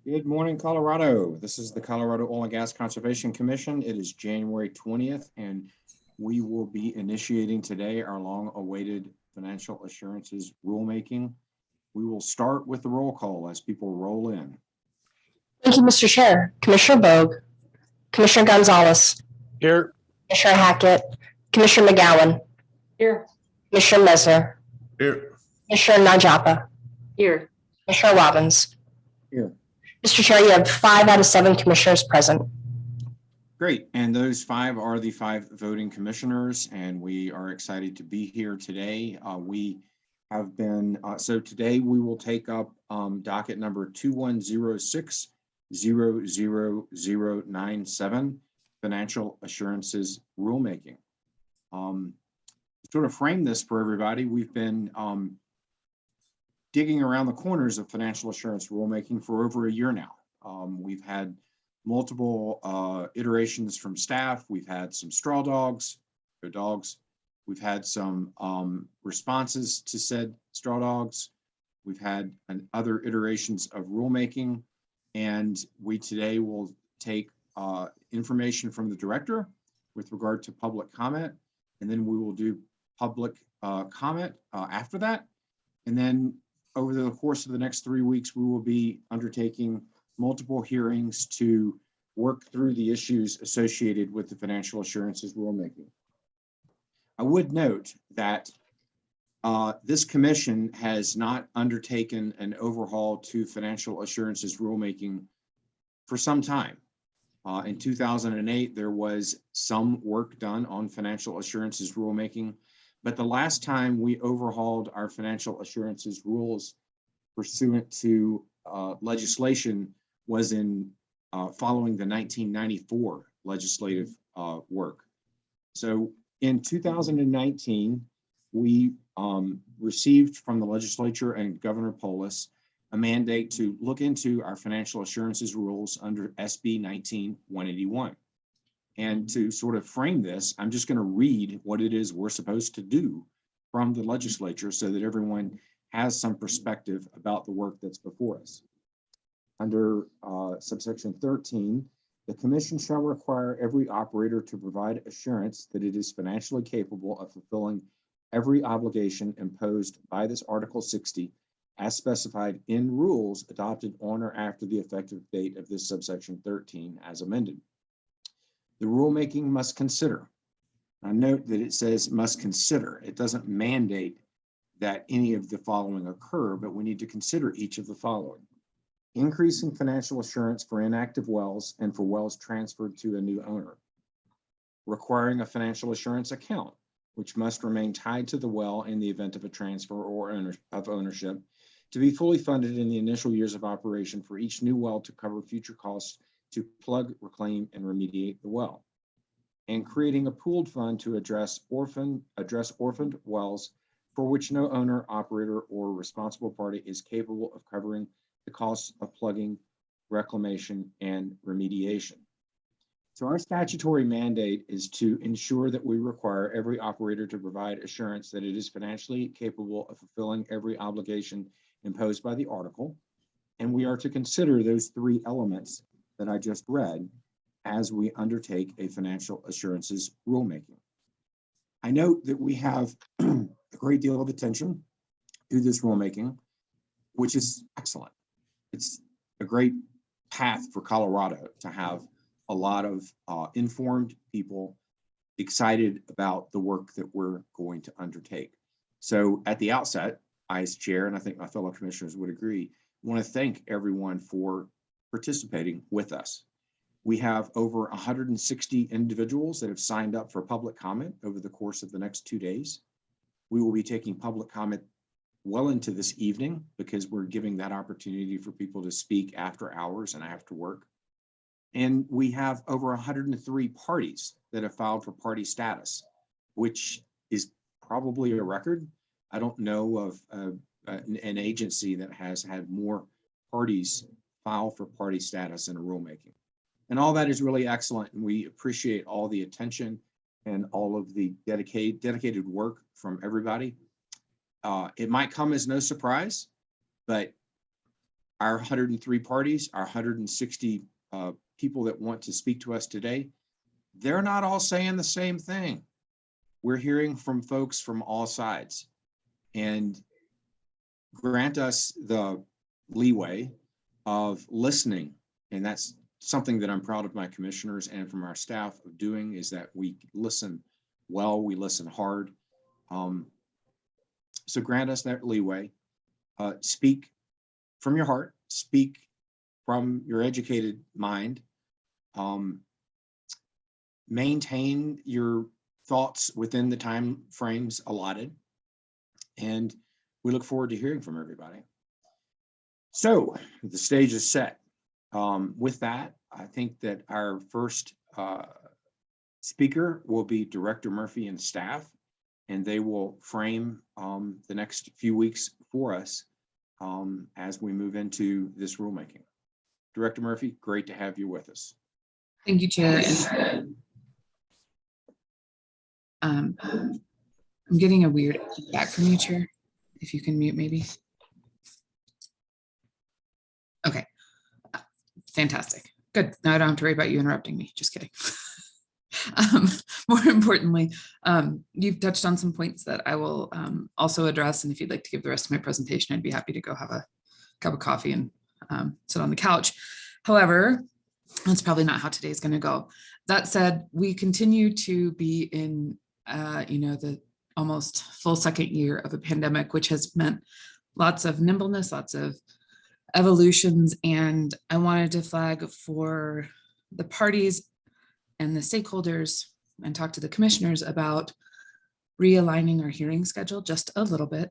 Good morning, Colorado. This is the Colorado Oil and Gas Conservation Commission. It is January 20th, and we will be initiating today our long-awaited financial assurances rulemaking. We will start with the roll call as people roll in. Thank you, Mr. Chair. Commissioner Bogue, Commissioner Gonzalez, Here. Commissioner Hackett, Commissioner McGowan, Here. Commissioner Mesner, Here. Commissioner Najapa, Here. Commissioner Robbins. Here. Mr. Chair, you have 5 out of 7 commissioners present. Great, and those 5 are the 5 voting commissioners, and we are excited to be here today. We have been, so today we will take up docket number 2106-00097, Financial Assurances Rulemaking. To sort of frame this for everybody, we've been digging around the corners of financial assurance rulemaking for over a year now. We've had multiple iterations from staff. We've had some straw dogs, We've had some responses to said straw dogs. We've had other iterations of rulemaking, and we today will take information from the director with regard to public comment, and then we will do public comment after that. And then over the course of the next 3 weeks, we will be undertaking multiple hearings to work through the issues associated with the financial assurances rulemaking. I would note that this commission has not undertaken an overhaul to financial assurances rulemaking for some time. In 2008, there was some work done on financial assurances rulemaking, but the last time we overhauled our financial assurances rules pursuant to legislation was in following the 1994 legislative work. So in 2019, we received from the legislature and Governor Polis a mandate to look into our financial assurances rules under SB 19-181. And to sort of frame this, I'm just going to read what it is we're supposed to do from the legislature so that everyone has some perspective about the work that's before us. Under subsection 13, the commission shall require every operator to provide assurance that it is financially capable of fulfilling every obligation imposed by this Article 60 as specified in rules adopted on or after the effective date of this subsection 13 as amended. The rulemaking must consider. Now note that it says must consider. It doesn't mandate that any of the following occur, but we need to consider each of the following. Increasing financial assurance for inactive wells and for wells transferred to a new owner. Requiring a financial assurance account, which must remain tied to the well in the event of a transfer or ownership, to be fully funded in the initial years of operation for each new well to cover future costs to plug, reclaim, and remediate the well. And creating a pooled fund to address orphaned wells for which no owner, operator, or responsible party is capable of covering the costs of plugging, reclamation, and remediation. So our statutory mandate is to ensure that we require every operator to provide assurance that it is financially capable of fulfilling every obligation imposed by the article. And we are to consider those 3 elements that I just read as we undertake a financial assurances rulemaking. I note that we have a great deal of attention to this rulemaking, which is excellent. It's a great path for Colorado to have a lot of informed people excited about the work that we're going to undertake. So at the outset, I as chair, and I think my fellow commissioners would agree, want to thank everyone for participating with us. We have over 160 individuals that have signed up for public comment over the course of the next 2 days. We will be taking public comment well into this evening because we're giving that opportunity for people to speak after hours and after work. And we have over 103 parties that have filed for party status, which is probably a record. I don't know of an agency that has had more parties file for party status in a rulemaking. And all that is really excellent. And we appreciate all the attention and all of the dedicated work from everybody. It might come as no surprise, but our 103 parties, our 160 people that want to speak to us today, they're not all saying the same thing. We're hearing from folks from all sides, and grant us the leeway of listening. And that's something that I'm proud of my commissioners and from our staff of doing, is that we listen well, we listen hard. So grant us that leeway. Speak from your heart, speak from your educated mind. Maintain your thoughts within the time frames allotted. And we look forward to hearing from everybody. So the stage is set. With that, I think that our first speaker will be Director Murphy and staff, and they will frame the next few weeks for us as we move into this rulemaking. Director Murphy, great to have you with us. Thank you, Chair. I'm getting a weird feedback from you, Chair. If you can mute, maybe. Okay, fantastic. Good. Now I don't have to worry about you interrupting me. Just kidding. More importantly, you've touched on some points that I will also address. And if you'd like to give the rest of my presentation, I'd be happy to go have a cup of coffee and sit on the couch. However, that's probably not how today's going to go. That said, we continue to be in, the almost full second year of a pandemic, which has meant lots of nimbleness, lots of evolutions. And I wanted to flag for the parties and the stakeholders and talk to the commissioners about realigning our hearing schedule just a little bit.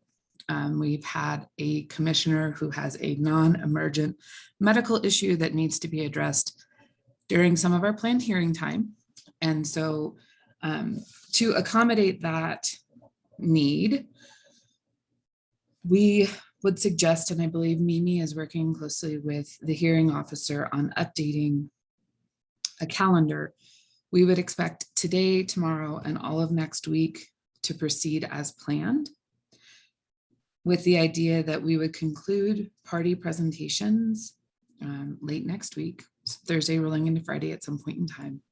We've had a commissioner who has a non-emergent medical issue that needs to be addressed during some of our planned hearing time. And so to accommodate that need, we would suggest, and I believe Mimi is working closely with the hearing officer on updating a calendar. We would expect today, tomorrow, and all of next week to proceed as planned, with the idea that we would conclude party presentations late next week, Thursday rolling into Friday at some point in time.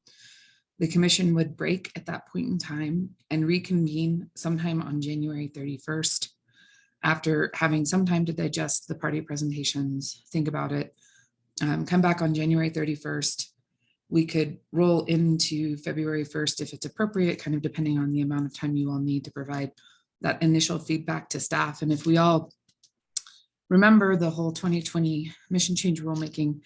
The commission would break at that point in time and reconvene sometime on January 31st, after having some time to digest the party presentations, think about it, come back on January 31st. We could roll into February 1st if it's appropriate, kind of depending on the amount of time you all need to provide that initial feedback to staff. And if we all remember the whole 2020 mission change rulemaking,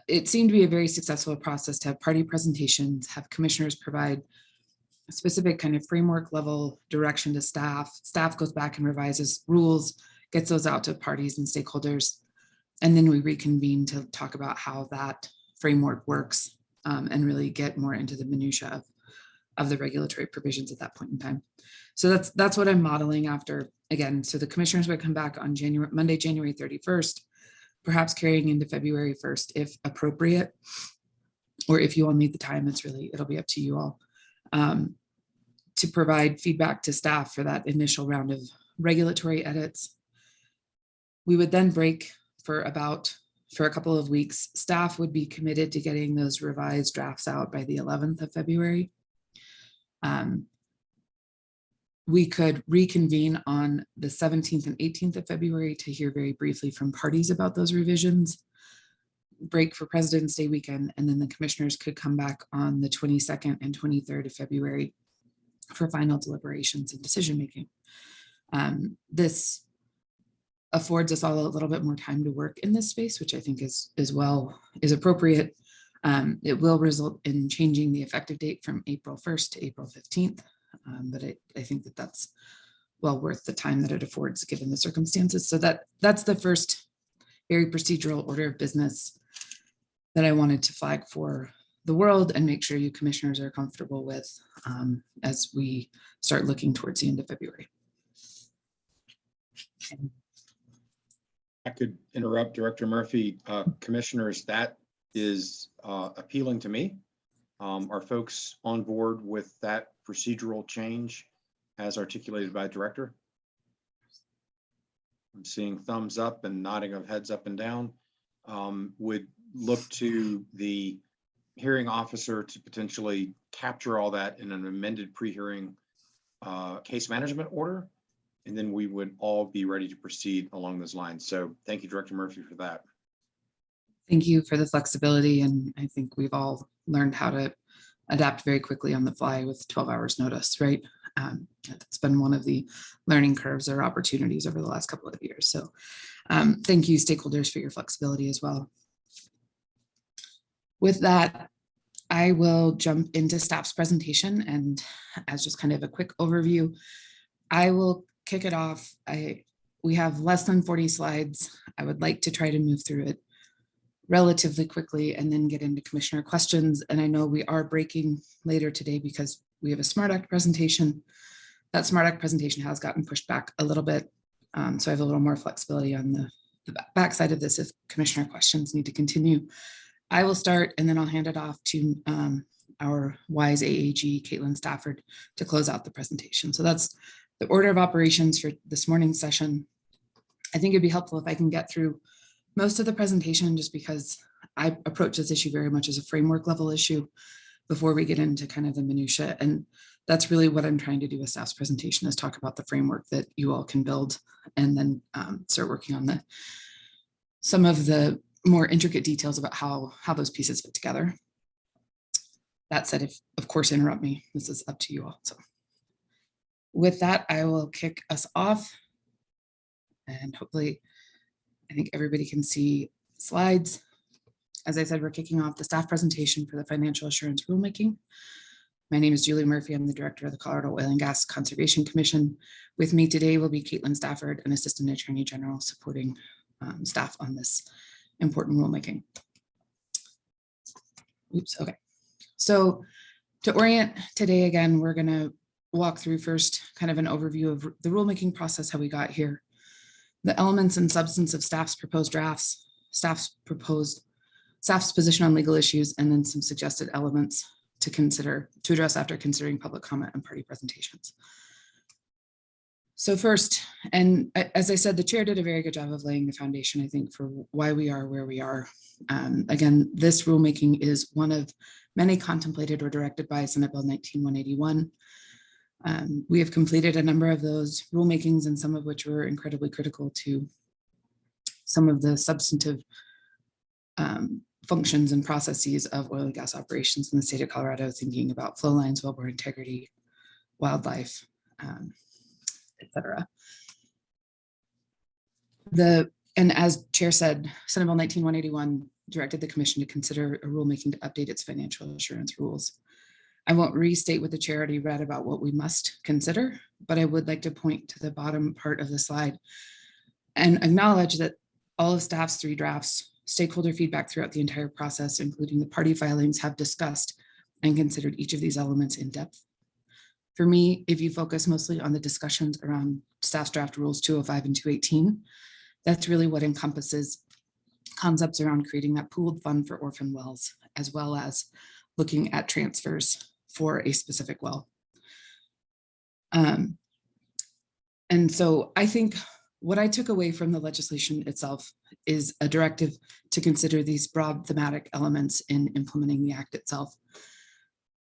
it seemed to be a very successful process to have party presentations, have commissioners provide a specific kind of framework level direction to staff. Staff goes back and revises rules, gets those out to parties and stakeholders, and then we reconvene to talk about how that framework works and really get more into the minutia of the regulatory provisions at that point in time. So that's what I'm modeling after. Again, so the commissioners would come back on Monday, January 31st, perhaps carrying into February 1st if appropriate, or if you all need the time, it'll be up to you all, to provide feedback to staff for that initial round of regulatory edits. We would then break for a couple of weeks. Staff would be committed to getting those revised drafts out by the 11th of February. We could reconvene on the 17th and 18th of February to hear very briefly from parties about those revisions, break for President's Day weekend, and then the commissioners could come back on the 22nd and 23rd of February for final deliberations and decision-making. This affords us all a little bit more time to work in this space, which I think is appropriate. It will result in changing the effective date from April 1st to April 15th. But I think that that's well worth the time that it affords given the circumstances. So that's the first very procedural order of business that I wanted to flag for the world and make sure you commissioners are comfortable with as we start looking towards the end of February. I could interrupt Director Murphy. Commissioners, that is appealing to me. Are folks on board with that procedural change as articulated by the director? I'm seeing thumbs up and nodding of heads up and down. Would look to the hearing officer to potentially capture all that in an amended pre-hearing case management order. And then we would all be ready to proceed along those lines. So thank you, Director Murphy, for that. Thank you for the flexibility. And I think we've all learned how to adapt very quickly on the fly with 12 hours notice, right? It's been one of the learning curves or opportunities over the last couple of years. So thank you, stakeholders, for your flexibility as well. With that, I will jump into staff's presentation, and as just kind of a quick overview, I will kick it off. We have less than 40 slides. I would like to try to move through it relatively quickly and then get into commissioner questions. And I know we are breaking later today because we have a SMART Act presentation. That SMART Act presentation has gotten pushed back a little bit. So I have a little more flexibility on the backside of this if commissioner questions need to continue. I will start and then I'll hand it off to our WISE AAG, Caitlin Stafford, to close out the presentation. So that's the order of operations for this morning's session. I think it'd be helpful if I can get through most of the presentation just because I approach this issue very much as a framework level issue before we get into kind of the minutia. And that's really what I'm trying to do with staff's presentation, is talk about the framework that you all can build and then start working on some of the more intricate details about how those pieces fit together. That said, if of course interrupt me, this is up to you all. So with that, I will kick us off and hopefully I think everybody can see slides. As I said, we're kicking off the staff presentation for the financial assurance rulemaking. My name is Julie Murphy. I'm the director of the Colorado Oil and Gas Conservation Commission. With me today will be Caitlin Stafford, an assistant attorney general supporting staff on this important rulemaking. Oops, okay. So to orient today, again, we're going to walk through first kind of an overview of the rulemaking process, how we got here, the elements and substance of staff's proposed drafts, staff's position on legal issues, and then some suggested elements to address after considering public comment and party presentations. So first, and as I said, the chair did a very good job of laying the foundation, I think, for why we are where we are. Again, this rulemaking is one of many contemplated or directed by Senate Bill 19-181. We have completed a number of those rulemakings, and some of which were incredibly critical to some of the substantive functions and processes of oil and gas operations in the state of Colorado, thinking about flow lines, wellbore integrity, wildlife, etc. And as chair said, Senate Bill 19-181 directed the commission to consider a rulemaking to update its financial assurance rules. I won't restate what the chair already read about what we must consider, but I would like to point to the bottom part of the slide and acknowledge that all of staff's 3 drafts, stakeholder feedback throughout the entire process, including the party filings, have discussed and considered each of these elements in depth. For me, if you focus mostly on the discussions around staff's draft rules 205 and 218, that's really what encompasses concepts around creating that pooled fund for orphan wells, as well as looking at transfers for a specific well. And so I think what I took away from the legislation itself is a directive to consider these broad thematic elements in implementing the act itself.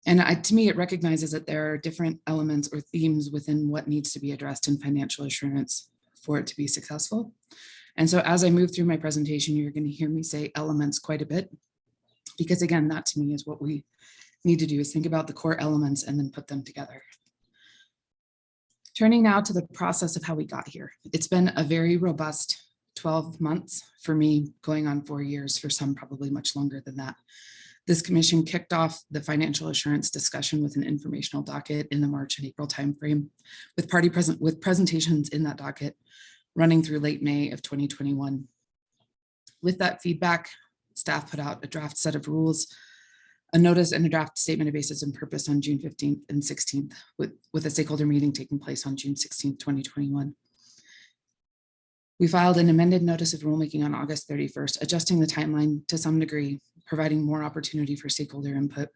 And to me, it recognizes that there are different elements or themes within what needs to be addressed in financial assurance for it to be successful. And so as I move through my presentation, you're going to hear me say elements quite a bit, because again, that to me is what we need to do, is think about the core elements and then put them together. Turning now to the process of how we got here. It's been a very robust 12 months for me, going on 4 years, for some probably much longer than that. This commission kicked off the financial assurance discussion with an informational docket in the March and April timeframe, with presentations in that docket running through late May of 2021. With that feedback, staff put out a draft set of rules, a notice and a draft statement of basis and purpose on June 15th and 16th, with a stakeholder meeting taking place on June 16th, 2021. We filed an amended notice of rulemaking on August 31st, adjusting the timeline to some degree, providing more opportunity for stakeholder input.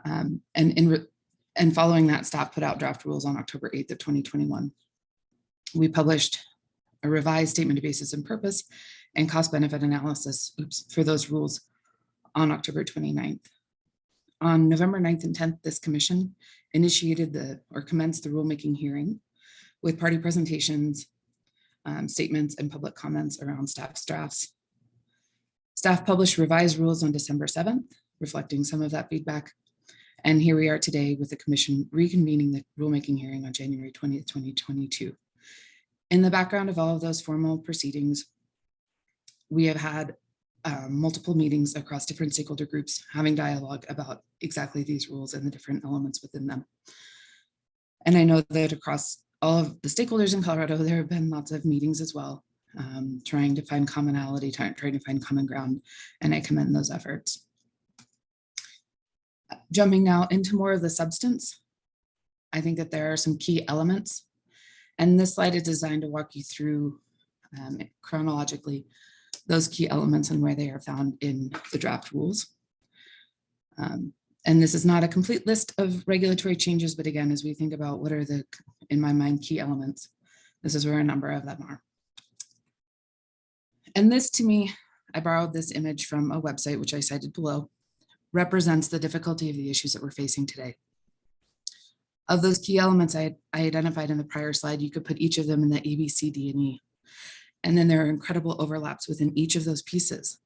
And following that, staff put out draft rules on October 8th of 2021. We published a revised statement of basis and purpose and cost benefit analysis for those rules on October 29th. On November 9th and 10th, this commission initiated commenced the rulemaking hearing with party presentations, statements, and public comments around staff's drafts. Staff published revised rules on December 7th, reflecting some of that feedback. And here we are today with the commission reconvening the rulemaking hearing on January 20th, 2022. In the background of all of those formal proceedings, we have had multiple meetings across different stakeholder groups having dialogue about exactly these rules and the different elements within them. And I know that across all of the stakeholders in Colorado, there have been lots of meetings as well, trying to find commonality, trying to find common ground, and I commend those efforts. Jumping now into more of the substance, I think that there are some key elements, and this slide is designed to walk you through chronologically those key elements and where they are found in the draft rules. And this is not a complete list of regulatory changes, but again, as we think about what are the, in my mind, key elements, this is where a number of them are. And this, to me, I borrowed this image from a website, which I cited below, represents the difficulty of the issues that we're facing today. Of those key elements I identified in the prior slide, you could put each of them in the A, B, C, D, and E. And then there are incredible overlaps within each of those pieces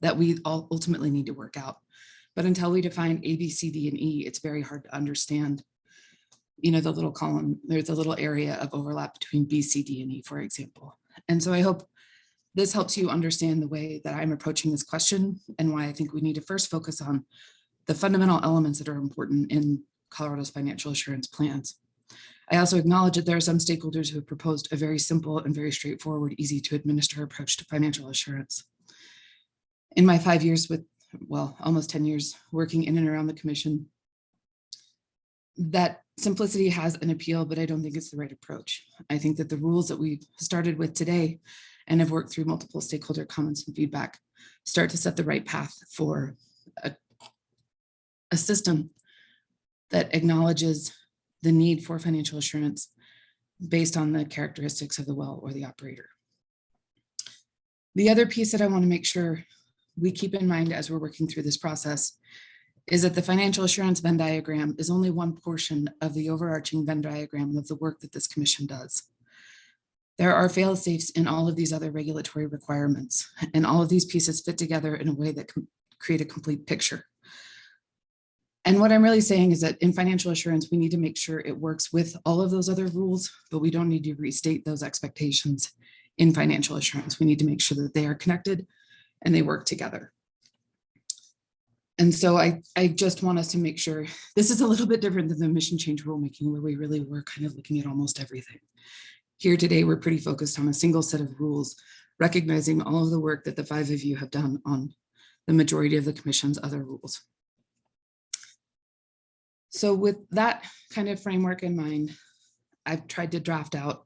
that we all ultimately need to work out. But until we define A, B, C, D, and E, it's very hard to understand, you know, the little column, there's a little area of overlap between B, C, D, and E, for example. And so I hope this helps you understand the way that I'm approaching this question and why I think we need to first focus on the fundamental elements that are important in Colorado's financial assurance plans. I also acknowledge that there are some stakeholders who have proposed a very simple and very straightforward, easy to administer approach to financial assurance. In my 5 years with, well, almost 10 years working in and around the commission, that simplicity has an appeal, but I don't think it's the right approach. I think that the rules that we've started with today and have worked through multiple stakeholder comments and feedback start to set the right path for a system that acknowledges the need for financial assurance based on the characteristics of the well or the operator. The other piece that I want to make sure we keep in mind as we're working through this process is that the financial assurance Venn diagram is only one portion of the overarching Venn diagram of the work that this commission does. There are fail-safes in all of these other regulatory requirements, and all of these pieces fit together in a way that can create a complete picture. And what I'm really saying is that in financial assurance, we need to make sure it works with all of those other rules, but we don't need to restate those expectations in financial assurance. We need to make sure that they are connected and they work together. And so I just want us to make sure this is a little bit different than the mission change rulemaking, where we really were kind of looking at almost everything. Here today, we're pretty focused on a single set of rules, recognizing all of the work that the 5 of you have done on the majority of the commission's other rules. So with that kind of framework in mind, I've tried to draft out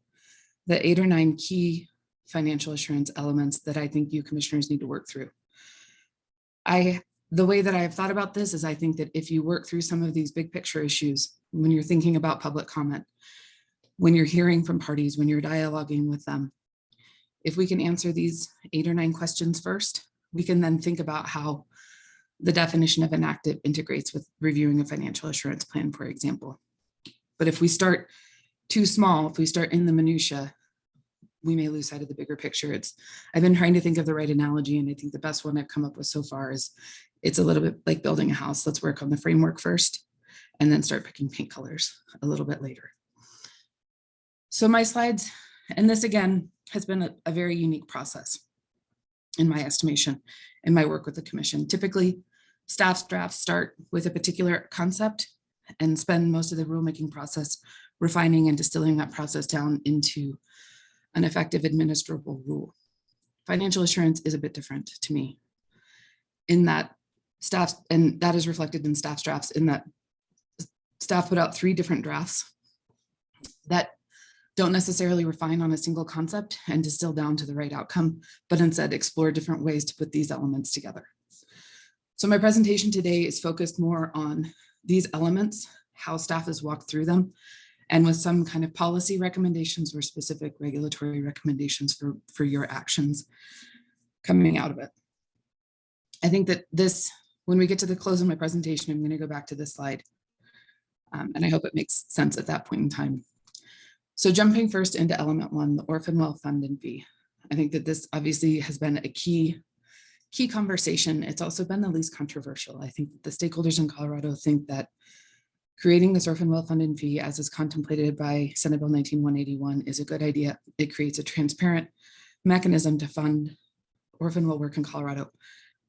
the 8 or 9 key financial assurance elements that I think you commissioners need to work through. The way that I have thought about this is I think that if you work through some of these big picture issues, when you're thinking about public comment, when you're hearing from parties, when you're dialoguing with them, if we can answer these 8 or 9 questions first, we can then think about how the definition of inactive integrates with reviewing a financial assurance plan, for example. But if we start too small, if we start in the minutia, we may lose sight of the bigger picture. I've been trying to think of the right analogy, and I think the best one I've come up with so far is it's a little bit like building a house. Let's work on the framework first and then start picking paint colors a little bit later. So my slides, and this again has been a very unique process in my estimation in my work with the commission. Typically, staff's drafts start with a particular concept and spend most of the rulemaking process refining and distilling that process down into an effective administrable rule. Financial assurance is a bit different to me in that staff, and that is reflected in staff's drafts, in that staff put out 3 different drafts that don't necessarily refine on a single concept and distill down to the right outcome, but instead explore different ways to put these elements together. So my presentation today is focused more on these elements, how staff has walked through them, and with some kind of policy recommendations or specific regulatory recommendations for your actions coming out of it. I think that this, when we get to the close of my presentation, I'm going to go back to this slide. And I hope it makes sense at that point in time. So jumping first into element 1, the Orphan Wellfunded Fee. I think that this obviously has been a key conversation. It's also been the least controversial. I think that the stakeholders in Colorado think that creating this Orphan Wellfunded Fee, as is contemplated by Senate Bill 19-181, is a good idea. It creates a transparent mechanism to fund orphan well work in Colorado.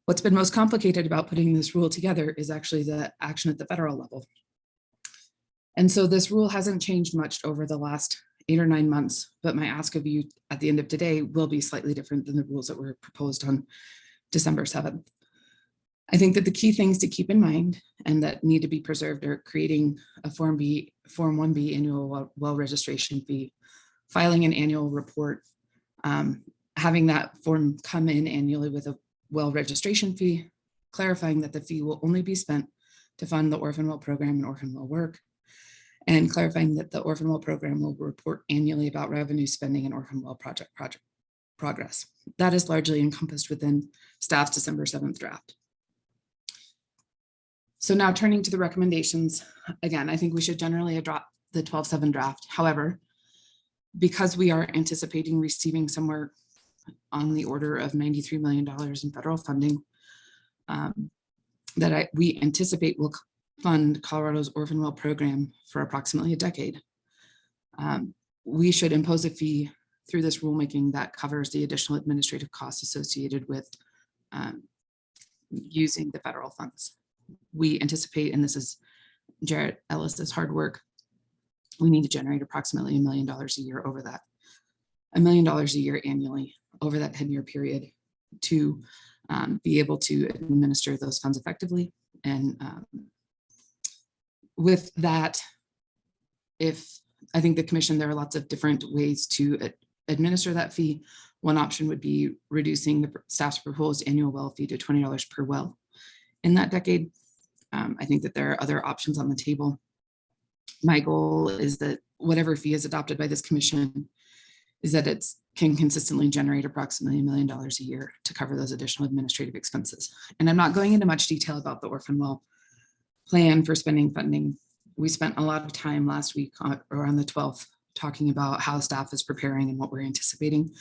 What's been most complicated about putting this rule together is actually the action at the federal level. And so this rule hasn't changed much over the last 8 or 9 months, but my ask of you at the end of today will be slightly different than the rules that were proposed on December 7th. I think that the key things to keep in mind and that need to be preserved are creating a Form 1B annual well registration fee, filing an annual report, having that form come in annually with a well registration fee, clarifying that the fee will only be spent to fund the orphan well program and orphan well work, and clarifying that the orphan well program will report annually about revenue spending and orphan well project progress. That is largely encompassed within staff's December 7th draft. So now turning to the recommendations, again, I think we should generally adopt the 12-7 draft. However, because we are anticipating receiving somewhere on the order of $93 million in federal funding that we anticipate will fund Colorado's orphan well program for approximately a decade, we should impose a fee through this rulemaking that covers the additional administrative costs associated with using the federal funds. We anticipate, and this is Jarrett Ellis's hard work, we need to generate approximately $1 million a year over that, $1 million a year annually over that 10-year period to be able to administer those funds effectively. And with that, I think the commission, there are lots of different ways to administer that fee. One option would be reducing the staff's proposed annual well fee to $20 per well in that decade. I think that there are other options on the table. My goal is that whatever fee is adopted by this commission is that it can consistently generate approximately $1 million a year to cover those additional administrative expenses. And I'm not going into much detail about the orphan well plan for spending funding. We spent a lot of time last week or on the 12th talking about how staff is preparing and what we're anticipating.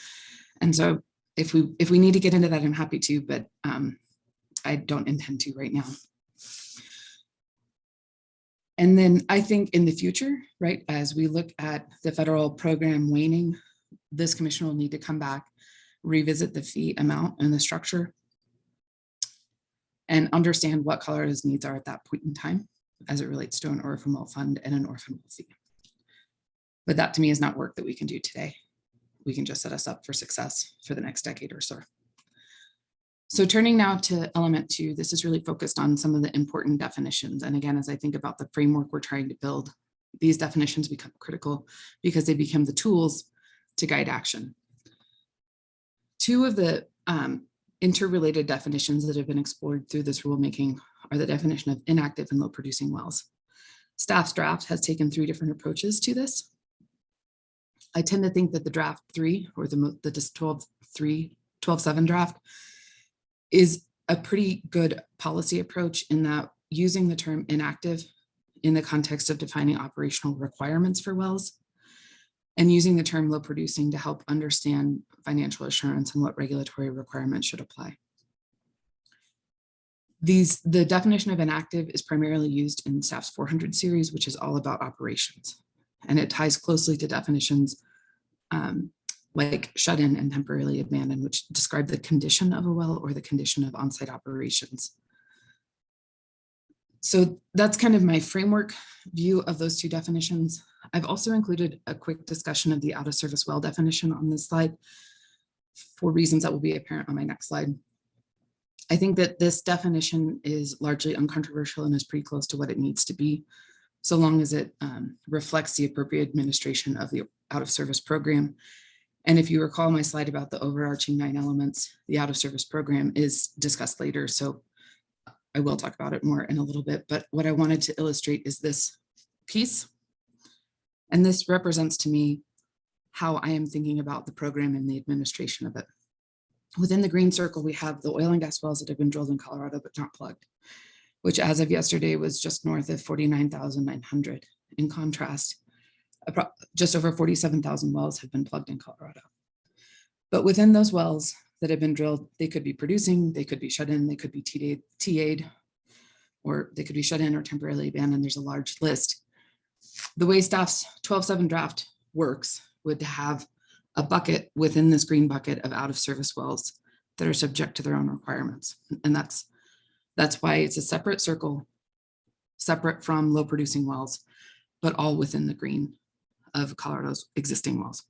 And so if we need to get into that, I'm happy to, but I don't intend to right now. And then I think in the future, right, as we look at the federal program waning, this commission will need to come back, revisit the fee amount and the structure, and understand what Colorado's needs are at that point in time as it relates to an orphan well fund and an orphan well fee. But that to me is not work that we can do today. We can just set us up for success for the next decade or so. So turning now to element 2, this is really focused on some of the important definitions. And again, as I think about the framework we're trying to build, these definitions become critical because they become the tools to guide action. 2 of the interrelated definitions that have been explored through this rulemaking are the definition of inactive and low producing wells. Staff's draft has taken 3 different approaches to this. I tend to think that the draft 3 or the 12-7 draft is a pretty good policy approach in that using the term inactive in the context of defining operational requirements for wells and using the term low producing to help understand financial assurance and what regulatory requirements should apply. The definition of inactive is primarily used in staff's 400 series, which is all about operations. And it ties closely to definitions like shut-in and temporarily abandoned, which describe the condition of a well or the condition of on-site operations. So that's kind of my framework view of those 2 definitions. I've also included a quick discussion of the out-of-service well definition on this slide for reasons that will be apparent on my next slide. I think that this definition is largely uncontroversial and is pretty close to what it needs to be, so long as it reflects the appropriate administration of the out-of-service program. And if you recall my slide about the overarching 9 elements, the out-of-service program is discussed later, so I will talk about it more in a little bit. But what I wanted to illustrate is this piece. And this represents to me how I am thinking about the program and the administration of it. Within the green circle, we have the oil and gas wells that have been drilled in Colorado but not plugged, which as of yesterday was just north of 49,900. In contrast, just over 47,000 wells have been plugged in Colorado. But within those wells that have been drilled, they could be producing, they could be shut in, they could be TA'd, or they could be shut in or temporarily abandoned. There's a large list. The way staff's 12-7 draft works would have a bucket within this green bucket of out of service wells that are subject to their own requirements. And that's why it's a separate circle, separate from low producing wells, but all within the green of Colorado's existing wells.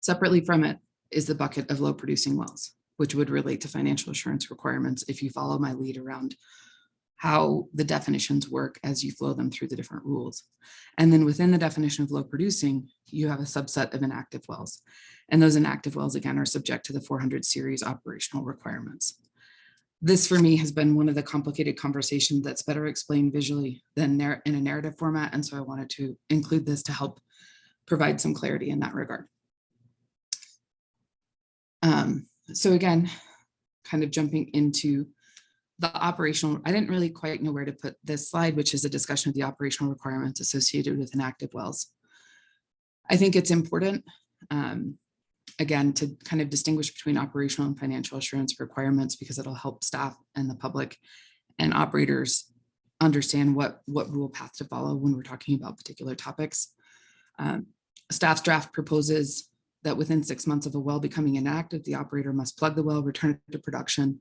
Separately from it is the bucket of low producing wells, which would relate to financial assurance requirements if you follow my lead around how the definitions work as you flow them through the different rules. And then within the definition of low producing, you have a subset of inactive wells. And those inactive wells, again, are subject to the 400 series operational requirements. This for me has been one of the complicated conversations that's better explained visually than in a narrative format. And so I wanted to include this to help provide some clarity in that regard. So again, kind of jumping into the operational, I didn't really quite know where to put this slide, which is a discussion of the operational requirements associated with inactive wells. I think it's important, again, to kind of distinguish between operational and financial assurance requirements, because it'll help staff and the public and operators understand what rule path to follow when we're talking about particular topics. Staff's draft proposes that within 6 months of a well becoming inactive, the operator must plug the well, return it to production,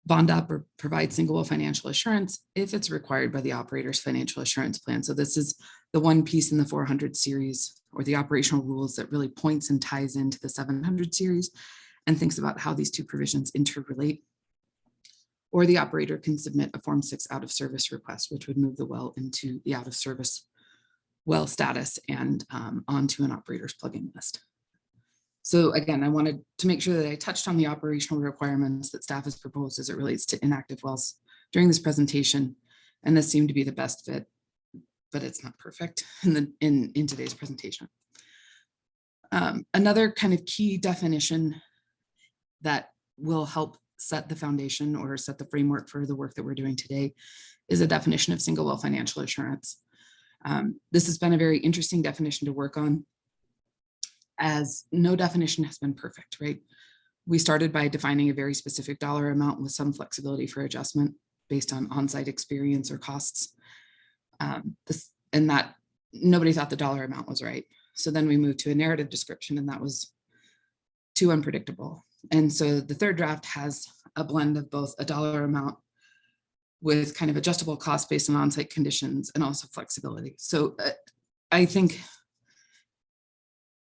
bond up, or provide single well financial assurance if it's required by the operator's financial assurance plan. So this is the one piece in the 400 series or the operational rules that really points and ties into the 700 series and thinks about how these two provisions interrelate. Or the operator can submit a Form 6 out of service request, which would move the well into the out of service well status and onto an operator's plugging list. So again, I wanted to make sure that I touched on the operational requirements that staff has proposed as it relates to inactive wells during this presentation. And this seemed to be the best fit, but it's not perfect in today's presentation. Another kind of key definition that will help set the foundation or set the framework for the work that we're doing today is a definition of single well financial assurance. This has been a very interesting definition to work on, as no definition has been perfect, right? We started by defining a very specific dollar amount with some flexibility for adjustment based on on-site experience or costs. And that nobody thought the dollar amount was right. So then we moved to a narrative description, and that was too unpredictable. And so the third draft has a blend of both a dollar amount with kind of adjustable costs based on on-site conditions and also flexibility. So I think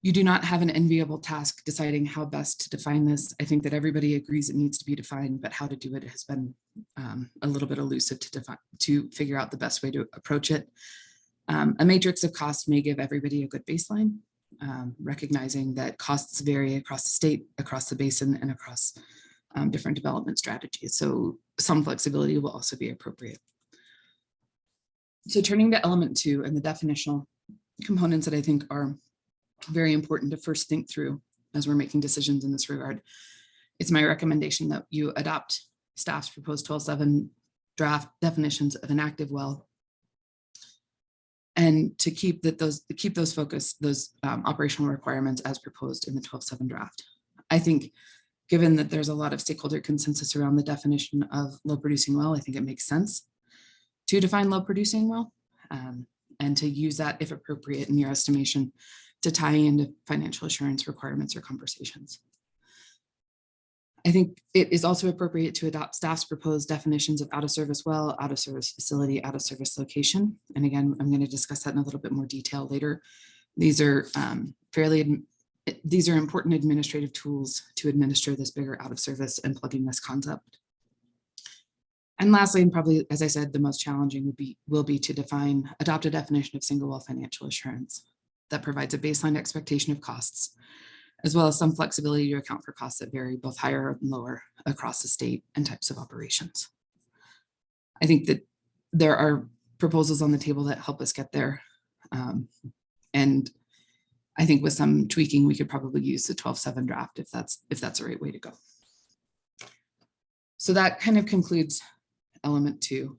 you do not have an enviable task deciding how best to define this. I think that everybody agrees it needs to be defined, but how to do it has been a little bit elusive to figure out the best way to approach it. A matrix of costs may give everybody a good baseline, recognizing that costs vary across the state, across the basin, and across different development strategies. So some flexibility will also be appropriate. So turning to element 2 and the definitional components that I think are very important to first think through as we're making decisions in this regard. It's my recommendation that you adopt staff's proposed 12.7 draft definitions of an active well, and to keep those operational requirements as proposed in the 12.7 draft. I think given that there's a lot of stakeholder consensus around the definition of low producing well, I think it makes sense to define low producing well and to use that if appropriate in your estimation to tie into financial assurance requirements or conversations. I think it is also appropriate to adopt staff's proposed definitions of out of service well, out of service facility, out of service location. And again, I'm going to discuss that in a little bit more detail later. These are important administrative tools to administer this bigger out of service and plugging this concept. And lastly, and probably, as I said, the most challenging will be to adopt a definition of single well financial assurance that provides a baseline expectation of costs, as well as some flexibility to account for costs that vary both higher and lower across the state and types of operations. I think that there are proposals on the table that help us get there. And I think with some tweaking, we could probably use the 12.7 draft if that's the right way to go. So that kind of concludes element 2.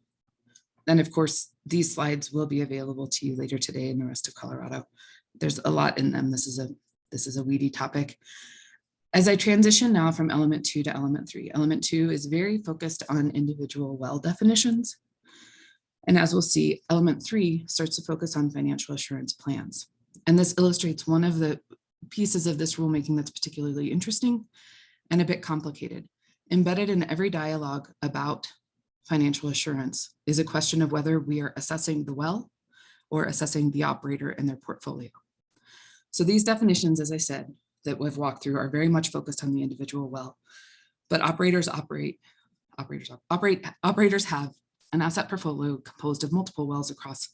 And of course, these slides will be available to you later today in the rest of Colorado. There's a lot in them. This is a weedy topic. As I transition now from element 2 to element 3, element 2 is very focused on individual well definitions. And as we'll see, element 3 starts to focus on financial assurance plans. And this illustrates one of the pieces of this rulemaking that's particularly interesting and a bit complicated. Embedded in every dialogue about financial assurance is a question of whether we are assessing the well or assessing the operator and their portfolio. So these definitions, as I said, that we've walked through are very much focused on the individual well, but operators have an asset portfolio composed of multiple wells across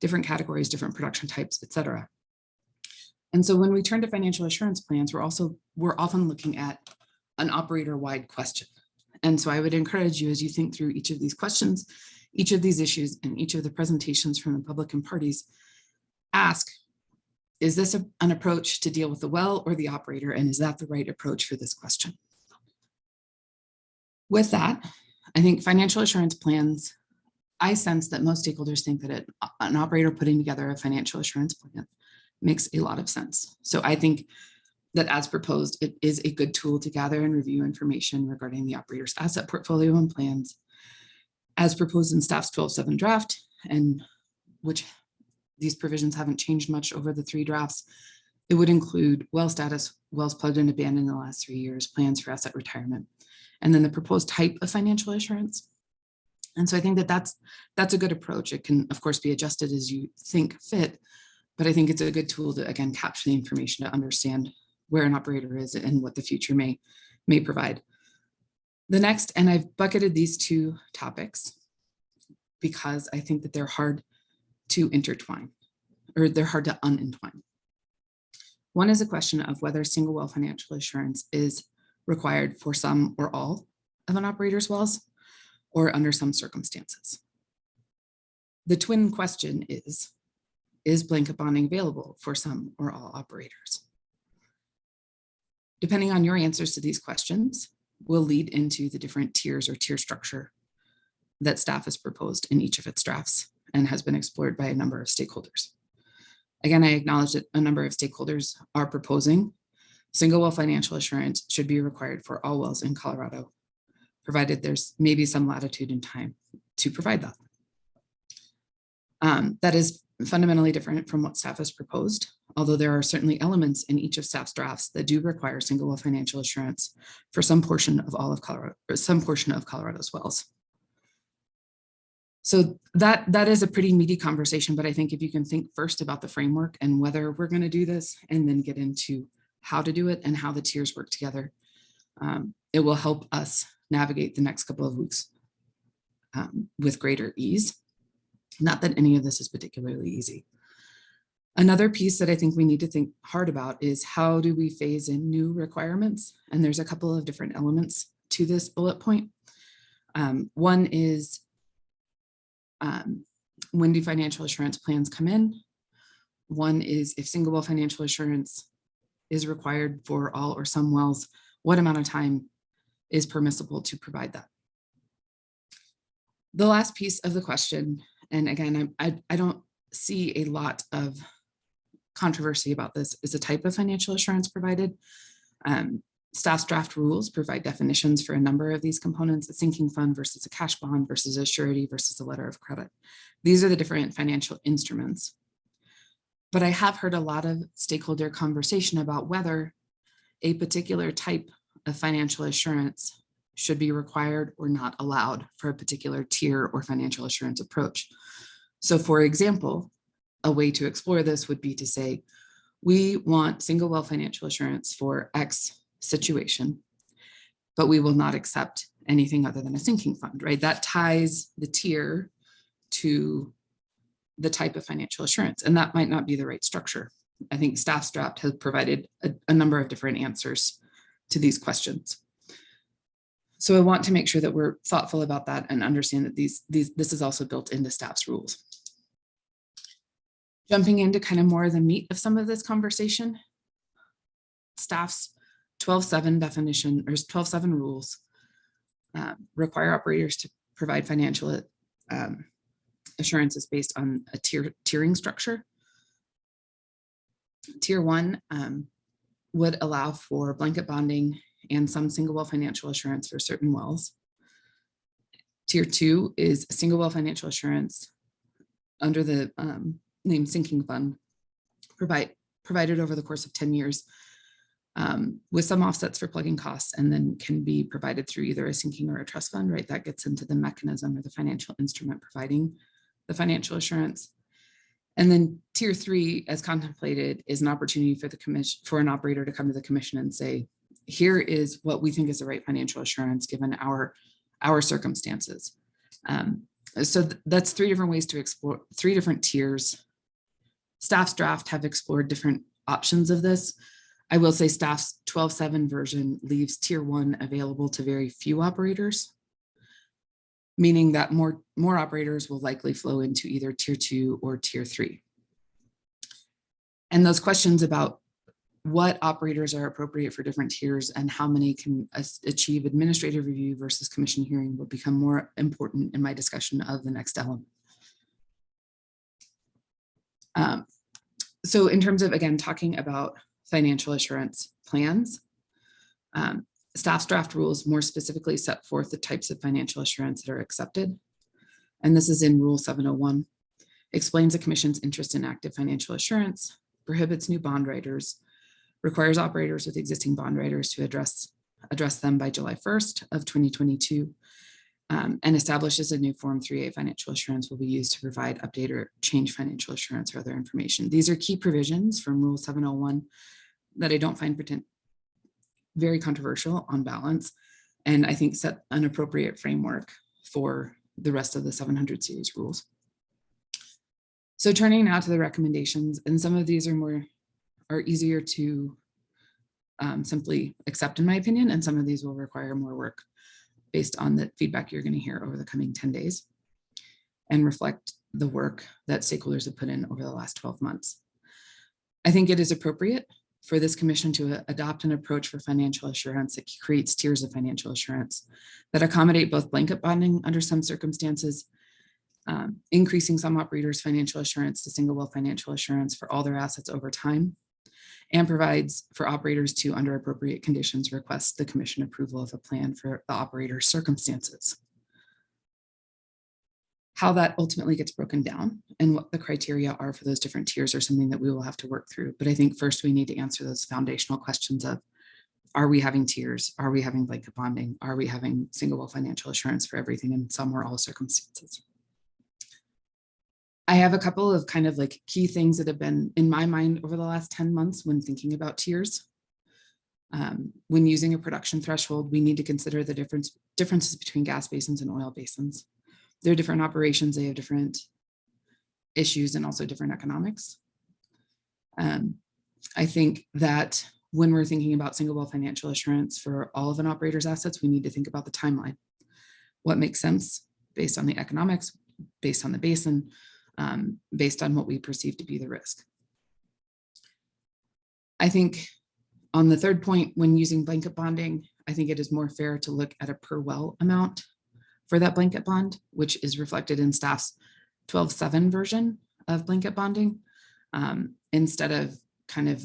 different categories, different production types, et cetera. And so when we turn to financial assurance plans, we're often looking at an operator-wide question. And so I would encourage you, as you think through each of these questions, each of these issues, and each of the presentations from the public and parties, ask, is this an approach to deal with the well or the operator? And is that the right approach for this question? With that, I think financial assurance plans, I sense that most stakeholders think that an operator putting together a financial assurance plan makes a lot of sense. So I think that as proposed, it is a good tool to gather and review information regarding the operator's asset portfolio and plans as proposed in staff's 12.7 draft, and which these provisions haven't changed much over the 3 drafts. It would include well status, wells plugged and abandoned in the last 3 years, plans for asset retirement, and then the proposed type of financial assurance. And so I think that that's a good approach. It can, of course, be adjusted as you think fit, but I think it's a good tool to, again, capture the information to understand where an operator is and what the future may provide. The next, and I've bucketed these 2 topics because I think that they're hard to intertwine, or they're hard to unentwine. One is a question of whether single well financial assurance is required for some or all of an operator's wells, or under some circumstances. The twin question is blanket bonding available for some or all operators? Depending on your answers to these questions will lead into the different tiers or tier structure that staff has proposed in each of its drafts and has been explored by a number of stakeholders. Again, I acknowledge that a number of stakeholders are proposing single well financial assurance should be required for all wells in Colorado, provided there's maybe some latitude in time to provide that. That is fundamentally different from what staff has proposed, although there are certainly elements in each of staff's drafts that do require single well financial assurance for some portion of all of Colorado, or some portion of Colorado's wells. So that is a pretty meaty conversation, but I think if you can think first about the framework and whether we're going to do this, and then get into how to do it and how the tiers work together, it will help us navigate the next couple of weeks with greater ease. Not that any of this is particularly easy. Another piece that I think we need to think hard about is how do we phase in new requirements? And there's a couple of different elements to this bullet point. One is when do financial assurance plans come in? One is if single well financial assurance is required for all or some wells, what amount of time is permissible to provide that? The last piece of the question, and again, I don't see a lot of controversy about this, is the type of financial assurance provided. Staff's draft rules provide definitions for a number of these components: a sinking fund versus a cash bond versus a surety versus a letter of credit. These are the different financial instruments. But I have heard a lot of stakeholder conversation about whether a particular type of financial assurance should be required or not allowed for a particular tier or financial assurance approach. So for example, a way to explore this would be to say, we want single well financial assurance for X situation, but we will not accept anything other than a sinking fund, right? That ties the tier to the type of financial assurance, and that might not be the right structure. I think staff's draft has provided a number of different answers to these questions. So I want to make sure that we're thoughtful about that and understand that this is also built into staff's rules. Jumping into kind of more of the meat of some of this conversation, staff's 12.7 definition or 12.7 rules require operators to provide financial assurances based on a tiering structure. Tier 1 would allow for blanket bonding and some single well financial assurance for certain wells. Tier 2 is a single well financial assurance under the name sinking fund, provided over the course of 10 years with some offsets for plugging costs, and then can be provided through either a sinking or a trust fund, right? That gets into the mechanism or the financial instrument providing the financial assurance. And then tier 3, as contemplated, is an opportunity for the commission, for an operator to come to the commission and say, here is what we think is the right financial assurance given our circumstances. So that's 3 different ways to explore, 3 different tiers. Staff's draft have explored different options of this. I will say staff's 12.7 version leaves tier 1 available to very few operators, meaning that more operators will likely flow into either tier 2 or tier 3. And those questions about what operators are appropriate for different tiers and how many can achieve administrative review versus commission hearing will become more important in my discussion of the next element. So in terms of, again, talking about financial assurance plans, staff's draft rules more specifically set forth the types of financial assurance that are accepted. And this is in Rule 701, explains the commission's interest in active financial assurance, prohibits new bond writers, requires operators with existing bond writers to address them by July 1st of 2022, and establishes a new Form 3A financial assurance will be used to provide, update, or change financial assurance or other information. These are key provisions from Rule 701 that I don't find very controversial on balance, and I think set an appropriate framework for the rest of the 700 series rules. So turning now to the recommendations, and some of these are easier to simply accept in my opinion, and some of these will require more work based on the feedback you're going to hear over the coming 10 days and reflect the work that stakeholders have put in over the last 12 months. I think it is appropriate for this commission to adopt an approach for financial assurance that creates tiers of financial assurance that accommodate both blanket bonding under some circumstances, increasing some operators' financial assurance to single well financial assurance for all their assets over time, and provides for operators to, under appropriate conditions, request the commission approval of a plan for the operator's circumstances. How that ultimately gets broken down and what the criteria are for those different tiers are something that we will have to work through. But I think first we need to answer those foundational questions of, are we having tiers? Are we having blanket bonding? Are we having single well financial assurance for everything in some or all circumstances? I have a couple of kind of like key things that have been in my mind over the last 10 months when thinking about tiers. When using a production threshold, we need to consider the differences between gas basins and oil basins. They're different operations, they have different issues and also different economics. I think that when we're thinking about single well financial assurance for all of an operator's assets, we need to think about the timeline. What makes sense based on the economics, based on the basin, based on what we perceive to be the risk. I think on the third point, when using blanket bonding, I think it is more fair to look at a per well amount for that blanket bond, which is reflected in staff's 12.7 version of blanket bonding, instead of kind of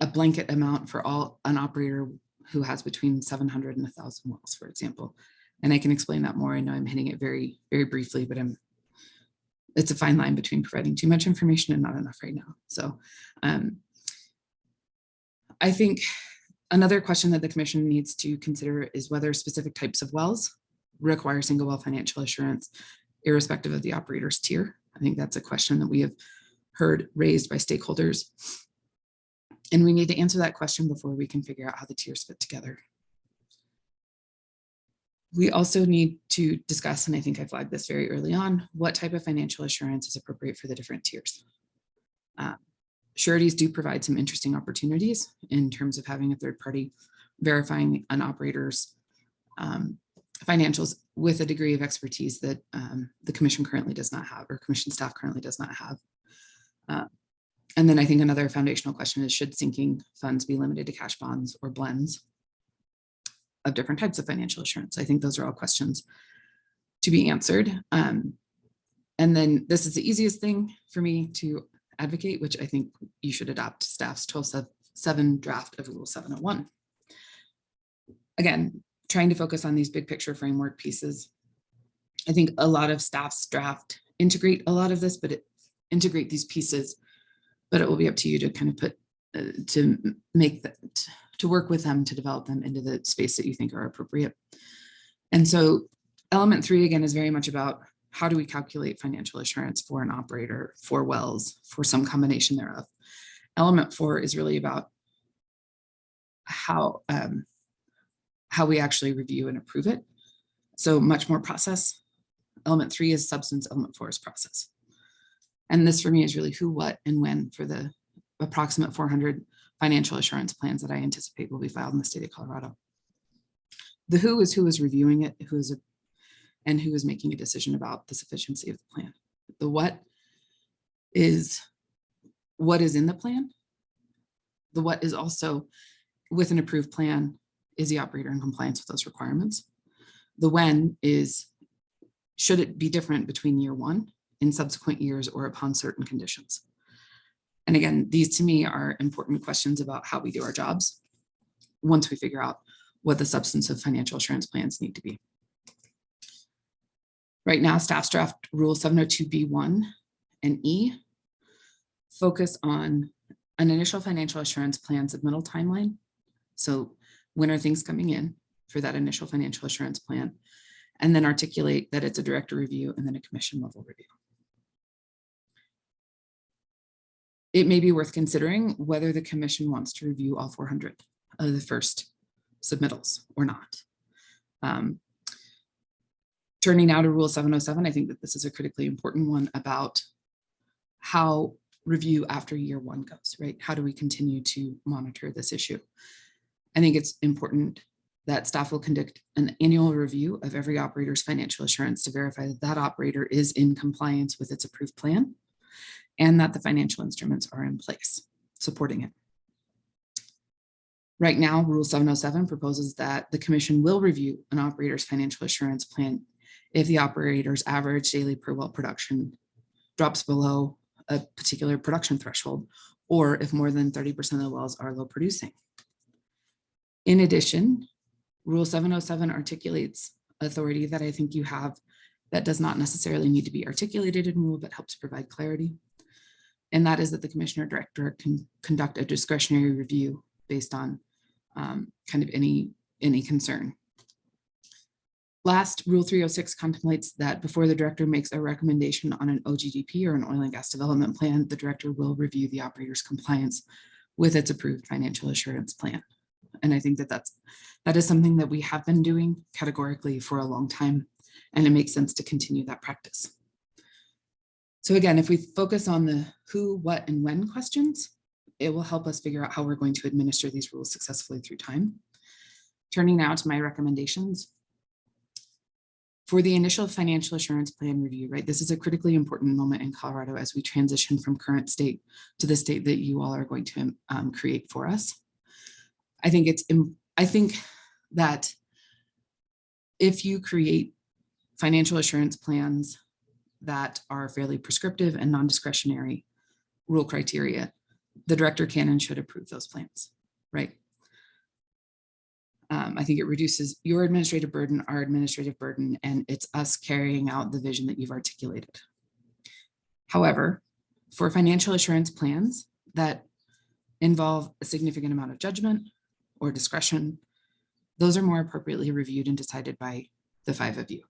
a blanket amount for an operator who has between 700 and 1,000 wells, for example. And I can explain that more. I know I'm hitting it very, very briefly, but it's a fine line between providing too much information and not enough right now. So I think another question that the commission needs to consider is whether specific types of wells require single well financial assurance, irrespective of the operator's tier. I think that's a question that we have heard raised by stakeholders. And we need to answer that question before we can figure out how the tiers fit together. We also need to discuss, and I think I flagged this very early on, what type of financial assurance is appropriate for the different tiers. Sureties do provide some interesting opportunities in terms of having a third party verifying an operator's financials with a degree of expertise that the commission currently does not have, or commission staff currently does not have. And then I think another foundational question is, should sinking funds be limited to cash bonds or blends of different types of financial assurance? I think those are all questions to be answered. And then this is the easiest thing for me to advocate, which I think you should adopt staff's 12.7 draft of Rule 701. Again, trying to focus on these big picture framework pieces. I think a lot of staff's draft integrate a lot of this, but integrate these pieces, but it will be up to you to kind of put, to make that, to work with them to develop them into the space that you think are appropriate. And so element 3, again, is very much about how do we calculate financial assurance for an operator, for wells, for some combination thereof. Element 4 is really about how we actually review and approve it. So much more process. Element 3 is substance, element 4 is process. And this for me is really who, what, and when for the approximate 400 financial assurance plans that I anticipate will be filed in the state of Colorado. The who is reviewing it, and who is making a decision about the sufficiency of the plan. The what is in the plan. The what is also with an approved plan, is the operator in compliance with those requirements. The when is, should it be different between year 1 in subsequent years or upon certain conditions? And again, these to me are important questions about how we do our jobs once we figure out what the substance of financial assurance plans need to be. Right now, staff's draft Rule 702B1 and E focus on an initial financial assurance plan submittal timeline. So when are things coming in for that initial financial assurance plan? And then articulate that it's a director review and then a commission level review. It may be worth considering whether the commission wants to review all 400 of the first submittals or not. Turning now to Rule 707, I think that this is a critically important one about how review after year 1 goes, right? How do we continue to monitor this issue? I think it's important that staff will conduct an annual review of every operator's financial assurance to verify that that operator is in compliance with its approved plan and that the financial instruments are in place supporting it. Right now, Rule 707 proposes that the commission will review an operator's financial assurance plan if the operator's average daily per well production drops below a particular production threshold, or if more than 30% of the wells are low producing. In addition, Rule 707 articulates authority that I think you have that does not necessarily need to be articulated in rule, but helps provide clarity. And that is that the commissioner director can conduct a discretionary review based on kind of any concern. Last, Rule 306 contemplates that before the director makes a recommendation on an OGDP or an oil and gas development plan, the director will review the operator's compliance with its approved financial assurance plan. And I think that that is something that we have been doing categorically for a long time, and it makes sense to continue that practice. So again, if we focus on the who, what, and when questions, it will help us figure out how we're going to administer these rules successfully through time. Turning now to my recommendations. For the initial financial assurance plan review, right? This is a critically important moment in Colorado as we transition from current state to the state that you all are going to create for us. I think that if you create financial assurance plans that are fairly prescriptive and non-discretionary rule criteria, the director can and should approve those plans, right? I think it reduces your administrative burden, our administrative burden, and it's us carrying out the vision that you've articulated. However, for financial assurance plans that involve a significant amount of judgment or discretion, those are more appropriately reviewed and decided by the 5 of you.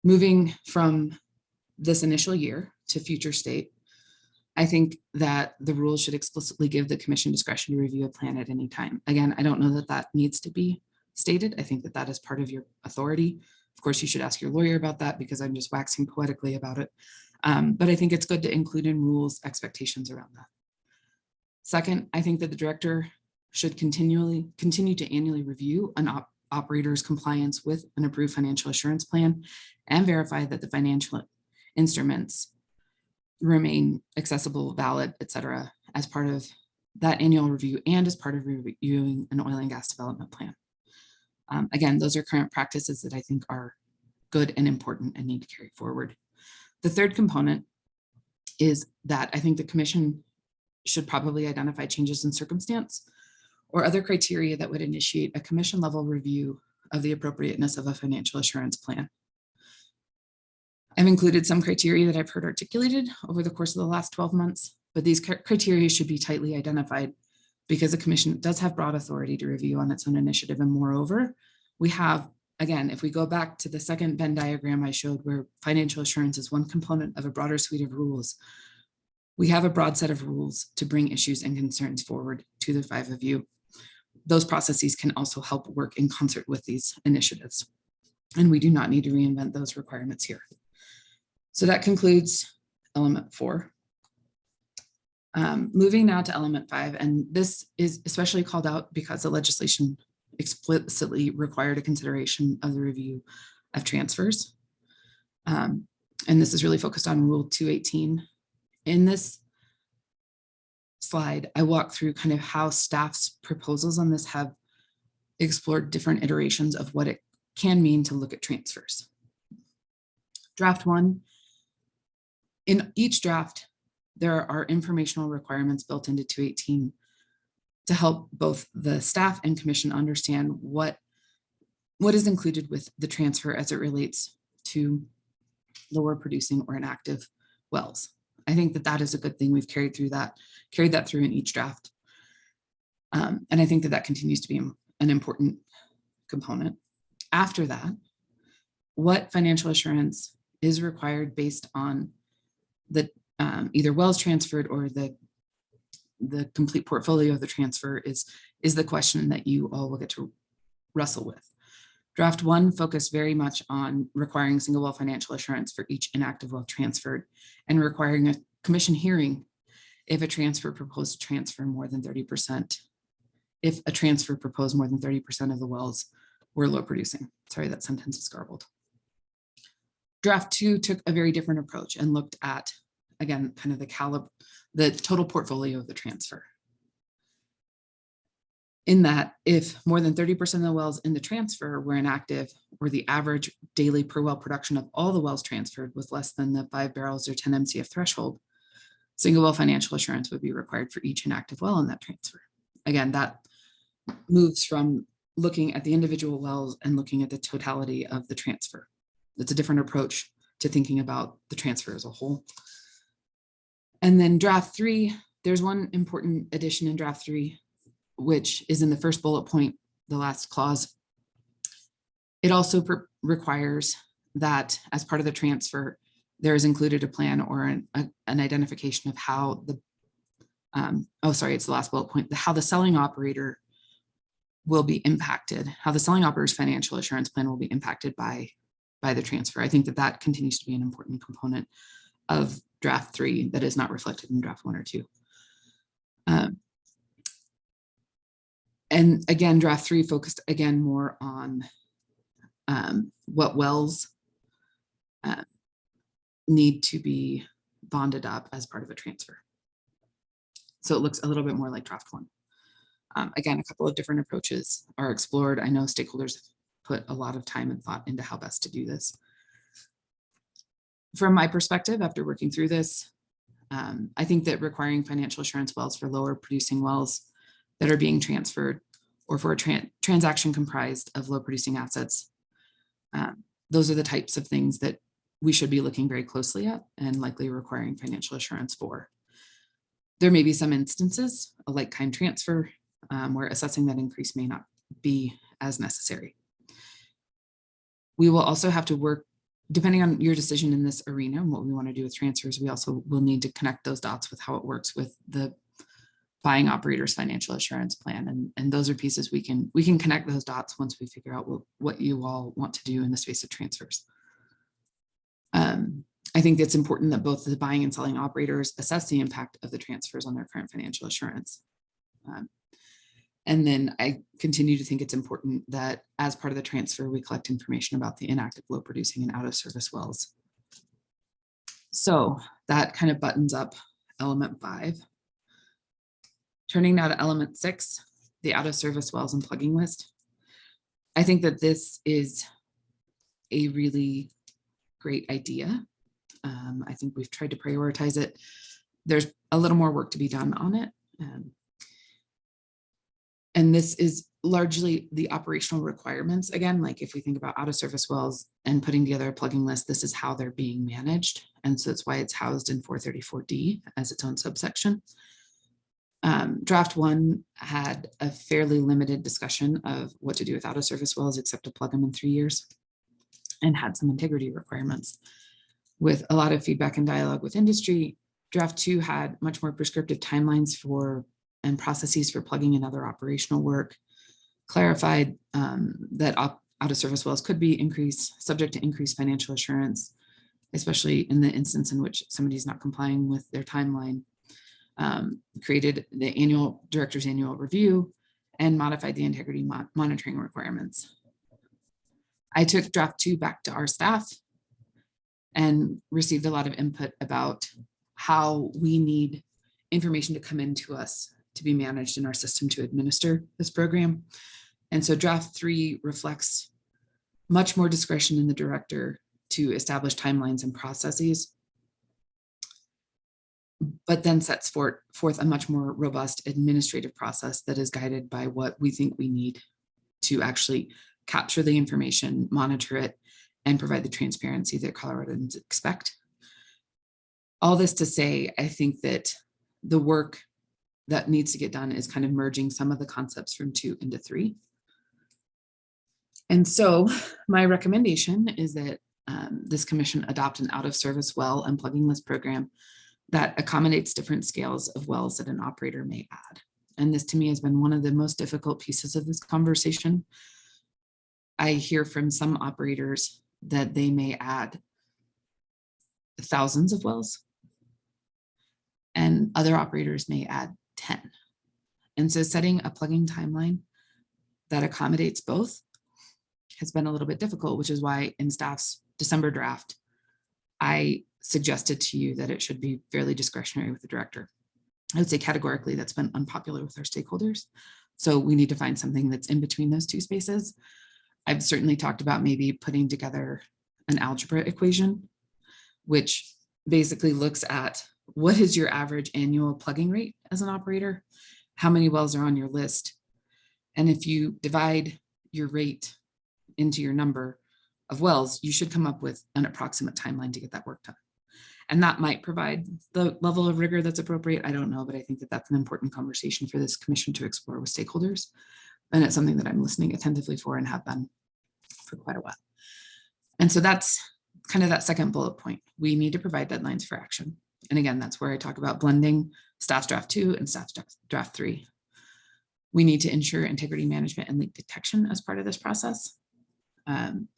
Moving from this initial year to future state, I think that the rules should explicitly give the commission discretion to review a plan at any time. Again, I don't know that that needs to be stated. I think that that is part of your authority. Of course, you should ask your lawyer about that because I'm just waxing poetically about it. But I think it's good to include in rules expectations around that. Second, I think that the director should continue to annually review an operator's compliance with an approved financial assurance plan and verify that the financial instruments remain accessible, valid, et cetera, as part of that annual review and as part of reviewing an oil and gas development plan. Again, those are current practices that I think are good and important and need to carry forward. The third component is that I think the commission should probably identify changes in circumstance or other criteria that would initiate a commission level review of the appropriateness of a financial assurance plan. I've included some criteria that I've heard articulated over the course of the last 12 months, but these criteria should be tightly identified because the commission does have broad authority to review on its own initiative. And moreover, we have, again, if we go back to the second Venn diagram I showed where financial assurance is one component of a broader suite of rules, we have a broad set of rules to bring issues and concerns forward to the five of you. Those processes can also help work in concert with these initiatives. And we do not need to reinvent those requirements here. So that concludes element 4. Moving now to element 5, and this is especially called out because the legislation explicitly required a consideration of the review of transfers. And this is really focused on Rule 218. In this slide, I walk through kind of how staff's proposals on this have explored different iterations of what it can mean to look at transfers. Draft 1, in each draft, there are informational requirements built into 218 to help both the staff and commission understand what is included with the transfer as it relates to lower producing or inactive wells. I think that that is a good thing. We've carried that through in each draft. And I think that that continues to be an important component. After that, what financial assurance is required based on the either wells transferred or the complete portfolio of the transfer is the question that you all will get to wrestle with. Draft 1 focused very much on requiring single well financial assurance for each inactive well transferred and requiring a commission hearing if a transfer proposed to transfer more than 30%, if a transfer proposed more than 30% of the wells were low producing. Sorry, that sentence is garbled. Draft 2 took a very different approach and looked at, again, kind of the total portfolio of the transfer. In that, if more than 30% of the wells in the transfer were inactive, or the average daily per well production of all the wells transferred was less than the 5 barrels or 10 MCF threshold, single well financial assurance would be required for each inactive well in that transfer. Again, that moves from looking at the individual wells and looking at the totality of the transfer. It's a different approach to thinking about the transfer as a whole. And then draft 3, there's one important addition in draft 3, which is in the first bullet point, the last clause. It also requires that as part of the transfer, there is included a plan or an identification of how the, it's the last bullet point, how the selling operator will be impacted, how the selling operator's financial assurance plan will be impacted by the transfer. I think that that continues to be an important component of draft 3 that is not reflected in draft 1 or 2. And again, draft 3 focused again more on what wells need to be bonded up as part of a transfer. So it looks a little bit more like draft 1. Again, a couple of different approaches are explored. I know stakeholders have put a lot of time and thought into how best to do this. From my perspective, after working through this, I think that requiring financial assurance wells for lower producing wells that are being transferred or for a transaction comprised of low producing assets, those are the types of things that we should be looking very closely at and likely requiring financial assurance for. There may be some instances, a like-kind transfer, where assessing that increase may not be as necessary. We will also have to work, depending on your decision in this arena and what we want to do with transfers, we also will need to connect those dots with how it works with the buying operator's financial assurance plan. And those are pieces we can connect those dots once we figure out what you all want to do in the space of transfers. I think it's important that both the buying and selling operators assess the impact of the transfers on their current financial assurance. And then I continue to think it's important that as part of the transfer, we collect information about the inactive, low producing and out of service wells. So that kind of buttons up element 5. Turning now to element 6, the out of service wells and plugging list. I think that this is a really great idea. I think we've tried to prioritize it. There's a little more work to be done on it. And this is largely the operational requirements. Again, like if we think about out of service wells and putting together a plugging list, this is how they're being managed. And so that's why it's housed in 434D as its own subsection. Draft 1 had a fairly limited discussion of what to do with out of service wells, except to plug them in 3 years, and had some integrity requirements. With a lot of feedback and dialogue with industry, Draft 2 had much more prescriptive timelines for and processes for plugging in other operational work, clarified that out of service wells could be subject to increased financial assurance, especially in the instance in which somebody's not complying with their timeline, created the director's annual review, and modified the integrity monitoring requirements. I took Draft 2 back to our staff and received a lot of input about how we need information to come into us to be managed in our system to administer this program. And so Draft 3 reflects much more discretion in the director to establish timelines and processes, but then sets forth a much more robust administrative process that is guided by what we think we need to actually capture the information, monitor it, and provide the transparency that Coloradans expect. All this to say, I think that the work that needs to get done is kind of merging some of the concepts from 2 into 3. And so my recommendation is that this commission adopt an out of service well and plugging list program that accommodates different scales of wells that an operator may add. And this to me has been one of the most difficult pieces of this conversation. I hear from some operators that they may add thousands of wells, and other operators may add 10. And so setting a plugging timeline that accommodates both has been a little bit difficult, which is why in staff's December draft, I suggested to you that it should be fairly discretionary with the director. I would say categorically that's been unpopular with our stakeholders. So we need to find something that's in between those two spaces. I've certainly talked about maybe putting together an algebra equation, which basically looks at what is your average annual plugging rate as an operator, how many wells are on your list, and if you divide your rate into your number of wells, you should come up with an approximate timeline to get that work done. And that might provide the level of rigor that's appropriate. I don't know, but I think that that's an important conversation for this commission to explore with stakeholders. And it's something that I'm listening attentively for and have been for quite a while. And so that's kind of that second bullet point. We need to provide deadlines for action. And again, that's where I talk about blending staff's draft 2 and staff's draft 3. We need to ensure integrity management and leak detection as part of this process. And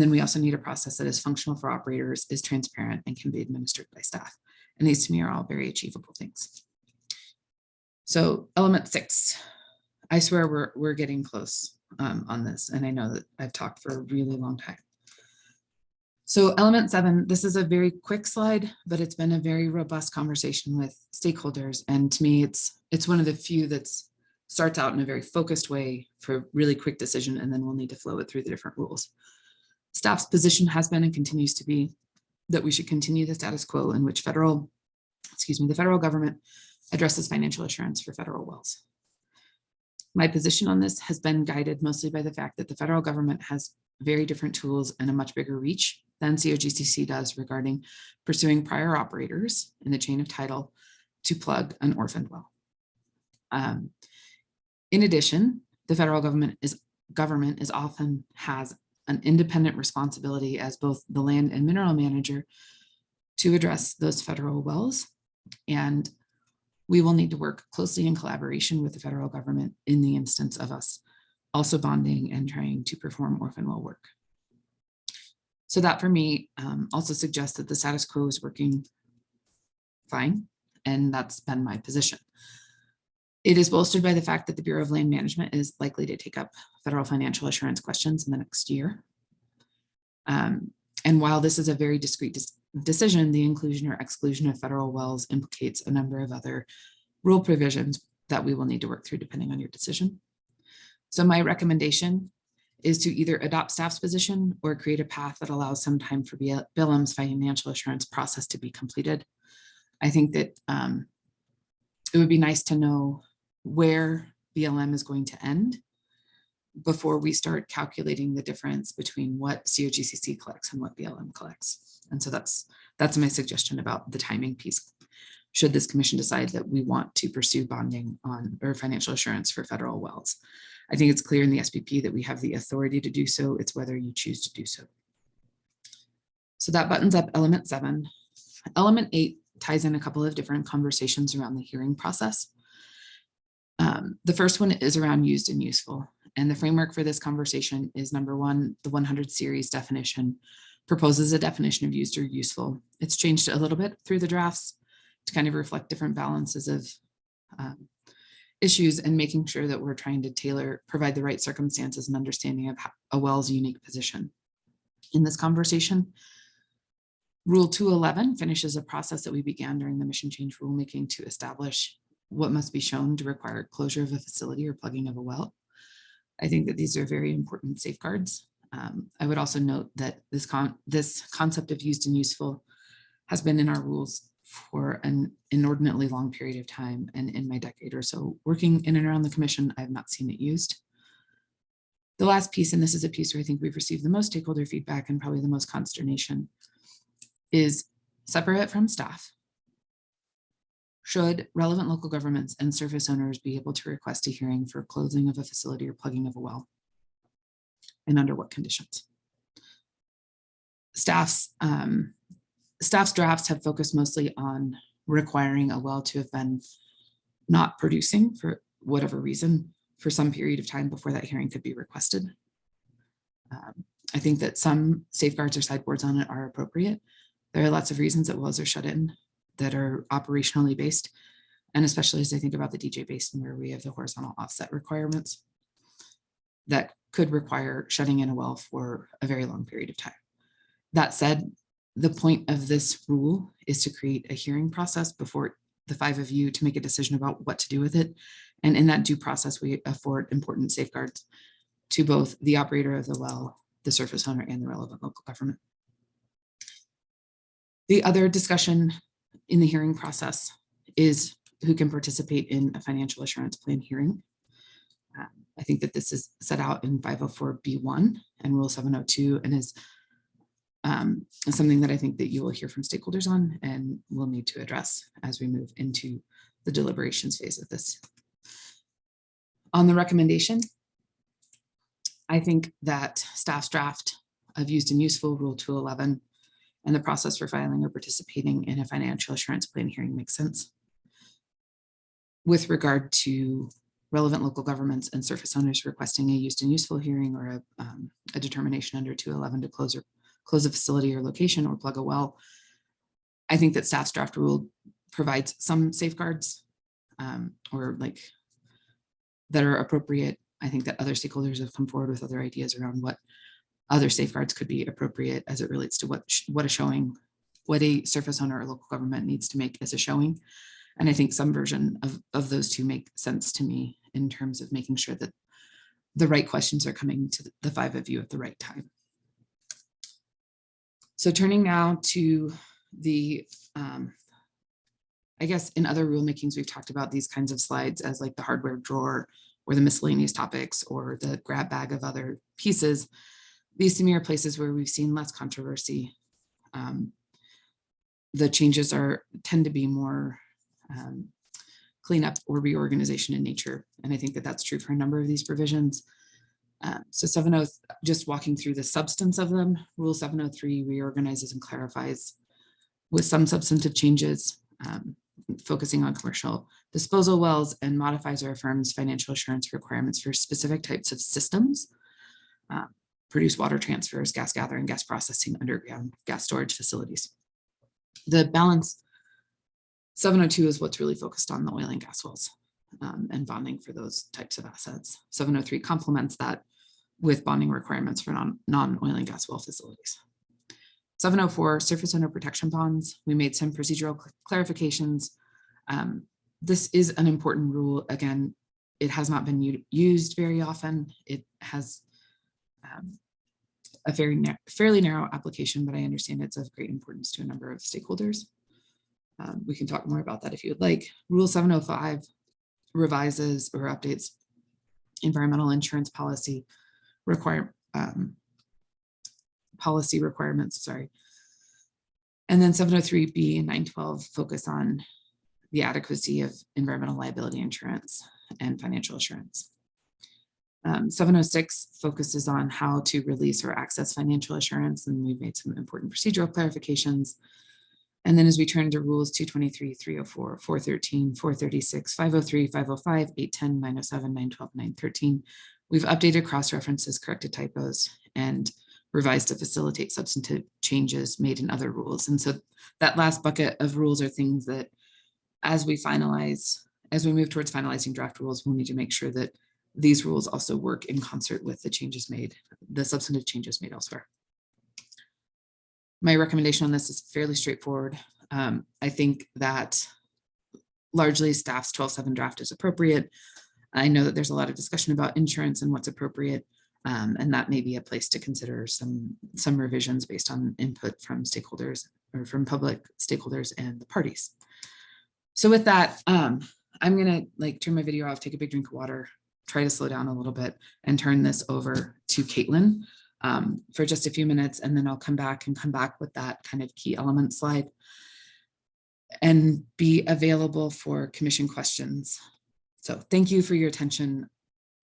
then we also need a process that is functional for operators, is transparent, and can be administered by staff. And these to me are all very achievable things. So element 6, I swear we're getting close on this. And I know that I've talked for a really long time. So element 7, this is a very quick slide, but it's been a very robust conversation with stakeholders. And to me, it's one of the few that starts out in a very focused way for really quick decision, and then we'll need to flow it through the different rules. Staff's position has been and continues to be that we should continue the status quo in which the federal government addresses financial assurance for federal wells. My position on this has been guided mostly by the fact that the federal government has very different tools and a much bigger reach than COGCC does regarding pursuing prior operators in the chain of title to plug an orphaned well. In addition, the federal government often has an independent responsibility as both the land and mineral manager to address those federal wells. And we will need to work closely in collaboration with the federal government in the instance of us also bonding and trying to perform orphan well work. So that for me also suggests that the status quo is working fine, and that's been my position. It is bolstered by the fact that the Bureau of Land Management is likely to take up federal financial assurance questions in the next year. And while this is a very discrete decision, the inclusion or exclusion of federal wells implicates a number of other rule provisions that we will need to work through depending on your decision. So my recommendation is to either adopt staff's position or create a path that allows some time for BLM's financial assurance process to be completed. I think that it would be nice to know where BLM is going to end before we start calculating the difference between what COGCC collects and what BLM collects. And so that's my suggestion about the timing piece. Should this commission decide that we want to pursue bonding on or financial assurance for federal wells, I think it's clear in the SPP that we have the authority to do so. It's whether you choose to do so. So that buttons up element 7. Element 8 ties in a couple of different conversations around the hearing process. The first one is around used and useful. And the framework for this conversation is number 1, the 100 series definition proposes a definition of used or useful. It's changed a little bit through the drafts to kind of reflect different balances of issues and making sure that we're trying to provide the right circumstances and understanding of a well's unique position. In this conversation, Rule 211 finishes a process that we began during the mission change rulemaking to establish what must be shown to require closure of a facility or plugging of a well. I think that these are very important safeguards. I would also note that this concept of used and useful has been in our rules for an inordinately long period of time. And in my decade or so working in and around the commission, I have not seen it used. The last piece, and this is a piece where I think we've received the most stakeholder feedback and probably the most consternation, is separate from staff. Should relevant local governments and surface owners be able to request a hearing for closing of a facility or plugging of a well? And under what conditions? Staff's drafts have focused mostly on requiring a well to have been not producing for whatever reason for some period of time before that hearing could be requested. I think that some safeguards or sideboards on it are appropriate. There are lots of reasons that wells are shut in that are operationally based, and especially as I think about the DJ Basin where we have the horizontal offset requirements that could require shutting in a well for a very long period of time. That said, the point of this rule is to create a hearing process before the 5 of you to make a decision about what to do with it. And in that due process, we afford important safeguards to both the operator of the well, the surface owner, and the relevant local government. The other discussion in the hearing process is who can participate in a financial assurance plan hearing. I think that this is set out in 504B1 and Rule 702 and is something that I think that you will hear from stakeholders on and will need to address as we move into the deliberations phase of this. On the recommendation, I think that staff's draft of used and useful Rule 211 and the process for filing or participating in a financial assurance plan hearing makes sense. With regard to relevant local governments and surface owners requesting a used and useful hearing or a determination under 211 to close a facility or location or plug a well, I think that staff's draft rule provides some safeguards or like that are appropriate. I think that other stakeholders have come forward with other ideas around what other safeguards could be appropriate as it relates to what a surface owner or local government needs to make as a showing. And I think some version of those two make sense to me in terms of making sure that the right questions are coming to the 5 of you at the right time. So turning now to the, I guess in other rulemakings, we've talked about these kinds of slides as like the hardware drawer or the miscellaneous topics or the grab bag of other pieces. These to me are places where we've seen less controversy. The changes tend to be more cleanup or reorganization in nature. And I think that that's true for a number of these provisions. So 703, just walking through the substance of them, Rule 703 reorganizes and clarifies with some substantive changes, focusing on commercial disposal wells, and modifies or affirms financial assurance requirements for specific types of systems, produce water transfers, gas gathering, gas processing, underground gas storage facilities. The balance 702 is what's really focused on the oil and gas wells and bonding for those types of assets. 703 complements that with bonding requirements for non-oil and gas well facilities. 704 surface owner protection bonds. We made some procedural clarifications. This is an important rule. Again, it has not been used very often. It has a fairly narrow application, but I understand it's of great importance to a number of stakeholders. We can talk more about that if you would like. Rule 705 revises or updates environmental insurance policy requirements, sorry. And then 703B and 912 focus on the adequacy of environmental liability insurance and financial assurance. 706 focuses on how to release or access financial assurance, and we've made some important procedural clarifications. And then as we turn to rules 223, 304, 413, 436, 503, 505, 810, 907, 912, 913, we've updated cross-references, corrected typos, and revised to facilitate substantive changes made in other rules. And so that last bucket of rules are things that as we move towards finalizing draft rules, we'll need to make sure that these rules also work in concert with the changes made, the substantive changes made elsewhere. My recommendation on this is fairly straightforward. I think that largely staff's 12.7 draft is appropriate. I know that there's a lot of discussion about insurance and what's appropriate, and that may be a place to consider some revisions based on input from stakeholders or from public stakeholders and the parties. So with that, I'm gonna turn my video off, take a big drink of water, try to slow down a little bit, and turn this over to Caitlin for just a few minutes, and then I'll come back with that kind of key element slide and be available for commission questions. So thank you for your attention.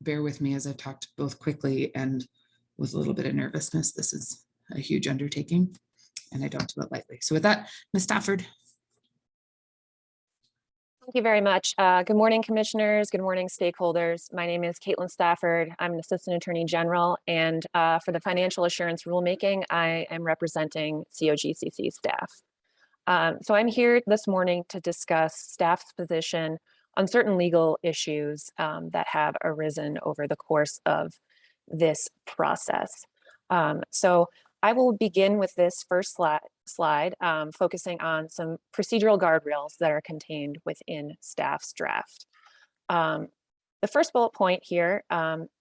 Bear with me as I've talked both quickly and with a little bit of nervousness. This is a huge undertaking and I don't do it lightly. So with that, Ms. Stafford. Thank you very much. Good morning, commissioners. Good morning, stakeholders. My name is Caitlin Stafford. I'm an Assistant Attorney General, and for the financial assurance rulemaking, I am representing COGCC staff. So I'm here this morning to discuss staff's position on certain legal issues that have arisen over the course of this process. So I will begin with this first slide, focusing on some procedural guardrails that are contained within staff's draft. The first bullet point here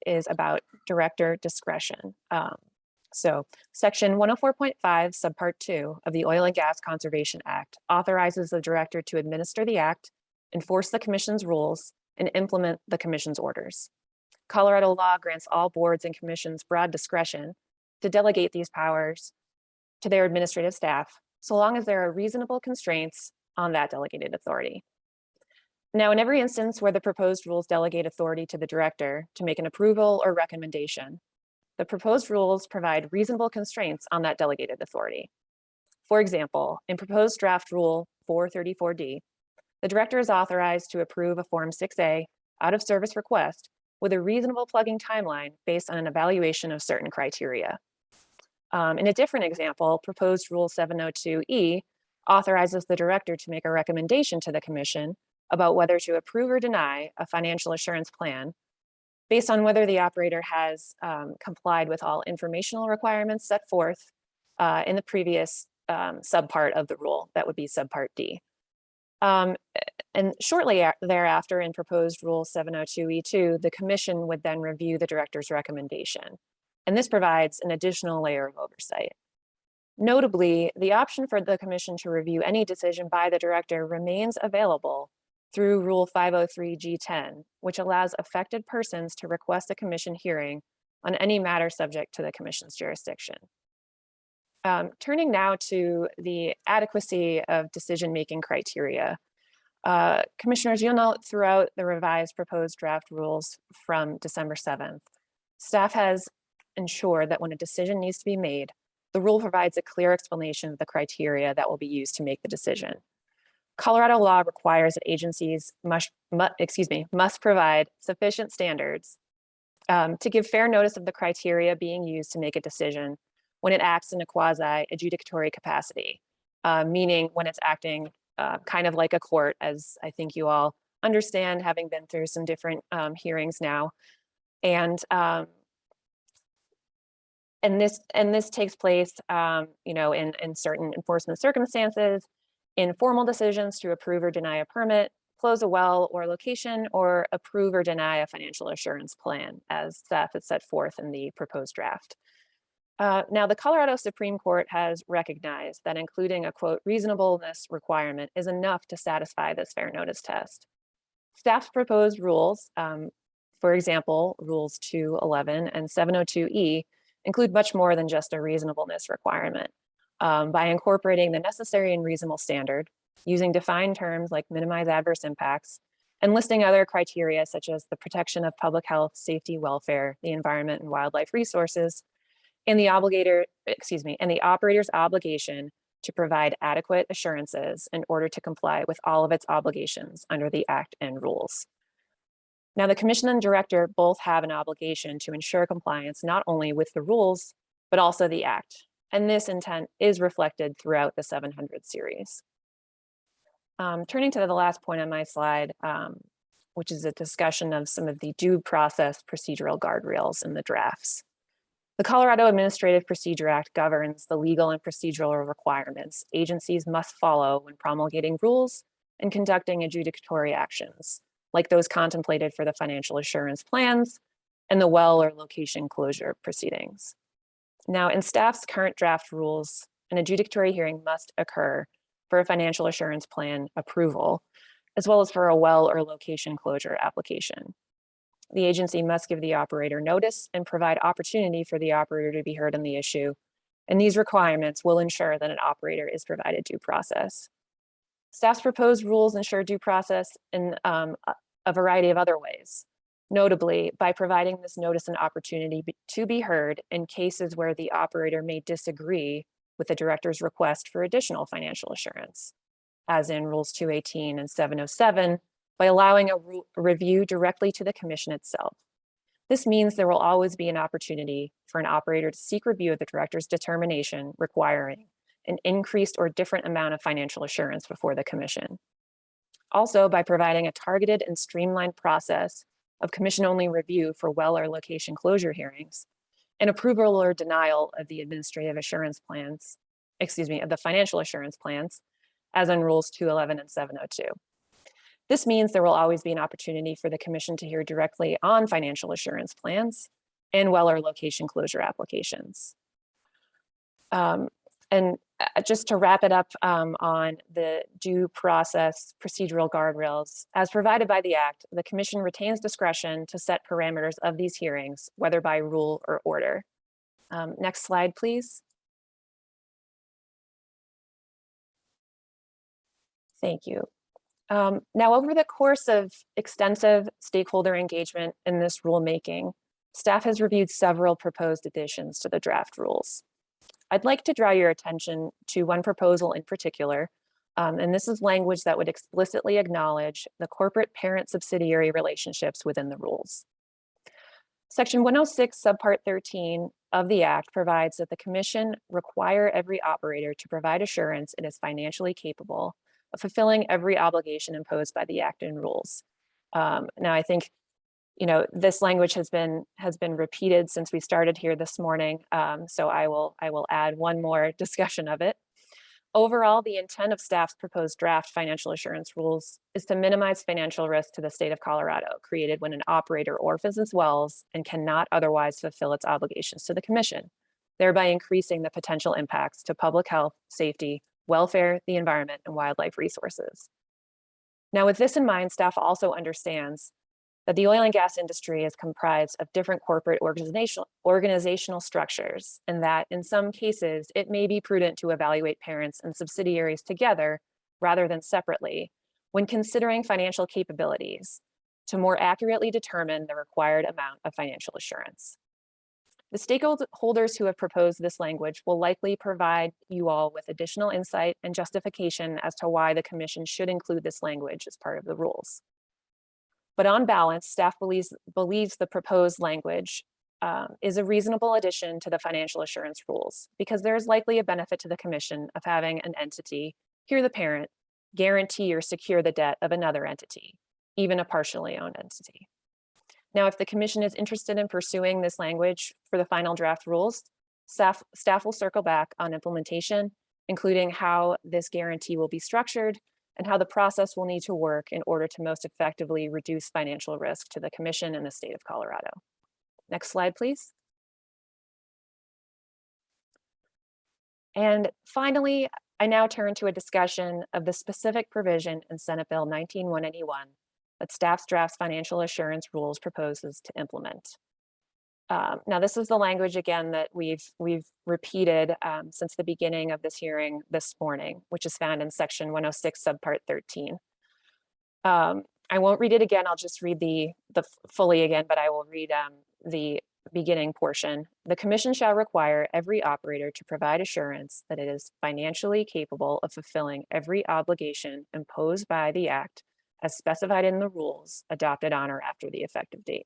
is about director discretion. So section 104.5 subpart 2 of the Oil and Gas Conservation Act authorizes the director to administer the act, enforce the commission's rules, and implement the commission's orders. Colorado law grants all boards and commissions broad discretion to delegate these powers to their administrative staff, so long as there are reasonable constraints on that delegated authority. Now, in every instance where the proposed rules delegate authority to the director to make an approval or recommendation, the proposed rules provide reasonable constraints on that delegated authority. For example, in proposed draft rule 434D, the director is authorized to approve a Form 6A out of service request with a reasonable plugging timeline based on an evaluation of certain criteria. In a different example, proposed Rule 702E authorizes the director to make a recommendation to the commission about whether to approve or deny a financial assurance plan based on whether the operator has complied with all informational requirements set forth in the previous subpart of the rule. That would be subpart D. And shortly thereafter, in proposed Rule 702E2, the commission would then review the director's recommendation. And this provides an additional layer of oversight. Notably, the option for the commission to review any decision by the director remains available through Rule 503G10, which allows affected persons to request a commission hearing on any matter subject to the commission's jurisdiction. Turning now to the adequacy of decision-making criteria. Commissioners, you'll note throughout the revised proposed draft rules from December 7th, staff has ensured that when a decision needs to be made, the rule provides a clear explanation of the criteria that will be used to make the decision. Colorado law requires that agencies must provide sufficient standards to give fair notice of the criteria being used to make a decision when it acts in a quasi-adjudicatory capacity, meaning when it's acting kind of like a court, as I think you all understand, having been through some different hearings now. And And this takes place, in certain enforcement circumstances, in formal decisions to approve or deny a permit, close a well or location, or approve or deny a financial assurance plan, as staff has set forth in the proposed draft. Now, the Colorado Supreme Court has recognized that including a quote reasonableness requirement is enough to satisfy this fair notice test. Staff's proposed rules, for example, rules 211 and 702E, include much more than just a reasonableness requirement. By incorporating the necessary and reasonable standard, using defined terms like minimize adverse impacts, and listing other criteria such as the protection of public health, safety, welfare, the environment, and wildlife resources, and the operator's obligation to provide adequate assurances in order to comply with all of its obligations under the Act and rules. Now, the Commission and Director both have an obligation to ensure compliance not only with the rules, but also the Act. And this intent is reflected throughout the 700 series. Turning to the last point on my slide, which is a discussion of some of the due process procedural guardrails in the drafts. The Colorado Administrative Procedure Act governs the legal and procedural requirements agencies must follow when promulgating rules and conducting adjudicatory actions, like those contemplated for the financial assurance plans and the well or location closure proceedings. Now, in staff's current draft rules, an adjudicatory hearing must occur for a financial assurance plan approval, as well as for a well or location closure application. The agency must give the operator notice and provide opportunity for the operator to be heard on the issue. And these requirements will ensure that an operator is provided due process. Staff's proposed rules ensure due process in a variety of other ways, notably by providing this notice and opportunity to be heard in cases where the operator may disagree with the director's request for additional financial assurance, as in Rules 218 and 707, by allowing a review directly to the Commission itself. This means there will always be an opportunity for an operator to seek review of the director's determination requiring an increased or different amount of financial assurance before the Commission. Also, by providing a targeted and streamlined process of Commission-only review for well or location closure hearings, and approval or denial of the administrative assurance plans, of the financial assurance plans, as in Rules 211 and 702. This means there will always be an opportunity for the Commission to hear directly on financial assurance plans and well or location closure applications. And just to wrap it up on the due process procedural guardrails, as provided by the Act, the Commission retains discretion to set parameters of these hearings, whether by rule or order. Next slide, please. Thank you. Now, over the course of extensive stakeholder engagement in this rulemaking, staff has reviewed several proposed additions to the draft rules. I'd like to draw your attention to one proposal in particular, and this is language that would explicitly acknowledge the corporate parent-subsidiary relationships within the rules. Section 106, subpart 13 of the Act provides that the Commission require every operator to provide assurance it is financially capable of fulfilling every obligation imposed by the Act and rules. Now, I think this language has been repeated since we started here this morning, so I will add one more discussion of it. Overall, the intent of staff's proposed draft financial assurance rules is to minimize financial risk to the state of Colorado, created when an operator orphans its wells and cannot otherwise fulfill its obligations to the Commission, thereby increasing the potential impacts to public health, safety, welfare, the environment, and wildlife resources. Now, with this in mind, staff also understands that the oil and gas industry is comprised of different corporate organizational structures, and that in some cases, it may be prudent to evaluate parents and subsidiaries together rather than separately when considering financial capabilities to more accurately determine the required amount of financial assurance. The stakeholders who have proposed this language will likely provide you all with additional insight and justification as to why the Commission should include this language as part of the rules. But on balance, staff believes the proposed language is a reasonable addition to the financial assurance rules because there is likely a benefit to the Commission of having an entity, here the parent, guarantee or secure the debt of another entity, even a partially owned entity. Now, if the Commission is interested in pursuing this language for the final draft rules, Staff will circle back on implementation, including how this guarantee will be structured and how the process will need to work in order to most effectively reduce financial risk to the Commission and the state of Colorado. Next slide, please. And finally, I now turn to a discussion of the specific provision in Senate Bill 19-181 that staff's drafts financial assurance rules proposes to implement. Now, this is the language again that we've repeated since the beginning of this hearing this morning, which is found in section 106 subpart 13. I won't read it again. I'll just read the fully again, but I will read the beginning portion. The Commission shall require every operator to provide assurance that it is financially capable of fulfilling every obligation imposed by the Act as specified in the rules adopted on or after the effective date.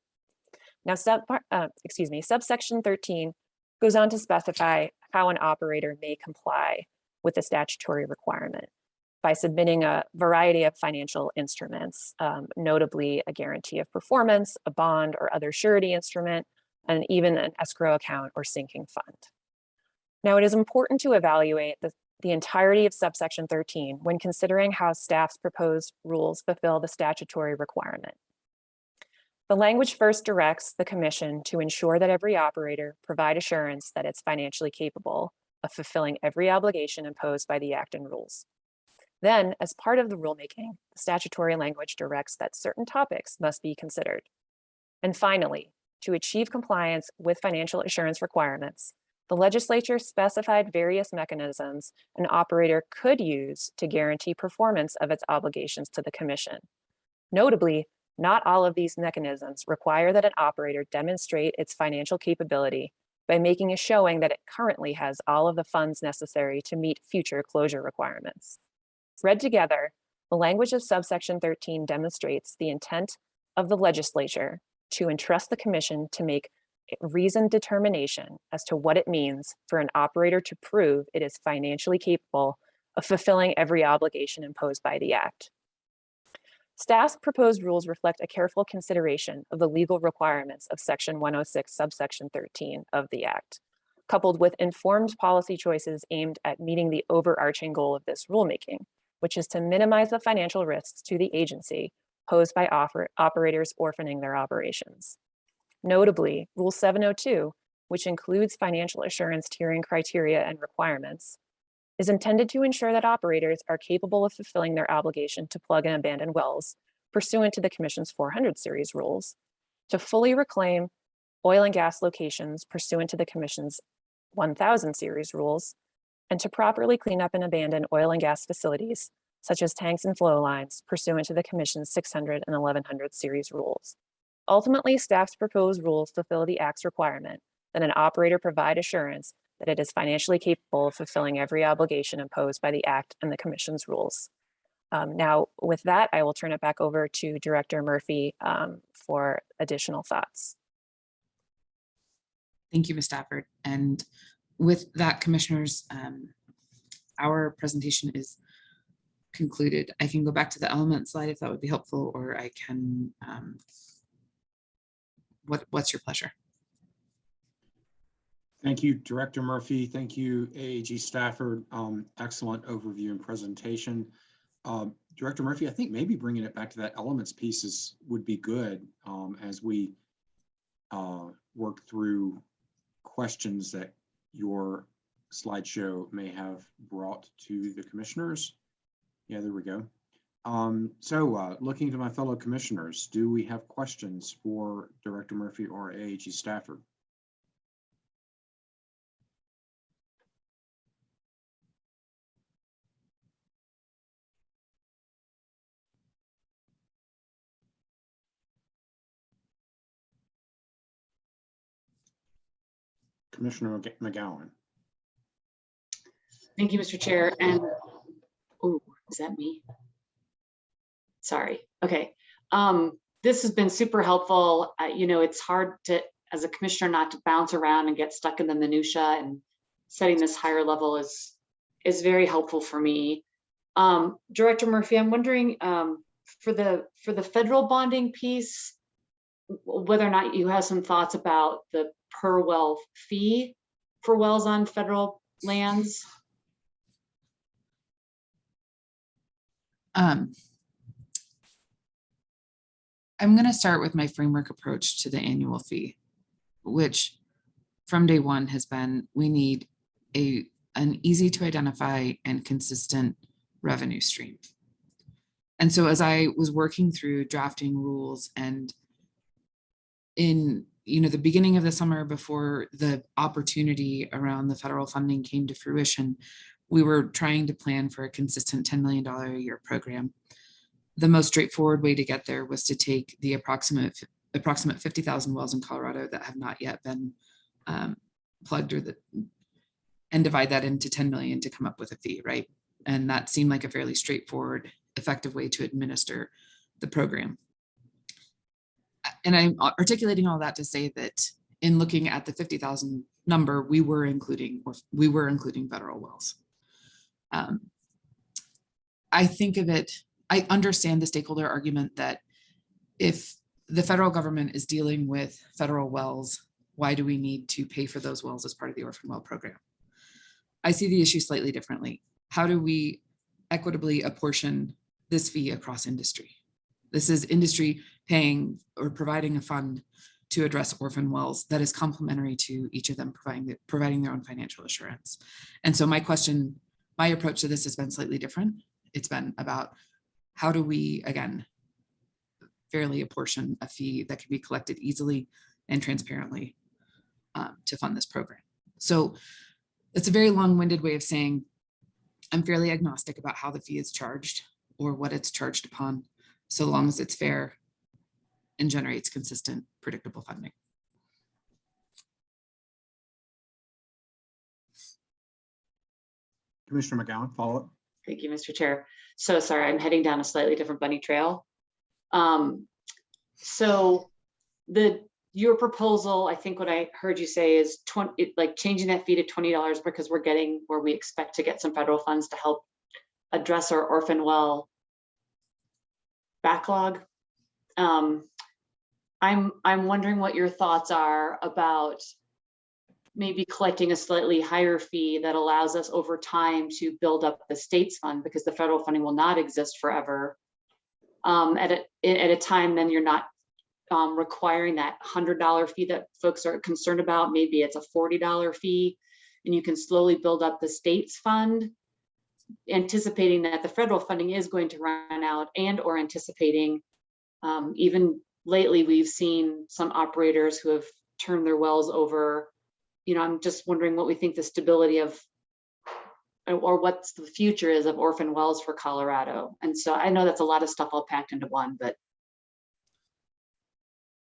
Now, subsection 13 goes on to specify how an operator may comply with the statutory requirement by submitting a variety of financial instruments, notably a guarantee of performance, a bond or other surety instrument, and even an escrow account or sinking fund. Now, it is important to evaluate the entirety of subsection 13 when considering how staff's proposed rules fulfill the statutory requirement. The language first directs the Commission to ensure that every operator provide assurance that it's financially capable of fulfilling every obligation imposed by the Act and rules. Then, as part of the rulemaking, the statutory language directs that certain topics must be considered. And finally, to achieve compliance with financial assurance requirements, the legislature specified various mechanisms an operator could use to guarantee performance of its obligations to the Commission. Notably, not all of these mechanisms require that an operator demonstrate its financial capability by making a showing that it currently has all of the funds necessary to meet future closure requirements. Read together, the language of subsection 13 demonstrates the intent of the legislature to entrust the Commission to make a reasoned determination as to what it means for an operator to prove it is financially capable of fulfilling every obligation imposed by the Act. Staff's proposed rules reflect a careful consideration of the legal requirements of section 106 subsection 13 of the Act, coupled with informed policy choices aimed at meeting the overarching goal of this rulemaking, which is to minimize the financial risks to the agency posed by operators orphaning their operations. Notably, Rule 702, which includes financial assurance tiering criteria and requirements, is intended to ensure that operators are capable of fulfilling their obligation to plug and abandon wells pursuant to the Commission's 400 series rules, to fully reclaim oil and gas locations pursuant to the Commission's 1000 series rules, and to properly clean up and abandon oil and gas facilities, such as tanks and flow lines pursuant to the Commission's 600 and 1100 series rules. Ultimately, staff's proposed rules fulfill the Act's requirement that an operator provide assurance that it is financially capable of fulfilling every obligation imposed by the Act and the Commission's rules. Now, with that, I will turn it back over to Director Murphy for additional thoughts. Thank you, Ms. Stafford. And with that, Commissioners, our presentation is concluded. I can go back to the element slide if that would be helpful, or I can, what's your pleasure? Thank you, Director Murphy. Thank you, AAG Stafford. Excellent overview and presentation. Director Murphy, I think maybe bringing it back to that elements piece would be good as we work through questions that your slideshow may have brought to the commissioners. Yeah, there we go. Looking to my fellow commissioners, do we have questions for Director Murphy or AAG Stafford? Commissioner McGowan. Thank you, Mr. Chair. And, oh, is that me? Sorry. Okay. This has been super helpful. It's hard to, as a commissioner, not to bounce around and get stuck in the minutia, and setting this higher level is very helpful for me. Director Murphy, I'm wondering for the federal bonding piece, whether or not you have some thoughts about the per well fee for wells on federal lands? I'm going to start with my framework approach to the annual fee, which from day one has been, we need an easy to identify and consistent revenue stream. And so as I was working through drafting rules and in the beginning of the summer before the opportunity around the federal funding came to fruition, we were trying to plan for a consistent $10 million a year program. The most straightforward way to get there was to take the approximate 50,000 wells in Colorado that have not yet been plugged and divide that into 10 million to come up with a fee, right? And that seemed like a fairly straightforward, effective way to administer the program. And I'm articulating all that to say that in looking at the 50,000 number, we were including federal wells. I think of it, I understand the stakeholder argument that if the federal government is dealing with federal wells, why do we need to pay for those wells as part of the Orphan Well program? I see the issue slightly differently. How do we equitably apportion this fee across industry? This is industry paying or providing a fund to address orphan wells that is complementary to each of them providing their own financial assurance. And so my approach to this has been slightly different. It's been about how do we, again, fairly apportion a fee that can be collected easily and transparently to fund this program. So it's a very long-winded way of saying I'm fairly agnostic about how the fee is charged or what it's charged upon, so long as it's fair and generates consistent, predictable funding. Commissioner McGowan, follow up. Thank you, Mr. Chair. So sorry, I'm heading down a slightly different bunny trail. So your proposal, I think what I heard you say is changing that fee to $20 because we're getting where we expect to get some federal funds to help address our orphan well backlog. I'm wondering what your thoughts are about maybe collecting a slightly higher fee that allows us over time to build up the state's fund, because the federal funding will not exist forever. At a time then you're not requiring that $100 fee that folks are concerned about. Maybe it's a $40 fee, and you can slowly build up the state's fund, anticipating that the federal funding is going to run out, and or anticipating even lately we've seen some operators who have turned their wells over. I'm just wondering what we think the stability of or what's the future is of orphan wells for Colorado. And so I know that's a lot of stuff all packed into one, but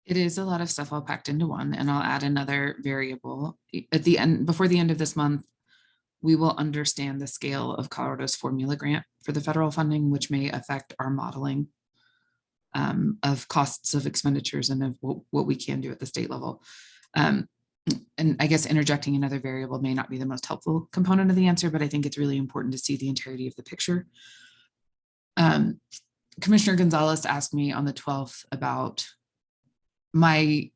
it is a lot of stuff all packed into one, and I'll add another variable. At the end, before the end of this month, we will understand the scale of Colorado's formula grant for the federal funding, which may affect our modeling of costs of expenditures and of what we can do at the state level. And I guess interjecting another variable may not be the most helpful component of the answer, but I think it's really important to see the entirety of the picture. Commissioner Gonzalez asked me on the 12th about my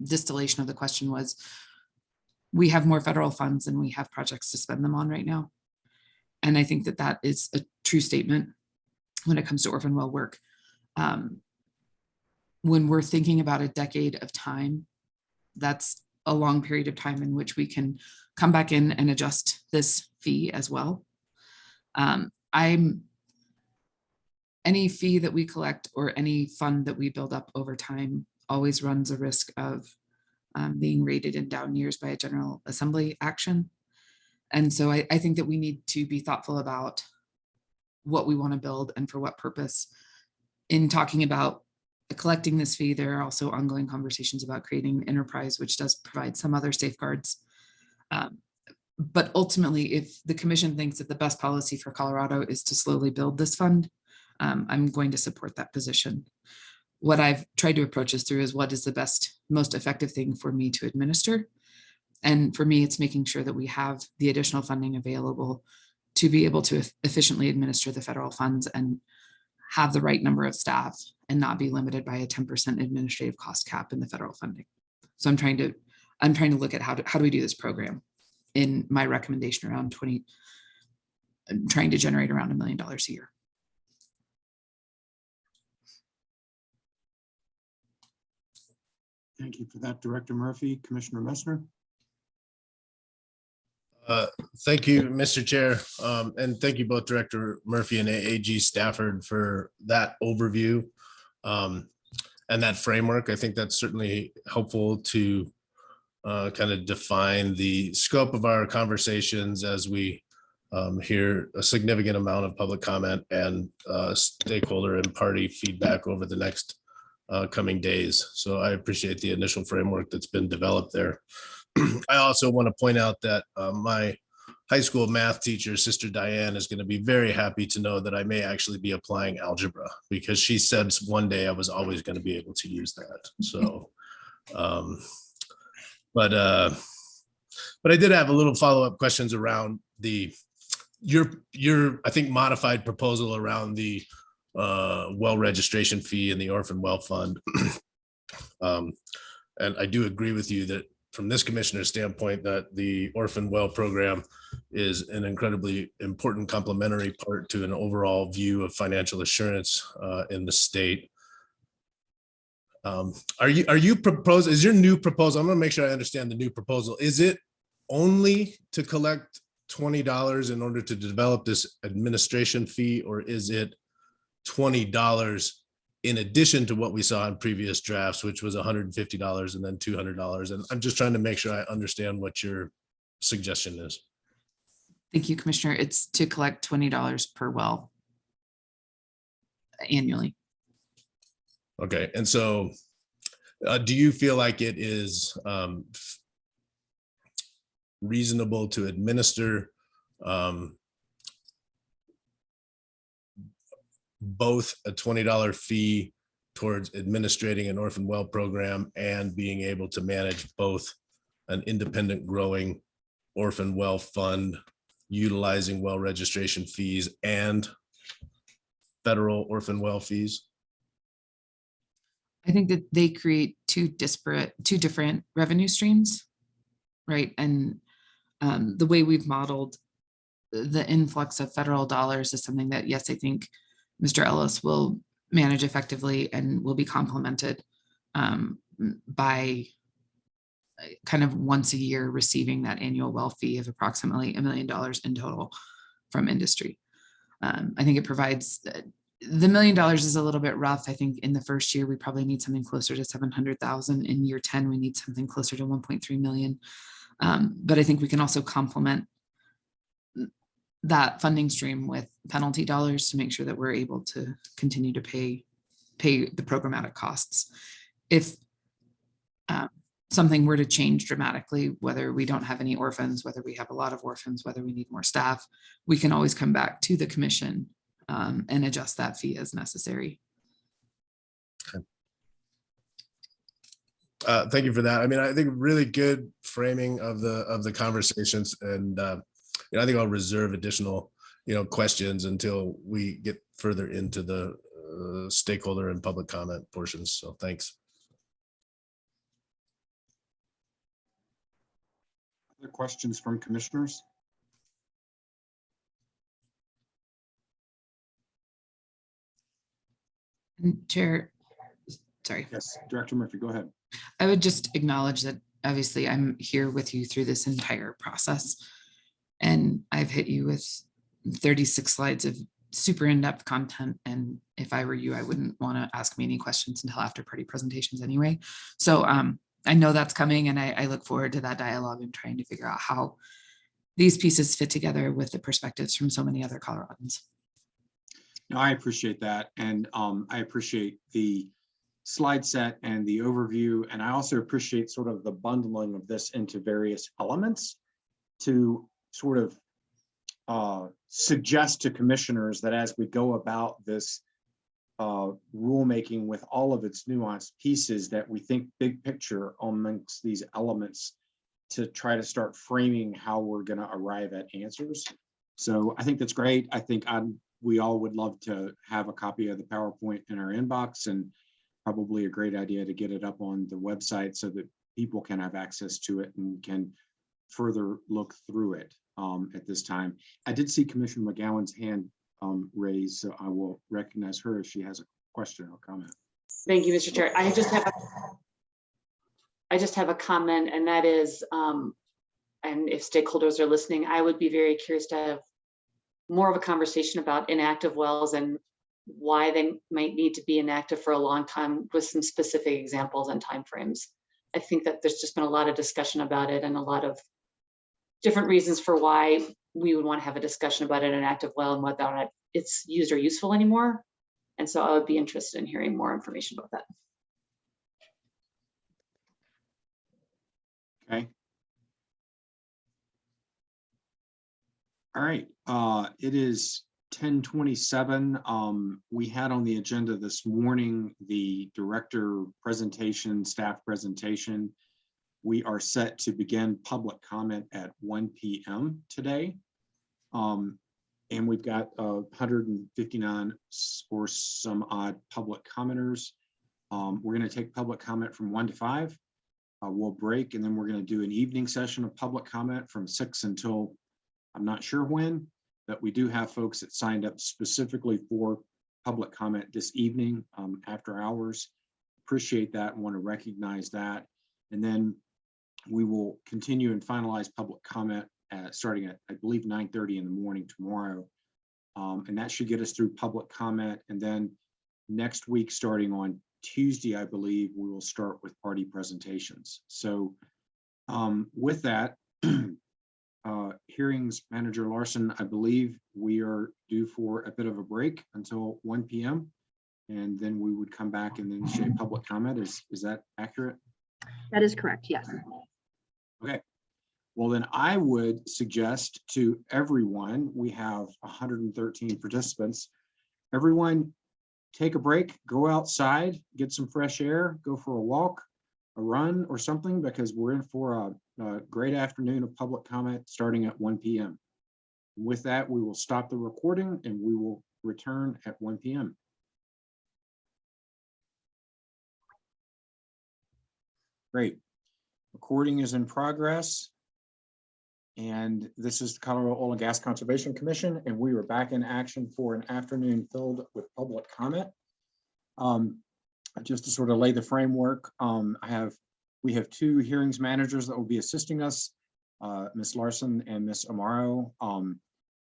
distillation of the question was, we have more federal funds than we have projects to spend them on right now. And I think that that is a true statement when it comes to orphan well work. When we're thinking about a decade of time, that's a long period of time in which we can come back in and adjust this fee as well. Any fee that we collect or any fund that we build up over time always runs a risk of being rated in down years by a General Assembly action. And so I think that we need to be thoughtful about what we want to build and for what purpose. In talking about collecting this fee, there are also ongoing conversations about creating an enterprise, which does provide some other safeguards. But ultimately, if the commission thinks that the best policy for Colorado is to slowly build this fund, I'm going to support that position. What I've tried to approach this through is what is the best, most effective thing for me to administer. And for me, it's making sure that we have the additional funding available to be able to efficiently administer the federal funds and have the right number of staff and not be limited by a 10% administrative cost cap in the federal funding. So I'm trying to I'm trying to look at how do we do this program in my recommendation around trying to generate around $1 million a year. Thank you for that, Director Murphy. Commissioner Messner. Thank you, Mr. Chair. And thank you both Director Murphy and AG Stafford for that overview and that framework. I think that's certainly helpful to kind of define the scope of our conversations as we hear a significant amount of public comment and stakeholder and party feedback over the next coming days. So I appreciate the initial framework that's been developed there. I also want to point out that my high school math teacher, Sister Diane, is going to be very happy to know that I may actually be applying algebra, because she said one day I was always going to be able to use that. So, but I did have a little follow-up questions around your I think modified proposal around the well registration fee and the Orphan Well Fund. And I do agree with you that from this commissioner's standpoint, that the Orphan Well program is an incredibly important complementary part to an overall view of financial assurance in the state. Are you proposing, is your new proposal, I'm gonna make sure I understand the new proposal, is it only to collect $20 in order to develop this administration fee, or is it $20 in addition to what we saw in previous drafts, which was $150 and then $200? And I'm just trying to make sure I understand what your suggestion is. Thank you, Commissioner. It's to collect $20 per well annually. Okay, and so do you feel like it is reasonable to administer both a $20 fee towards administrating an orphan well program and being able to manage both an independent growing orphan well fund utilizing well registration fees and federal orphan well fees? I think that they create two different revenue streams, right? And the way we've modeled the influx of federal dollars is something that, yes, I think Mr. Ellis will manage effectively and will be complemented by kind of once a year receiving that annual well fee of approximately $1 million in total from industry. I think it provides, the $1 million is a little bit rough. I think in the first year, we probably need something closer to 700,000. In year 10, we need something closer to 1.3 million. But I think we can also complement that funding stream with penalty dollars to make sure that we're able to continue to pay the programmatic costs. If something were to change dramatically, whether we don't have any orphans, whether we have a lot of orphans, whether we need more staff, we can always come back to the commission and adjust that fee as necessary. Okay. Thank you for that. I mean, I think really good framing of the conversations, and I think I'll reserve additional questions until we get further into the stakeholder and public comment portions. So thanks. Other questions from commissioners? Chair, sorry. Yes, Director Murphy, go ahead. I would just acknowledge that obviously I'm here with you through this entire process. And I've hit you with 36 slides of super in-depth content. And if I were you, I wouldn't want to ask me any questions until after party presentations anyway. So I know that's coming, and I look forward to that dialogue and trying to figure out how these pieces fit together with the perspectives from so many other Coloradans. No, I appreciate that. And I appreciate the slide set and the overview. And I also appreciate sort of the bundling of this into various elements to sort of suggest to commissioners that as we go about this rulemaking with all of its nuanced pieces, that we think big picture amongst these elements to try to start framing how we're going to arrive at answers. So I think that's great. I think we all would love to have a copy of the PowerPoint in our inbox, and probably a great idea to get it up on the website so that people can have access to it and can further look through it at this time. I did see Commissioner McGowan's hand raised, so I will recognize her if she has a question or comment. Thank you, Mr. Chair. I just have a comment, and that is, and if stakeholders are listening, I would be very curious to have more of a conversation about inactive wells and why they might need to be inactive for a long time, with some specific examples and timeframes. I think that there's just been a lot of discussion about it and a lot of different reasons for why we would want to have a discussion about an inactive well and whether or not it's used or useful anymore. And so I would be interested in hearing more information about that. Okay. All right, it is 10:27. We had on the agenda this morning the director presentation, staff presentation. We are set to begin public comment at 1 p.m. today. And we've got 159 or some odd public commenters. We're going to take public comment from 1 to 5. We'll break, and then we're going to do an evening session of public comment from 6 until I'm not sure when, but we do have folks that signed up specifically for public comment this evening after hours. Appreciate that and want to recognize that. And then we will continue and finalize public comment starting at, I believe, 9:30 in the morning tomorrow. And that should get us through public comment. And then next week, starting on Tuesday, I believe, we will start with party presentations. So with that, hearings manager Larson, I believe we are due for a bit of a break until 1 p.m. And then we would come back and initiate public comment. Is that accurate? That is correct, yes. Okay. Well, then I would suggest to everyone, we have 113 participants. Everyone take a break, go outside, get some fresh air, go for a walk, a run or something, because we're in for a great afternoon of public comment starting at 1 p.m. With that, we will stop the recording and we will return at 1 p.m. Great. Recording is in progress. And this is the Colorado Oil and Gas Conservation Commission, and we are back in action for an afternoon filled with public comment. Just to sort of lay the framework, we have two hearings managers that will be assisting us, Ms. Larson and Ms. Amaro.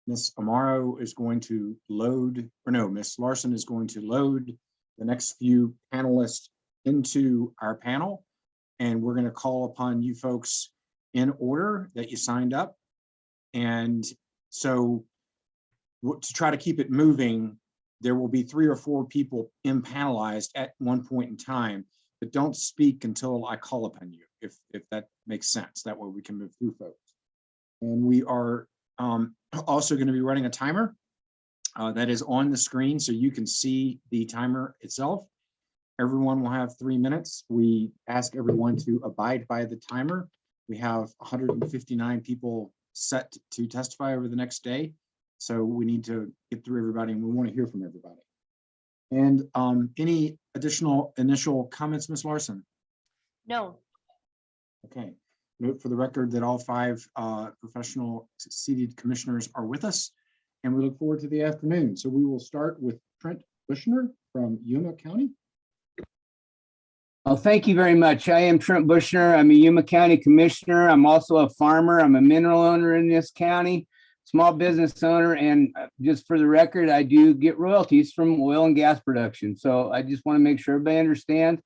Ms. Amaro is going to load, or no, Ms. Larson is going to load the next few panelists into our panel, and we're going to call upon you folks in order that you signed up. And so to try to keep it moving, there will be 3 or 4 people impanelized at one point in time, but don't speak until I call upon you, if that makes sense. That way we can move through folks. And we are also going to be running a timer that is on the screen so you can see the timer itself. Everyone will have 3 minutes. We ask everyone to abide by the timer. We have 159 people set to testify over the next day. So we need to get through everybody and we want to hear from everybody. And any additional initial comments, Ms. Larson? No. Okay. Note for the record that all 5 professional seated commissioners are with us, and we look forward to the afternoon. So we will start with Trent Bushner from Yuma County. Well, thank you very much. I am Trent Bushner. I'm a Yuma County Commissioner. I'm also a farmer. I'm a mineral owner in this county, small business owner, and just for the record, I do get royalties from oil and gas production. So I just want to make sure everybody understands.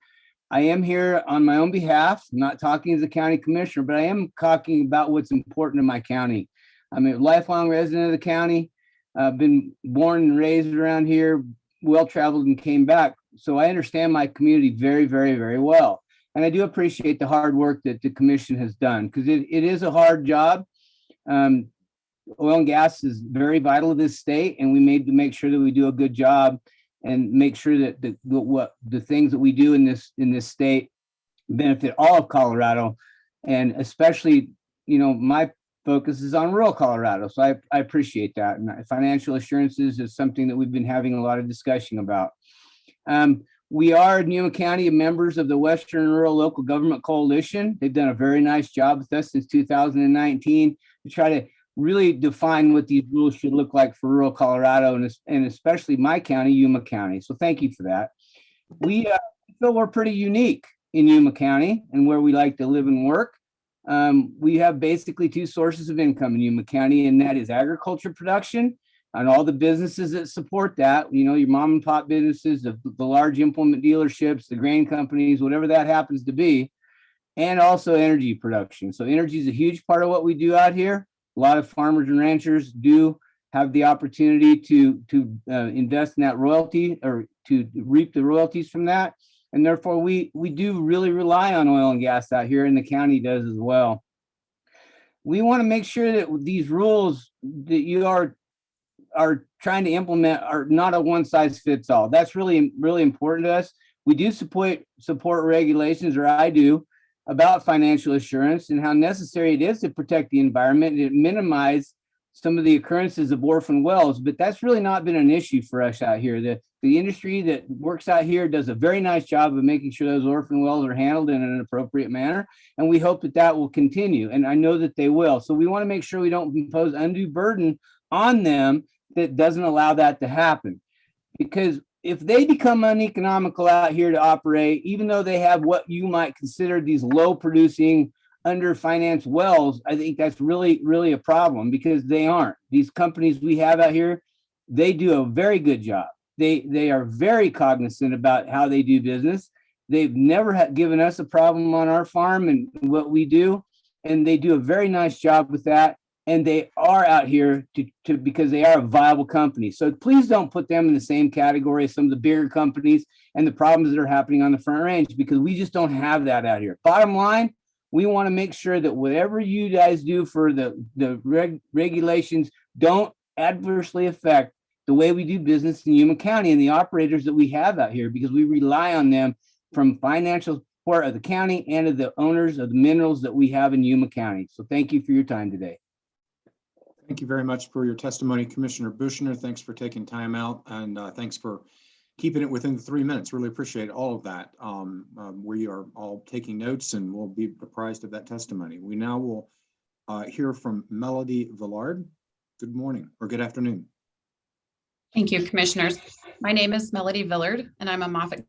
I am here on my own behalf, not talking as a county commissioner, but I am talking about what's important in my county. I'm a lifelong resident of the county. I've been born and raised around here, well-traveled and came back. So I understand my community very, very, very well. And I do appreciate the hard work that the commission has done, because it is a hard job. Oil and gas is very vital to this state, and we made to make sure that we do a good job and make sure that the things that we do in this state benefit all of Colorado, and especially, my focus is on rural Colorado. So I appreciate that. And financial assurances is something that we've been having a lot of discussion about. We are in Yuma County members of the Western Rural Local Government Coalition. They've done a very nice job with us since 2019 to try to really define what these rules should look like for rural Colorado and especially my county, Yuma County. So thank you for that. We feel we're pretty unique in Yuma County and where we like to live and work. We have basically two sources of income in Yuma County, and that is agriculture production and all the businesses that support that, you know, your mom and pop businesses, the large implement dealerships, the grain companies, whatever that happens to be, and also energy production. So energy is a huge part of what we do out here. A lot of farmers and ranchers do have the opportunity to invest in that royalty or to reap the royalties from that. And therefore, we do really rely on oil and gas out here, and the county does as well. We want to make sure that these rules that you are trying to implement are not a one size fits all. That's really, really important to us. We do support regulations, or I do, about financial assurance and how necessary it is to protect the environment and minimize some of the occurrences of orphan wells, but that's really not been an issue for us out here. The industry that works out here does a very nice job of making sure those orphan wells are handled in an appropriate manner, and we hope that that will continue, and I know that they will. So we want to make sure we don't impose undue burden on them that doesn't allow that to happen. Because if they become uneconomical out here to operate, even though they have what you might consider these low producing, under-financed wells, I think that's really, really a problem, because they aren't. These companies we have out here, they do a very good job. They are very cognizant about how they do business. They've never given us a problem on our farm and what we do, and they do a very nice job with that. And they are out here to because they are a viable company. So please don't put them in the same category as some of the bigger companies and the problems that are happening on the Front Range, because we just don't have that out here. Bottom line, we want to make sure that whatever you guys do for the regulations don't adversely affect the way we do business in Yuma County and the operators that we have out here, because we rely on them from financial support of the county and of the owners of the minerals that we have in Yuma County. So thank you for your time today. Thank you very much for your testimony, Commissioner Bushner. Thanks for taking time out, and thanks for keeping it within the 3 minutes. Really appreciate all of that. We are all taking notes, and we'll be apprised of that testimony. We now will hear from Melody Villard. Good morning or good afternoon. Thank you, Commissioners. My name is Melody Villard, and I'm a Moffat.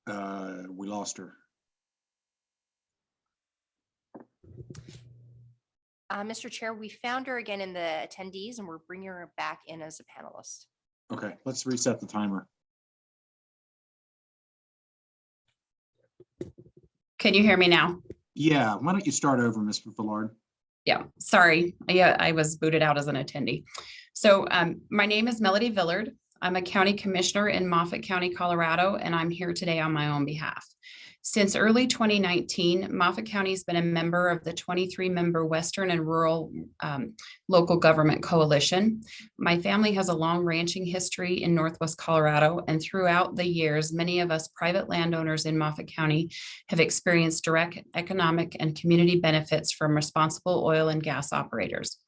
We lost her. Mr. Chair, we found her again in the attendees, and we're bringing her back in as a panelist. Okay, let's reset the timer. Can you hear me now? Yeah, why don't you start over, Mr. Villard? Yeah, sorry. I was booted out as an attendee. So my name is Melody Villard. I'm a county commissioner in Moffat County, Colorado, and I'm here today on my own behalf. Since early 2019, Moffat County has been a member of the 23-member Western and Rural Local Government Coalition. My family has a long ranching history in Northwest Colorado, and throughout the years, many of us private landowners in Moffat County have experienced direct economic and community benefits from responsible oil and gas operators.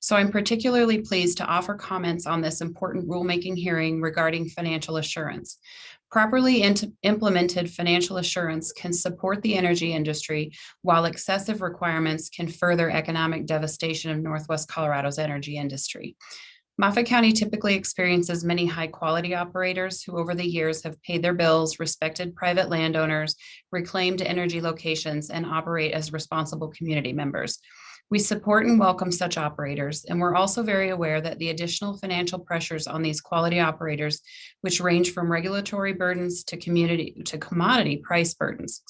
So I'm particularly pleased to offer comments on this important rulemaking hearing regarding financial assurance. Properly implemented financial assurance can support the energy industry, while excessive requirements can further economic devastation of Northwest Colorado's energy industry. Moffat County typically experiences many high-quality operators who over the years have paid their bills, respected private landowners, reclaimed energy locations, and operate as responsible community members. We support and welcome such operators, and we're also very aware that the additional financial pressures on these quality operators, which range from regulatory burdens to commodity price burdens,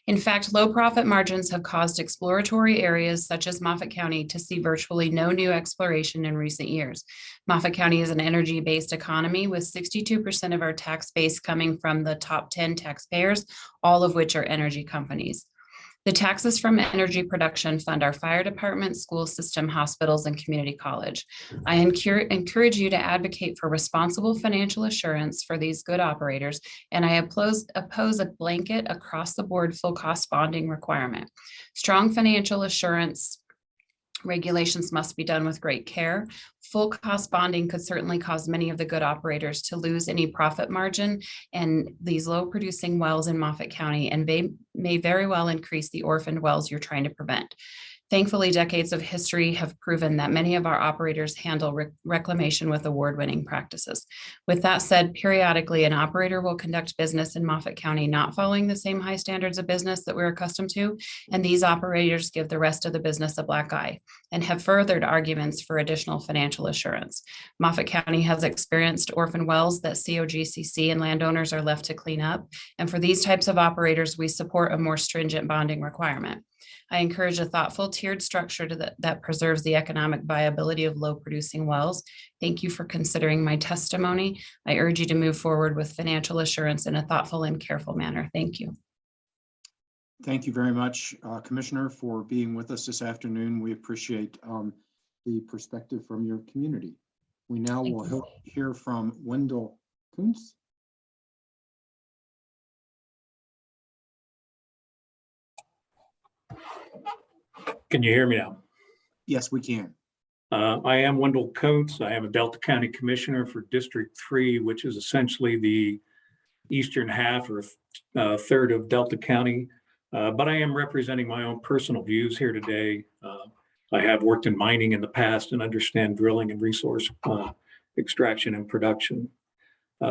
In fact, low profit margins have caused exploratory areas such as Moffat County to see virtually no new exploration in recent years. Moffat County is an energy-based economy with 62% of our tax base coming from the top 10 taxpayers, all of which are energy companies. The taxes from energy production fund our fire department, school system, hospitals, and community college. I encourage you to advocate for responsible financial assurance for these good operators, and I oppose a blanket across the board full cost bonding requirement. Strong financial assurance Regulations must be done with great care. Full cost bonding could certainly cause many of the good operators to lose any profit margin and these low producing wells in Moffat County, and they may very well increase the orphaned wells you're trying to prevent. Thankfully, decades of history have proven that many of our operators handle reclamation with award-winning practices. With that said, periodically, an operator will conduct business in Moffat County not following the same high standards of business that we're accustomed to, and these operators give the rest of the business a black eye and have furthered arguments for additional financial assurance. Moffat County has experienced orphan wells that COGCC and landowners are left to clean up, and for these types of operators, we support a more stringent bonding requirement. I encourage a thoughtful tiered structure that preserves the economic viability of low producing wells. Thank you for considering my testimony. I urge you to move forward with financial assurance in a thoughtful and careful manner. Thank you. Thank you very much, Commissioner, for being with us this afternoon. We appreciate the perspective from your community. We now will hear from Wendell Kuntz. Can you hear me now? Yes, we can. I am Wendell Coates. I am a Delta County Commissioner for District 3, which is essentially the eastern half or third of Delta County. But I am representing my own personal views here today. I have worked in mining in the past and understand drilling and resource extraction and production.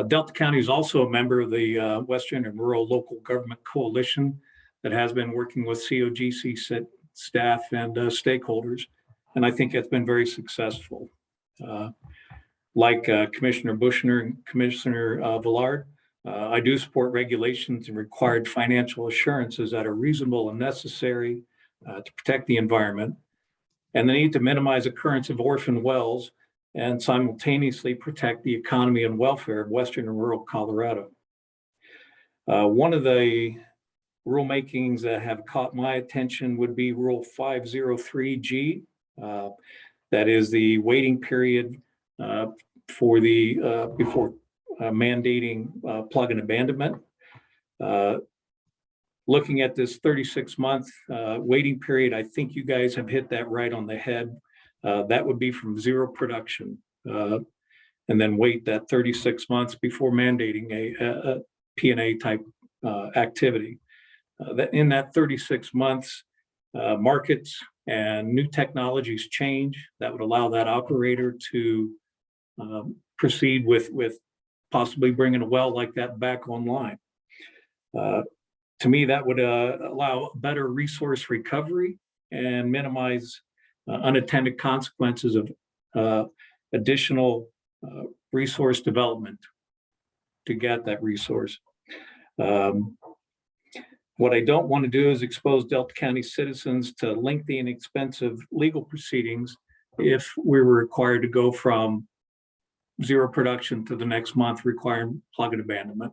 Delta County is also a member of the Western and Rural Local Government Coalition that has been working with COGCC staff and stakeholders, and I think it's been very successful. Like Commissioner Bushner and Commissioner Villard, I do support regulations and required financial assurances that are reasonable and necessary to protect the environment, and the need to minimize occurrence of orphan wells and simultaneously protect the economy and welfare of Western and rural Colorado. One of the rulemakings that have caught my attention would be Rule 503G. That is the waiting period for the before mandating plug and abandonment. Looking at this 36-month waiting period, I think you guys have hit that right on the head. That would be from zero production and then wait that 36 months before mandating a P&A type activity. That in that 36 months, markets and new technologies change that would allow that operator to proceed with possibly bringing a well like that back online. To me, that would allow better resource recovery and minimize unintended consequences of additional resource development to get that resource. What I don't want to do is expose Delta County citizens to lengthy and expensive legal proceedings if we were required to go from zero production to the next month requiring plug and abandonment.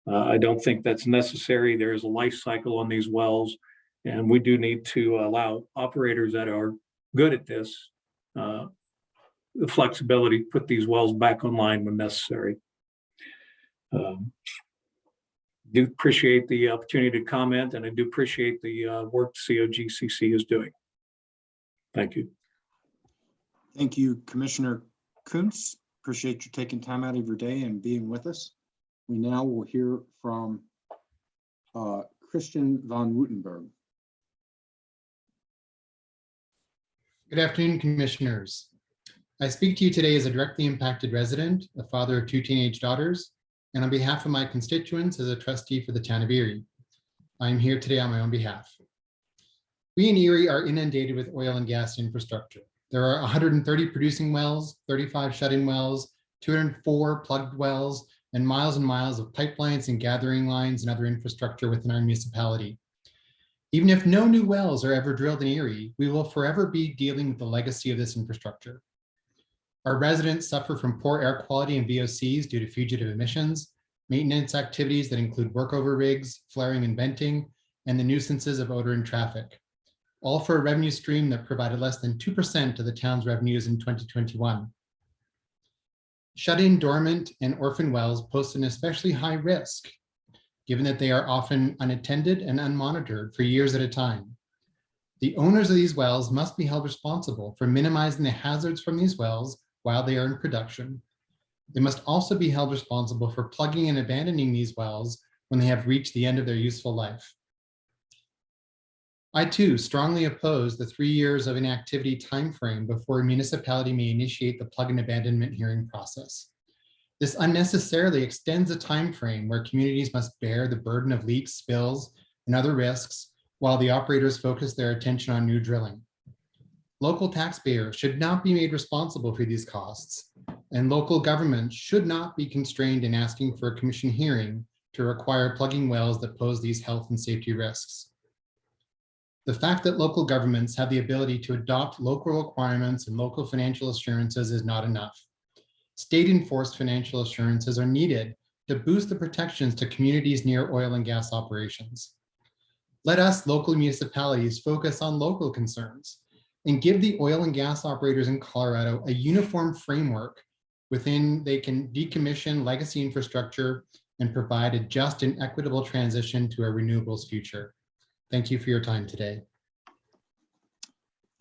I don't think that's necessary. There is a life cycle on these wells, and we do need to allow operators that are good at this the flexibility to put these wells back online when necessary. Do appreciate the opportunity to comment, and I do appreciate the work COGCC is doing. Thank you. Thank you, Commissioner Kuntz. Appreciate you taking time out of your day and being with us. We now will hear from Christian von Woutenberg. Good afternoon, Commissioners. I speak to you today as a directly impacted resident, a father of 2 teenage daughters, and on behalf of my constituents as a trustee for the town of Erie. I am here today on my own behalf. We in Erie are inundated with oil and gas infrastructure. There are 130 producing wells, 35 shut-in wells, 204 plugged wells, and miles of pipelines and gathering lines and other infrastructure within our municipality. Even if no new wells are ever drilled in Erie, we will forever be dealing with the legacy of this infrastructure. Our residents suffer from poor air quality and VOCs due to fugitive emissions, maintenance activities that include workover rigs, flaring and venting, and the nuisances of odor and traffic, all for a revenue stream that provided less than 2% of the town's revenues in 2021. Shut-in, dormant, and orphan wells pose an especially high risk, given that they are often unattended and unmonitored for years at a time. The owners of these wells must be held responsible for minimizing the hazards from these wells while they are in production. They must also be held responsible for plugging and abandoning these wells when they have reached the end of their useful life. I too strongly oppose the 3 years of inactivity timeframe before a municipality may initiate the plug and abandonment hearing process. This unnecessarily extends a timeframe where communities must bear the burden of leaks, spills, and other risks while the operators focus their attention on new drilling. Local taxpayers should not be made responsible for these costs, and local governments should not be constrained in asking for a commission hearing to require plugging wells that pose these health and safety risks. The fact that local governments have the ability to adopt local requirements and local financial assurances is not enough. State-enforced financial assurances are needed to boost the protections to communities near oil and gas operations. Let us local municipalities focus on local concerns and give the oil and gas operators in Colorado a uniform framework within they can decommission legacy infrastructure and provide a just and equitable transition to a renewables future. Thank you for your time today.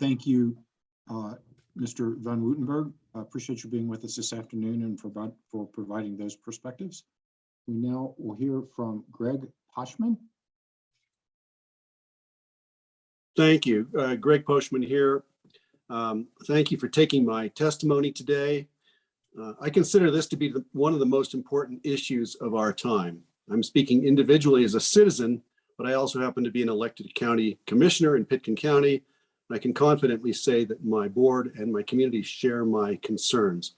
Thank you, Mr. Van Woutenberg. I appreciate you being with us this afternoon and for providing those perspectives. We now will hear from Greg Poshman. Thank you. Greg Poshman here. Thank you for taking my testimony today. I consider this to be one of the most important issues of our time. I'm speaking individually as a citizen, but I also happen to be an elected county commissioner in Pitkin County. I can confidently say that my board and my community share my concerns.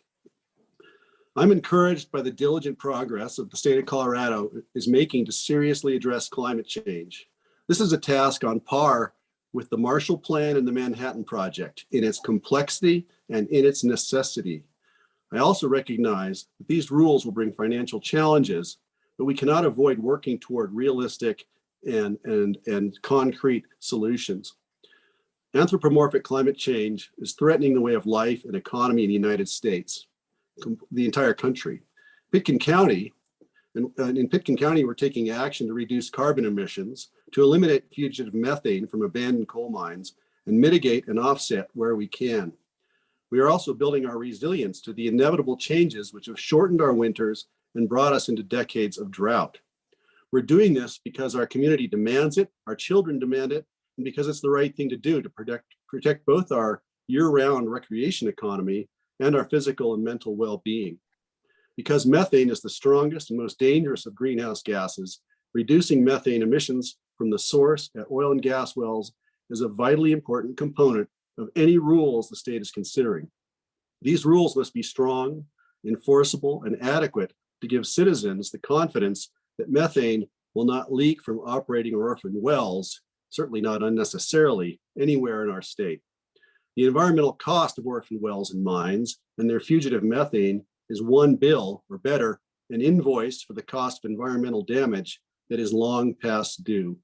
I'm encouraged by the diligent progress of the state of Colorado is making to seriously address climate change. This is a task on par with the Marshall Plan and the Manhattan Project in its complexity and in its necessity. I also recognize that these rules will bring financial challenges, but we cannot avoid working toward realistic and concrete solutions. Anthropomorphic climate change is threatening the way of life and economy in the United States, the entire country. Pitkin County, and in Pitkin County, we're taking action to reduce carbon emissions, to eliminate fugitive methane from abandoned coal mines, and mitigate and offset where we can. We are also building our resilience to the inevitable changes which have shortened our winters and brought us into decades of drought. We're doing this because our community demands it, our children demand it, and because it's the right thing to do to protect both our year-round recreation economy and our physical and mental well-being. Because methane is the strongest and most dangerous of greenhouse gases, reducing methane emissions from the source at oil and gas wells is a vitally important component of any rules the state is considering. These rules must be strong, enforceable, and adequate to give citizens the confidence that methane will not leak from operating or orphan wells, certainly not unnecessarily, anywhere in our state. The environmental cost of orphan wells and mines and their fugitive methane is one bill, or better, an invoice for the cost of environmental damage that is long past due.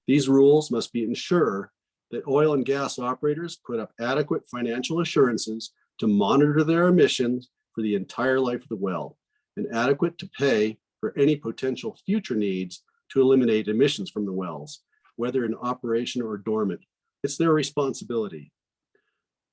These rules must ensure that oil and gas operators put up adequate financial assurances to monitor their emissions for the entire life of the well, and adequate to pay for any potential future needs to eliminate emissions from the wells, whether in operation or dormant. It's their responsibility.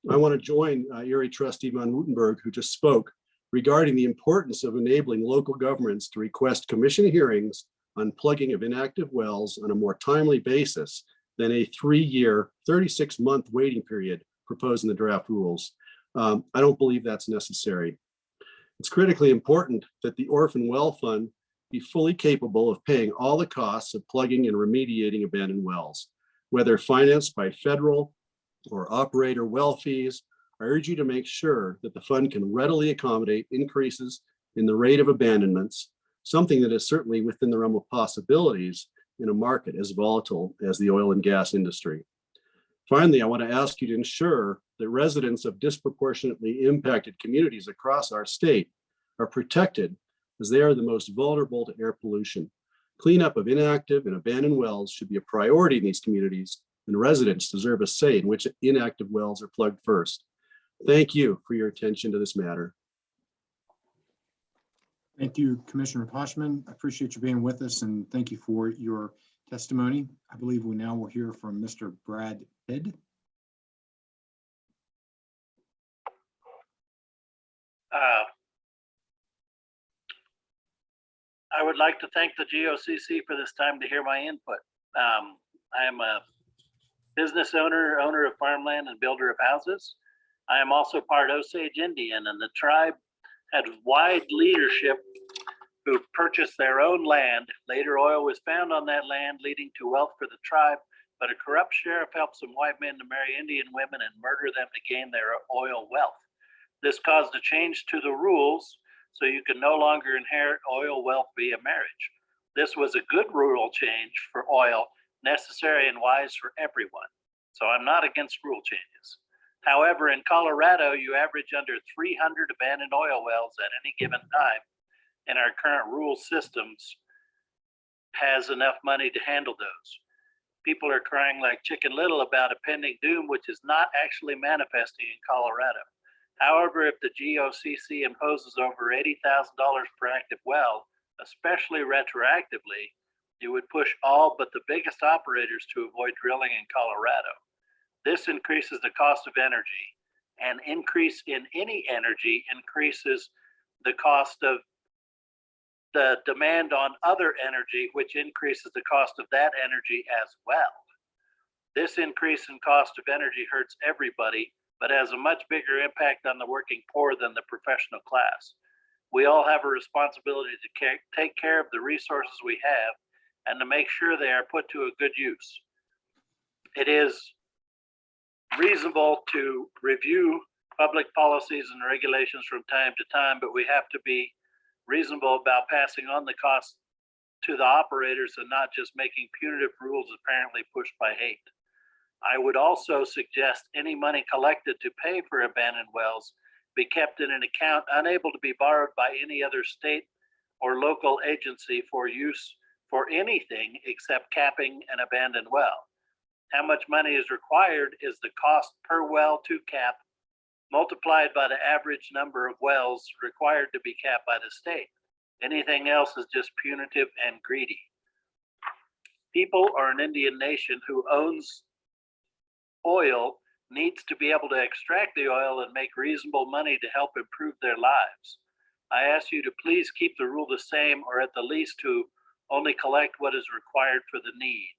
I want to join Erie trustee Van Woutenberg, who just spoke, regarding the importance of enabling local governments to request commission hearings on plugging of inactive wells on a more timely basis than a 3-year, 36-month waiting period proposed in the draft rules. I don't believe that's necessary. It's critically important that the Orphan Well Fund be fully capable of paying all the costs of plugging and remediating abandoned wells, whether financed by federal or operator well fees. I urge you to make sure that the fund can readily accommodate increases in the rate of abandonments, something that is certainly within the realm of possibilities in a market as volatile as the oil and gas industry. Finally, I want to ask you to ensure that residents of disproportionately impacted communities across our state are protected, as they are the most vulnerable to air pollution. Cleanup of inactive and abandoned wells should be a priority in these communities, and residents deserve a say in which inactive wells are plugged first. Thank you for your attention to this matter. Thank you, Commissioner Poshman. I appreciate you being with us, and thank you for your testimony. I believe we now will hear from Mr. Brad Ted? I would like to thank the GOCC for this time to hear my input. I am a business owner of farmland and builder of houses. I am also part Osage Indian, and the tribe had wide leadership who purchased their own land. Later, oil was found on that land, leading to wealth for the tribe, but a corrupt sheriff helped some white men to marry Indian women and murder them to gain their oil wealth. This caused a change to the rules, so you can no longer inherit oil wealth via marriage. This was a good rule change for oil, necessary and wise for everyone. So I'm not against rule changes. However, in Colorado, you average under 300 abandoned oil wells at any given time, and our current rule systems has enough money to handle those. People are crying like Chicken Little about a pending doom, which is not actually manifesting in Colorado. However, if the GOCC imposes over $80,000 per active well, especially retroactively, you would push all but the biggest operators to avoid drilling in Colorado. This increases the cost of energy. An increase in any energy increases the cost of the demand on other energy, which increases the cost of that energy as well. This increase in cost of energy hurts everybody, but has a much bigger impact on the working poor than the professional class. We all have a responsibility to take care of the resources we have and to make sure they are put to a good use. It is reasonable to review public policies and regulations from time to time, but we have to be reasonable about passing on the cost to the operators and not just making punitive rules apparently pushed by hate. I would also suggest any money collected to pay for abandoned wells be kept in an account unable to be borrowed by any other state or local agency for use for anything except capping an abandoned well. How much money is required is the cost per well to cap multiplied by the average number of wells required to be capped by the state. Anything else is just punitive and greedy. People or an Indian nation who owns oil needs to be able to extract the oil and make reasonable money to help improve their lives. I ask you to please keep the rule the same, or at the least to only collect what is required for the need.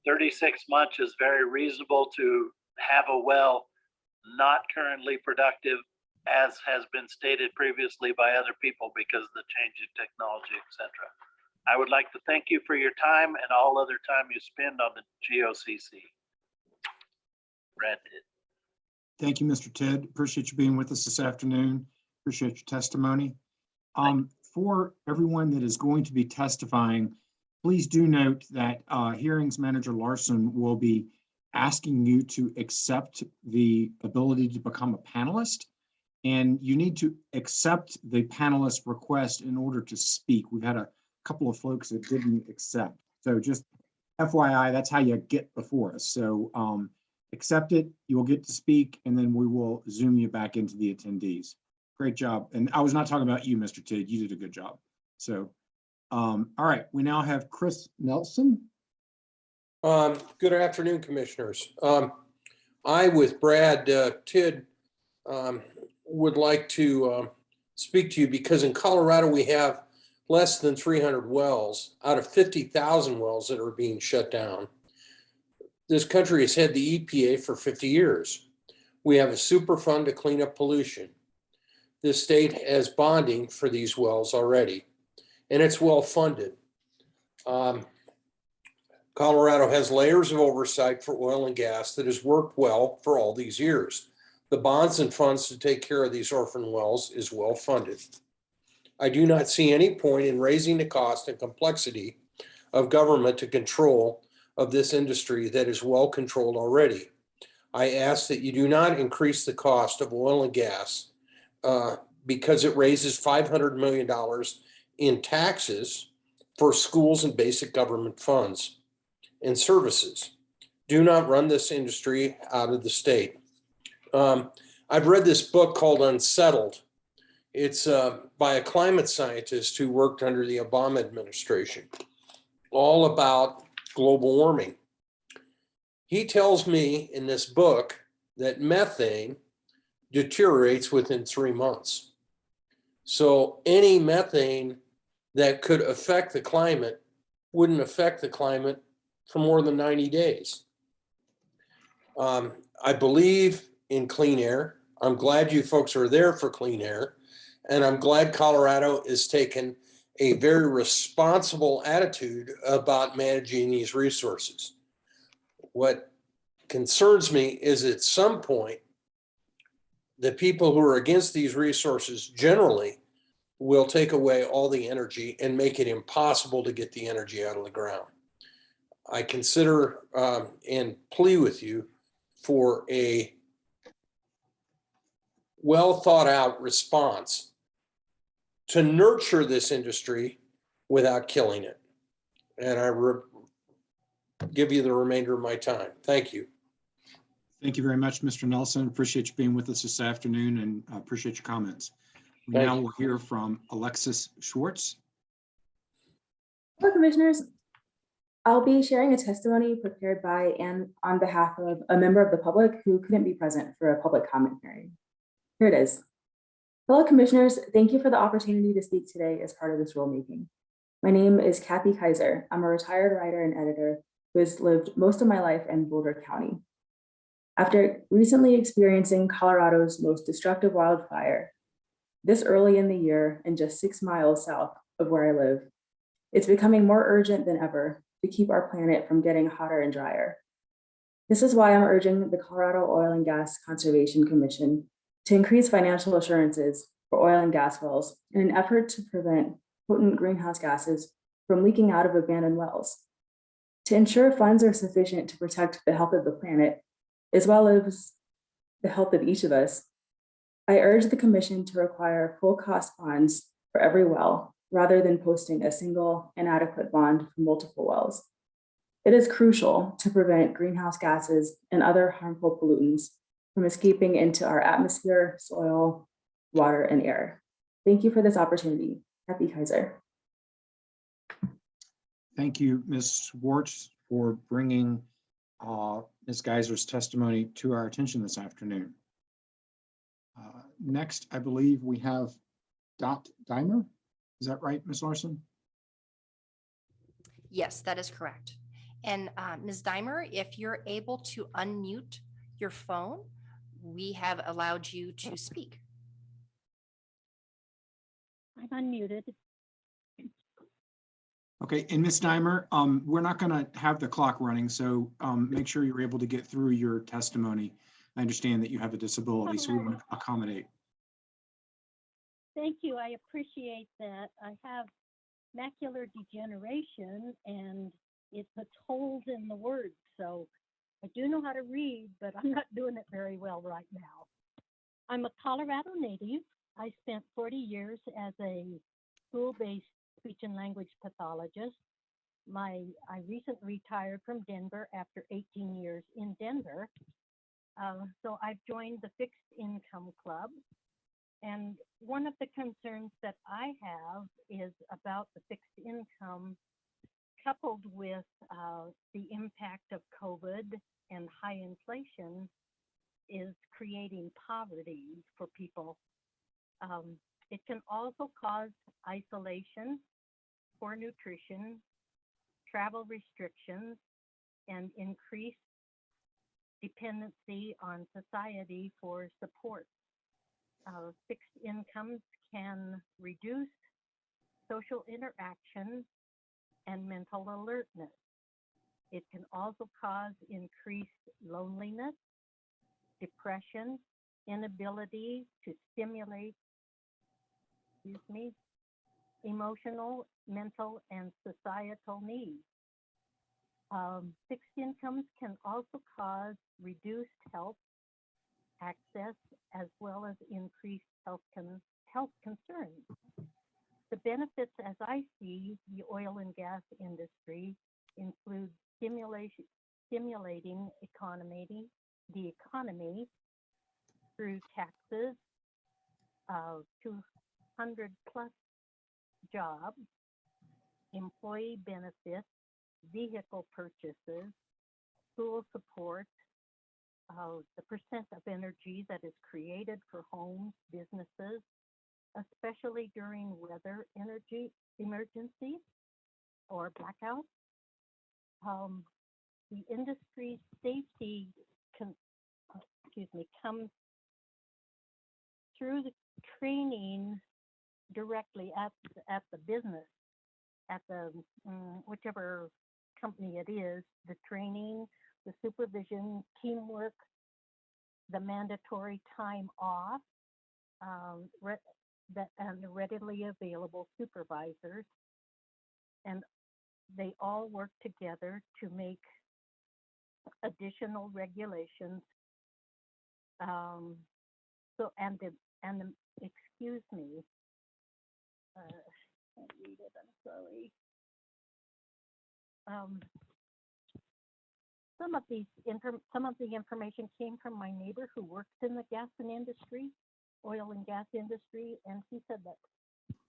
36 months is very reasonable to have a well not currently productive, as has been stated previously by other people because of the change in technology, etc. I would like to thank you for your time and all other time you spend on the GOCC. Brad did. Thank you, Mr. Ted. Appreciate you being with us this afternoon. Appreciate your testimony. For everyone that is going to be testifying, please do note that Hearings Manager Larson will be asking you to accept the ability to become a panelist, and you need to accept the panelist request in order to speak. We've had a couple of folks that didn't accept. So just FYI, that's how you get before us. So accept it, you will get to speak, and then we will zoom you back into the attendees. Great job. And I was not talking about you, Mr. Ted. You did a good job. So, all right, we now have Chris Nelson. Good afternoon, Commissioners. I, with Brad Tidd, would like to speak to you because in Colorado we have less than 300 wells out of 50,000 wells that are being shut down. This country has had the EPA for 50 years. We have a super fund to clean up pollution. This state has bonding for these wells already, and it's well funded. Colorado has layers of oversight for oil and gas that has worked well for all these years. The bonds and funds to take care of these orphan wells is well funded. I do not see any point in raising the cost and complexity of government to control of this industry that is well controlled already. I ask that you do not increase the cost of oil and gas because it raises $500 million in taxes for schools and basic government funds and services. Do not run this industry out of the state. I've read this book called Unsettled. It's by a climate scientist who worked under the Obama administration, all about global warming. He tells me in this book that methane deteriorates within 3 months. So any methane that could affect the climate wouldn't affect the climate for more than 90 days. I believe in clean air. I'm glad you folks are there for clean air. And I'm glad Colorado is taking a very responsible attitude about managing these resources. What concerns me is at some point, the people who are against these resources generally will take away all the energy and make it impossible to get the energy out of the ground. I consider and plea with you for a well thought out response to nurture this industry without killing it. And I give you the remainder of my time. Thank you. Thank you very much, Mr. Nelson. Appreciate you being with us this afternoon and appreciate your comments. Thank Now you. we'll hear from Alexis Schwartz. Hello, Commissioners. I'll be sharing a testimony prepared by and on behalf of a member of the public who couldn't be present for a public comment hearing. Here it is. Hello, Commissioners. Thank you for the opportunity to speak today as part of this rulemaking. My name is Kathy Kaiser. I'm a retired writer and editor who has lived most of my life in Boulder County. After recently experiencing Colorado's most destructive wildfire, this early in the year and just 6 miles south of where I live, it's becoming more urgent than ever to keep our planet from getting hotter and drier. This is why I'm urging the Colorado Oil and Gas Conservation Commission to increase financial assurances for oil and gas wells in an effort to prevent potent greenhouse gases from leaking out of abandoned wells. To ensure funds are sufficient to protect the health of the planet, as well as the health of each of us, I urge the Commission to require full cost bonds for every well, rather than posting a single inadequate bond for multiple wells. It is crucial to prevent greenhouse gases and other harmful pollutants from escaping into our atmosphere, soil, water, and air. Thank you for this opportunity. Kathy Kaiser. Thank you, Ms. Schwartz, for bringing Ms. Geiser's testimony to our attention this afternoon. Next, I believe we have Dot Dimer. Is that right, Ms. Larson? Yes, that is correct. And Ms. Dimer, if you're able to unmute your phone, we have allowed you to speak. I'm unmuted. Okay, and Ms. Dimer, we're not going to have the clock running, so make sure you're able to get through your testimony. I understand that you have a disability, so we want to accommodate. Thank you. I appreciate that. I have macular degeneration and it puts holes in the words. So I do know how to read, but I'm not doing it very well right now. I'm a Colorado native. I spent 40 years as a school-based speech and language pathologist. I recently retired from Denver after 18 years in Denver. So I've joined the Fixed Income Club. And one of the concerns that I have is about the fixed income coupled with the impact of COVID and high inflation is creating poverty for people. It can also cause isolation, poor nutrition, travel restrictions, and increased dependency on society for support. Fixed incomes can reduce social interaction and mental alertness. It can also cause increased loneliness, depression, inability to stimulate, emotional, mental, and societal needs. Fixed incomes can also cause reduced health access as well as increased health concerns. The benefits, as I see the oil and gas industry, include stimulating the economy through taxes, 200 plus jobs, employee benefits, vehicle purchases, school support the percent of energy that is created for homes, businesses, especially during weather energy emergencies or blackouts. The industry safety comes through the training directly at the business, at the whichever company it is, the training, the supervision, teamwork, the mandatory time off, and the readily available supervisors. And they all work together to make additional regulations. Excuse me, can't read it, I'm sorry. Some of the information came from my neighbor who works in the oil and gas industry, and he said that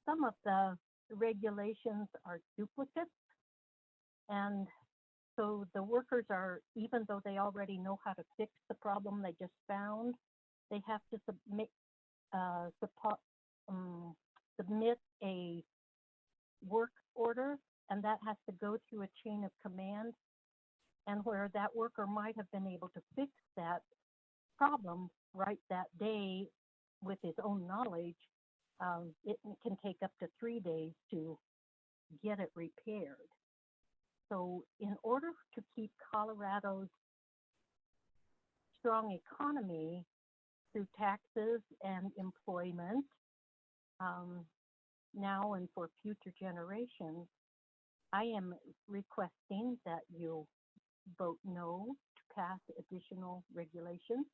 some of the regulations are duplicates, and so the workers are, even though they already know how to fix the problem they just found, they have to submit a work order, and that has to go through a chain of command. And where that worker might have been able to fix that problem right that day with his own knowledge, it can take up to 3 days to get it repaired. So in order to keep Colorado's strong economy through taxes and employment, now and for future generations, I am requesting that you vote no to pass additional regulations,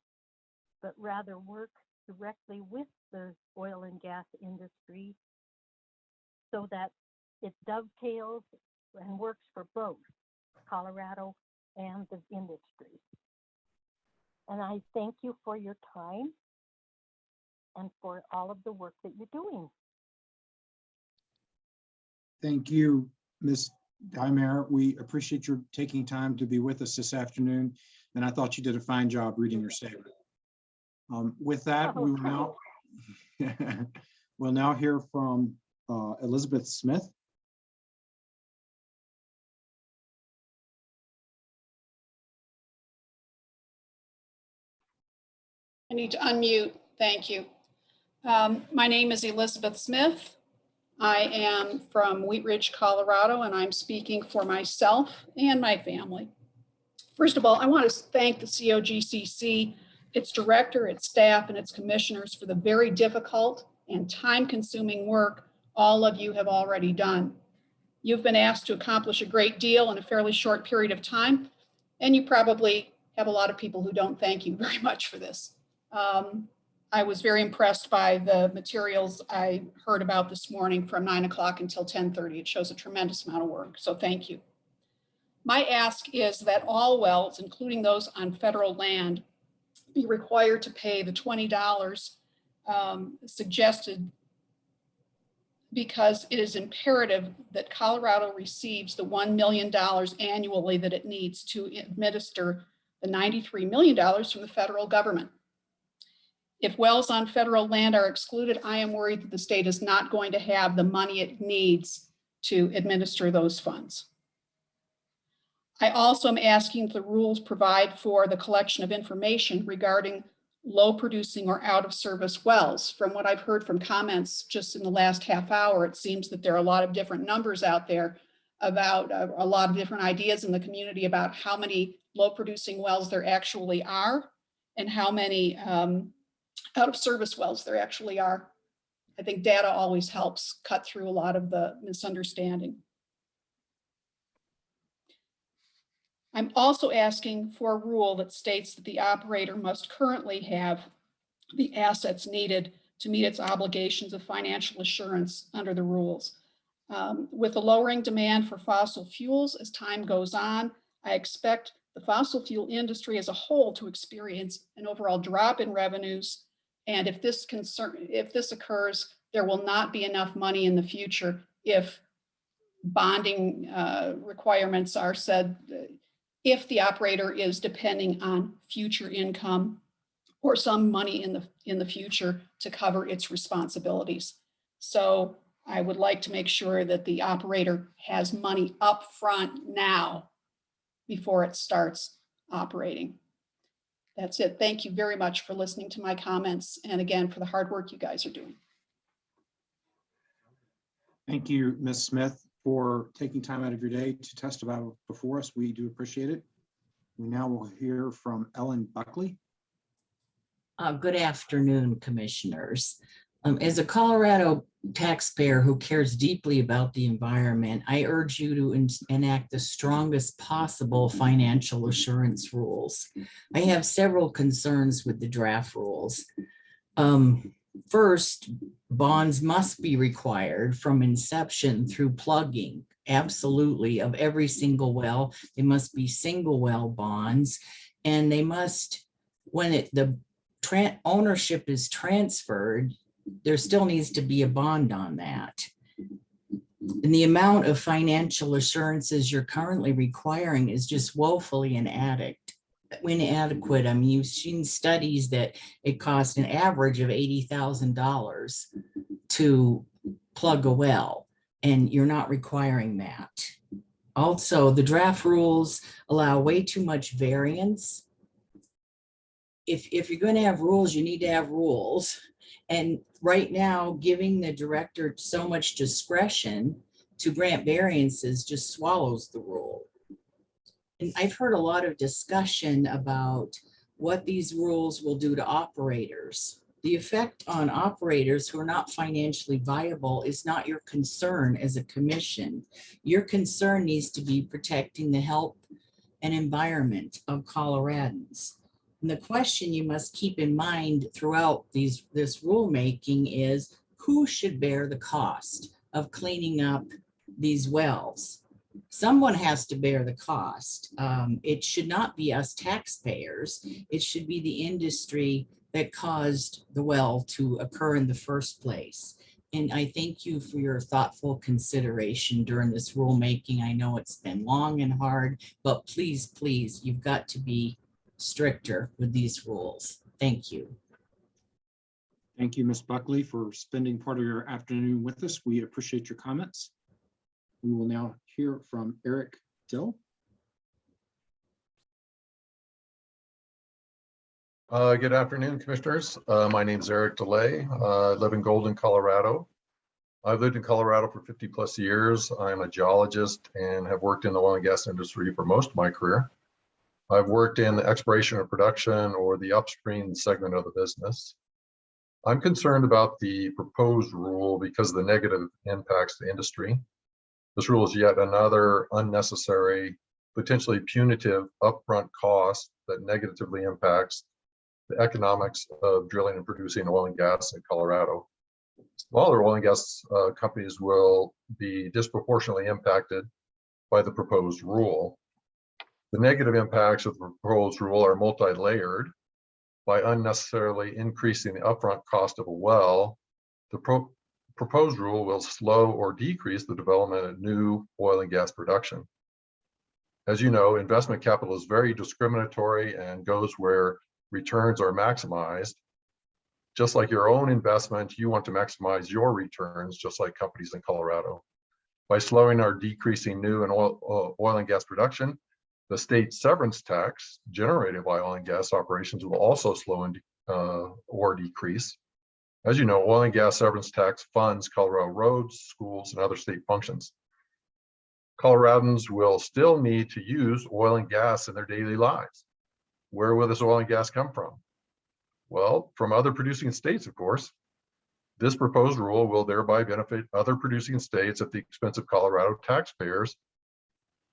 but rather work directly with the oil and gas industry so that it dovetails and works for both Colorado and the industry. And I thank you for your time and for all of the work that you're doing. Thank you, Ms. Dimer. We appreciate your taking time to be with us this afternoon, and I thought you did a fine job reading your statement. With that, we will now we'll now hear from Elizabeth Smith. I need to unmute. Thank you. My name is Elizabeth Smith. I am from Wheat Ridge, Colorado, and I'm speaking for myself and my family. First of all, I want to thank the COGCC, its director, its staff, and its commissioners for the very difficult and time-consuming work all of you have already done. You've been asked to accomplish a great deal in a fairly short period of time, and you probably have a lot of people who don't thank you very much for this. I was very impressed by the materials I heard about this morning from 9 o'clock until 10:30. It shows a tremendous amount of work, so thank you. My ask is that all wells, including those on federal land, be required to pay the $20 suggested, because it is imperative that Colorado receives the $1 million annually that it needs to administer the $93 million from the federal government. If wells on federal land are excluded, I am worried that the state is not going to have the money it needs to administer those funds. I also am asking the rules provide for the collection of information regarding low producing or out of service wells. From what I've heard from comments just in the last half hour, it seems that there are a lot of different numbers out there about a lot of different ideas in the community about how many low producing wells there actually are and how many out of service wells there actually are. I think data always helps cut through a lot of the misunderstanding. I'm also asking for a rule that states that the operator must currently have the assets needed to meet its obligations of financial assurance under the rules. With the lowering demand for fossil fuels as time goes on, I expect the fossil fuel industry as a whole to experience an overall drop in revenues. And if this occurs, there will not be enough money in the future if bonding requirements are said if the operator is depending on future income or some money in the future to cover its responsibilities. So I would like to make sure that the operator has money up front now before it starts operating. That's it. Thank you very much for listening to my comments, and again, for the hard work you guys are doing. Thank you, Ms. Smith, for taking time out of your day to testify before us. We do appreciate it. We now will hear from Ellen Buckley. Good afternoon, commissioners. As a Colorado taxpayer who cares deeply about the environment, I urge you to enact the strongest possible financial assurance rules. I have several concerns with the draft rules. First, bonds must be required from inception through plugging, absolutely, of every single well. They must be single well bonds, and they must, when the ownership is transferred, there still needs to be a bond on that. And the amount of financial assurances you're currently requiring is just woefully inadequate. I mean, you've seen studies that it costs an average of $80,000 to plug a well, and you're not requiring that. Also, the draft rules allow way too much variance. If you're going to have rules, you need to have rules. And right now, giving the director so much discretion to grant variances just swallows the rule. And I've heard a lot of discussion about what these rules will do to operators. The effect on operators who are not financially viable is not your concern as a commission. Your concern needs to be protecting the health and environment of Coloradans. And the question you must keep in mind throughout this rulemaking is who should bear the cost of cleaning up these wells? Someone has to bear the cost. It should not be us taxpayers. It should be the industry that caused the well to occur in the first place. And I thank you for your thoughtful consideration during this rulemaking. I know it's been long and hard, but please, please, you've got to be stricter with these rules. Thank you. Thank you, Ms. Buckley, for spending part of your afternoon with us. We appreciate your comments. We will now hear from Eric Dill. Good afternoon, commissioners. My name is Eric DeLay. I live in Golden, Colorado. I've lived in Colorado for 50 plus years. I'm a geologist and have worked in the oil and gas industry for most of my career. I've worked in the exploration or production or the upstream segment of the business. I'm concerned about the proposed rule because of the negative impacts to the industry. This rule is yet another unnecessary, potentially punitive upfront cost that negatively impacts the economics of drilling and producing oil and gas in Colorado. Smaller oil and gas companies will be disproportionately impacted by the proposed rule. The negative impacts of the proposed rule are multi-layered. By unnecessarily increasing the upfront cost of a well, the proposed rule will slow or decrease the development of new oil and gas production. As you know, investment capital is very discriminatory and goes where returns are maximized. Just like your own investment, you want to maximize your returns, just like companies in Colorado. By slowing or decreasing new and oil and gas production, the state severance tax generated by oil and gas operations will also slow or decrease. As you know, oil and gas severance tax funds Colorado roads, schools, and other state functions. Coloradans will still need to use oil and gas in their daily lives. Where will this oil and gas come from? Well, from other producing states, of course. This proposed rule will thereby benefit other producing states at the expense of Colorado taxpayers.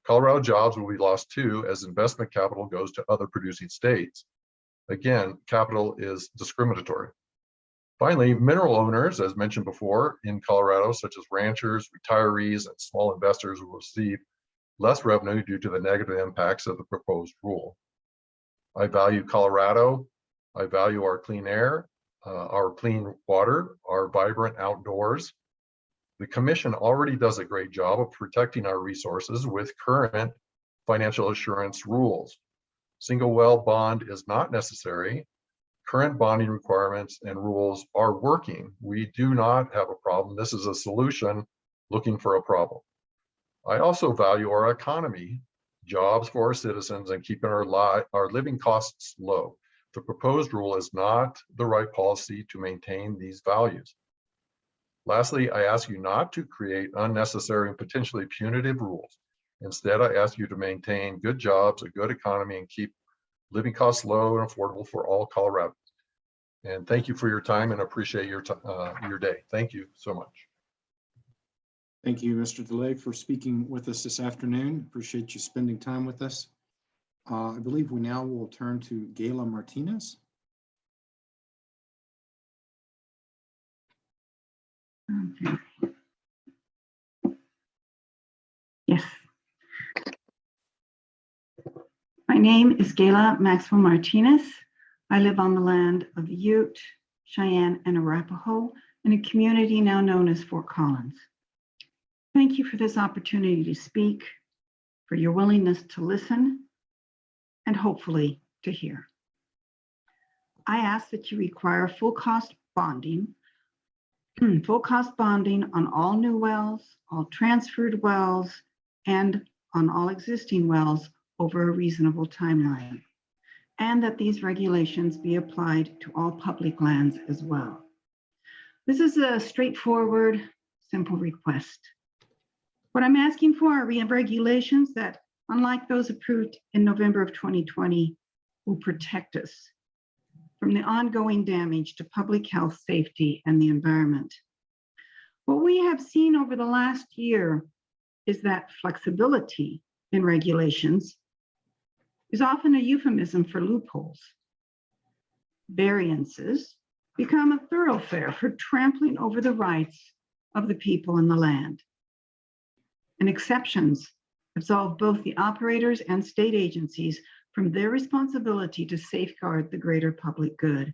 Colorado jobs will be lost too as investment capital goes to other producing states. Again, capital is discriminatory. Finally, mineral owners, as mentioned before, in Colorado, such as ranchers, retirees, and small investors will receive less revenue due to the negative impacts of the proposed rule. I value Colorado. I value our clean air, our clean water, our vibrant outdoors. The commission already does a great job of protecting our resources with current financial assurance rules. Single well bond is not necessary. Current bonding requirements and rules are working. We do not have a problem. This is a solution looking for a problem. I also value our economy, jobs for our citizens, and keeping our living costs low. The proposed rule is not the right policy to maintain these values. Lastly, I ask you not to create unnecessary and potentially punitive rules. Instead, I ask you to maintain good jobs, a good economy, and keep living costs low and affordable for all Coloradans. And thank you for your time and appreciate your day. Thank you so much. Thank you, Mr. DeLay, for speaking with us this afternoon. Appreciate you spending time with us. I believe we now will turn to Gayla Martinez. Okay. Yes. My name is Gayla Maxwell Martinez. I live on the land of the Ute, Cheyenne, and Arapaho in a community now known as Fort Collins. Thank you for this opportunity to speak, for your willingness to listen, and hopefully to hear. I ask that you require full cost bonding on all new wells, all transferred wells, and on all existing wells over a reasonable timeline, and that these regulations be applied to all public lands as well. This is a straightforward, simple request. What I'm asking for are regulations that, unlike those approved in November of 2020, will protect us from the ongoing damage to public health, safety, and the environment. What we have seen over the last year is that flexibility in regulations is often a euphemism for loopholes. Variances become a thoroughfare for trampling over the rights of the people in the land. And exceptions absolve both the operators and state agencies from their responsibility to safeguard the greater public good.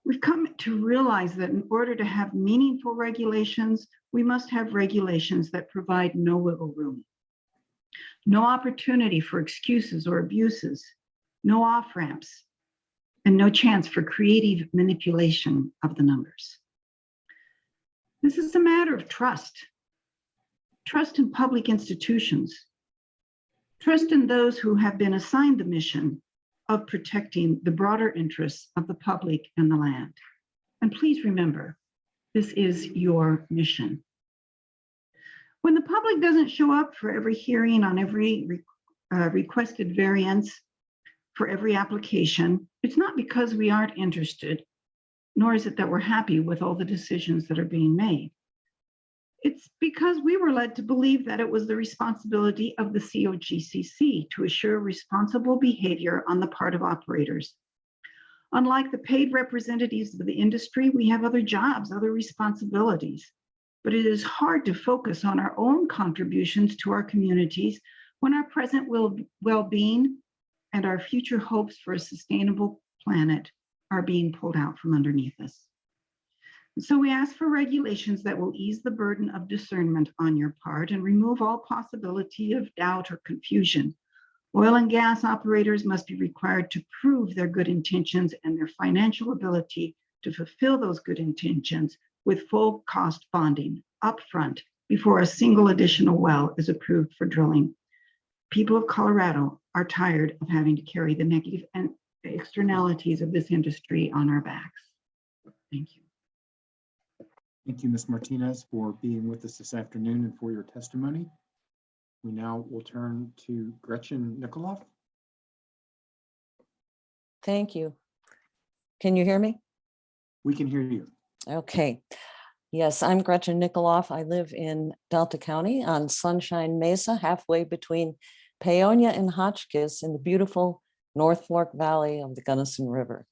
We've come to realize that in order to have meaningful regulations, we must have regulations that provide no wiggle room, no opportunity for excuses or abuses, no off-ramps, and no chance for creative manipulation of the numbers. This is a matter of trust. Trust in public institutions, trust in those who have been assigned the mission of protecting the broader interests of the public and the land. And please remember, this is your mission. When the public doesn't show up for every hearing on every requested variance, for every application, it's not because we aren't interested, nor is it that we're happy with all the decisions that are being made. It's because we were led to believe that it was the responsibility of the COGCC to assure responsible behavior on the part of operators. Unlike the paid representatives of the industry, we have other jobs, other responsibilities. But it is hard to focus on our own contributions to our communities when our present well-being and our future hopes for a sustainable planet are being pulled out from underneath us. So we ask for regulations that will ease the burden of discernment on your part and remove all possibility of doubt or confusion. Oil and gas operators must be required to prove their good intentions and their financial ability to fulfill those good intentions with full cost bonding upfront before a single additional well is approved for drilling. People of Colorado are tired of having to carry the negative and externalities of this industry on our backs. Thank you. Thank you, Ms. Martinez, for being with us this afternoon and for your testimony. We now will turn to Gretchen Nikoloff. Thank you. Can you hear me? We can hear you. Okay. Yes, I'm Gretchen Nikoloff. I live in Delta County on Sunshine Mesa, halfway between Paonia and Hotchkiss in the beautiful North Fork Valley of the Gunnison River.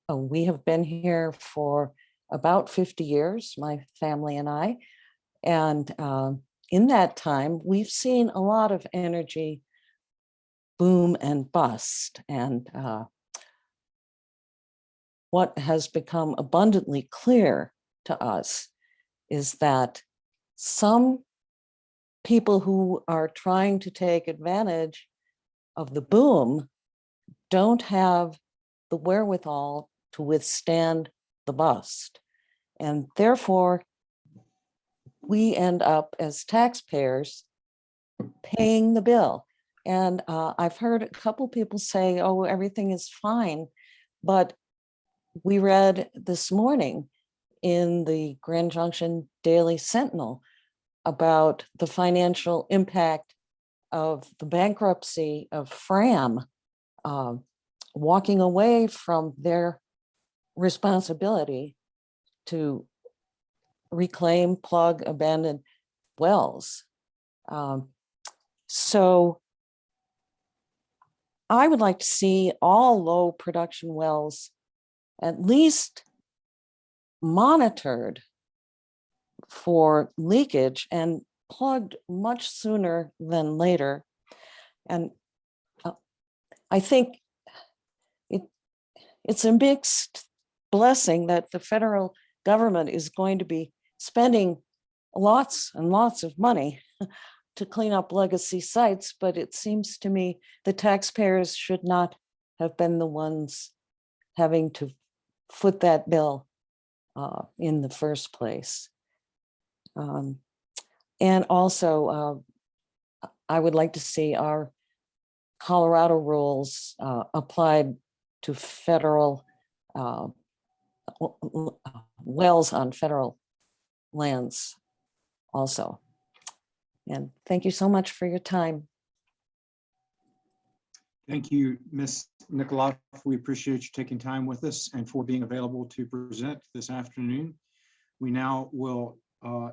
We have been here for about 50 years, my family and I. And in that time, we've seen a lot of energy boom and bust. And what has become abundantly clear to us is that some people who are trying to take advantage of the boom don't have the wherewithal to withstand the bust. And therefore, we end up as taxpayers paying the bill. And I've heard a couple people say, oh, everything is fine. But we read this morning in the Grand Junction Daily Sentinel about the financial impact of the bankruptcy of Fram, walking away from their responsibility to reclaim, plug, abandoned wells. So I would like to see all low production wells at least monitored for leakage and plugged much sooner than later. And I think it's a mixed blessing that the federal government is going to be spending lots and lots of money to clean up legacy sites, but it seems to me the taxpayers should not have been the ones having to foot that bill in the first place. And also, I would like to see our Colorado rules applied to federal wells on federal lands also. And thank you so much for your time. Thank you, Ms. Nikoloff. We appreciate you taking time with us and for being available to present this afternoon. We now will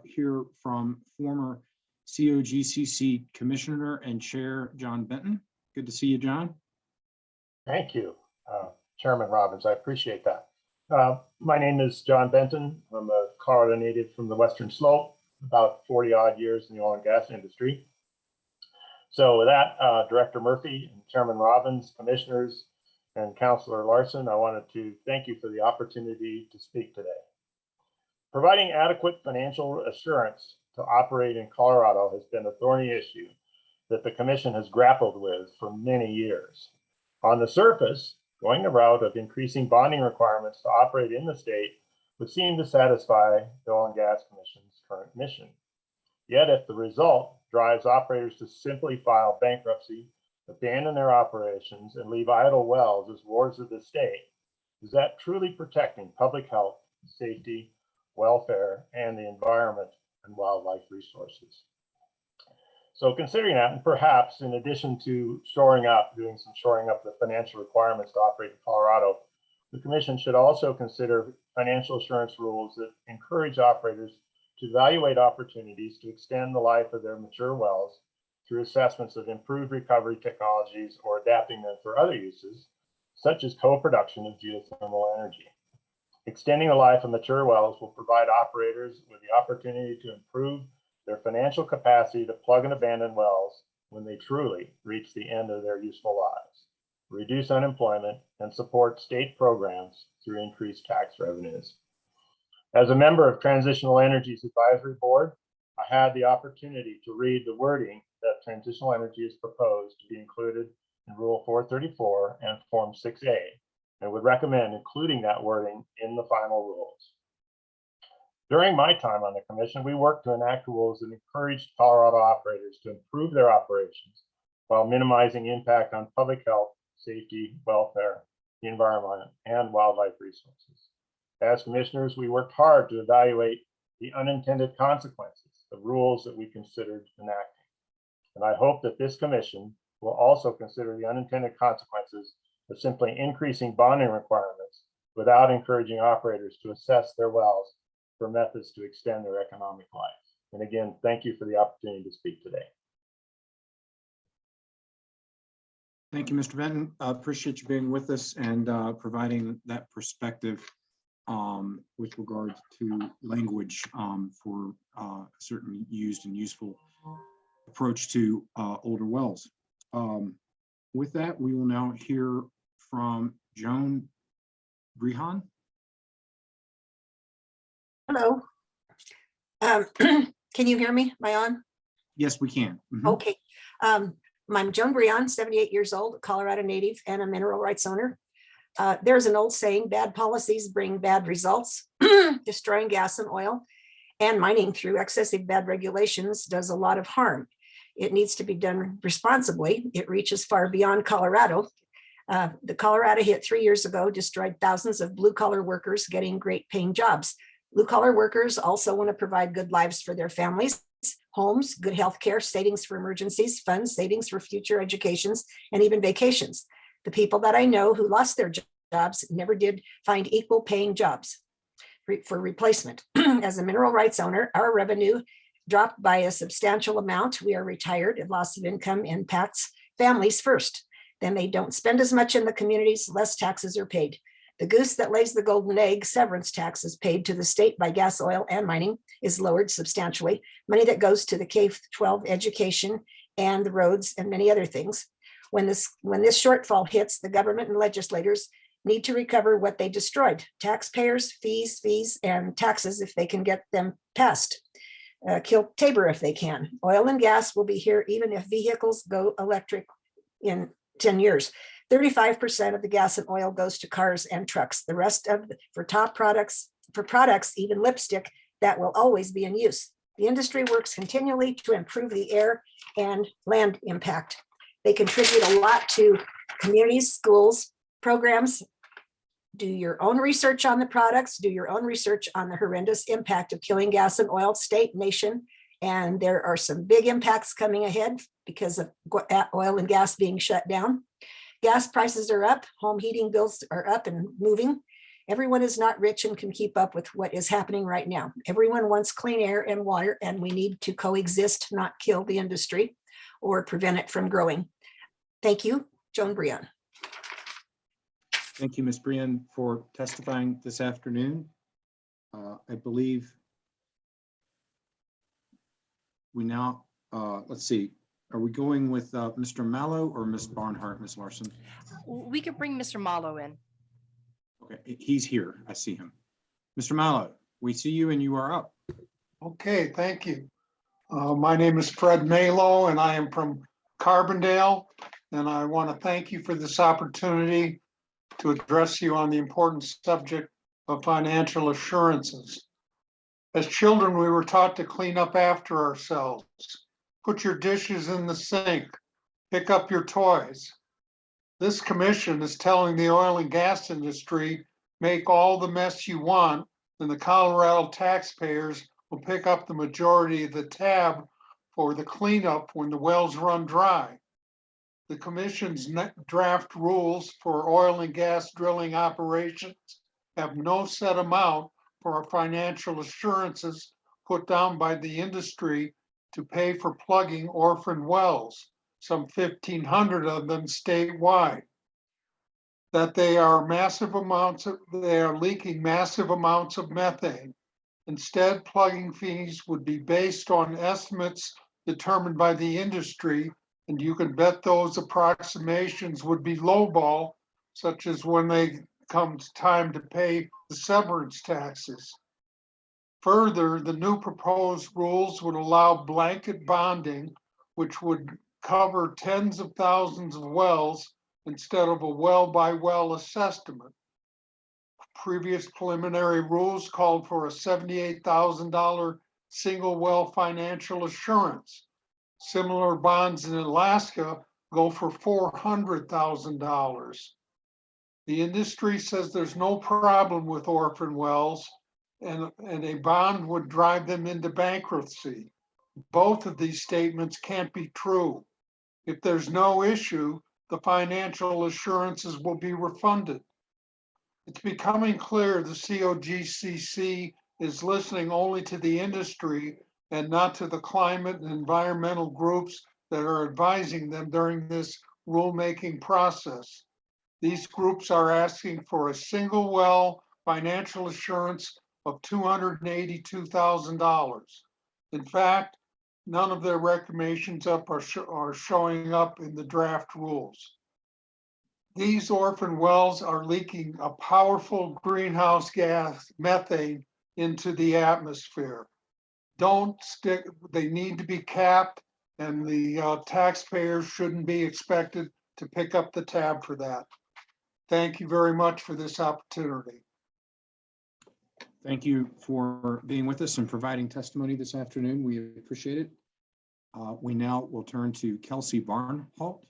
hear from former COGCC Commissioner and Chair John Benton. Good to see you, John. Thank you, Chairman Robbins. I appreciate that. My name is John Benton. I'm a Colorado native from the Western Slope, about 40 odd years in the oil and gas industry. So with that, Director Murphy and Chairman Robbins, Commissioners, and Councilor Larson, I wanted to thank you for the opportunity to speak today. Providing adequate financial assurance to operate in Colorado has been a thorny issue that the Commission has grappled with for many years. On the surface, going the route of increasing bonding requirements to operate in the state would seem to satisfy the Oil and Gas Commission's current mission. Yet if the result drives operators to simply file bankruptcy, abandon their operations, and leave idle wells as wards of the state, is that truly protecting public health, safety, welfare, and the environment and wildlife resources? So considering that, and perhaps in addition to doing some shoring up the financial requirements to operate in Colorado, the Commission should also consider financial assurance rules that encourage operators to evaluate opportunities to extend the life of their mature wells through assessments of improved recovery technologies or adapting them for other uses, such as co-production of geothermal energy. Extending the life of mature wells will provide operators with the opportunity to improve their financial capacity to plug and abandon wells when they truly reach the end of their useful lives, reduce unemployment, and support state programs through increased tax revenues. As a member of Transitional Energy's Advisory Board, I had the opportunity to read the wording that Transitional Energy has proposed to be included in Rule 434 and Form 6A, and would recommend including that wording in the final rules. During my time on the Commission, we worked to enact rules that encouraged Colorado operators to improve their operations while minimizing impact on public health, safety, welfare, the environment, and wildlife resources. As commissioners, we worked hard to evaluate the unintended consequences of rules that we considered enacting. And I hope that this commission will also consider the unintended consequences of simply increasing bonding requirements without encouraging operators to assess their wells for methods to extend their economic life. And again, thank you for the opportunity to speak today. Thank you, Mr. Benton. Appreciate you being with us and providing that perspective with regards to language for a certain used and useful approach to older wells. With that, we will now hear from Joan Brehan. Hello. Can you hear me? Am I on? Yes, we can. Okay. I'm Joan Breon, 78 years old, Colorado native, and a mineral rights owner. There's an old saying, bad policies bring bad results. Destroying gas and oil and mining through excessive bad regulations does a lot of harm. It needs to be done responsibly. It reaches far beyond Colorado. The Colorado hit 3 years ago destroyed thousands of blue collar workers getting great paying jobs. Blue collar workers also want to provide good lives for their families, homes, good health care, savings for emergencies, funds, savings for future educations, and even vacations. The people that I know who lost their jobs never did find equal paying jobs for replacement. As a mineral rights owner, our revenue dropped by a substantial amount. We are retired and loss of income impacts families first. Then they don't spend as much in the communities, less taxes are paid. The goose that lays the golden egg, severance taxes paid to the state by gas, oil, and mining is lowered substantially. Money that goes to the K-12 education and the roads and many other things. When this shortfall hits, the government and legislators need to recover what they destroyed. Taxpayers, fees, and taxes if they can get them passed. Kill Tabor if they can. Oil and gas will be here even if vehicles go electric in 10 years. 35% of the gas and oil goes to cars and trucks. The rest for products, even lipstick, that will always be in use. The industry works continually to improve the air and land impact. They contribute a lot to communities, schools, programs. Do your own research on the products, do your own research on the horrendous impact of killing gas and oil, state, nation. And there are some big impacts coming ahead because of oil and gas being shut down. Gas prices are up, home heating bills are up and moving. Everyone is not rich and can keep up with what is happening right now. Everyone wants clean air and water, and we need to coexist, not kill the industry or prevent it from growing. Thank you, Joan Breon. Thank you, Ms. Breon, for testifying this afternoon. I believe we now, let's see, are we going with Mr. Mallow or Ms. Barnhart, Ms. Larson? We could bring Mr. Mallow in. Okay, he's here. I see him. Mr. Mallow, we see you and you are up. Okay, thank you. My name is Fred Malo and I am from Carbondale. And I want to thank you for this opportunity to address you on the important subject of financial assurances. As children, we were taught to clean up after ourselves. Put your dishes in the sink, pick up your toys. This commission is telling the oil and gas industry, make all the mess you want, and the Colorado taxpayers will pick up the majority of the tab for the cleanup when the wells run dry. The commission's draft rules for oil and gas drilling operations have no set amount for our financial assurances put down by the industry to pay for plugging orphan wells, some 1,500 of them statewide. That they are leaking massive amounts of methane. Instead, plugging fees would be based on estimates determined by the industry, and you can bet those approximations would be lowball, such as when they comes time to pay the severance taxes. Further, the new proposed rules would allow blanket bonding, which would cover tens of thousands of wells instead of a well-by-well assessment. Previous preliminary rules called for a $78,000 single well financial assurance. Similar bonds in Alaska go for $400,000. The industry says there's no problem with orphan wells and a bond would drive them into bankruptcy. Both of these statements can't be true. If there's no issue, the financial assurances will be refunded. It's becoming clear the COGCC is listening only to the industry and not to the climate and environmental groups that are advising them during this rulemaking process. These groups are asking for a single well financial assurance of $282,000. In fact, none of their recommendations are showing up in the draft rules. These orphan wells are leaking a powerful greenhouse gas, methane, into the atmosphere. They need to be capped And the taxpayers shouldn't be expected to pick up the tab for that. Thank you very much for this opportunity. Thank you for being with us and providing testimony this afternoon. We appreciate it. We now will turn to Kelsey Barnholt.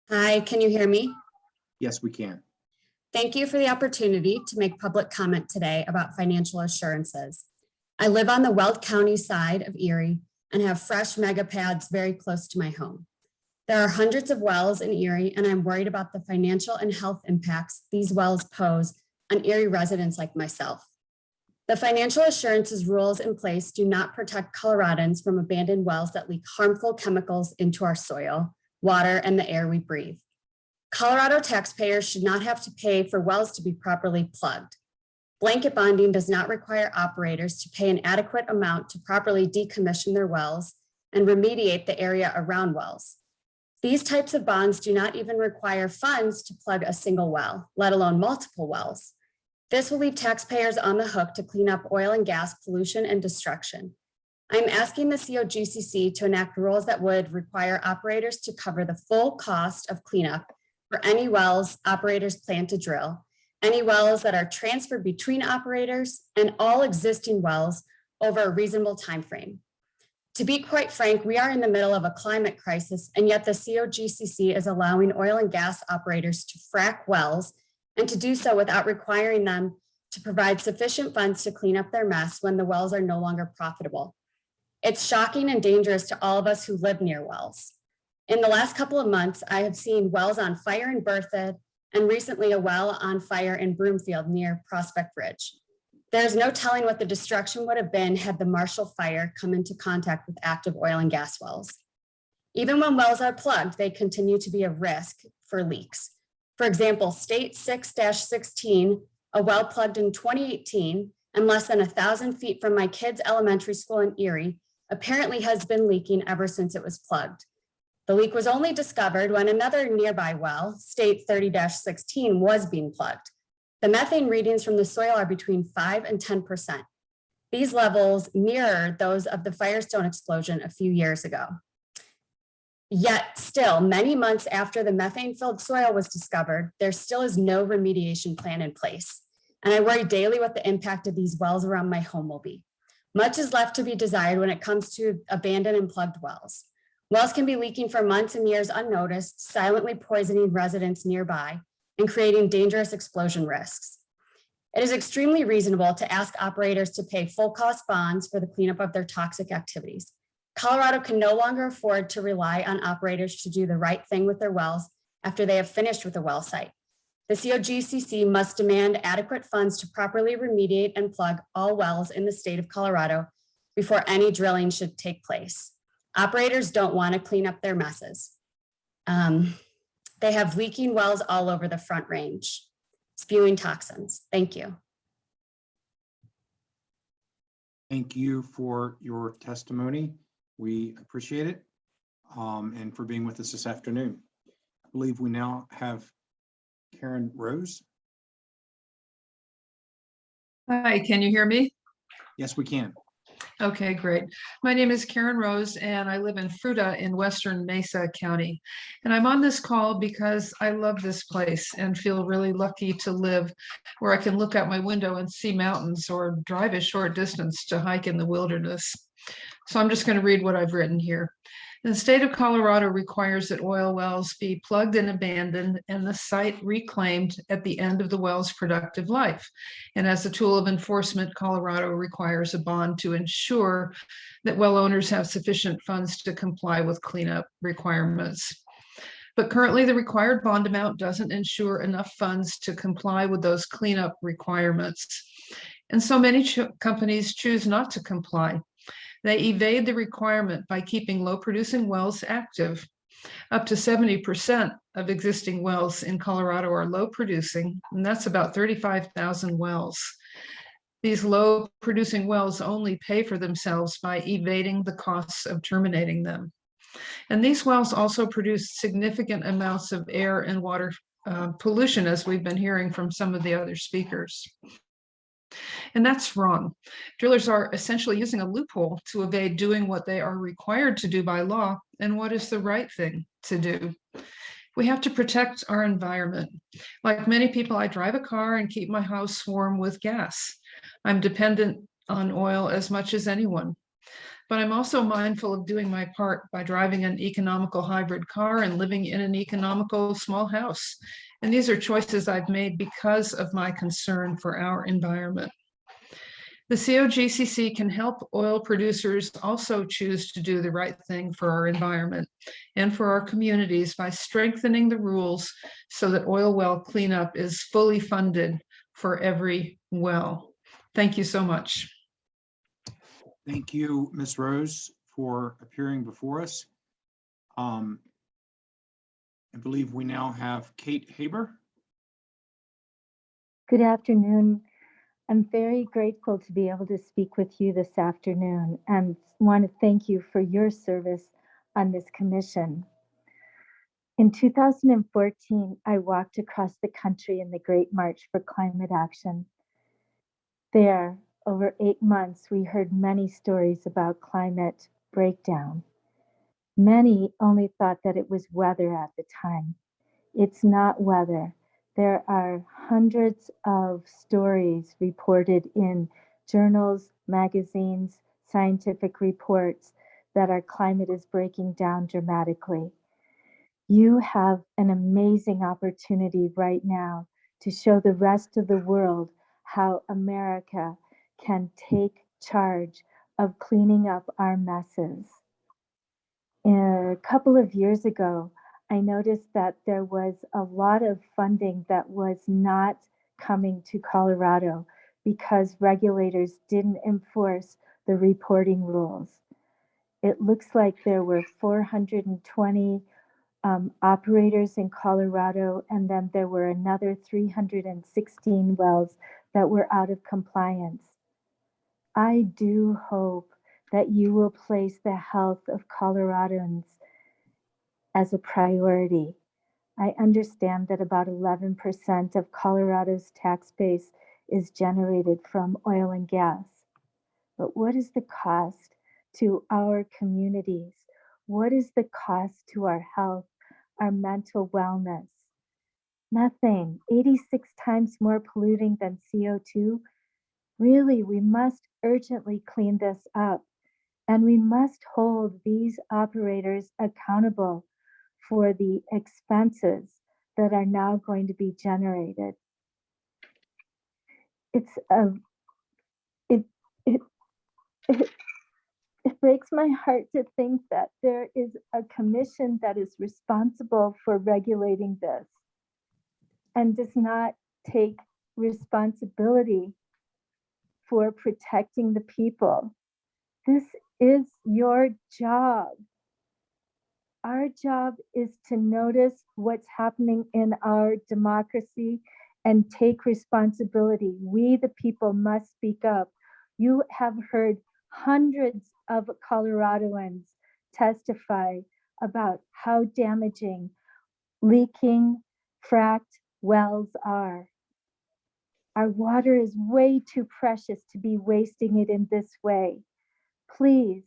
Hi, can you hear me? Yes, we can. Thank you for the opportunity to make public comment today about financial assurances. I live on the Weld County side of Erie and have fresh mega pads very close to my home. There are hundreds of wells in Erie, and I'm worried about the financial and health impacts these wells pose on Erie residents like myself. The financial assurances rules in place do not protect Coloradans from abandoned wells that leak harmful chemicals into our soil, water, and the air we breathe. Colorado taxpayers should not have to pay for wells to be properly plugged. Blanket bonding does not require operators to pay an adequate amount to properly decommission their wells and remediate the area around wells. These types of bonds do not even require funds to plug a single well, let alone multiple wells. This will leave taxpayers on the hook to clean up oil and gas pollution and destruction. I'm asking the COGCC to enact rules that would require operators to cover the full cost of cleanup for any wells operators plan to drill, any wells that are transferred between operators, and all existing wells over a reasonable time frame. To be quite frank, we are in the middle of a climate crisis, and yet the COGCC is allowing oil and gas operators to frack wells and to do so without requiring them to provide sufficient funds to clean up their mess when the wells are no longer profitable. It's shocking and dangerous to all of us who live near wells. In the last couple of months, I have seen wells on fire in Berthoud and recently a well on fire in Broomfield near Prospect Ridge. There's no telling what the destruction would have been had the Marshall Fire come into contact with active oil and gas wells. Even when wells are plugged, they continue to be a risk for leaks. For example, State 6-16, a well plugged in 2018 and less than 1,000 feet from my kids' elementary school in Erie, apparently has been leaking ever since it was plugged. The leak was only discovered when another nearby well, State 30-16, was being plugged. The methane readings from the soil are between 5 and 10%. These levels mirror those of the Firestone explosion a few years ago. Yet still, many months after the methane-filled soil was discovered, there still is no remediation plan in place. And I worry daily what the impact of these wells around my home will be. Much is left to be desired when it comes to abandoned and plugged wells. Wells can be leaking for months and years unnoticed, silently poisoning residents nearby and creating dangerous explosion risks. It is extremely reasonable to ask operators to pay full cost bonds for the cleanup of their toxic activities. Colorado can no longer afford to rely on operators to do the right thing with their wells after they have finished with a well site. The COGCC must demand adequate funds to properly remediate and plug all wells in the state of Colorado before any drilling should take place. Operators don't want to clean up their messes. They have leaking wells all over the Front Range, spewing toxins. Thank you. Thank you for your testimony. We appreciate it, and for being with us this afternoon. I believe we now have Karen Rose. Hi, can you hear me? Yes, we can. Okay, great. My name is Karen Rose and I live in Fruta in Western Mesa County. And I'm on this call because I love this place and feel really lucky to live where I can look out my window and see mountains or drive a short distance to hike in the wilderness. So I'm just going to read what I've written here. The state of Colorado requires that oil wells be plugged and abandoned and the site reclaimed at the end of the well's productive life. And as a tool of enforcement, Colorado requires a bond to ensure that well owners have sufficient funds to comply with cleanup requirements. But currently the required bond amount doesn't ensure enough funds to comply with those cleanup requirements. And so many companies choose not to comply. They evade the requirement by keeping low-producing wells active. Up to 70% of existing wells in Colorado are low-producing, and that's about 35,000 wells. These low-producing wells only pay for themselves by evading the costs of terminating them. And these wells also produce significant amounts of air and water pollution, as we've been hearing from some of the other speakers. And that's wrong. Drillers are essentially using a loophole to evade doing what they are required to do by law and what is the right thing to do. We have to protect our environment. Like many people, I drive a car and keep my house warm with gas. I'm dependent on oil as much as anyone. But I'm also mindful of doing my part by driving an economical hybrid car and living in an economical small house. And these are choices I've made because of my concern for our environment. The COGCC can help oil producers also choose to do the right thing for our environment and for our communities by strengthening the rules so that oil well cleanup is fully funded for every well. Thank you so much. Thank you, Ms. Rose, for appearing before us. I believe we now have Kate Haber. Good afternoon. I'm very grateful to be able to speak with you this afternoon and want to thank you for your service on this commission. In 2014, I walked across the country in the Great March for Climate Action. There, over 8 months, we heard many stories about climate breakdown. Many only thought that it was weather at the time. It's not weather. There are hundreds of stories reported in journals, magazines, scientific reports that our climate is breaking down dramatically. You have an amazing opportunity right now to show the rest of the world how America can take charge of cleaning up our messes. A couple of years ago, I noticed that there was a lot of funding that was not coming to Colorado because regulators didn't enforce the reporting rules. It looks like there were 420 operators in Colorado, and then there were another 316 wells that were out of compliance. I do hope that you will place the health of Coloradans as a priority. I understand that about 11% of Colorado's tax base is generated from oil and gas. But what is the cost to our communities? What is the cost to our health, our mental wellness? Nothing. 86 times more polluting than CO2. Really, we must urgently clean this up, and we must hold these operators accountable for the expenses that are now going to be generated. It breaks my heart to think that there is a commission that is responsible for regulating this and does not take responsibility for protecting the people. This is your job. Our job is to notice what's happening in our democracy and take responsibility. We, the people, must speak up. You have heard hundreds of Coloradoans testify about how damaging leaking, fracked wells are. Our water is way too precious to be wasting it in this way. Please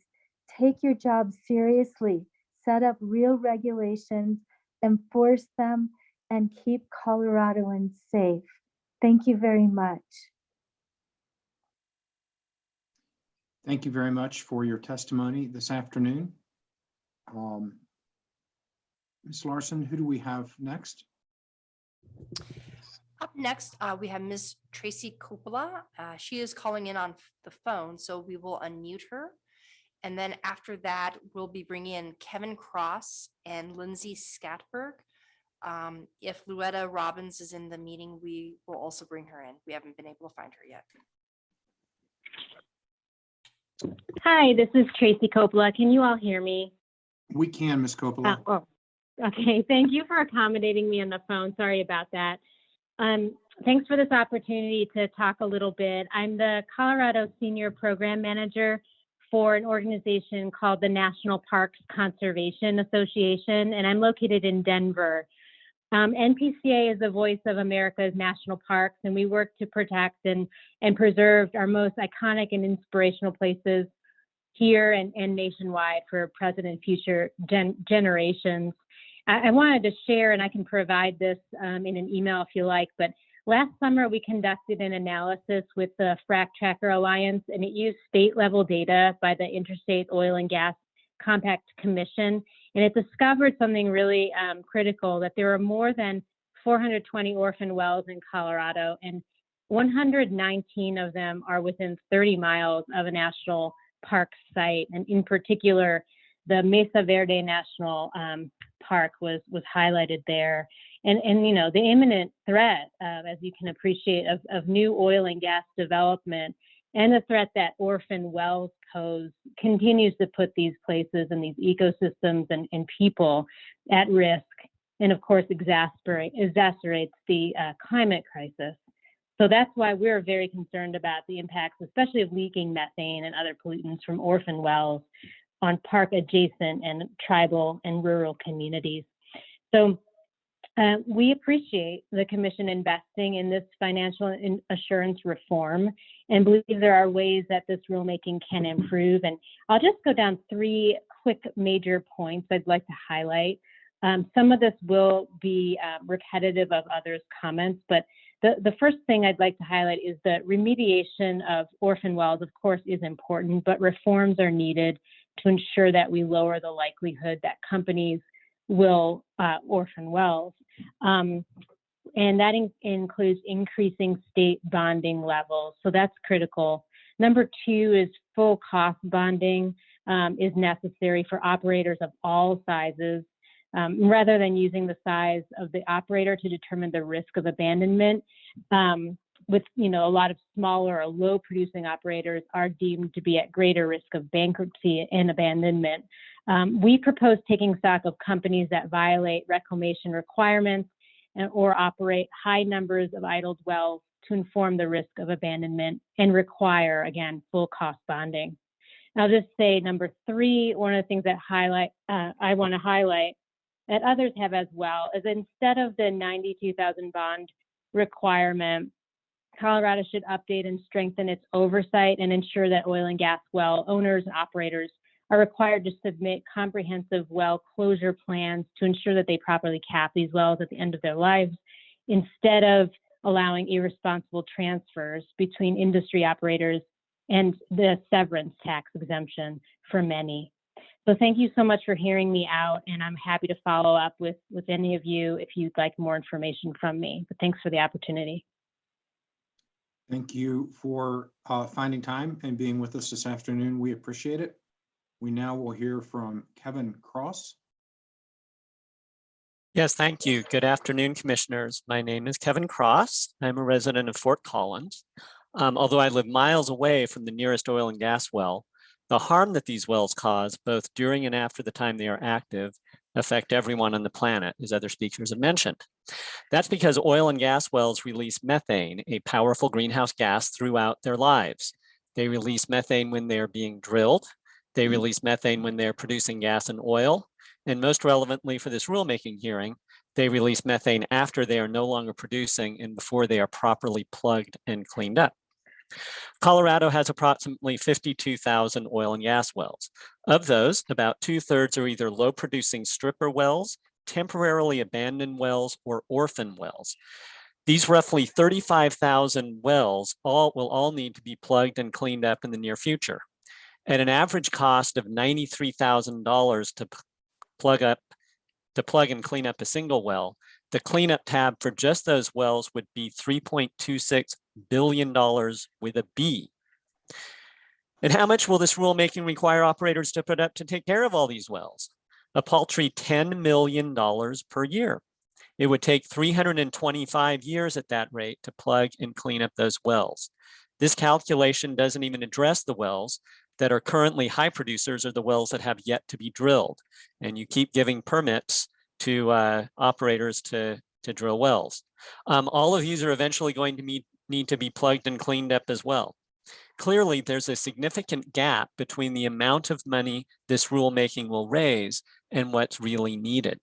take your job seriously. Set up real regulations, enforce them, and keep Coloradoans safe. Thank you very much. Thank you very much for your testimony this afternoon. Ms. Larson, who do we have next? Up next, we have Ms. Tracy Coppola. She is calling in on the phone, so we will unmute her. And then after that, we'll be bringing in Kevin Cross and Lindsay Scatberg. If Luetta Robbins is in the meeting, we will also bring her in. We haven't been able to find her yet. Hi, this is Tracy Coppola. Can you all hear me? We can, Ms. Coppola. Okay. Thank you for accommodating me on the phone. Sorry about that. Thanks for this opportunity to talk a little bit. I'm the Colorado Senior Program Manager for an organization called the National Parks Conservation Association, and I'm located in Denver. NPCA is the voice of America's national parks, and we work to protect and preserve our most iconic and inspirational places here and nationwide for present and future generations. I wanted to share, and I can provide this in an email if you like, but last summer we conducted an analysis with the Frac Tracker Alliance, and it used state-level data by the Interstate Oil and Gas Compact Commission, and it discovered something really critical, that there are more than 420 orphan wells in Colorado, and 119 of them are within 30 miles of a national park site. And in particular, the Mesa Verde National Park was highlighted there. And you know, the imminent threat, as you can appreciate, of new oil and gas development, and the threat that orphan wells pose continues to put these places and these ecosystems and people at risk, and of course exacerbates the climate crisis. So that's why we're very concerned about the impacts, especially of leaking methane and other pollutants from orphan wells on park adjacent and tribal and rural communities. So we appreciate the Commission investing in this financial assurance reform and believe there are ways that this rulemaking can improve. And I'll just go down 3 quick major points I'd like to highlight. Some of this will be repetitive of others' comments, but the first thing I'd like to highlight is that remediation of orphan wells, of course, is important, but reforms are needed to ensure that we lower the likelihood that companies will orphan wells. And that includes increasing state bonding levels. So that's critical. Number 2 is full cost bonding is necessary for operators of all sizes, rather than using the size of the operator to determine the risk of abandonment. With a lot of smaller or low producing operators are deemed to be at greater risk of bankruptcy and abandonment. We propose taking stock of companies that violate reclamation requirements or operate high numbers of idled wells to inform the risk of abandonment and require, again, full cost bonding. I'll just say number 3, one of the things that I want to highlight that others have as well is instead of the $92,000 bond requirement, Colorado should update and strengthen its oversight and ensure that oil and gas well owners and operators are required to submit comprehensive well closure plans to ensure that they properly cap these wells at the end of their lives, instead of allowing irresponsible transfers between industry operators and the severance tax exemption for many. So thank you so much for hearing me out, and I'm happy to follow up with any of you if you'd like more information from me. But thanks for the opportunity. Thank you for finding time and being with us this afternoon. We appreciate it. We now will hear from Kevin Cross. Yes, thank you. Good afternoon, commissioners. My name is Kevin Cross. I'm a resident of Fort Collins. Although I live miles away from the nearest oil and gas well, the harm that these wells cause, both during and after the time they are active, affect everyone on the planet, as other speakers have mentioned. That's because oil and gas wells release methane, a powerful greenhouse gas, throughout their lives. They release methane when they're being drilled. They release methane when they're producing gas and oil. And most relevantly for this rulemaking hearing, they release methane after they are no longer producing and before they are properly plugged and cleaned up. Colorado has approximately 52,000 oil and gas wells. Of those, about 2/3 are either low producing stripper wells, temporarily abandoned wells, or orphan wells. These roughly 35,000 wells will all need to be plugged and cleaned up in the near future. At an average cost of $93,000 to plug and clean up a single well, the cleanup tab for just those wells would be $3.26 billion with a B. And how much will this rulemaking require operators to put up to take care of all these wells? A paltry $10 million per year. It would take 325 years at that rate to plug and clean up those wells. This calculation doesn't even address the wells that are currently high producers or the wells that have yet to be drilled. And you keep giving permits to operators to drill wells. All of these are eventually going to need to be plugged and cleaned up as well. Clearly, there's a significant gap between the amount of money this rulemaking will raise and what's really needed.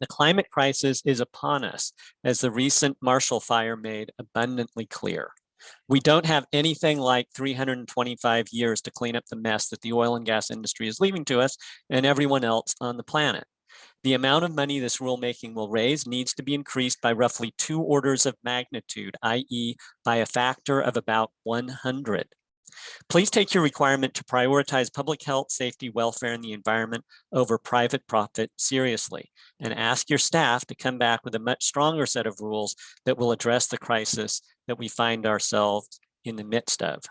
The climate crisis is upon us, as the recent Marshall Fire made abundantly clear. We don't have anything like 325 years to clean up the mess that the oil and gas industry is leaving to us and everyone else on the planet. The amount of money this rulemaking will raise needs to be increased by roughly 2 orders of magnitude, i.e. by a factor of about 100. Please take your requirement to prioritize public health, safety, welfare, and the environment over private profit seriously, and ask your staff to come back with a much stronger set of rules that will address the crisis that we find ourselves in the midst of.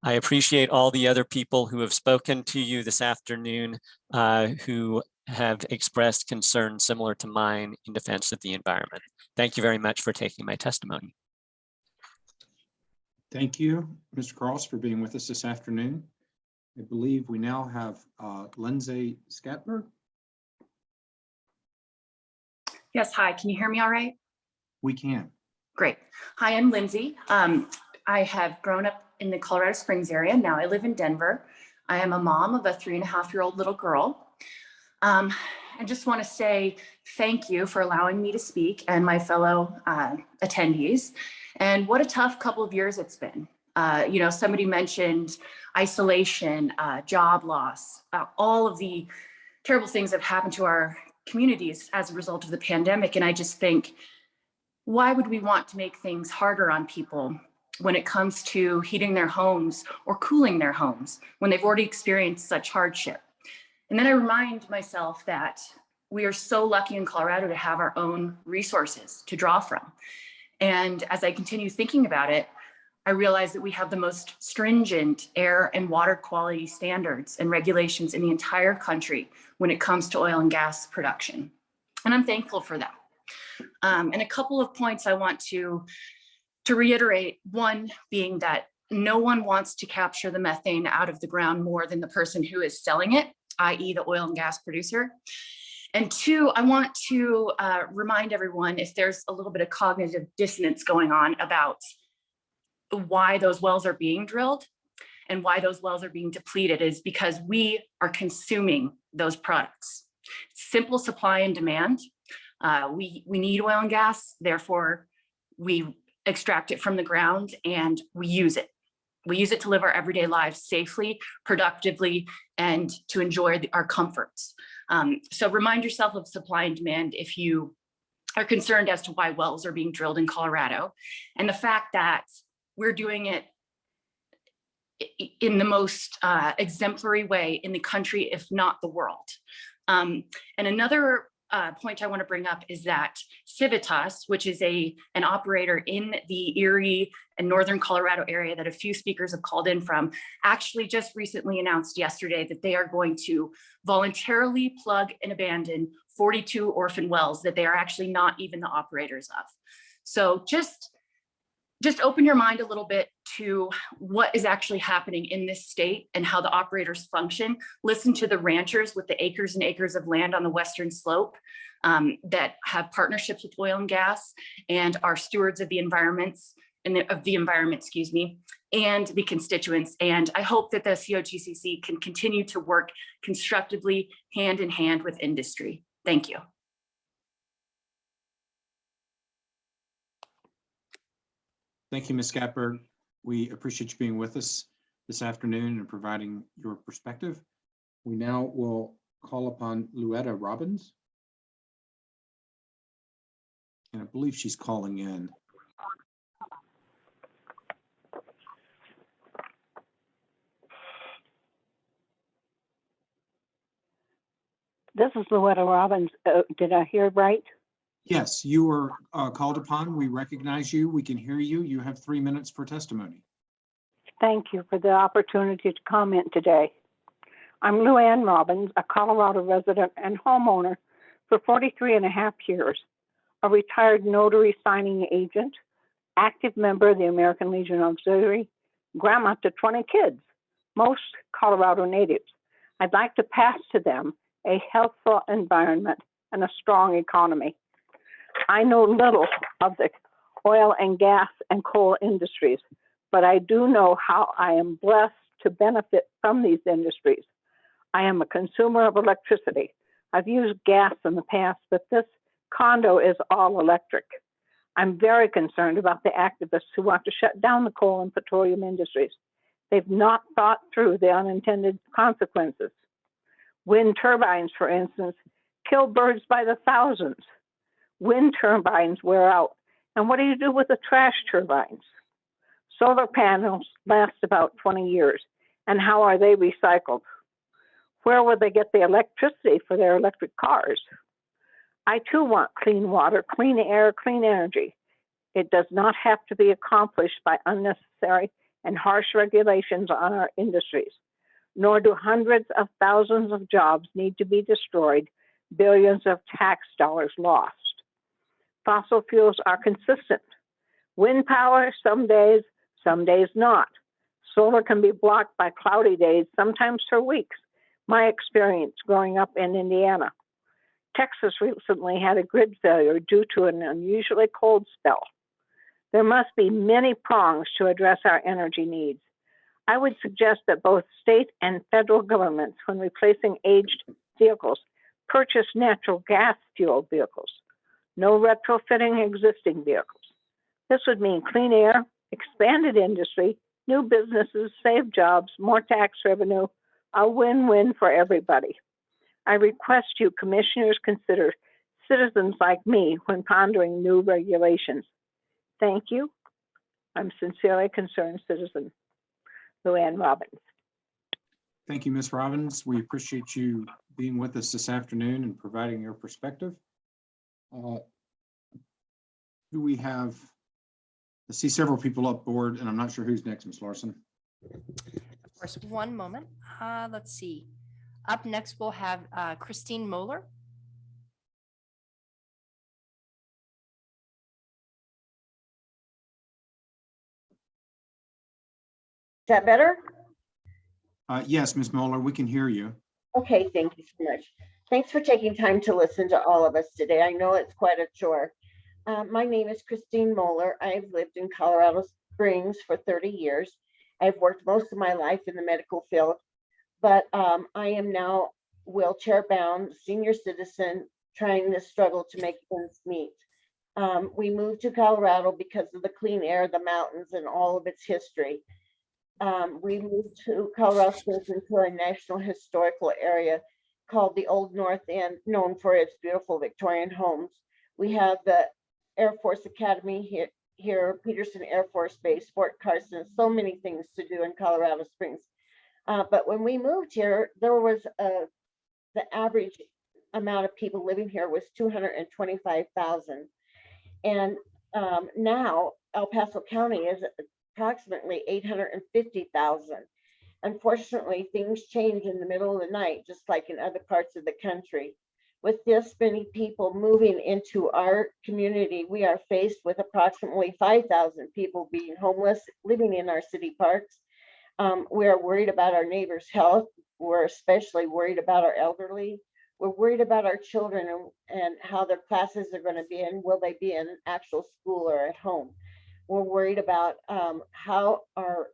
I appreciate all the other people who have spoken to you this afternoon who have expressed concerns similar to mine in defense of the environment. Thank you very much for taking my testimony. Thank you, Mr. Cross, for being with us this afternoon. I believe we now have Lindsay Scatberg. Yes, hi, can you hear me all right? We can. Great. Hi, I'm Lindsay. I have grown up in the Colorado Springs area. Now I live in Denver. I am a mom of a 3.5-year-old little girl. I just want to say thank you for allowing me to speak and my fellow attendees. And what a tough couple of years it's been. You know, somebody mentioned isolation, job loss, all of the terrible things that have happened to our communities as a result of the pandemic. And I just think, why would we want to make things harder on people when it comes to heating their homes or cooling their homes when they've already experienced such hardship? And then I remind myself that we are so lucky in Colorado to have our own resources to draw from. And as I continue thinking about it, I realize that we have the most stringent air and water quality standards and regulations in the entire country when it comes to oil and gas production. And I'm thankful for that. And a couple of points I want to reiterate, one being that no one wants to capture the methane out of the ground more than the person who is selling it, i.e. the oil and gas producer. And two, I want to remind everyone, if there's a little bit of cognitive dissonance going on about why those wells are being drilled and why those wells are being depleted, is because we are consuming those products. Simple supply and demand. We need oil and gas, therefore we extract it from the ground and we use it. We use it to live our everyday lives safely, productively, and to enjoy our comforts. So remind yourself of supply and demand if you are concerned as to why wells are being drilled in Colorado, and the fact that we're doing it in the most exemplary way in the country, if not the world. And another point I want to bring up is that Civitas, which is an operator in the Erie and Northern Colorado area that a few speakers have called in from, actually just recently announced yesterday that they are going to voluntarily plug and abandon 42 orphan wells that they are actually not even the operators of. So just open your mind a little bit to what is actually happening in this state and how the operators function. Listen to the ranchers with the acres and acres of land on the western slope that have partnerships with oil and gas and are stewards of the environment, and the constituents. And I hope that the COGCC can continue to work constructively hand in hand with industry. Thank you. Thank you, Ms. Scatberg. We appreciate you being with us this afternoon and providing your perspective. We now will call upon Luetta Robbins. And I believe she's calling in. This is Luetta Robbins. Did I hear right? Yes, you were called upon. We recognize you. We can hear you. You have 3 minutes for testimony. Thank you for the opportunity to comment today. I'm Luann Robbins, a Colorado resident and homeowner for 43.5 years, a retired notary signing agent, active member of the American Legion Auxiliary, grandma to 20 kids, most Colorado natives. I'd like to pass to them a healthful environment and a strong economy. I know little of the oil and gas and coal industries, but I do know how I am blessed to benefit from these industries. I am a consumer of electricity. I've used gas in the past, but this condo is all electric. I'm very concerned about the activists who want to shut down the coal and petroleum industries. They've not thought through the unintended consequences. Wind turbines, for instance, kill birds by the thousands. Wind turbines wear out. And what do you do with the trash turbines? Solar panels last about 20 years. And how are they recycled? Where will they get the electricity for their electric cars? I too want clean water, clean air, clean energy. It does not have to be accomplished by unnecessary and harsh regulations on our industries, nor do hundreds of thousands of jobs need to be destroyed, billions of tax dollars lost. Fossil fuels are consistent. Wind power some days not. Solar can be blocked by cloudy days, sometimes for weeks. My experience growing up in Indiana. Texas recently had a grid failure due to an unusually cold spell. There must be many prongs to address our energy needs. I would suggest that both state and federal governments, when replacing aged vehicles, purchase natural gas fueled vehicles. No retrofitting existing vehicles. This would mean clean air, expanded industry, new businesses, save jobs, more tax revenue, a win-win for everybody. I request you commissioners consider citizens like me when pondering new regulations. Thank you. I'm sincerely concerned citizen, Luann Robbins. Thank you, Ms. Robbins. We appreciate you being with us this afternoon and providing your perspective. Do we have, I see several people up board, and I'm not sure who's next, Ms. Larson. Of course, one moment. Let's see. Up next, we'll have Christine Moeller. Is that better? Yes, Ms. Moeller, we can hear you. Okay, thank you so much. Thanks for taking time to listen to all of us today. I know it's quite a chore. My name is Christine Moeller. I've lived in Colorado Springs for 30 years. I've worked most of my life in the medical field, but I am now wheelchair bound, senior citizen, trying to struggle to make ends meet. We moved to Colorado because of the clean air, the mountains, and all of its history. We moved to Colorado Springs into a national historical area called the Old North End, known for its beautiful Victorian homes. We have the Air Force Academy here, Peterson Air Force Base, Fort Carson, so many things to do in Colorado Springs. But when we moved here, there was the average amount of people living here was 225,000. And now El Paso County is approximately 850,000. Unfortunately, things change in the middle of the night, just like in other parts of the country. With this many people moving into our community, we are faced with approximately 5,000 people being homeless, living in our city parks. We are worried about our neighbors' health. We're especially worried about our elderly. We're worried about our children and how their classes are going to be in. Will they be in actual school or at home? We're worried about how are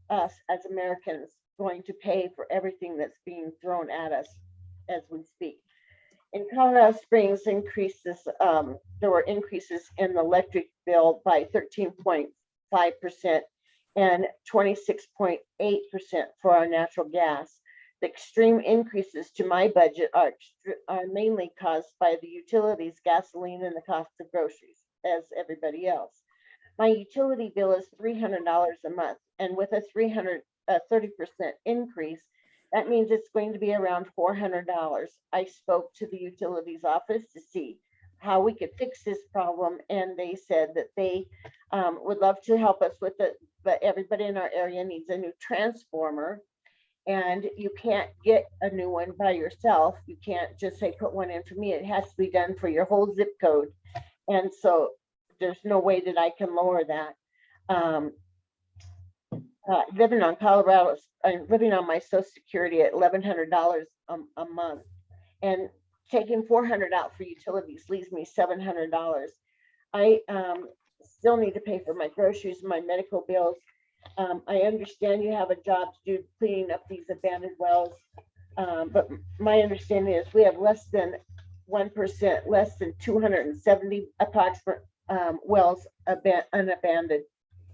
us as Americans going to pay for everything that's being thrown at us as we speak. In Colorado Springs, there were increases in the electric bill by 13.5% and 26.8% for our natural gas. The extreme increases to my budget are mainly caused by the utilities, gasoline, and the cost of groceries, as everybody else. My utility bill is $300 a month, and with a 30% increase, that means it's going to be around $400. I spoke to the utilities office to see how we could fix this problem, and they said that they would love to help us with it, but everybody in our area needs a new transformer, and you can't get a new one by yourself. You can't just say put one in for me. It has to be done for your whole zip code, and so there's no way that I can lower that. Living on living on my Social Security at $1,100 a month, and taking $400 out for utilities leaves me $700. I still need to pay for my groceries and my medical bills. I understand you have a job to do cleaning up these abandoned wells. But my understanding is we have less than 1%, less than 270 approximate wells unabandoned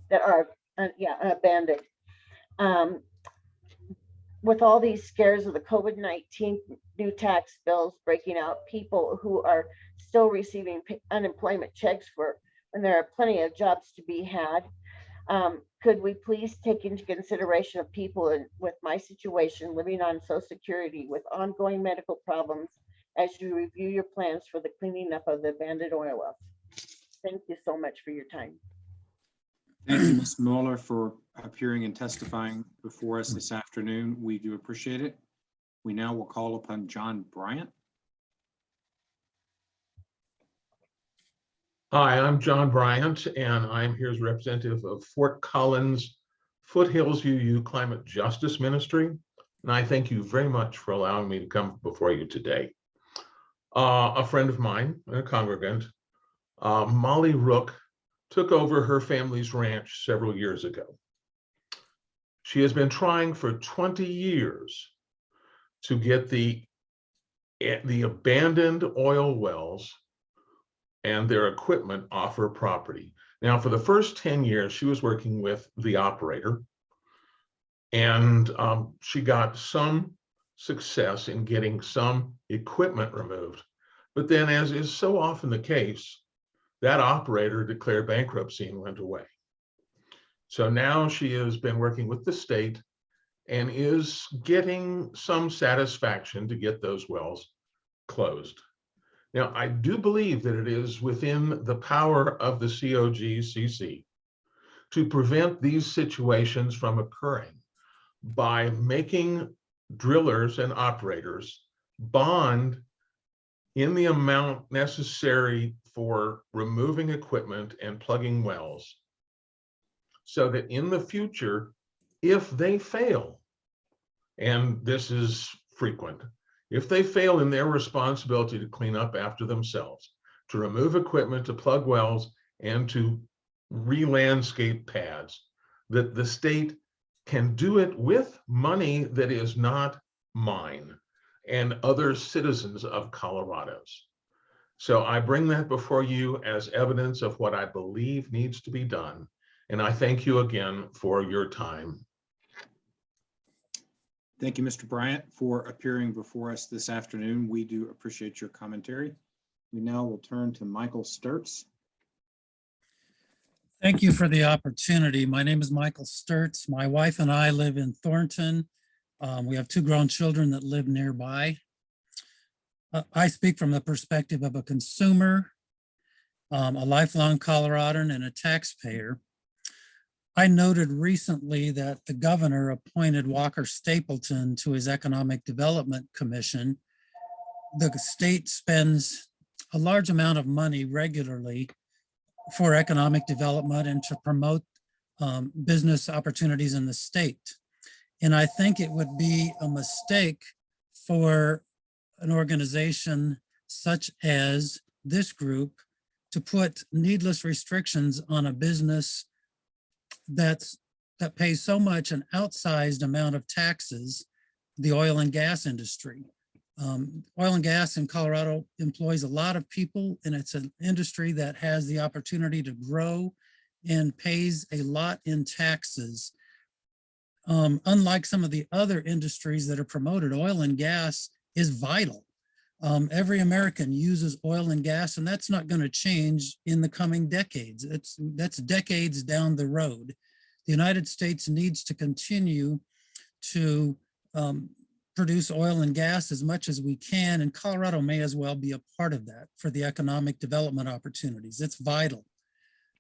that are, abandoned. With all these scares of the COVID-19 new tax bills breaking out, people who are still receiving unemployment checks for when there are plenty of jobs to be had, could we please take into consideration of people with my situation living on Social Security with ongoing medical problems as you review your plans for the cleaning up of the abandoned oil wells? Thank you so much for your time. Thank you, Ms. Mueller, for appearing and testifying before us this afternoon. We do appreciate it. We now will call upon John Bryant. Hi, I'm John Bryant, and I'm here as representative of Fort Collins Foothills UU Climate Justice Ministry. And I thank you very much for allowing me to come before you today. A friend of mine, a congregant, Molly Rook, took over her family's ranch several years ago. She has been trying for 20 years to get the abandoned oil wells and their equipment off her property. Now, for the first 10 years, she was working with the operator, and she got some success in getting some equipment removed. But then, as is so often the case, that operator declared bankruptcy and went away. So now she has been working with the state and is getting some satisfaction to get those wells closed. Now, I do believe that it is within the power of the COGCC to prevent these situations from occurring by making drillers and operators bond in the amount necessary for removing equipment and plugging wells, so that in the future, if they fail, and this is frequent, if they fail in their responsibility to clean up after themselves, to remove equipment, to plug wells, and to re-landscape pads, that the state can do it with money that is not mine and other citizens of Colorado's. So I bring that before you as evidence of what I believe needs to be done. And I thank you again for your time. Thank you, Mr. Bryant, for appearing before us this afternoon. We do appreciate your commentary. We now will turn to Michael Sturts. Thank you for the opportunity. My name is Michael Sturts. My wife and I live in Thornton. We have 2 grown children that live nearby. I speak from the perspective of a consumer, a lifelong Coloradan, and a taxpayer. I noted recently that the governor appointed Walker Stapleton to his Economic Development Commission. The state spends a large amount of money regularly for economic development and to promote business opportunities in the state. And I think it would be a mistake for an organization such as this group to put needless restrictions on a business that pays so much, an outsized amount of taxes, the oil and gas industry. Oil and gas in Colorado employs a lot of people, and it's an industry that has the opportunity to grow and pays a lot in taxes. Unlike some of the other industries that are promoted, oil and gas is vital. Every American uses oil and gas, and that's not going to change in the coming decades. That's decades down the road. The United States needs to continue to produce oil and gas as much as we can, and Colorado may as well be a part of that for the economic development opportunities. It's vital.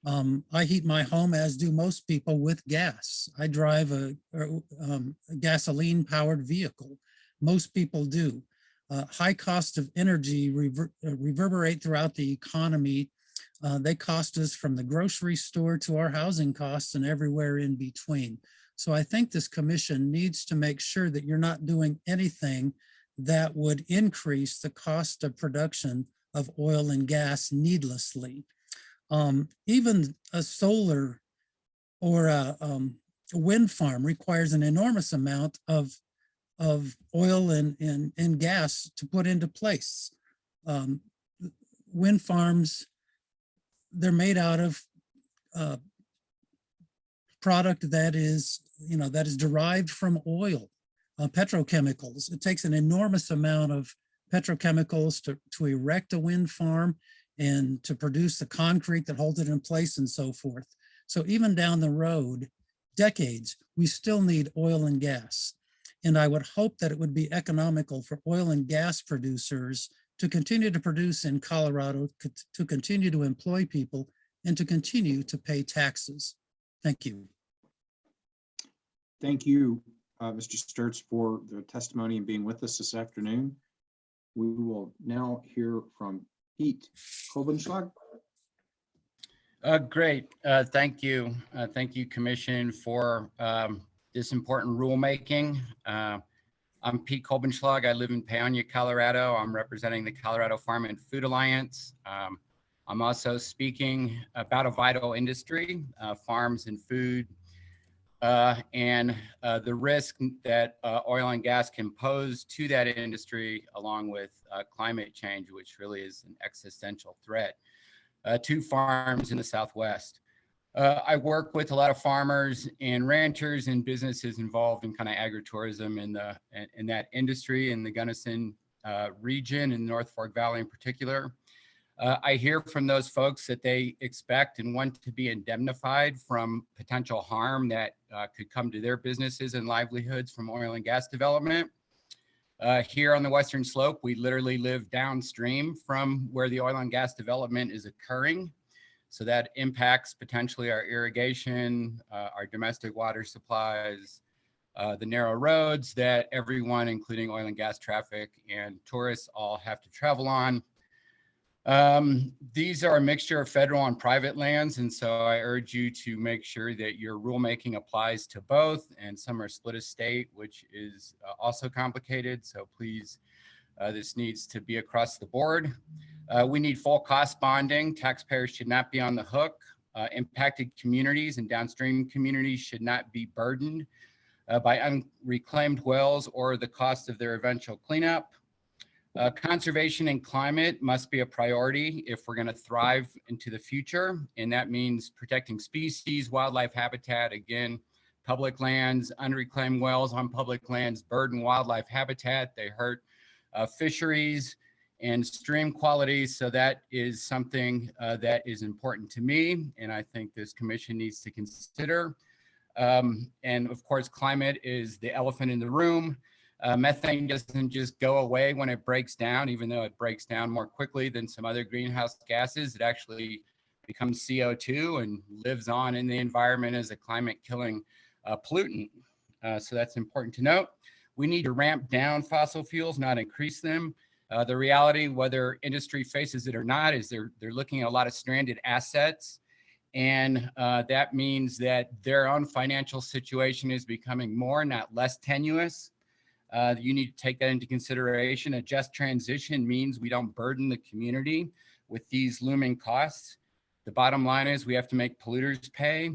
I heat my home, as do most people, with gas. I drive a gasoline-powered vehicle. Most people do. High cost of energy reverberate throughout the economy. They cost us from the grocery store to our housing costs and everywhere in between. So I think this commission needs to make sure that you're not doing anything that would increase the cost of production of oil and gas needlessly. Even a solar or a wind farm requires an enormous amount of of oil and gas to put into place. Wind farms, they're made out of product that is, that is derived from oil, petrochemicals. It takes an enormous amount of petrochemicals to erect a wind farm and to produce the concrete that holds it in place and so forth. So even down the road, decades, we still need oil and gas. And I would hope that it would be economical for oil and gas producers to continue to produce in Colorado, to continue to employ people, and to continue to pay taxes. Thank you. Thank you, Mr. Sturts, for the testimony and being with us this afternoon. We will now hear from Pete Kolbenschlag. Great. Thank you. Thank you, Commission, for this important rulemaking. I'm Pete Kolbenschlag. I live in Paonia, Colorado. I'm representing the Colorado Farm and Food Alliance. I'm also speaking about a vital industry, farms and food, and the risk that oil and gas can pose to that industry, along with climate change, which really is an existential threat to farms in the Southwest. I work with a lot of farmers and ranchers and businesses involved in kind of agritourism in that industry in the Gunnison region in North Fork Valley in particular. I hear from those folks that they expect and want to be indemnified from potential harm that could come to their businesses and livelihoods from oil and gas development. Here on the Western Slope, we literally live downstream from where the oil and gas development is occurring. So that impacts potentially our irrigation, our domestic water supplies, the narrow roads that everyone, including oil and gas traffic and tourists, all have to travel on. These are a mixture of federal and private lands, and so I urge you to make sure that your rulemaking applies to both, and some are split estate, which is also complicated, so please, this needs to be across the board. We need full cost bonding. Taxpayers should not be on the hook. Impacted communities and downstream communities should not be burdened by unreclaimed wells or the cost of their eventual cleanup. Conservation and climate must be a priority if we're going to thrive into the future. And that means protecting species, wildlife habitat. Again, public lands, unreclaimed wells on public lands burden wildlife habitat. They hurt fisheries and stream quality. So that is something that is important to me, and I think this commission needs to consider. And of course, climate is the elephant in the room. Methane doesn't just go away when it breaks down, even though it breaks down more quickly than some other greenhouse gases. It actually becomes CO2 and lives on in the environment as a climate killing pollutant. So that's important to note. We need to ramp down fossil fuels, not increase them. The reality, whether industry faces it or not, is they're looking at a lot of stranded assets. And that means that their own financial situation is becoming more, not less tenuous. You need to take that into consideration. A just transition means we don't burden the community with these looming costs. The bottom line is we have to make polluters pay.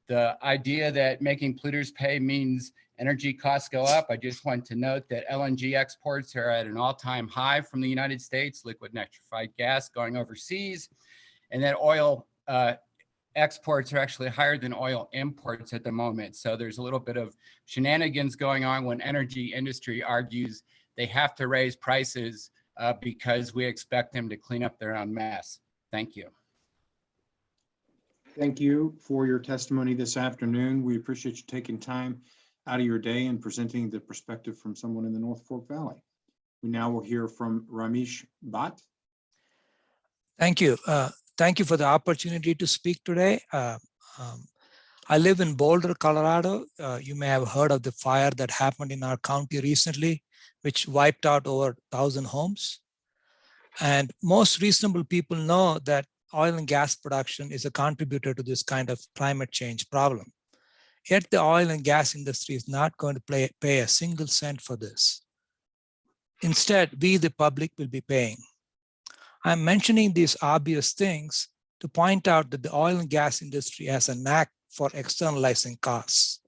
The idea that making polluters pay means energy costs go up. I just want to note that LNG exports are at an all-time high from the United States, liquid nitrified gas going overseas, and that oil exports are actually higher than oil imports at the moment. So there's a little bit of shenanigans going on when energy industry argues they have to raise prices because we expect them to clean up their own mess. Thank you. Thank you for your testimony this afternoon. We appreciate you taking time out of your day and presenting the perspective from someone in the North Fork Valley. We now will hear from Ramesh Bhatt. Thank you. Thank you for the opportunity to speak today. I live in Boulder, Colorado. You may have heard of the fire that happened in our county recently, which wiped out over 1,000 homes. And most reasonable people know that oil and gas production is a contributor to this kind of climate change problem. Yet the oil and gas industry is not going to pay a single cent for this. Instead, we, the public, will be paying. I'm mentioning these obvious things to point out that the oil and gas industry has a knack for externalizing costs.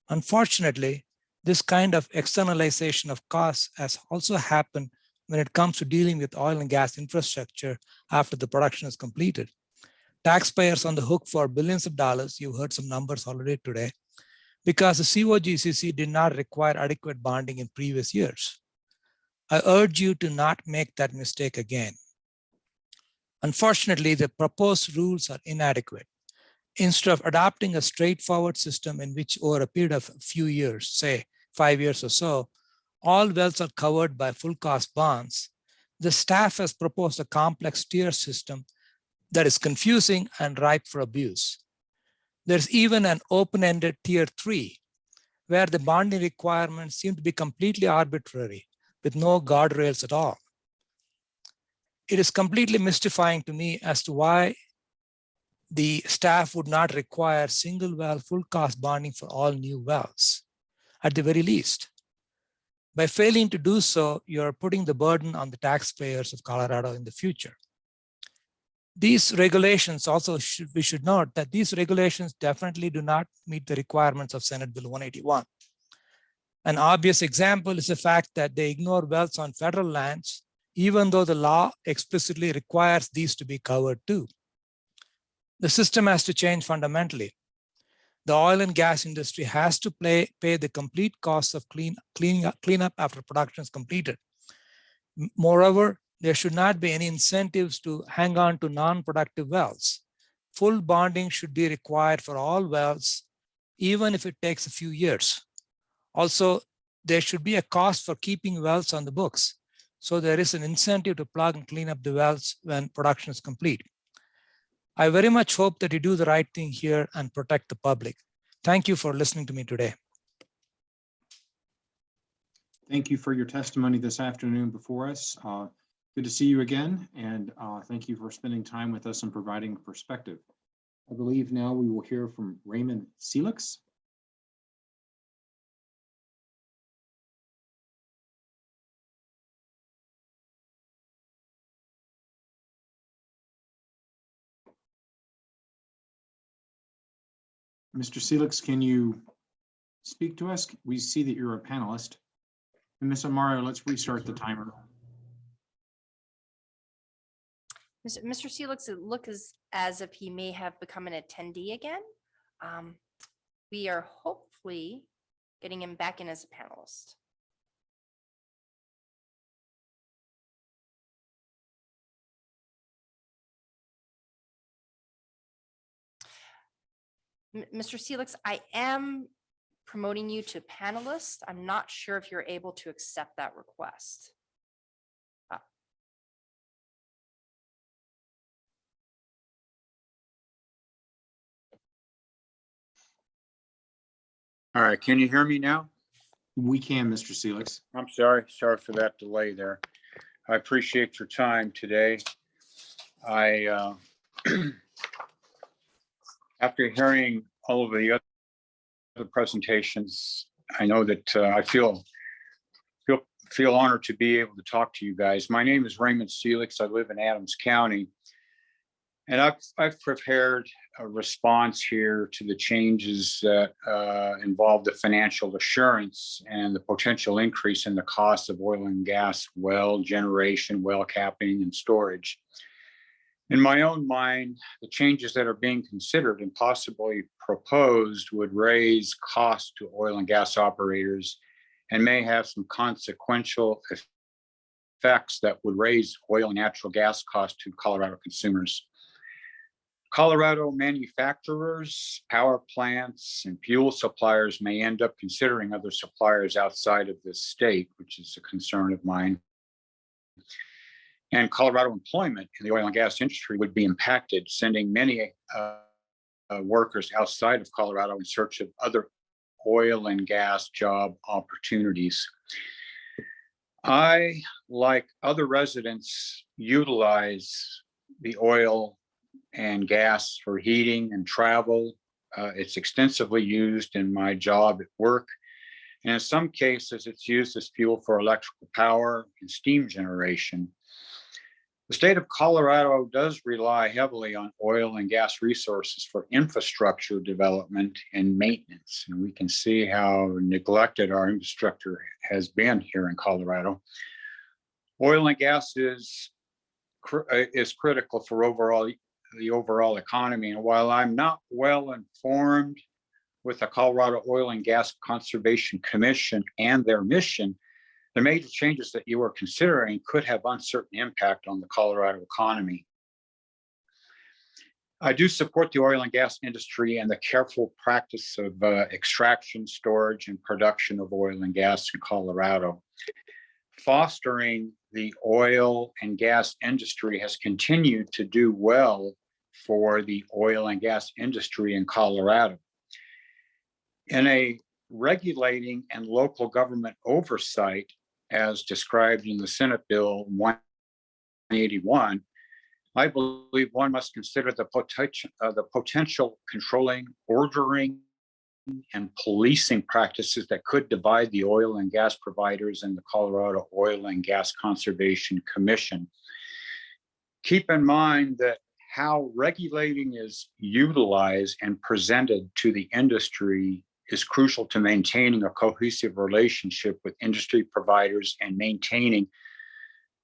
Unfortunately, This kind of externalization of costs has also happened when it comes to dealing with oil and gas infrastructure after the production is completed. Taxpayers on the hook for billions of dollars, you've heard some numbers already today, because the COGCC did not require adequate bonding in previous years. I urge you to not make that mistake again. Unfortunately, the proposed rules are inadequate. Instead of adopting a straightforward system in which over a period of a few years, say 5 years or so, all wells are covered by full cost bonds, the staff has proposed a complex tier system that is confusing and ripe for abuse. There's even an open-ended tier 3, where the bonding requirements seem to be completely arbitrary with no guardrails at all. It is completely mystifying to me as to why the staff would not require single well full cost bonding for all new wells, at the very least. By failing to do so, you're putting the burden on the taxpayers of Colorado in the future. These regulations also, we should note that these regulations definitely do not meet the requirements of Senate Bill 181. An obvious example is the fact that they ignore wells on federal lands, even though the law explicitly requires these to be covered too. The system has to change fundamentally. The oil and gas industry has to pay the complete cost of cleanup after production is completed. Moreover, there should not be any incentives to hang on to non-productive wells. Full bonding should be required for all wells, even if it takes a few years. Also, there should be a cost for keeping wells on the books, so there is an incentive to plug and clean up the wells when production is complete. I very much hope that you do the right thing here and protect the public. Thank you for listening to me today. Thank you for your testimony this afternoon before us. Good to see you again, and thank you for spending time with us and providing perspective. I believe now we will hear from Raymond Seelix. Mr. Seelix, can you speak to us? We see that you're a panelist. And Ms. Amaro, let's restart the timer. Mr. Seelix, it looks as if he may have become an attendee again. We are hopefully getting him back in as a panelist. Mr. Seelix, I am promoting you to panelist. I'm not sure if you're able to accept that request. All right, can you hear me now? We can, Mr. Seelix. I'm sorry for that delay there. I appreciate your time today. I, after hearing all of the other presentations, I know that I feel honored to be able to talk to you guys. My name is Raymond Seelix. I live in Adams County, and I've prepared a response here to the changes that involve the financial assurance and the potential increase in the cost of oil and gas well generation, well capping, and storage. In my own mind, the changes that are being considered and possibly proposed would raise costs to oil and gas operators and may have some consequential effects that would raise oil and natural gas costs to Colorado consumers. Colorado manufacturers, power plants, and fuel suppliers may end up considering other suppliers outside of this state, which is a concern of mine. And Colorado employment in the oil and gas industry would be impacted, sending many workers outside of Colorado in search of other oil and gas job opportunities. I, like other residents, utilize the oil and gas for heating and travel. It's extensively used in my job at work. And in some cases, it's used as fuel for electrical power and steam generation. The state of Colorado does rely heavily on oil and gas resources for infrastructure development and maintenance. And we can see how neglected our infrastructure has been here in Colorado. Oil and gas is critical for the overall economy. And while I'm not well informed with the Colorado Oil and Gas Conservation Commission and their mission, the major changes that you are considering could have uncertain impact on the Colorado economy. I do support the oil and gas industry and the careful practice of extraction, storage, and production of oil and gas in Colorado. Fostering the oil and gas industry has continued to do well for the oil and gas industry in Colorado. In a regulating and local government oversight, as described in the Senate Bill 181, I believe one must consider the potential controlling, ordering, and policing practices that could divide the oil and gas providers and the Colorado Oil and Gas Conservation Commission. Keep in mind that how regulating is utilized and presented to the industry is crucial to maintaining a cohesive relationship with industry providers and maintaining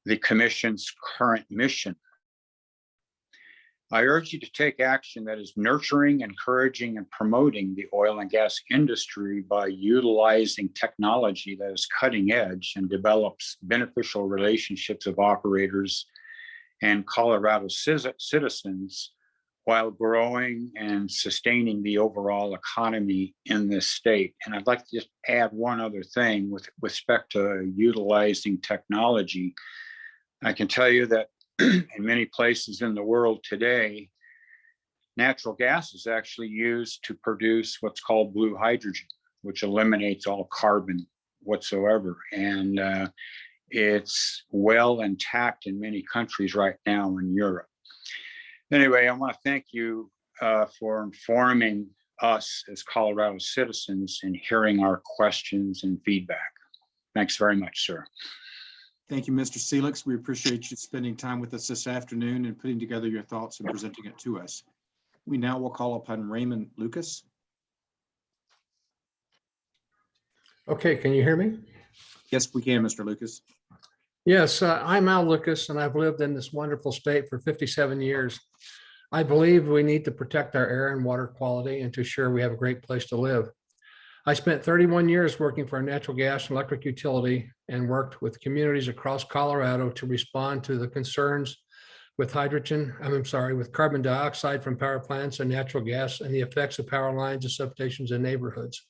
the Commission's current mission. I urge you to take action that is nurturing, encouraging, and promoting the oil and gas industry by utilizing technology that is cutting edge and develops beneficial relationships of operators and Colorado citizens while growing and sustaining the overall economy in this state. And I'd like to just add one other thing with respect to utilizing technology. I can tell you that in many places in the world today, natural gas is actually used to produce what's called blue hydrogen, which eliminates all carbon whatsoever. And it's well intact in many countries right now in Europe. Anyway, I want to thank you for informing us as Colorado citizens and hearing our questions and feedback. Thanks very much, sir. Thank you, Mr. Seelix. We appreciate you spending time with us this afternoon and putting together your thoughts and presenting it to us. We now will call upon Raymond Lucas. Okay, can you hear me? Yes, we can, Mr. Lucas. Yes, I'm Al Lucas, and I've lived in this wonderful state for 57 years. I believe we need to protect our air and water quality and to ensure we have a great place to live. I spent 31 years working for a natural gas and electric utility and worked with communities across Colorado to respond to the concerns with carbon dioxide from power plants and natural gas and the effects of power lines and substations in neighborhoods.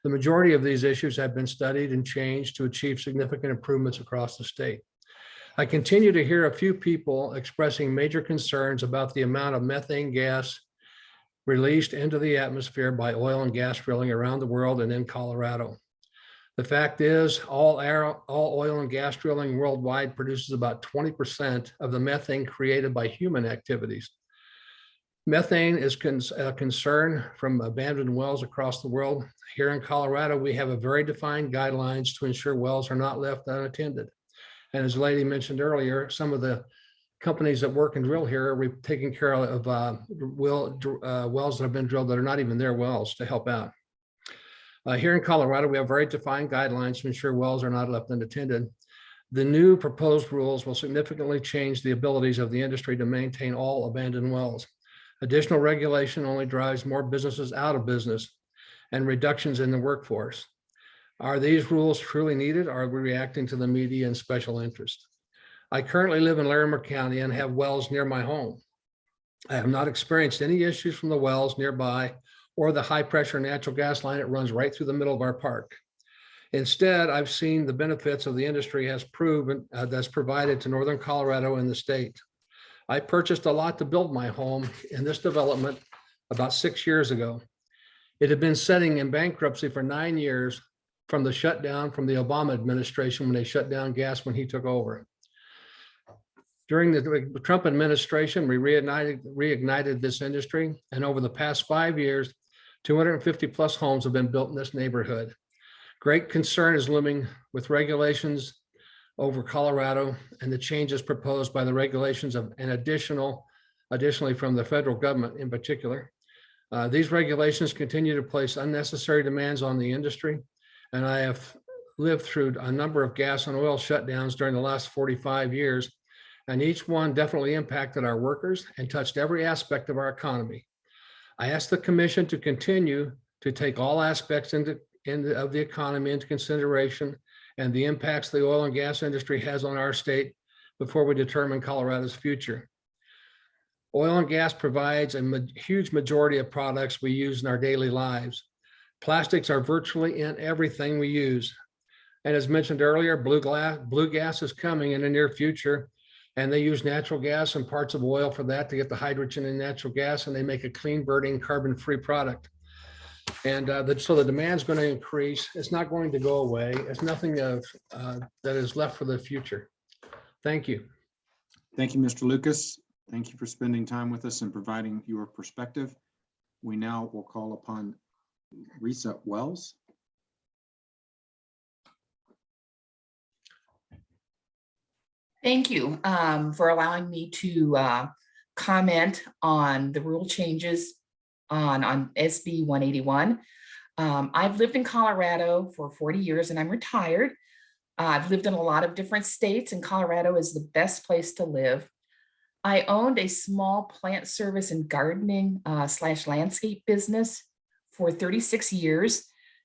The majority of these issues have been studied and changed to achieve significant improvements across the state. I continue to hear a few people expressing major concerns about the amount of methane gas released into the atmosphere by oil and gas drilling around the world and in Colorado. The fact is, all oil and gas drilling worldwide produces about 20% of the methane created by human activities. Methane is a concern from abandoned wells across the world. Here in Colorado, we have a very defined guidelines to ensure wells are not left unattended. And as the lady mentioned earlier, some of the companies that work and drill here are taking care of wells that have been drilled that are not even their wells to help out. Here in Colorado, we have very defined guidelines to ensure wells are not left unattended. The new proposed rules will significantly change the abilities of the industry to maintain all abandoned wells. Additional regulation only drives more businesses out of business and reductions in the workforce. Are these rules truly needed, or are we reacting to the media and special interest? I currently live in Larimer County and have wells near my home. I have not experienced any issues from the wells nearby or the high pressure natural gas line that runs right through the middle of our park. Instead, I've seen the benefits of the industry has proven that's provided to Northern Colorado and the state. I purchased a lot to build my home in this development about 6 years ago. It had been sitting in bankruptcy for 9 years from the shutdown from the Obama administration when they shut down gas when he took over. During the Trump administration, we reignited this industry, and over the past 5 years, 250 plus homes have been built in this neighborhood. Great concern is looming with regulations over Colorado and the changes proposed by the regulations of and additionally from the federal government in particular. These regulations continue to place unnecessary demands on the industry, and I have lived through a number of gas and oil shutdowns during the last 45 years, and each one definitely impacted our workers and touched every aspect of our economy. I ask the commission to continue to take all aspects of the economy into consideration and the impacts the oil and gas industry has on our state before we determine Colorado's future. Oil and gas provides a huge majority of products we use in our daily lives. Plastics are virtually in everything we use. And as mentioned earlier, blue gas is coming in the near future, and they use natural gas and parts of oil for that to get the hydrogen in natural gas, and they make a clean burning carbon-free product. And so the demand's going to increase. It's not going to go away. It's nothing that is left for the future. Thank you. Thank you, Mr. Lucas. Thank you for spending time with us and providing your perspective. We now will call upon Risa Wells. Thank you for allowing me to comment on the rule changes on SB 181. I've lived in Colorado for 40 years and I'm retired. I've lived in a lot of different states, and Colorado is the best place to live. I owned a small plant service and gardening / landscape business for 36 years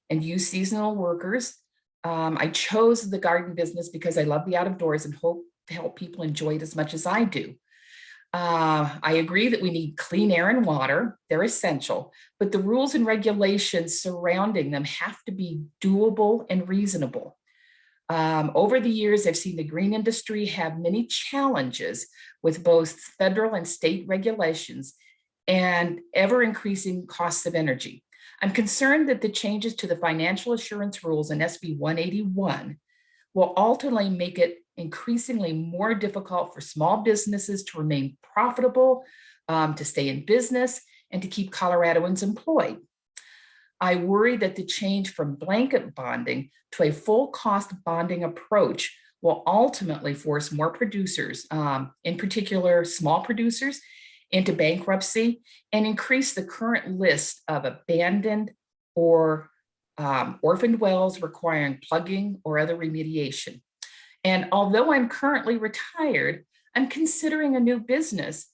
and used seasonal workers. I chose the garden business because I love the outdoors and hope to help people enjoy it as much as I do. I agree that we need clean air and water. They're essential, but the rules and regulations surrounding them have to be doable and reasonable. Over the years, I've seen the green industry have many challenges with both federal and state regulations and ever increasing costs of energy. I'm concerned that the changes to the financial assurance rules in SB 181 will ultimately make it increasingly more difficult for small businesses to remain profitable, to stay in business, and to keep Coloradoans employed. I worry that the change from blanket bonding to a full cost bonding approach will ultimately force more producers, in particular small producers, into bankruptcy and increase the current list of abandoned or orphaned wells requiring plugging or other remediation. And although I'm currently retired, I'm considering a new business,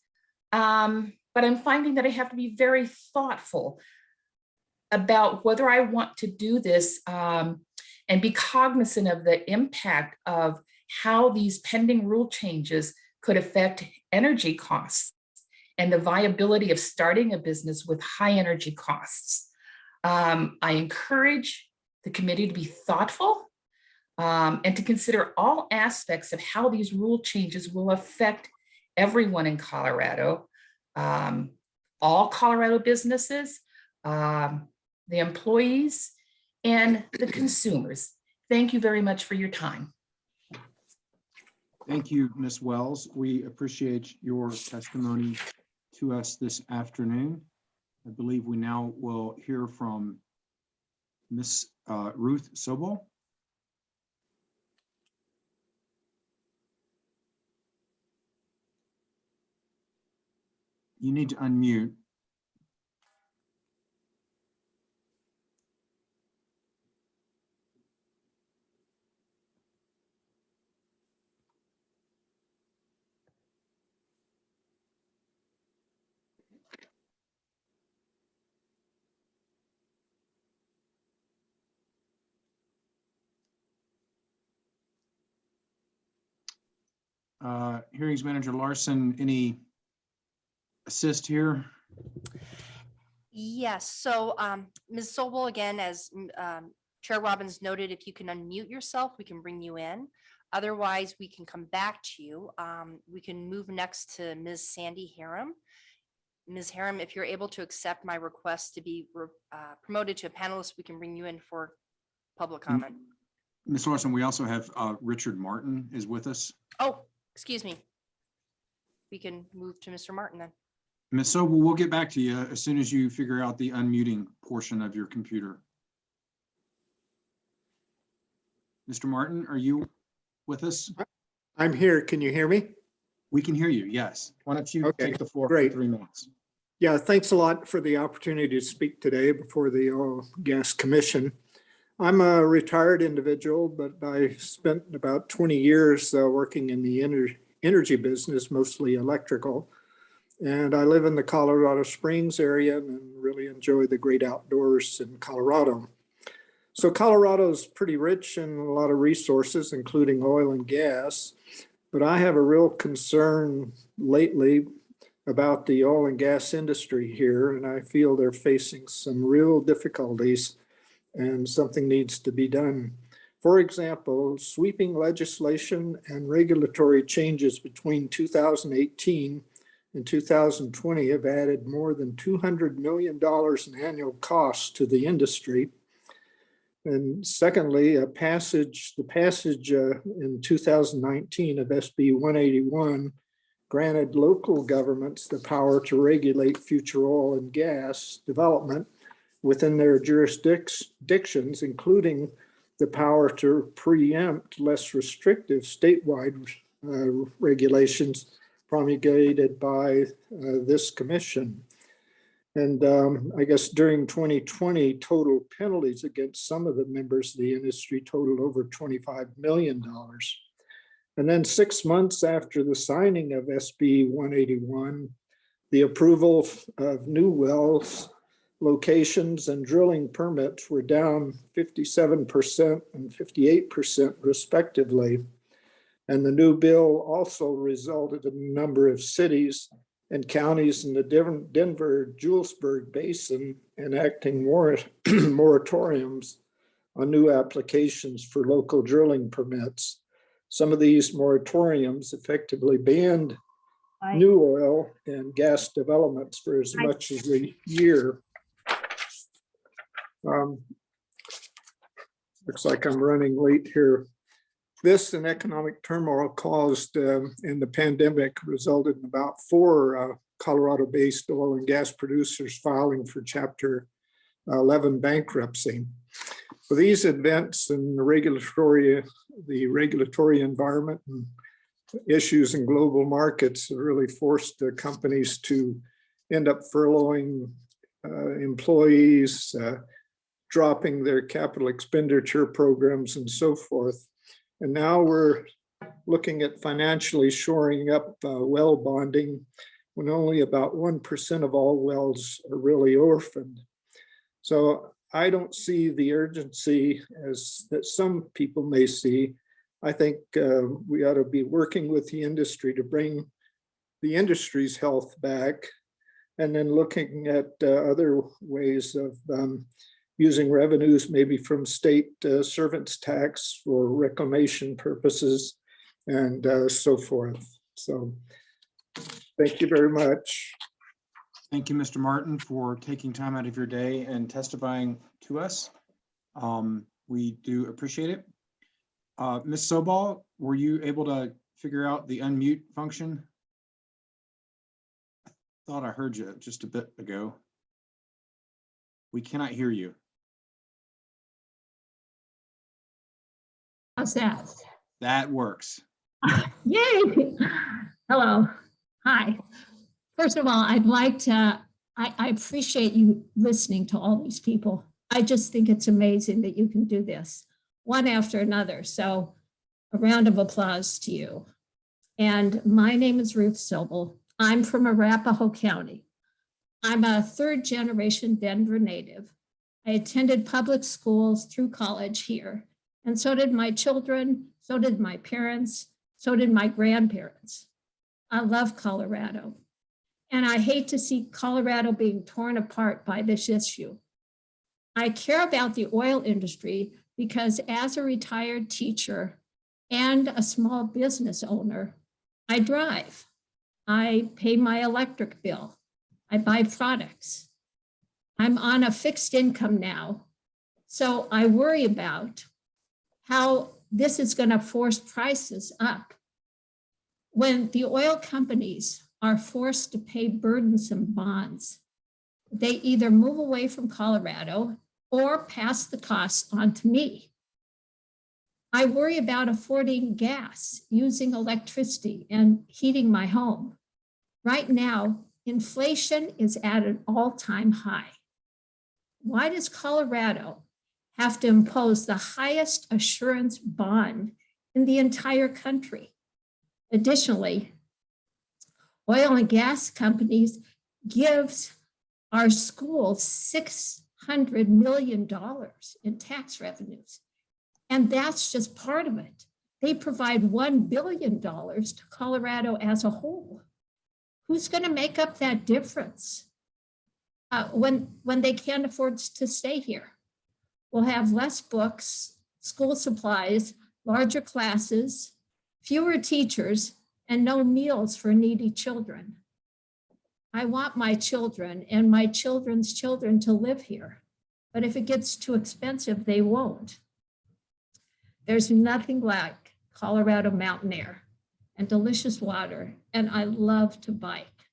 but I'm finding that I have to be very thoughtful about whether I want to do this and be cognizant of the impact of how these pending rule changes could affect energy costs and the viability of starting a business with high energy costs. I encourage the committee to be thoughtful and to consider all aspects of how these rule changes will affect everyone in Colorado, all Colorado businesses, the employees, and the consumers. Thank you very much for your time. Thank you, Ms. Wells. We appreciate your testimony to us this afternoon. I believe we now will hear from Ms. Ruth Sobel. You need to unmute. Hearings Manager Larson, any assist here? Yes, so Ms. Sobel, again, as Chair Robbins noted, if you can unmute yourself, we can bring you in. Otherwise, we can come back to you. We can move next to Ms. Sandy Harum. Ms. Harum, if you're able to accept my request to be promoted to a panelist, we can bring you in for public comment. Ms. Larson, we also have Richard Martin is with us. Oh, excuse me. We can move to Mr. Martin then. Ms. Sobel, we'll get back to you as soon as you figure out the unmuting portion of your computer. Mr. Martin, are you with us? I'm here. Can you hear me? We can hear you, yes. Why don't you Okay, take the floor for great. 3 minutes? Yeah, thanks a lot for the opportunity to speak today before the Oil and Gas Commission. I'm a retired individual, but I spent about 20 years working in the energy business, mostly electrical. And I live in the Colorado Springs area and really enjoy the great outdoors in Colorado. So Colorado is pretty rich in a lot of resources, including oil and gas. But I have a real concern lately about the oil and gas industry here, and I feel they're facing some real difficulties and something needs to be done. For example, sweeping legislation and regulatory changes between 2018 and 2020 have added more than $200 million in annual costs to the industry. And secondly, the passage in 2019 of SB 181 granted local governments the power to regulate future oil and gas development within their jurisdictions, including the power to preempt less restrictive statewide regulations promulgated by this commission. And I guess during 2020, total penalties against some of the members of the industry totaled over $25 million. And then 6 months after the signing of SB 181, the approval of new wells, locations, and drilling permits were down 57% and 58% respectively. And the new bill also resulted in a number of cities and counties in the Denver-Julesburg Basin enacting moratoriums on new applications for local drilling permits. Some of these moratoriums effectively banned new oil and gas developments for as much as a year. Looks like I'm running late here. This and economic turmoil caused in the pandemic resulted in about 4 Colorado-based oil and gas producers filing for Chapter 11 bankruptcy. So these events and the regulatory environment and issues in global markets have really forced the companies to end up furloughing employees, dropping their capital expenditure programs and so forth. And now we're looking at financially shoring up well bonding when only about 1% of all wells are really orphaned. So I don't see the urgency as that some people may see. I think we ought to be working with the industry to bring the industry's health back, and then looking at other ways of using revenues maybe from state servants tax for reclamation purposes and so forth. So thank you very much. Thank you, Mr. Martin, for taking time out of your day and testifying to us. We do appreciate it. Ms. Sobal, were you able to figure out the unmute function? I thought I heard you just a bit ago. We cannot hear you. How's that? That works. Yay! Hello. Hi. First of all, I'd like to, I appreciate you listening to all these people. I just think it's amazing that you can do this one after another. So a round of applause to you. And my name is Ruth Sobel. I'm from Arapahoe County. I'm a 3rd generation Denver native. I attended public schools through college here, and so did my children, so did my parents, so did my grandparents. I love Colorado, and I hate to see Colorado being torn apart by this issue. I care about the oil industry because as a retired teacher and a small business owner, I drive. I pay my electric bill. I buy products. I'm on a fixed income now, so I worry about how this is going to force prices up. When the oil companies are forced to pay burdensome bonds, they either move away from Colorado or pass the costs on to me. I worry about affording gas, using electricity, and heating my home. Right now, inflation is at an all-time high. Why does Colorado have to impose the highest assurance bond in the entire country? Additionally, oil and gas companies gives our schools $600 million in tax revenues. And that's just part of it. They provide $1 billion to Colorado as a whole. Who's going to make up that difference when they can't afford to stay here? We'll have less books, school supplies, larger classes, fewer teachers, and no meals for needy children. I want my children and my children's children to live here, but if it gets too expensive, they won't. There's nothing like Colorado mountain air and delicious water, and I love to bike.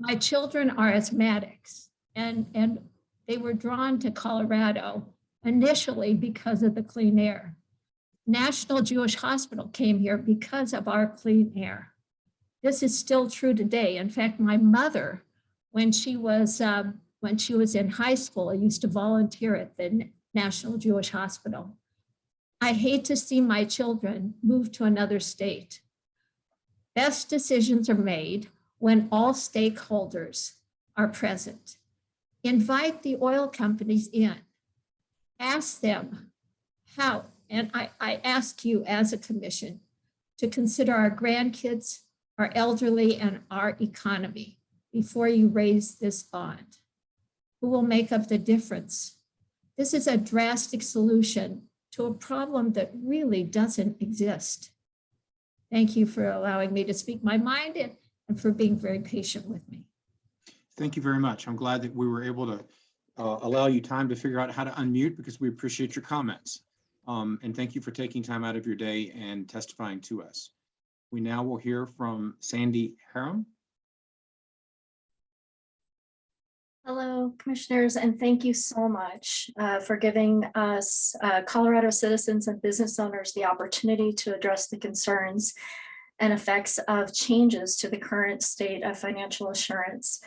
My children are asthmatics, and they were drawn to Colorado initially because of the clean air. National Jewish Hospital came here because of our clean air. This is still true today. In fact, my mother, when she was in high school, used to volunteer at the National Jewish Hospital. I hate to see my children move to another state. Best decisions are made when all stakeholders are present. Invite the oil companies in. Ask them how, and I ask you as a commission to consider our grandkids, our elderly, and our economy before you raise this bond. Who will make up the difference? This is a drastic solution to a problem that really doesn't exist. Thank you for allowing me to speak my mind and for being very patient with me. Thank you very much. I'm glad that we were able to allow you time to figure out how to unmute because we appreciate your comments. And thank you for taking time out of your day and testifying to us. We now will hear from Sandy Harum. Hello, commissioners, and thank you so much for giving us Colorado citizens and business owners the opportunity to address the concerns and effects of changes to the current state of financial assurance.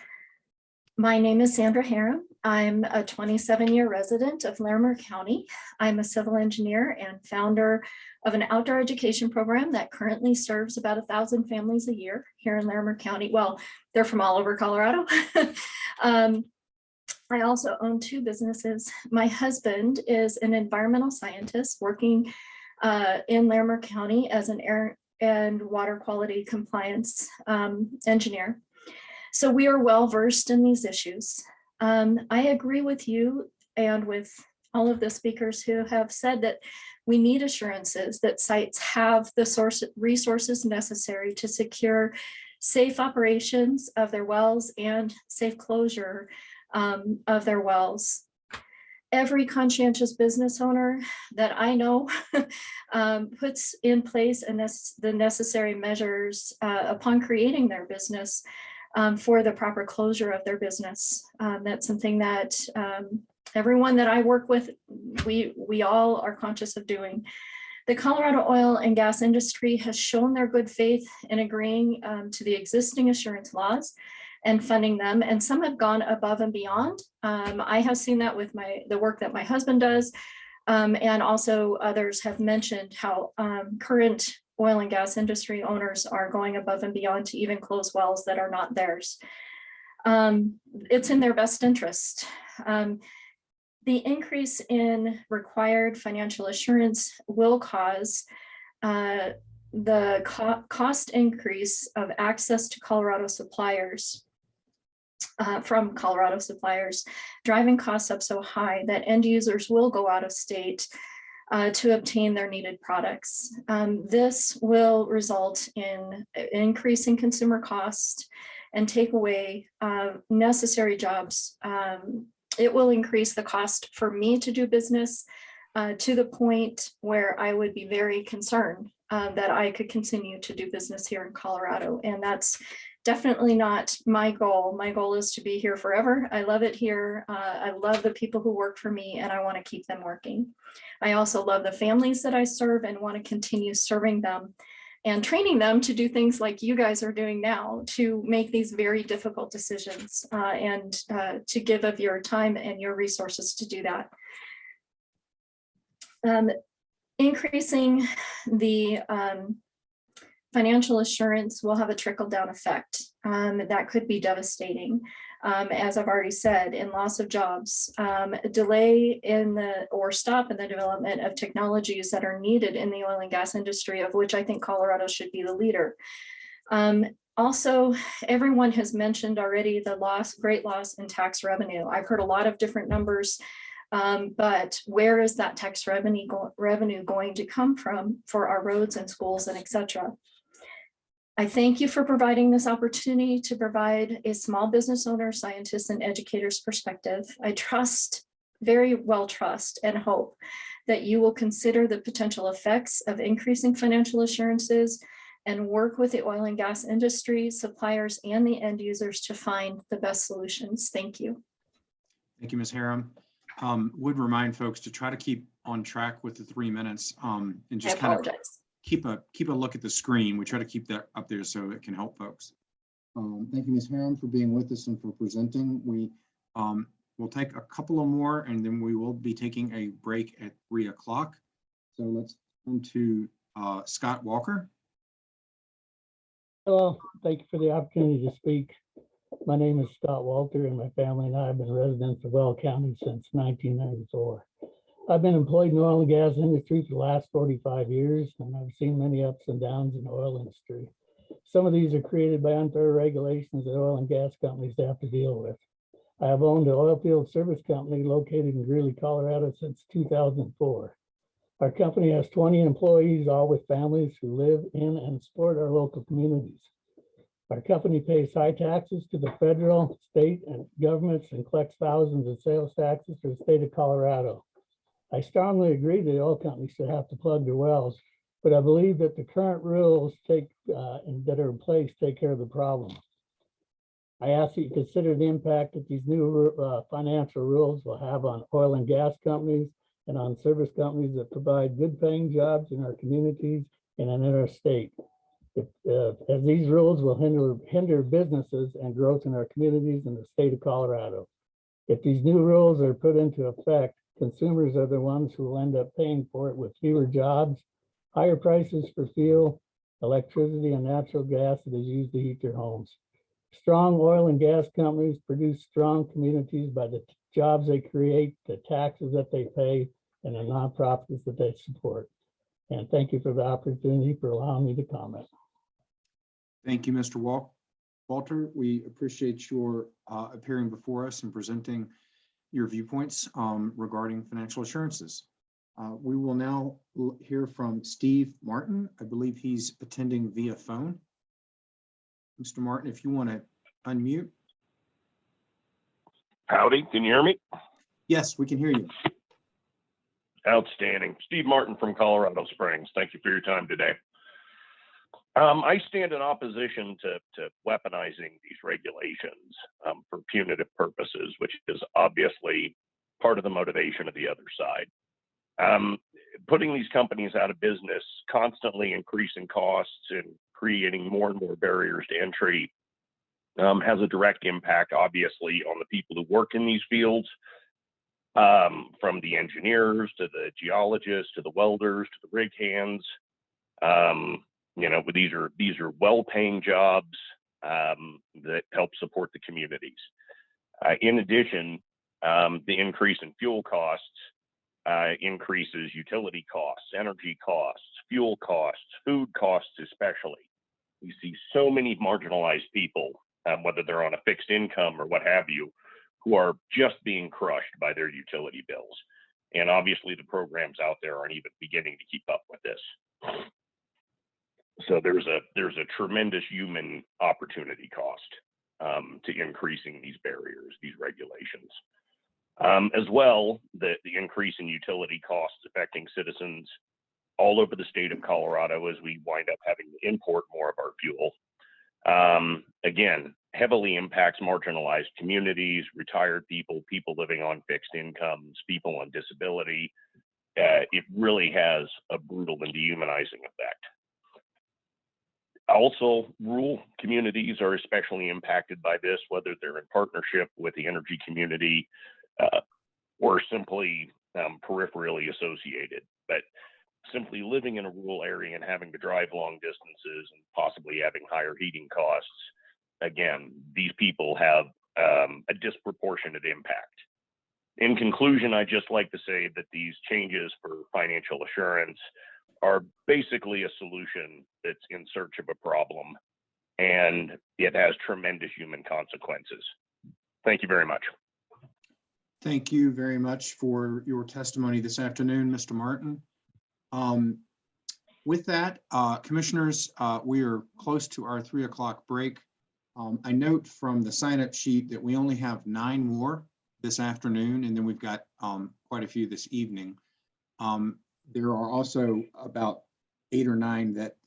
My name is Sandra Harum. I'm a 27-year resident of Larimer County. I'm a civil engineer and founder of an outdoor education program that currently serves about 1,000 families a year here in Larimer County. Well, they're from all over Colorado. I also own 2 businesses. My husband is an environmental scientist working in Larimer County as an air and water quality compliance engineer. So we are well versed in these issues. I agree with you and with all of the speakers who have said that we need assurances that sites have the resources necessary to secure safe operations of their wells and safe closure of their wells. Every conscientious business owner that I know puts in place the necessary measures upon creating their business for the proper closure of their business. That's something that everyone that I work with, we all are conscious of doing. The Colorado oil and gas industry has shown their good faith in agreeing to the existing assurance laws and funding them, and some have gone above and beyond. I have seen that with the work that my husband does, and also others have mentioned how current oil and gas industry owners are going above and beyond to even close wells that are not theirs. It's in their best interest. The increase in required financial assurance will cause the cost increase of access to Colorado suppliers from Colorado suppliers, driving costs up so high that end users will go out of state to obtain their needed products. This will result in increasing consumer cost and take away necessary jobs. It will increase the cost for me to do business to the point where I would be very concerned that I could continue to do business here in Colorado. And that's definitely not my goal. My goal is to be here forever. I love it here. I love the people who work for me, and I want to keep them working. I also love the families that I serve and want to continue serving them and training them to do things like you guys are doing now, to make these very difficult decisions and to give of your time and your resources to do that. Increasing the financial assurance will have a trickle-down effect that could be devastating. As I've already said, in loss of jobs, delay in or stop in the development of technologies that are needed in the oil and gas industry, of which I think Colorado should be the leader. Also, everyone has mentioned already the great loss in tax revenue. I've heard a lot of different numbers, but where is that tax revenue going to come from for our roads and schools and et cetera? I thank you for providing this opportunity to provide a small business owner, scientist, and educator's perspective. I very well trust and hope that you will consider the potential effects of increasing financial assurances and work with the oil and gas industry, suppliers, and the end users to find the best solutions. Thank you. Thank you, Ms. Harum. Would remind folks to try to keep on track with the 3 minutes and just kind of keep a look at the screen. We try to keep that up there so it can help folks. Thank you, Ms. Harum, for being with us and for presenting. We'll take a couple of more, and then we will be taking a break at 3 o'clock. So let's turn to Scott Walker. Hello, thank you for the opportunity to speak. My name is Scott Walter, and my family and I have been residents of Weld County since 1994. I've been employed in the oil and gas industry for the last 45 years, and I've seen many ups and downs in the oil industry. Some of these are created by unfair regulations that oil and gas companies have to deal with. I have owned an oil field service company located in Greeley, Colorado since 2004. Our company has 20 employees, all with families who live in and support our local communities. Our company pays high taxes to the federal, state, and governments and collects thousands of sales taxes for the state of Colorado. I strongly agree that oil companies should have to plug their wells, but I believe that the current rules that are in place take care of the problem. I ask that you consider the impact that these new financial rules will have on oil and gas companies and on service companies that provide good paying jobs in our communities and in our state. As these rules will hinder businesses and growth in our communities in the state of Colorado. If these new rules are put into effect, consumers are the ones who will end up paying for it with fewer jobs, higher prices for fuel, electricity, and natural gas that is used to heat their homes. Strong oil and gas companies produce strong communities by the jobs they create, the taxes that they pay, and the nonprofits that they support. And thank you for the opportunity for allowing me to comment. Thank you, Mr. Walter. We appreciate your appearing before us and presenting your viewpoints regarding financial assurances. We will now hear from Steve Martin. I believe he's attending via phone. Mr. Martin, if you want to unmute. Howdy, can you hear me? Yes, we can hear you. Outstanding. Steve Martin from Colorado Springs. Thank you for your time today. I stand in opposition to weaponizing these regulations for punitive purposes, which is obviously part of the motivation of the other side. Putting these companies out of business, constantly increasing costs and creating more and more barriers to entry has a direct impact, obviously, on the people who work in these fields, from the engineers to the geologists to the welders to the rig hands. You know, these are well-paying jobs that help support the communities. In addition, the increase in fuel costs increases utility costs, energy costs, fuel costs, food costs especially. You see so many marginalized people, whether they're on a fixed income or what have you, who are just being crushed by their utility bills. And obviously the programs out there aren't even beginning to keep up with this. So there's a tremendous human opportunity cost to increasing these barriers, these regulations. As well, the increase in utility costs affecting citizens all over the state of Colorado as we wind up having to import more of our fuel Again, heavily impacts marginalized communities, retired people, people living on fixed incomes, people on disability. It really has a brutal and dehumanizing effect. Also, rural communities are especially impacted by this, whether they're in partnership with the energy community or simply peripherally associated. But simply living in a rural area and having to drive long distances and possibly having higher heating costs, again, these people have a disproportionate impact. In conclusion, I'd just like to say that these changes for financial assurance are basically a solution that's in search of a problem, and it has tremendous human consequences. Thank you very much. Thank you very much for your testimony this afternoon, Mr. Martin. With that, commissioners, we are close to our 3 o'clock break. I note from the sign-up sheet that we only have 9 more this afternoon, and then we've got quite a few this evening. There are also about 8 or 9 that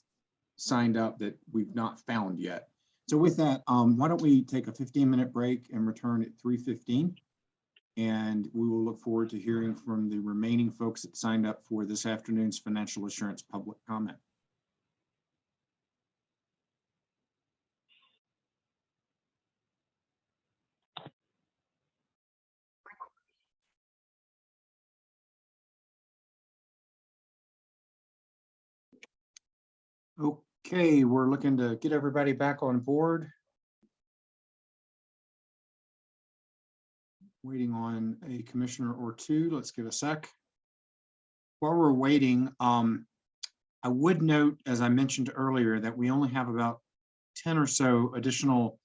signed up that we've not found yet. So with that, why don't we take a 15-minute break and return at 3:15? And we will look forward to hearing from the remaining folks that signed up for this afternoon's financial assurance public comment. Okay, we're looking to get everybody back on board. Waiting on a commissioner or two. Let's give a sec. While we're waiting, I would note, as I mentioned earlier, that we only have about 10 or so additional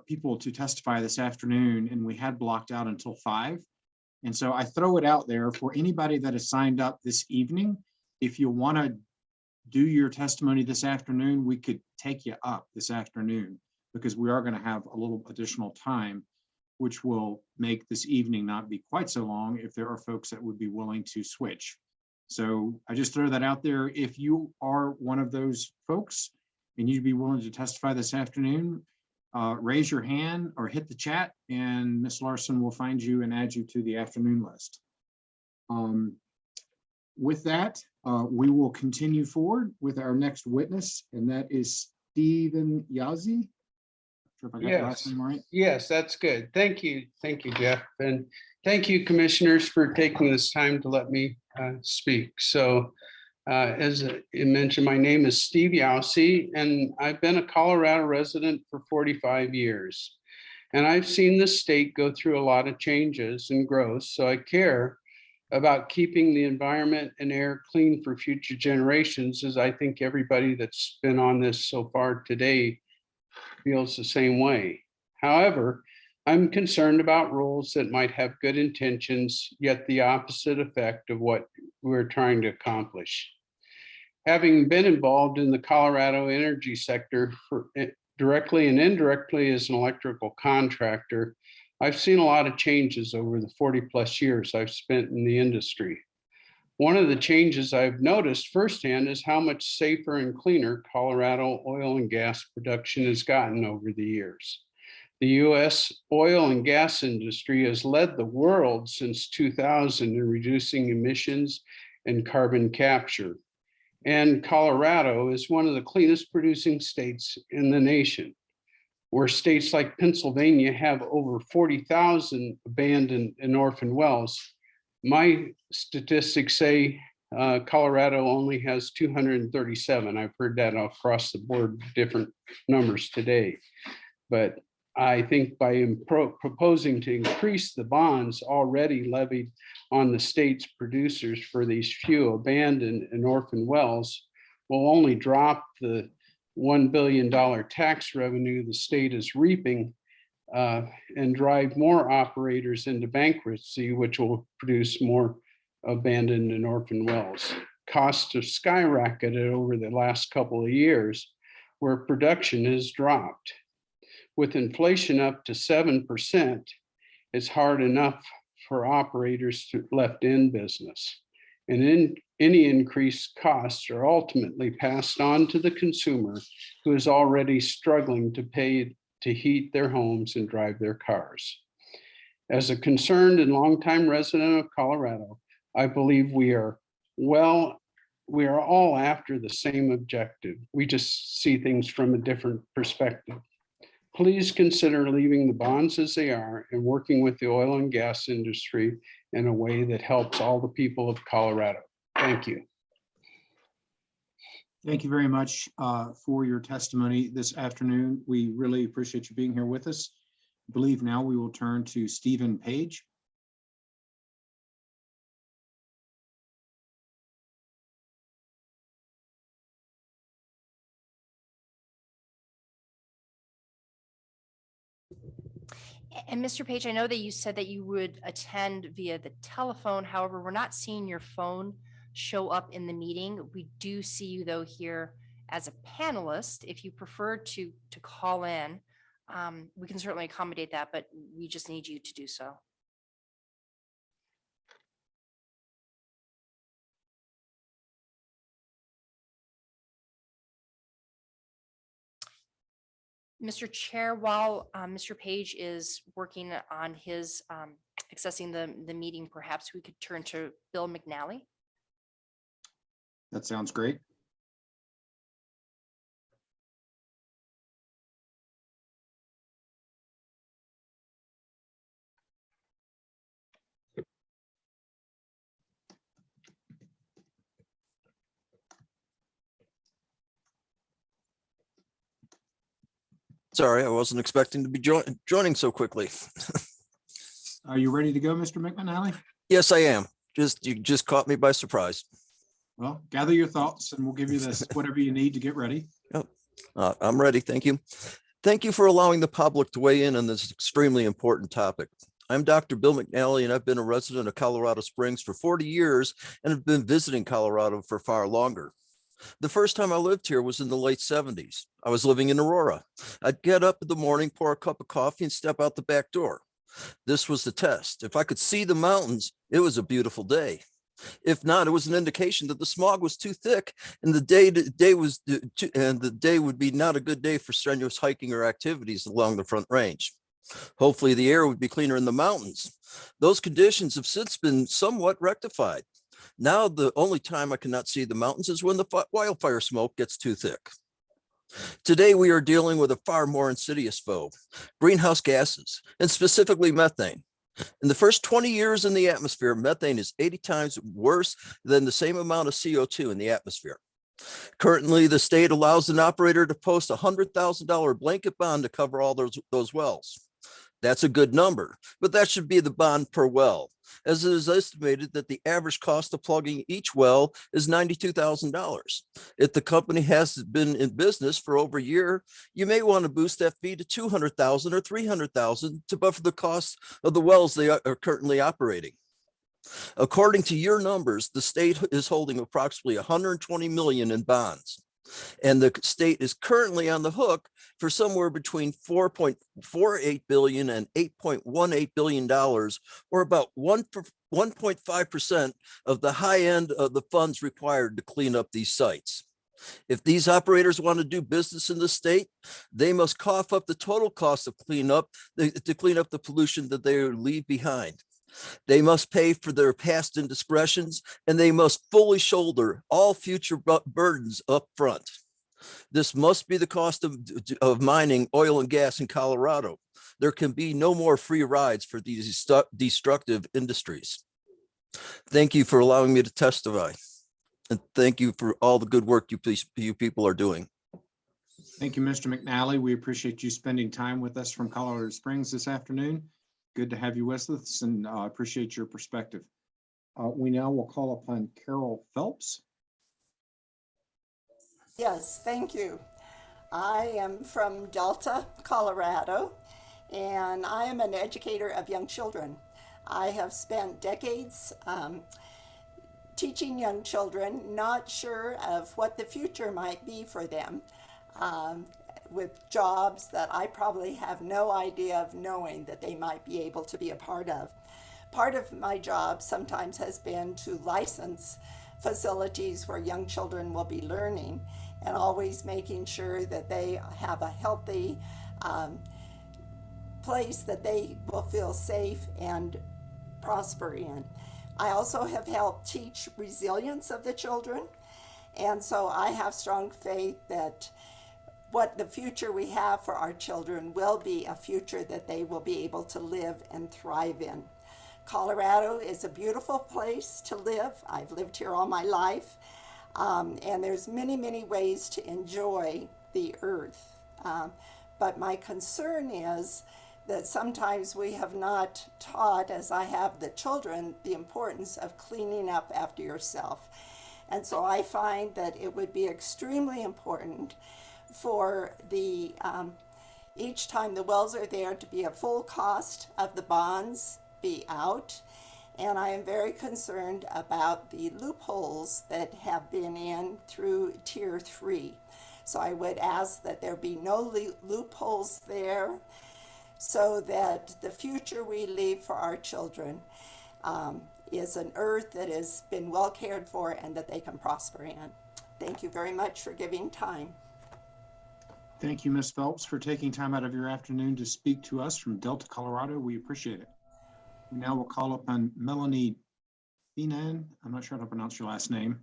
people to testify this afternoon, and we had blocked out until 5. And so I throw it out there for anybody that has signed up this evening. If you want to do your testimony this afternoon, we could take you up this afternoon, because we are going to have a little additional time, which will make this evening not be quite so long if there are folks that would be willing to switch. So I just throw that out there. If you are one of those folks and you'd be willing to testify this afternoon, raise your hand or hit the chat, and Ms. Larson will find you and add you to the afternoon list. With that, we will continue forward with our next witness, and that is Stephen Yazzie. Sure if I got the last name right. Yes, that's good. Thank you, Jeff, and thank you, commissioners, for taking this time to let me speak. So, as you mentioned, my name is Steve Yazzie, and I've been a Colorado resident for 45 years. And I've seen the state go through a lot of changes and growth, so I care about keeping the environment and air clean for future generations, as I think everybody that's been on this so far today feels the same way. However, I'm concerned about rules that might have good intentions, yet the opposite effect of what we're trying to accomplish. Having been involved in the Colorado energy sector directly and indirectly as an electrical contractor, I've seen a lot of changes over the 40+ years I've spent in the industry. One of the changes I've noticed firsthand is how much safer and cleaner Colorado oil and gas production has gotten over the years. The US oil and gas industry has led the world since 2000 in reducing emissions and carbon capture. And Colorado is one of the cleanest producing states in the nation, where states like Pennsylvania have over 40,000 abandoned and orphan wells. My statistics say Colorado only has 237. I've heard that across the board, different numbers today. But I think by proposing to increase the bonds already levied on the state's producers for these few abandoned and orphan wells will only drop the $1 billion tax revenue the state is reaping and drive more operators into bankruptcy, which will produce more abandoned and orphan wells. Costs have skyrocketed over the last couple of years, where production has dropped. With inflation up to 7%, it's hard enough for operators left in business. And Any increased costs are ultimately passed on to the consumer who is already struggling to pay to heat their homes and drive their cars. As a concerned and longtime resident of Colorado, I believe we are all after the same objective. We just see things from a different perspective. Please consider leaving the bonds as they are and working with the oil and gas industry in a way that helps all the people of Colorado. Thank you. Thank you very much for your testimony this afternoon. We really appreciate you being here with us. I believe now we will turn to Stephen Page. And Mr. Page, I know that you said that you would attend via the telephone. However, we're not seeing your phone show up in the meeting. We do see you though here as a panelist. If you prefer to call in, we can certainly accommodate that, but we just need you to do so. Mr. Chair, while Mr. Page is working on his accessing the meeting, perhaps we could turn to Bill McNally. That sounds great. Sorry, I wasn't expecting to be joining so quickly. Are you ready to go, Mr. McNally? Yes, I am. You just caught me by surprise. Well, gather your thoughts and we'll give you this, whatever you need to get ready. Yep. I'm ready. Thank you. Thank you for allowing the public to weigh in on this extremely important topic. I'm Dr. Bill McNally, and I've been a resident of Colorado Springs for 40 years and have been visiting Colorado for far longer. The first time I lived here was in the late 70s. I was living in Aurora. I'd get up in the morning, pour a cup of coffee, and step out the back door. This was the test. If I could see the mountains, it was a beautiful day. If not, it was an indication that the smog was too thick and the day would be not a good day for strenuous hiking or activities along the Front Range. Hopefully the air would be cleaner in the mountains. Those conditions have since been somewhat rectified. Now the only time I cannot see the mountains is when the wildfire smoke gets too thick. Today we are dealing with a far more insidious foe, greenhouse gases, and specifically methane. In the first 20 years in the atmosphere, methane is 80 times worse than the same amount of CO2 in the atmosphere. Currently, the state allows an operator to post a $100,000 blanket bond to cover all those wells. That's a good number, but that should be the bond per well, as it is estimated that the average cost of plugging each well is $92,000. If the company has been in business for over a year, you may want to boost that fee to $200,000 or $300,000 to buffer the cost of the wells they are currently operating. According to your numbers, the state is holding approximately $120 million in bonds. And the state is currently on the hook for somewhere between $4.48 billion and $8.18 billion, or about 1.5% of the high end of the funds required to clean up these sites. If these operators want to do business in the state, they must cough up the total cost of cleanup to clean up the pollution that they leave behind. They must pay for their past indiscretions, and they must fully shoulder all future burdens up front. This must be the cost of mining oil and gas in Colorado. There can be no more free rides for these destructive industries. Thank you for allowing me to testify. And thank you for all the good work you people are doing. Thank you, Mr. McNally. We appreciate you spending time with us from Colorado Springs this afternoon. Good to have you with us, and appreciate your perspective. We now will call upon Carol Phelps. Yes, thank you. I am from Delta, Colorado, and I am an educator of young children. I have spent decades teaching young children, not sure of what the future might be for them, with jobs that I probably have no idea of knowing that they might be able to be a part of. Part of my job sometimes has been to license facilities where young children will be learning, and always making sure that they have a healthy place that they will feel safe and prosper in. I also have helped teach resilience of the children, and so I have strong faith that what the future we have for our children will be a future that they will be able to live and thrive in. Colorado is a beautiful place to live. I've lived here all my life, and there's many, many ways to enjoy the earth. But my concern is that sometimes we have not taught, as I have the children, the importance of cleaning up after yourself. And so I find that it would be extremely important for the each time the wells are there to be a full cost of the bonds be out. And I am very concerned about the loopholes that have been in through Tier 3. So I would ask that there be no loopholes there, so that the future we leave for our children is an earth that has been well cared for and that they can prosper in. Thank you very much for giving time. Thank you, Ms. Phelps, for taking time out of your afternoon to speak to us from Delta, Colorado. We appreciate it. Now we'll call upon Melanie Finan. I'm not sure how to pronounce your last name.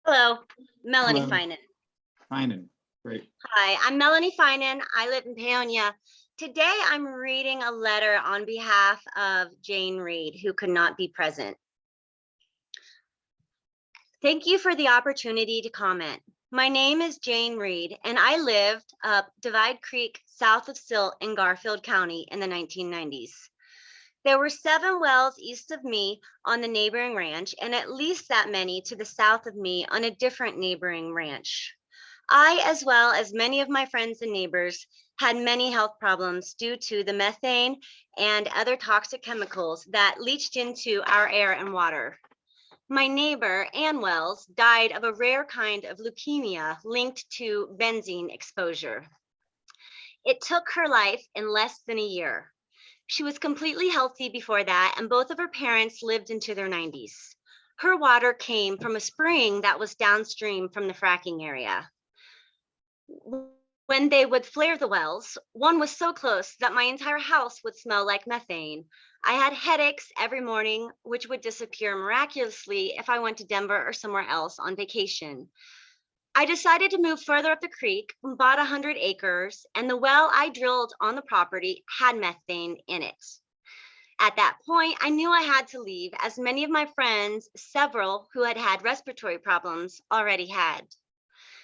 Hello, Melanie Hello. Finan. Finan, great. Hi, I'm Melanie Finan. I live in Paonia. Today, I'm reading a letter on behalf of Jane Reed, who could not be present. Thank you for the opportunity to comment. My name is Jane Reed, and I lived up Divide Creek, south of Silt in Garfield County in the 1990s. There were 7 wells east of me on the neighboring ranch, and at least that many to the south of me on a different neighboring ranch. I, as well as many of my friends and neighbors, had many health problems due to the methane and other toxic chemicals that leached into our air and water. My neighbor, Ann Wells, died of a rare kind of leukemia linked to benzene exposure. It took her life in less than a year. She was completely healthy before that, and both of her parents lived into their 90s. Her water came from a spring that was downstream from the fracking area. When they would flare the wells, one was so close that my entire house would smell like methane. I had headaches every morning, which would disappear miraculously if I went to Denver or somewhere else on vacation. I decided to move further up the creek and bought 100 acres, and the well I drilled on the property had methane in it. At that point, I knew I had to leave, as many of my friends, several who had had respiratory problems, already had.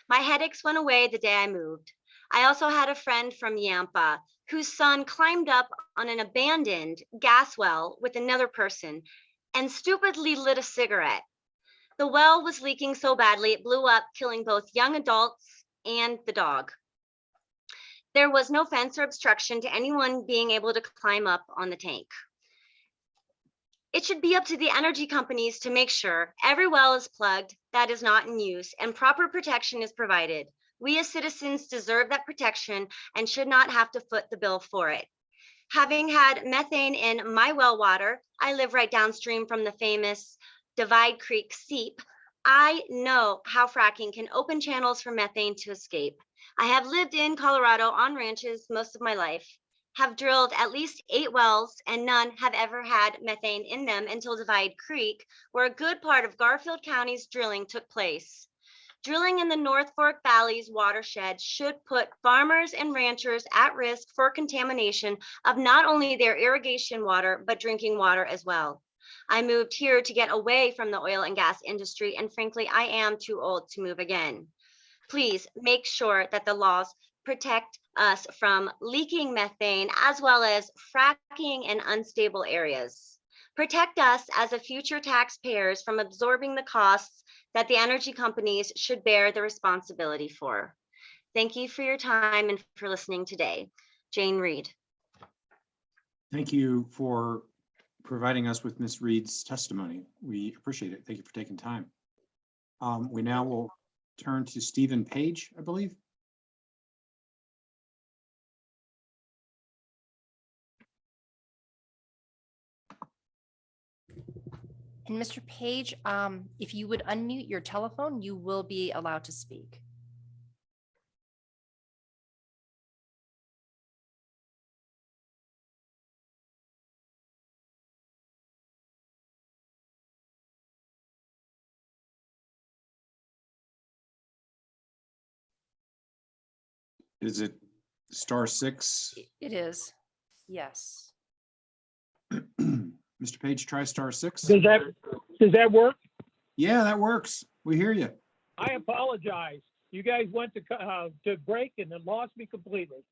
My headaches went away the day I moved. I also had a friend from Yampa whose son climbed up on an abandoned gas well with another person and stupidly lit a cigarette. The well was leaking so badly it blew up, killing both young adults and the dog. There was no fence or obstruction to anyone being able to climb up on the tank. It should be up to the energy companies to make sure every well is plugged that is not in use and proper protection is provided. We as citizens deserve that protection and should not have to foot the bill for it. Having had methane in my well water, I live right downstream from the famous Divide Creek seep. I know how fracking can open channels for methane to escape. I have lived in Colorado on ranches most of my life, have drilled at least 8 wells, and none have ever had methane in them until Divide Creek, where a good part of Garfield County's drilling took place. Drilling in the North Fork Valley's watershed should put farmers and ranchers at risk for contamination of not only their irrigation water, but drinking water as well. I moved here to get away from the oil and gas industry, and frankly, I am too old to move again. Please make sure that the laws protect us from leaking methane as well as fracking in unstable areas. Protect us as a future taxpayers from absorbing the costs that the energy companies should bear the responsibility for. Thank you for your time and for listening today. Jane Reed. Thank you for providing us with Ms. Reed's testimony. We appreciate it. Thank you for taking time. We now will turn to Stephen Page, I believe. And Mr. Page, if you would unmute your telephone, you will be allowed to speak. Is it *6? It is. Yes. Mr. Page, try *6. Does that work? Yeah, that works. We hear you. I apologize. You guys went to break and then lost me completely.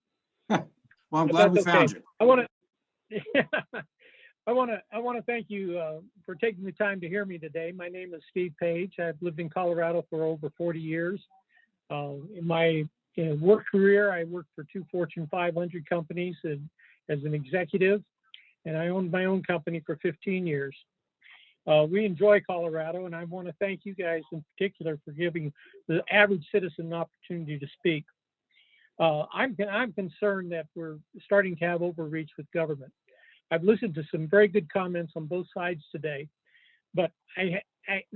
Well, I'm But glad we that's okay. found you. I want to I want to thank you for taking the time to hear me today. My name is Steve Page. I've lived in Colorado for over 40 years. In my work career, I worked for 2 Fortune 500 companies as an executive, and I owned my own company for 15 years. We enjoy Colorado, and I want to thank you guys in particular for giving the average citizen an opportunity to speak. I'm concerned that we're starting to have overreach with government. I've listened to some very good comments on both sides today, but the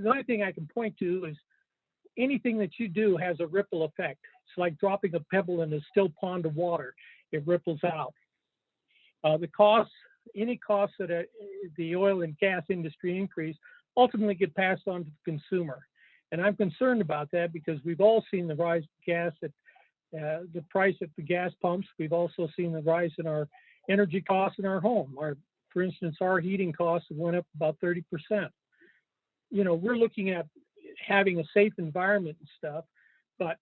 only thing I can point to is anything that you do has a ripple effect. It's like dropping a pebble in a still pond of water. It ripples out. Any costs that the oil and gas industry increase ultimately get passed on to the consumer. And I'm concerned about that because we've all seen the rise of gas at the price at the gas pumps. We've also seen the rise in our energy costs in our home. For instance, our heating costs have went up about 30%. You know, we're looking at having a safe environment and stuff, but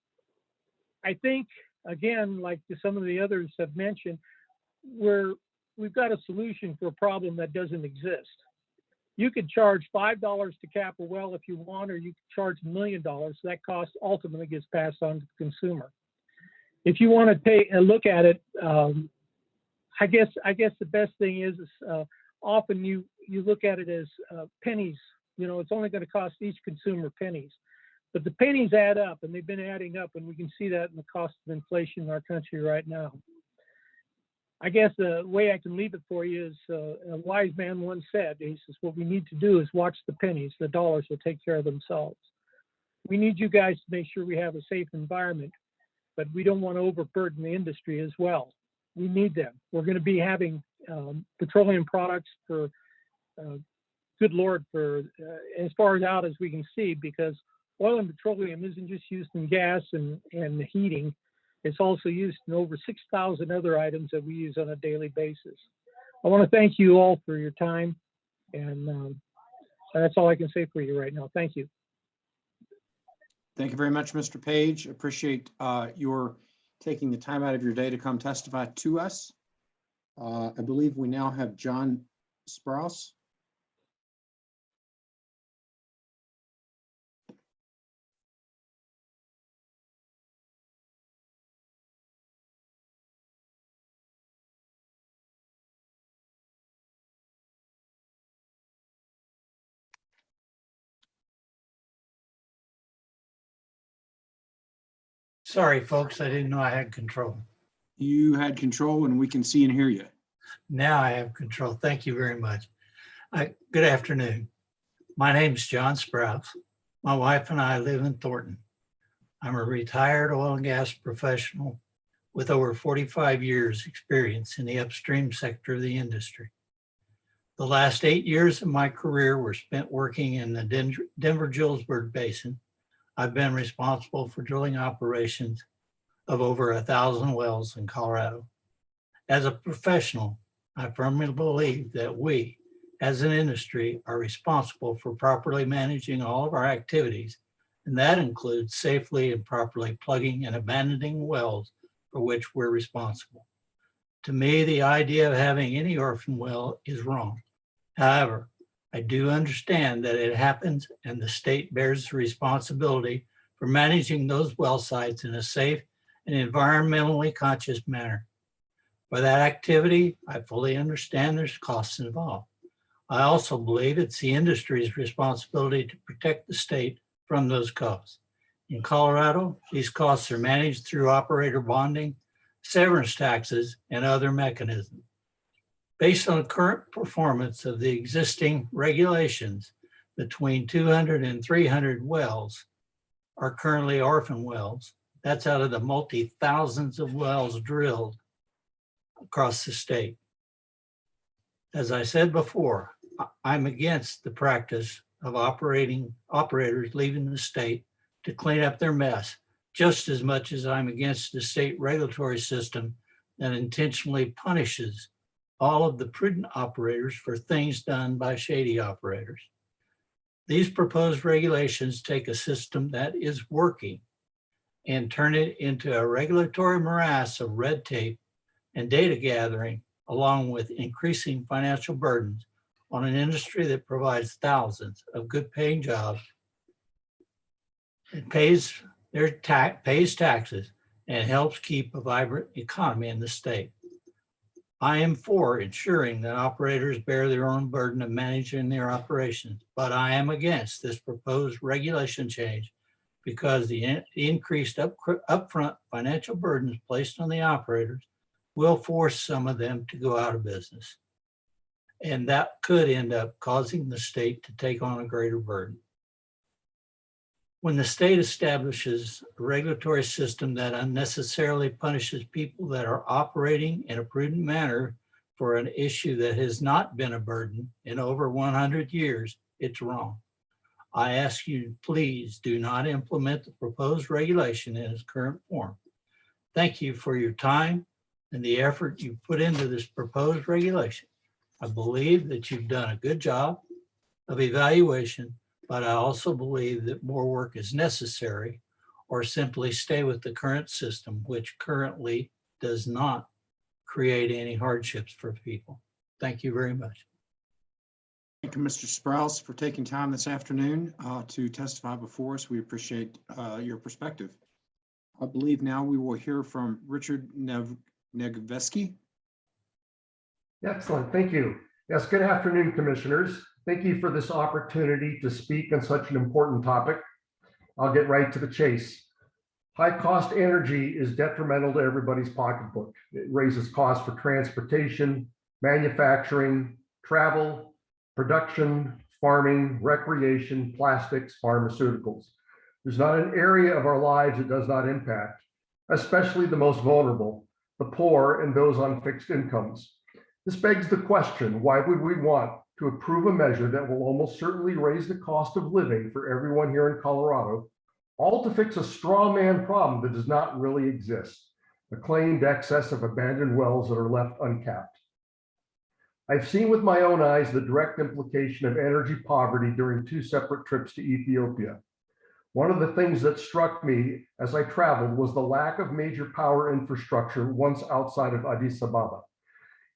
I think, again, like some of the others have mentioned, we've got a solution for a problem that doesn't exist. You could charge $5 to cap a well if you want, or you could charge $1 million. That cost ultimately gets passed on to the consumer. If you want to take a look at it, I guess the best thing is often you look at it as pennies. You know, it's only going to cost each consumer pennies, but the pennies add up, and they've been adding up, and we can see that in the cost of inflation in our country right now. I guess the way I can leave it for you is a wise man once said, he says, what we need to do is watch the pennies. The dollars will take care of themselves. We need you guys to make sure we have a safe environment, but we don't want to overburden the industry as well. We need them. We're going to be having petroleum products for, good Lord, for as far out as we can see, because oil and petroleum isn't just used in gas and heating. It's also used in over 6,000 other items that we use on a daily basis. I want to thank you all for your time, and that's all I can say for you right now. Thank you. Thank you very much, Mr. Page. Appreciate your taking the time out of your day to come testify to us. I believe we now have John Sprouse. Sorry, folks, I didn't know I had control. You had control, and we can see and hear you. Now I have control. Thank you very much. Good afternoon. My name is John Sprouse. My wife and I live in Thornton. I'm a retired oil and gas professional with over 45 years experience in the upstream sector of the industry. The last 8 years of my career were spent working in the Denver-Julesburg Basin. I've been responsible for drilling operations of over 1,000 wells in Colorado. As a professional, I firmly believe that we, as an industry, are responsible for properly managing all of our activities, and that includes safely and properly plugging and abandoning wells for which we're responsible. To me, the idea of having any orphan well is wrong. However, I do understand that it happens and the state bears the responsibility for managing those well sites in a safe and environmentally conscious manner. For that activity, I fully understand there's costs involved. I also believe it's the industry's responsibility to protect the state from those costs. In Colorado, these costs are managed through operator bonding, severance taxes, and other mechanisms. Based on current performance of the existing regulations, between 200 and 300 wells are currently orphan wells. That's out of the multi-thousands of wells drilled across the state. As I said before, I'm against the practice of operators leaving the state to clean up their mess, just as much as I'm against the state regulatory system that intentionally punishes all of the prudent operators for things done by shady operators. These proposed regulations take a system that is working and turn it into a regulatory morass of red tape and data gathering, along with increasing financial burdens on an industry that provides thousands of good paying jobs. It pays taxes and helps keep a vibrant economy in the state. I am for ensuring that operators bear their own burden of managing their operations, but I am against this proposed regulation change because the increased upfront financial burdens placed on the operators will force some of them to go out of business. And that could end up causing the state to take on a greater burden. When the state establishes a regulatory system that unnecessarily punishes people that are operating in a prudent manner for an issue that has not been a burden in over 100 years, it's wrong. I ask you, please do not implement the proposed regulation in its current form. Thank you for your time and the effort you put into this proposed regulation. I believe that you've done a good job of evaluation, but I also believe that more work is necessary, or simply stay with the current system, which currently does not create any hardships for people. Thank you very much. Thank you, Mr. Sprouse, for taking time this afternoon to testify before us. We appreciate your perspective. I believe now we will hear from Richard Negveski. Excellent, thank you. Yes, good afternoon, commissioners. Thank you for this opportunity to speak on such an important topic. I'll get right to the chase. High cost energy is detrimental to everybody's pocketbook. It raises costs for transportation, manufacturing, travel, production, farming, recreation, plastics, pharmaceuticals. There's not an area of our lives it does not impact, especially the most vulnerable, the poor and those on fixed incomes. This begs the question, why would we want to approve a measure that will almost certainly raise the cost of living for everyone here in Colorado, all to fix a straw man problem that does not really exist, a claimed excess of abandoned wells that are left uncapped? I've seen with my own eyes the direct implication of energy poverty during 2 separate trips to Ethiopia. One of the things that struck me as I traveled was the lack of major power infrastructure once outside of Addis Ababa.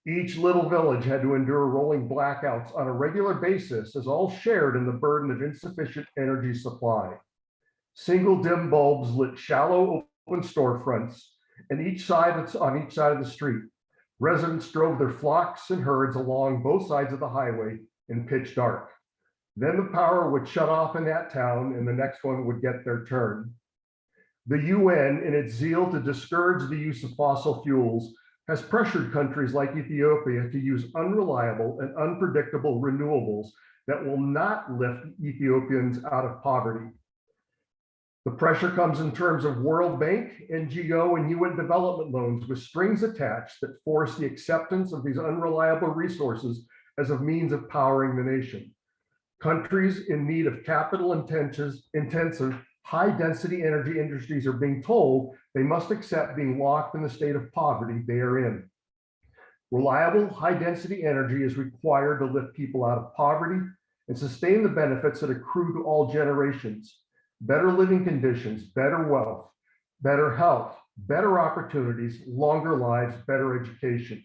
Each little village had to endure rolling blackouts on a regular basis, as all shared in the burden of insufficient energy supply. Single dim bulbs lit shallow open storefronts on each side of the street. Residents drove their flocks and herds along both sides of the highway in pitch dark. Then the power would shut off in that town and the next one would get their turn. The UN, in its zeal to discourage the use of fossil fuels, has pressured countries like Ethiopia to use unreliable and unpredictable renewables that will not lift Ethiopians out of poverty. The pressure comes in terms of World Bank, NGO, and UN development loans with strings attached that force the acceptance of these unreliable resources as a means of powering the nation. Countries in need of capital-intensive, high-density energy industries are being told they must accept being locked in the state of poverty they are in. Reliable, high-density energy is required to lift people out of poverty and sustain the benefits that accrue to all generations. Better living conditions, better wealth, better health, better opportunities, longer lives, better education.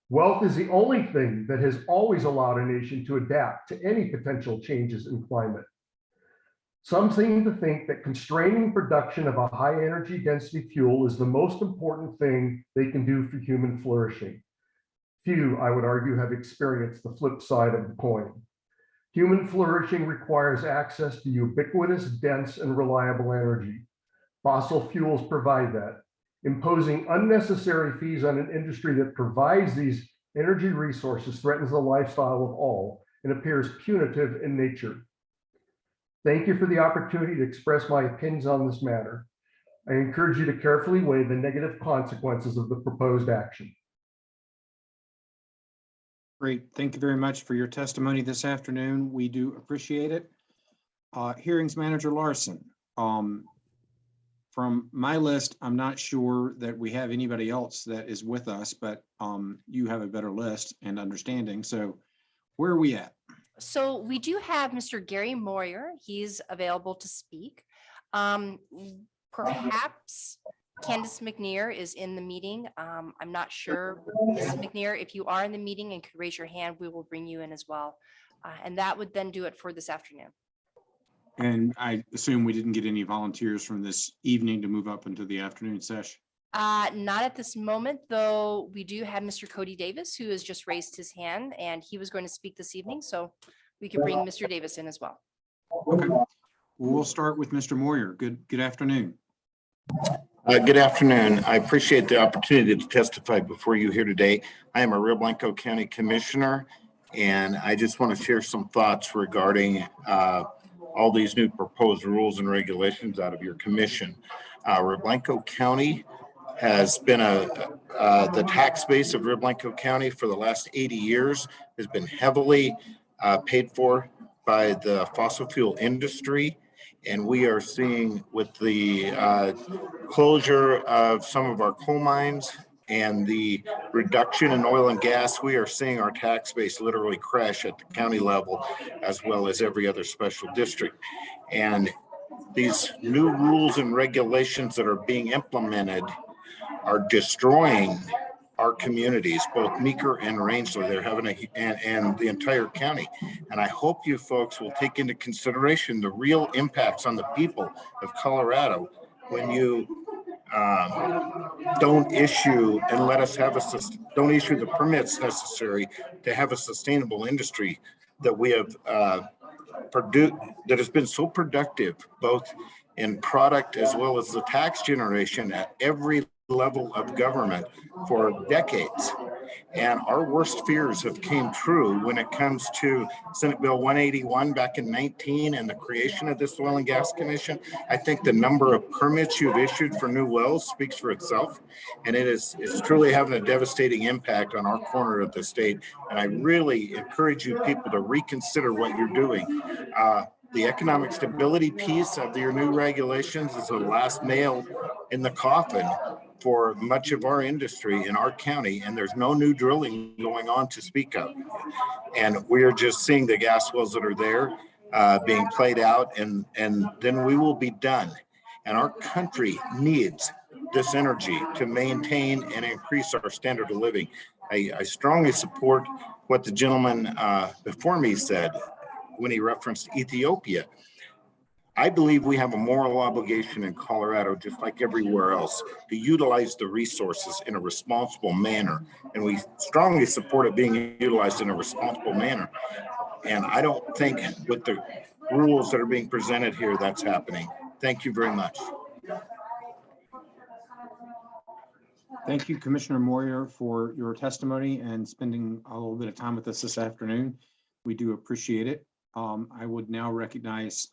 Wealth is the only thing that has always allowed a nation to adapt to any potential changes in climate. Some seem to think that constraining production of a high energy density fuel is the most important thing they can do for human flourishing. Few, I would argue, have experienced the flip side of the coin. Human flourishing requires access to ubiquitous, dense, and reliable energy. Fossil fuels provide that. Imposing unnecessary fees on an industry that provides these energy resources threatens the lifestyle of all and appears punitive in nature. Thank you for the opportunity to express my opinions on this matter. I encourage you to carefully weigh the negative consequences of the proposed action. Great. Thank you very much for your testimony this afternoon. We do appreciate it. Hearings Manager Larson. From my list, I'm not sure that we have anybody else that is with us, but you have a better list and understanding. So where are we at? So we do have Mr. Gary Moyer. He's available to speak. Perhaps Candace McNair is in the meeting. I'm not sure. Mrs. McNair, if you are in the meeting and could raise your hand, we will bring you in as well. And that would then do it for this afternoon. And I assume we didn't get any volunteers from this evening to move up into the afternoon session. Not at this moment, though. We do have Mr. Cody Davis, who has just raised his hand, and he was going to speak this evening, so we could bring Mr. Davis in as well. Okay, we'll start with Mr. Moyer. Good afternoon. Good afternoon. I appreciate the opportunity to testify before you here today. I am a Rio Blanco County Commissioner, and I just want to share some thoughts regarding all these new proposed rules and regulations out of your commission. Rio Blanco County has been the tax base of Rio Blanco County for the last 80 years has been heavily paid for by the fossil fuel industry. And we are seeing with the closure of some of our coal mines and the reduction in oil and gas, we are seeing our tax base literally crash at the county level, as well as every other special district. And these new rules and regulations that are being implemented are destroying our communities, both Meeker and Rangeley. They're having and the entire county. And I hope you folks will take into consideration the real impacts on the people of Colorado when you don't issue and let us have don't issue the permits necessary to have a sustainable industry that we have that has been so productive, both in product as well as the tax generation at every level of government for decades. And our worst fears have came true when it comes to Senate Bill 181 back in 19 and the creation of this Oil and Gas Commission. I think the number of permits you've issued for new wells speaks for itself, and it's truly having a devastating impact on our corner of the state. And I really encourage you people to reconsider what you're doing. The economic stability piece of your new regulations is the last nail in the coffin for much of our industry in our county, and there's no new drilling going on to speak of. And we're just seeing the gas wells that are there being played out, and then we will be done. And our country needs this energy to maintain and increase our standard of living. I strongly support what the gentleman before me said when he referenced Ethiopia. I believe we have a moral obligation in Colorado, just like everywhere else, to utilize the resources in a responsible manner. And we strongly support it being utilized in a responsible manner. And I don't think with the rules that are being presented here, that's happening. Thank you very much. Thank you, Commissioner Moyer, for your testimony and spending a little bit of time with us this afternoon. We do appreciate it. I would now recognize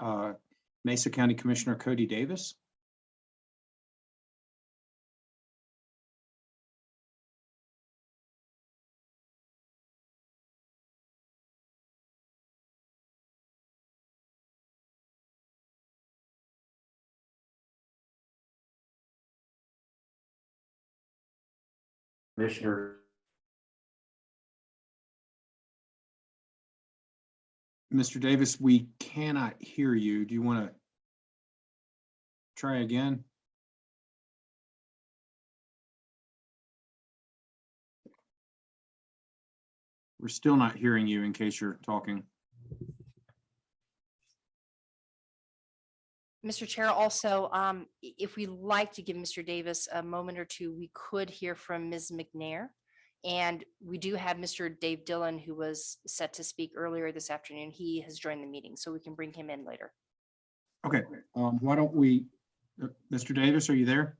Mesa County Commissioner Cody Davis. Commissioner. Mr. Davis, we cannot hear you. Do you want to try again? We're still not hearing you in case you're talking. Mr. Chair, also, if we'd like to give Mr. Davis a moment or two, we could hear from Ms. McNair. And we do have Mr. Dave Dillon, who was set to speak earlier this afternoon. He has joined the meeting, so we can bring him in later. Okay, why don't we, Mr. Davis, are you there?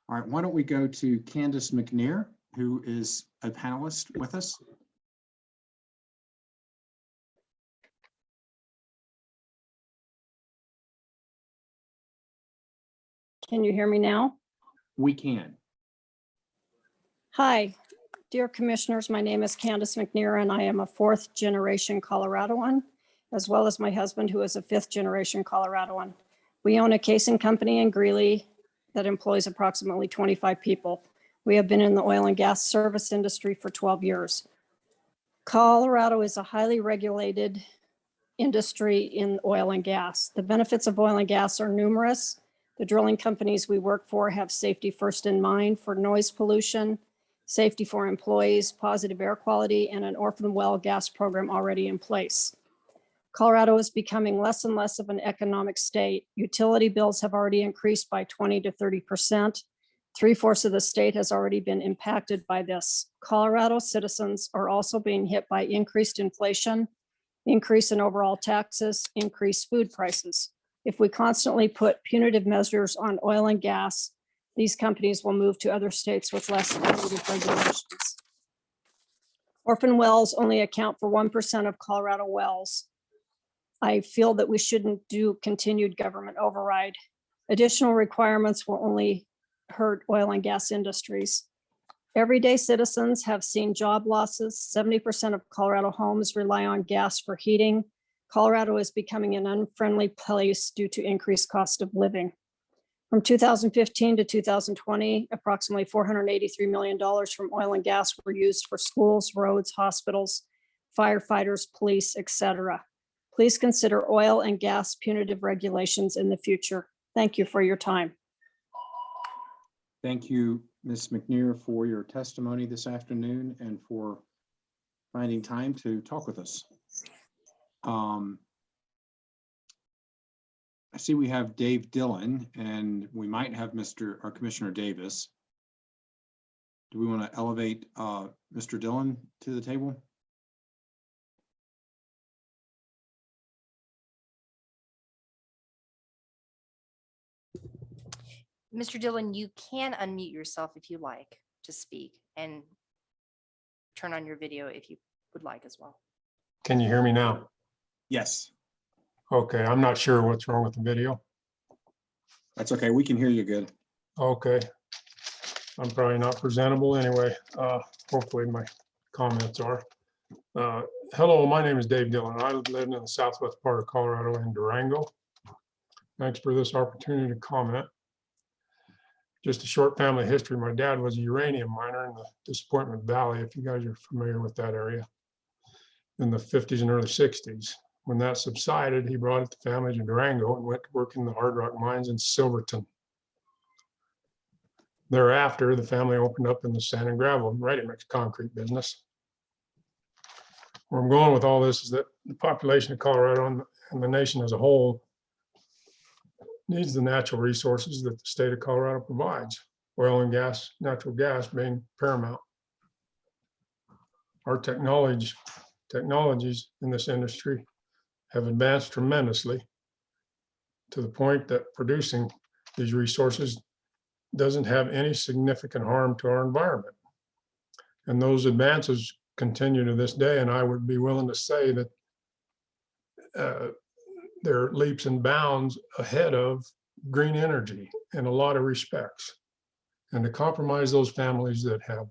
All right, why don't we go to Candace McNair, who is a panelist with us. Can you hear me now? We can. Hi, dear commissioners. My name is Candace McNear and I am a 4th generation Coloradoan, as well as my husband, who is a 5th generation Coloradoan. We own a casing company in Greeley that employs approximately 25 people. We have been in the oil and gas service industry for 12 years. Colorado is a highly regulated industry in oil and gas. The benefits of oil and gas are numerous. The drilling companies we work for have safety first in mind for noise pollution, safety for employees, positive air quality, and an orphan well gas program already in place. Colorado is becoming less and less of an economic state. Utility bills have already increased by 20 to 30%. 3/4 of the state has already been impacted by this. Colorado citizens are also being hit by increased inflation, increase in overall taxes, increased food prices. If we constantly put punitive measures on oil and gas, these companies will move to other states with less punitive regulations. Orphan wells only account for 1% of Colorado wells. I feel that we shouldn't do continued government override. Additional requirements will only hurt oil and gas industries. Everyday citizens have seen job losses. 70% of Colorado homes rely on gas for heating. Colorado is becoming an unfriendly place due to increased cost of living. From 2015 to 2020, approximately $483 million from oil and gas were used for schools, roads, hospitals, firefighters, police, etc. Please consider oil and gas punitive regulations in the future. Thank you for your time. Thank you, Ms. McNear, for your testimony this afternoon and for finding time to talk with us. I see we have Dave Dillon, and we might have Commissioner Davis. Do we want to elevate Mr. Dillon to the table? Mr. Dillon, you can unmute yourself if you like to speak and turn on your video if you would like as well. Can you hear me now? Yes. Okay, I'm not sure what's wrong with the video. That's okay. We can hear you good. Okay. I'm probably not presentable anyway. Hopefully my comments are. Hello, my name is Dave Dillon. I live in the southwest part of Colorado in Durango. Thanks for this opportunity to comment. Just a short family history. My dad was a uranium miner in the Disappointment Valley, if you guys are familiar with that area, in the 50s and early 60s. When that subsided, he brought the family to Durango and went to work in the hard rock mines in Silverton. Thereafter, the family opened up in the sand and gravel and ready-mix concrete business. Where I'm going with all this is that the population of Colorado and the nation as a whole needs the natural resources that the state of Colorado provides, oil and gas, natural gas being paramount. Our technologies in this industry have advanced tremendously to the point that producing these resources doesn't have any significant harm to our environment. And those advances continue to this day, and I would be willing to say that they're leaps and bounds ahead of green energy in a lot of respects. And to compromise those families that have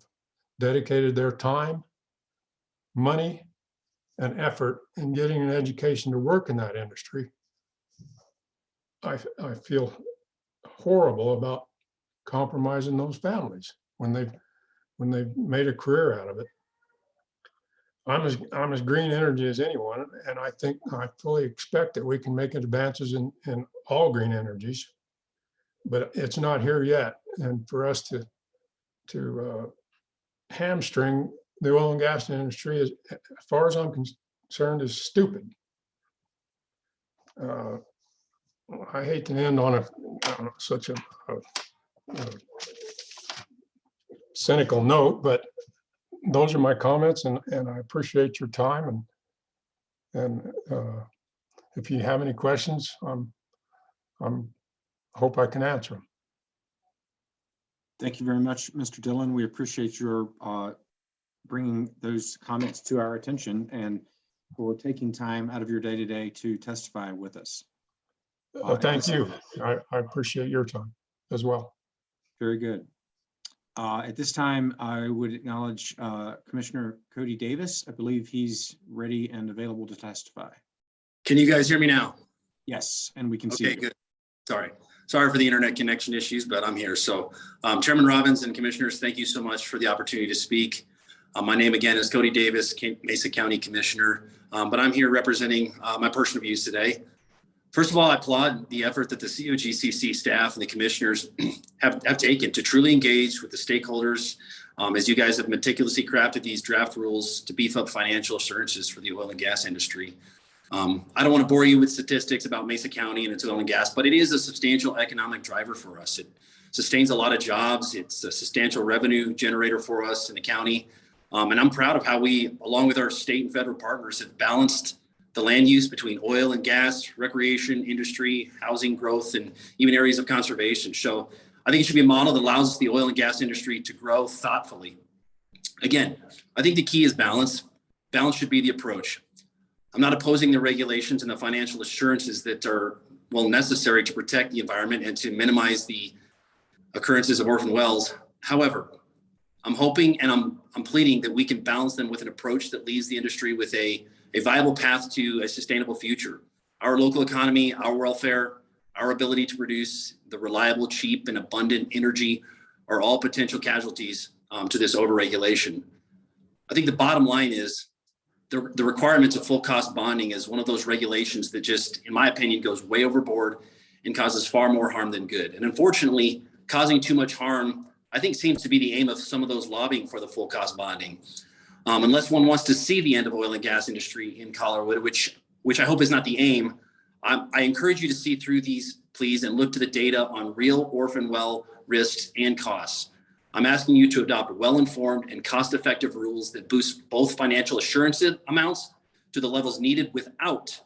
dedicated their time, money, and effort in getting an education to work in that industry, I feel horrible about compromising those families when they've made a career out of it. I'm as green energy as anyone, and I fully expect that we can make advances in all green energies, but it's not here yet. And for us to hamstring the oil and gas industry, as far as I'm concerned, is stupid. I hate to end on such a cynical note, but those are my comments, and I appreciate your time. And if you have any questions, hope I can answer them. Thank you very much, Mr. Dillon. We appreciate your bringing those comments to our attention and for taking time out of your day today to testify with us. Thank you. I appreciate your time as well. Very good. At this time, I would acknowledge Commissioner Cody Davis. I believe he's ready and available to testify. Can you guys hear me now? Yes, and we can see Okay, you. good. Sorry for the internet connection issues, but I'm here. So Chairman Robbins and Commissioners, thank you so much for the opportunity to speak. My name again is Cody Davis, Mesa County Commissioner, but I'm here representing my personal views today. First of all, I applaud the effort that the COGCC staff and the commissioners have taken to truly engage with the stakeholders as you guys have meticulously crafted these draft rules to beef up financial assurances for the oil and gas industry. I don't want to bore you with statistics about Mesa County and its oil and gas, but it is a substantial economic driver for us. It sustains a lot of jobs. It's a substantial revenue generator for us in the county. And I'm proud of how we, along with our state and federal partners, have balanced the land use between oil and gas, recreation, industry, housing growth, and even areas of conservation. So I think it should be a model that allows the oil and gas industry to grow thoughtfully. Again, I think the key is balance. Balance should be the approach. I'm not opposing the regulations and the financial assurances that are, well, necessary to protect the environment and to minimize the occurrences of orphan wells. However, I'm hoping and I'm pleading that we can balance them with an approach that leaves the industry with a viable path to a sustainable future. Our local economy, our welfare, our ability to produce the reliable, cheap, and abundant energy are all potential casualties to this overregulation. I think the bottom line is the requirements of full cost bonding is one of those regulations that just, in my opinion, goes way overboard and causes far more harm than good. And unfortunately, causing too much harm, I think, seems to be the aim of some of those lobbying for the full cost bonding. Unless one wants to see the end of oil and gas industry in Colorado, which I hope is not the aim, I encourage you to see through these, please, and look to the data on real orphan well risks and costs. I'm asking you to adopt well-informed and cost-effective rules that boost both financial assurance amounts to the levels needed without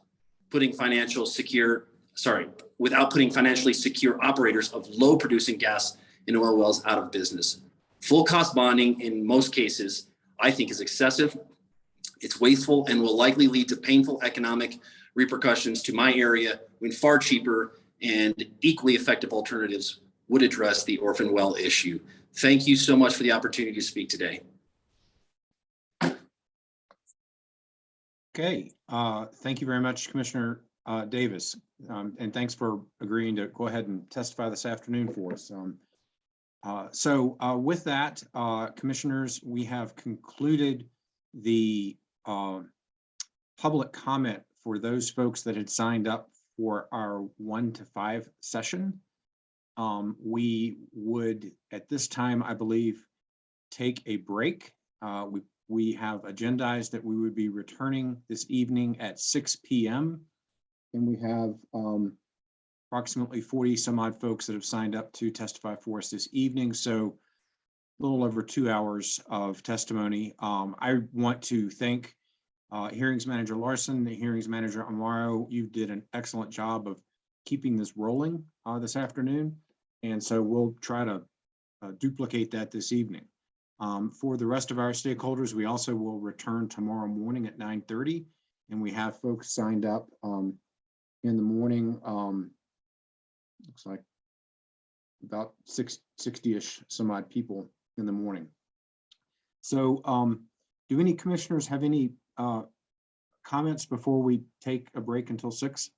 putting financially secure operators of low-producing gas and oil wells out of business. Full cost bonding in most cases, I think, is excessive. It's wasteful and will likely lead to painful economic repercussions to my area when far cheaper and equally effective alternatives would address the orphan well issue. Thank you so much for the opportunity to speak today. Okay, thank you very much, Commissioner Davis. And thanks for agreeing to go ahead and testify this afternoon for us. With that, commissioners, we have concluded the public comment for those folks that had signed up for our 1 to 5 session. We would, at this time, I believe, take a break. We have agendized that we would be returning this evening at 6 p.m. And we have approximately 40 some odd folks that have signed up to testify for us this evening. So a little over 2 hours of testimony. I want to thank Hearings Manager Larson, the Hearings Manager Amaro. You did an excellent job of keeping this rolling this afternoon. And so we'll try to duplicate that this evening. For the rest of our stakeholders, we also will return tomorrow morning at 9:30. And we have folks signed up in the morning. Looks like about 60-ish some odd people in the morning. So do any commissioners have any comments before we take a break until 6?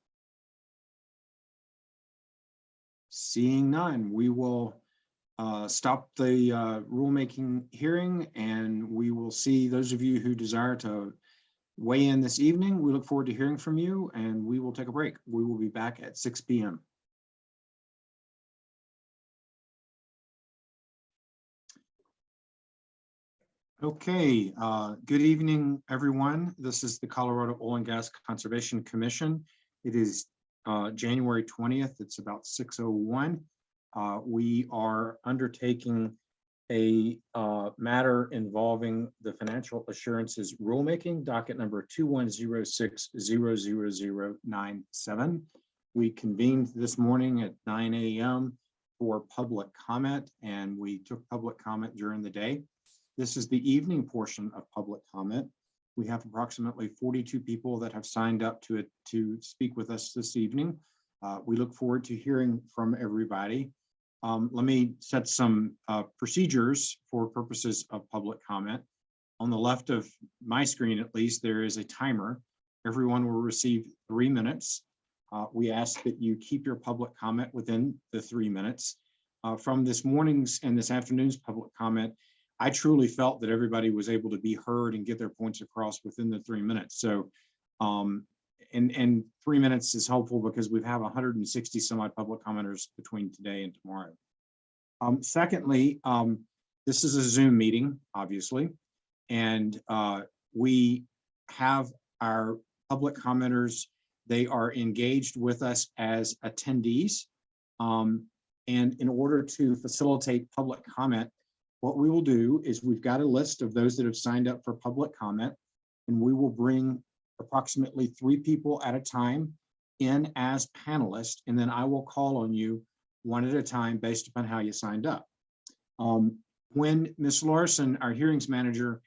Seeing none, we will stop the rulemaking hearing, and we will see those of you who desire to weigh in this evening. We look forward to hearing from you, and we will take a break. We will be back at 6 p.m. Okay, good evening, everyone. This is the Colorado Oil and Gas Conservation Commission. It is January 20th. It's about 6:01. We are undertaking a matter involving the financial assurances rulemaking, docket number 2106-00097. We convened this morning at 9 a.m. for public comment, and we took public comment during the day. This is the evening portion of public comment. We have approximately 42 people that have signed up to speak with us this evening. We look forward to hearing from everybody. Let me set some procedures for purposes of public comment. On the left of my screen, at least, there is a timer. Everyone will receive 3 minutes. We ask that you keep your public comment within the 3 minutes. From this morning's and this afternoon's public comment, I truly felt that everybody was able to be heard and get their points across within the 3 minutes. So, and 3 minutes is helpful because we have 160 some odd public commenters between today and tomorrow. Secondly, this is a Zoom meeting, obviously, and we have our public commenters. They are engaged with us as attendees. And in order to facilitate public comment, what we will do is we've got a list of those that have signed up for public comment, and we will bring approximately 3 people at a time in as panelists, and then I will call on you one at a time based upon how you signed up. When Ms. Larson, our hearings manager,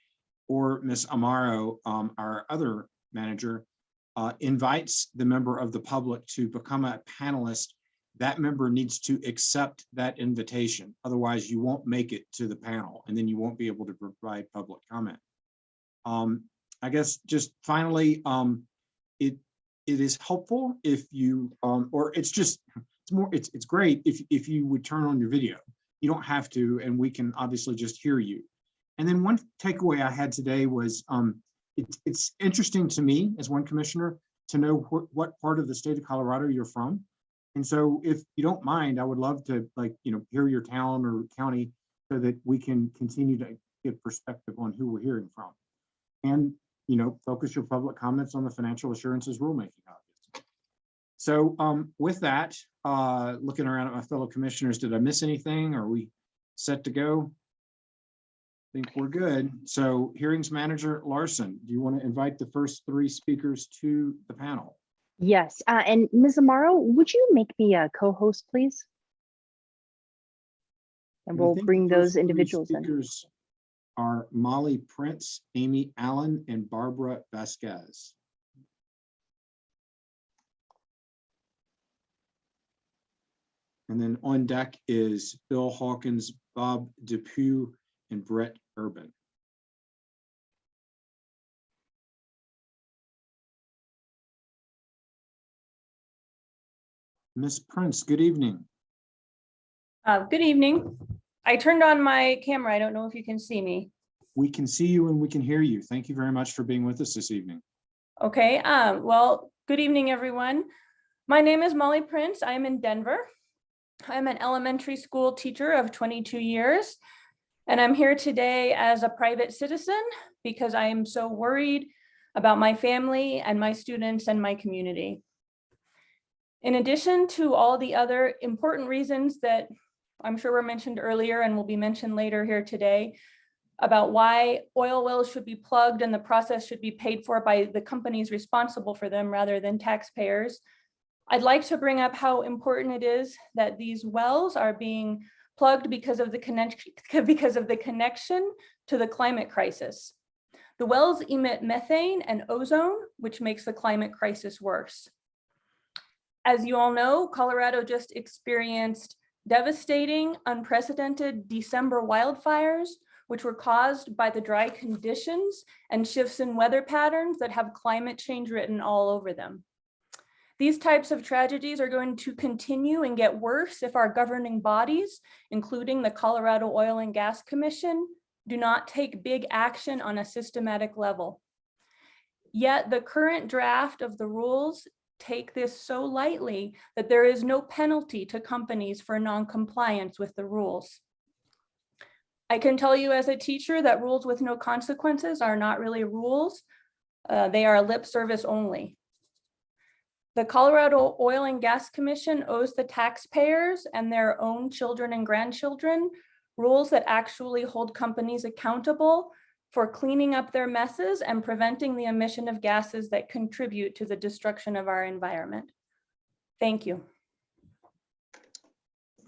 or Ms. Amaro, our other manager, invites the member of the public to become a panelist, that member needs to accept that invitation. Otherwise, you won't make it to the panel, and then you won't be able to provide public comment. I guess just finally, it is helpful if you, or it's great if you would turn on your video. You don't have to, and we can obviously just hear you. And then one takeaway I had today was it's interesting to me as one commissioner to know what part of the state of Colorado you're from. And so if you don't mind, I would love to hear your town or county so that we can continue to get perspective on who we're hearing from. And, focus your public comments on the financial assurances rulemaking, obviously. So with that, looking around at my fellow commissioners, did I miss anything? Are we set to go? I think we're good. So hearings manager Larson, do you want to invite the first 3 speakers to the panel? Yes, and Ms. Amaro, would you make me a co-host, please? And we'll bring those individuals in. Speakers are Molly Prince, Amy Allen, and Barbara Vasquez. And then on deck is Bill Hawkins, Bob Depew, and Brett Urban. Ms. Prince, good evening. Good evening. I turned on my camera. I don't know if you can see me. We can see you and we can hear you. Thank you very much for being with us this evening. Okay, well, good evening, everyone. My name is Molly Prince. I'm in Denver. I'm an elementary school teacher of 22 years, and I'm here today as a private citizen because I am so worried about my family and my students and my community. In addition to all the other important reasons that I'm sure were mentioned earlier and will be mentioned later here today about why oil wells should be plugged and the process should be paid for by the companies responsible for them rather than taxpayers, I'd like to bring up how important it is that these wells are being plugged because of the connection to the climate crisis. The wells emit methane and ozone, which makes the climate crisis worse. As you all know, Colorado just experienced devastating, unprecedented December wildfires, which were caused by the dry conditions and shifts in weather patterns that have climate change written all over them. These types of tragedies are going to continue and get worse if our governing bodies, including the Colorado Oil and Gas Commission, do not take big action on a systematic level. Yet the current draft of the rules take this so lightly that there is no penalty to companies for non-compliance with the rules. I can tell you as a teacher that rules with no consequences are not really rules. They are lip service only. The Colorado Oil and Gas Commission owes the taxpayers and their own children and grandchildren rules that actually hold companies accountable for cleaning up their messes and preventing the emission of gases that contribute to the destruction of our environment. Thank you.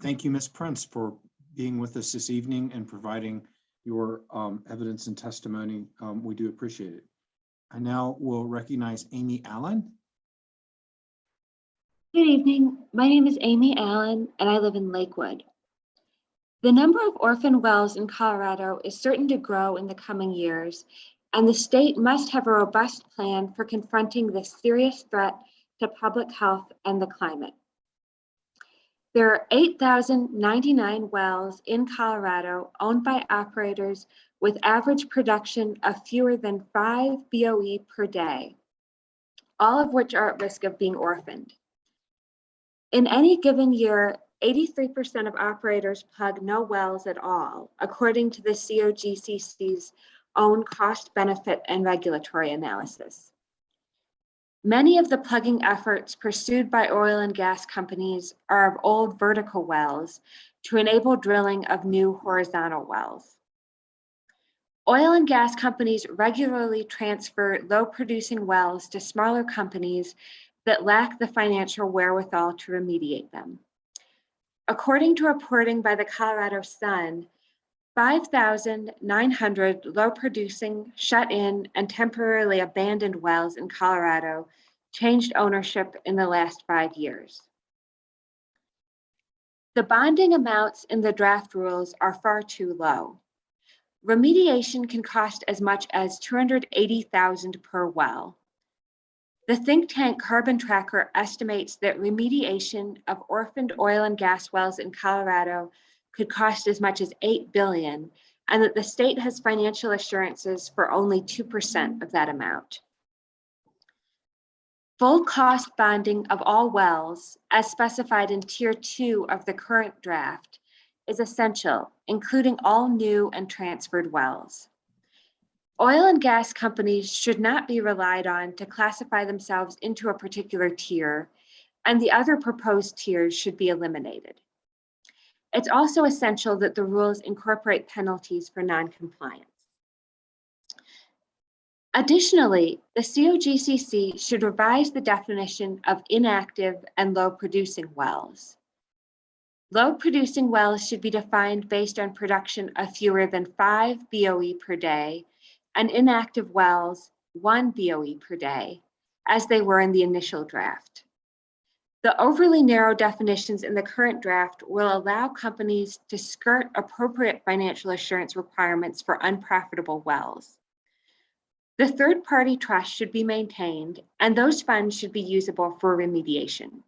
Thank you, Ms. Prince, for being with us this evening and providing your evidence and testimony. We do appreciate it. I now will recognize Amy Allen. Good evening. My name is Amy Allen, and I live in Lakewood. The number of orphan wells in Colorado is certain to grow in the coming years, and the state must have a robust plan for confronting this serious threat to public health and the climate. There are 8,099 wells in Colorado owned by operators with average production of fewer than 5 BOE per day, all of which are at risk of being orphaned. In any given year, 83% of operators plug no wells at all, according to the COGCC's own cost, benefit, and regulatory analysis. Many of the plugging efforts pursued by oil and gas companies are of old vertical wells to enable drilling of new horizontal wells. Oil and gas companies regularly transfer low-producing wells to smaller companies that lack the financial wherewithal to remediate them. According to reporting by the Colorado Sun, 5,900 low-producing, shut-in, and temporarily abandoned wells in Colorado changed ownership in the last 5 years. The bonding amounts in the draft rules are far too low. Remediation can cost as much as $280,000 per well. The think tank Carbon Tracker estimates that remediation of orphaned oil and gas wells in Colorado could cost as much as $8 billion, and that the state has financial assurances for only 2% of that amount. Full cost bonding of all wells, as specified in Tier 2 of the current draft, is essential, including all new and transferred wells. Oil and gas companies should not be relied on to classify themselves into a particular tier, and the other proposed tiers should be eliminated. It's also essential that the rules incorporate penalties for non-compliance. Additionally, the COGCC should revise the definition of inactive and low-producing wells. Low-producing wells should be defined based on production of fewer than 5 BOE per day, and inactive wells 1 BOE per day, as they were in the initial draft. The overly narrow definitions in the current draft will allow companies to skirt appropriate financial assurance requirements for unprofitable wells. The third-party trust should be maintained, and those funds should be usable for remediation.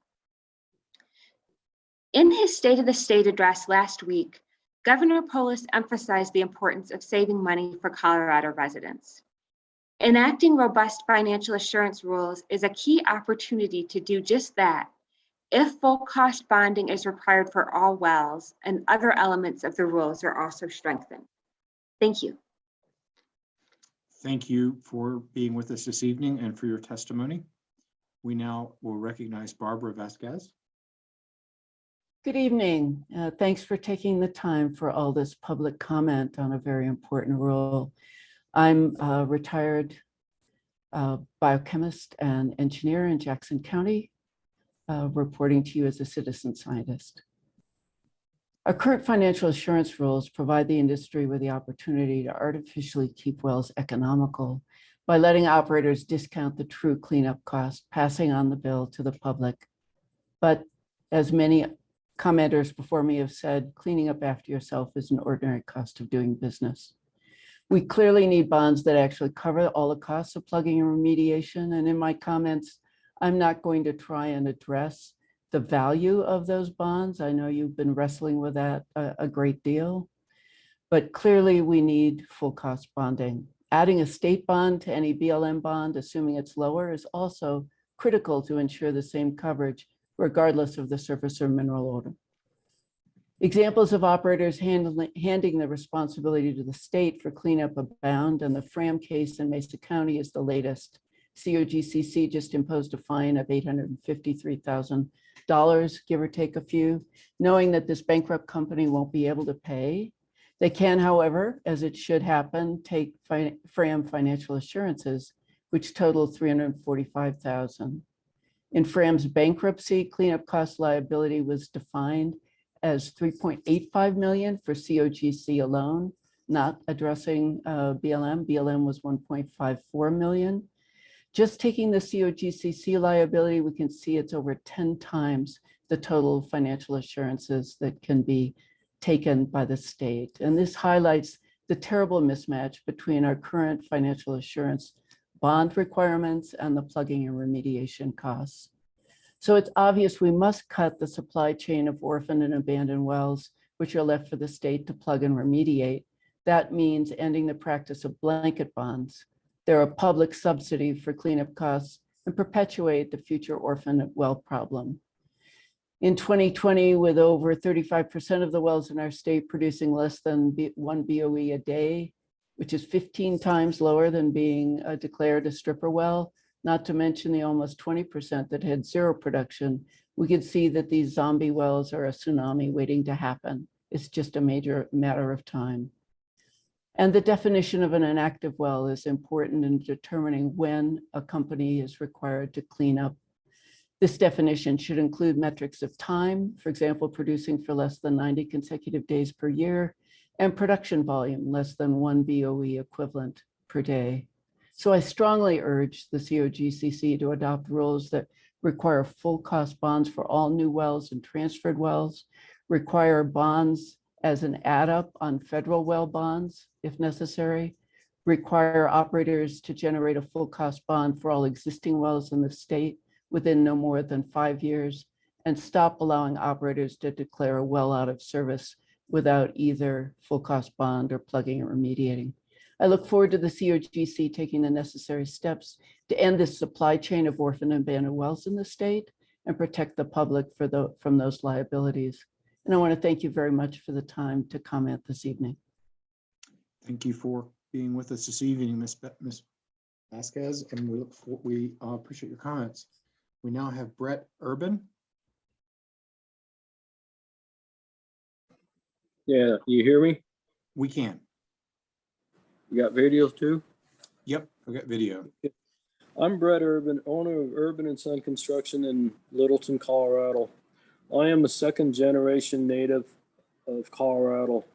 In his State of the State address last week, Governor Polis emphasized the importance of saving money for Colorado residents. Enacting robust financial assurance rules is a key opportunity to do just that, if full cost bonding is required for all wells and other elements of the rules are also strengthened. Thank you. Thank you for being with us this evening and for your testimony. We now will recognize Barbara Vasquez. Good evening. Thanks for taking the time for all this public comment on a very important rule. I'm a retired biochemist and engineer in Jackson County, reporting to you as a citizen scientist. Our current financial assurance rules provide the industry with the opportunity to artificially keep wells economical by letting operators discount the true cleanup cost, passing on the bill to the public. But as many commenters before me have said, cleaning up after yourself is an ordinary cost of doing business. We clearly need bonds that actually cover all the costs of plugging and remediation. And in my comments, I'm not going to try and address the value of those bonds. I know you've been wrestling with that a great deal, but clearly we need full cost bonding. Adding a state bond to any BLM bond, assuming it's lower, is also critical to ensure the same coverage regardless of the surface or mineral order. Examples of operators handing the responsibility to the state for cleanup abound, and the Fram case in Mesa County is the latest. COGCC just imposed a fine of $853,000, give or take a few, knowing that this bankrupt company won't be able to pay. They can, however, as it should happen, take Fram financial assurances, which total $345,000. In Fram's bankruptcy, cleanup cost liability was defined as 3.85 million for COGC alone, not addressing BLM. BLM was 1.54 million. Just taking the COGCC liability, we can see it's over 10 times the total financial assurances that can be taken by the state. And this highlights the terrible mismatch between our current financial assurance bond requirements and the plugging and remediation costs. So it's obvious we must cut the supply chain of orphaned and abandoned wells, which are left for the state to plug and remediate. That means ending the practice of blanket bonds. They're a public subsidy for cleanup costs and perpetuate the future orphan well problem. In 2020, with over 35% of the wells in our state producing less than 1 BOE a day, which is 15 times lower than being declared a stripper well, not to mention the almost 20% that had zero production, we could see that these zombie wells are a tsunami waiting to happen. It's just a major matter of time. And the definition of an inactive well is important in determining when a company is required to clean up. This definition should include metrics of time, for example, producing for less than 90 consecutive days per year, and production volume, less than 1 BOE equivalent per day. So I strongly urge the COGCC to adopt rules that require full cost bonds for all new wells and transferred wells, require bonds as an add-up on federal well bonds, if necessary, require operators to generate a full cost bond for all existing wells in the state within no more than 5 years, and stop allowing operators to declare a well out of service without either full cost bond or plugging or remediating. I look forward to the COGC taking the necessary steps to end this supply chain of orphan and abandoned wells in the state and protect the public from those liabilities. And I want to thank you very much for the time to comment this evening. Thank you for being with us this evening, Ms. Vasquez, and we appreciate your comments. We now have Brett Urban. Yeah, you hear me? We can. You got videos too? Yep, we got video. I'm Brett Urban, owner of Urban and Son Construction in Littleton, Colorado. I am a second generation native of Colorado.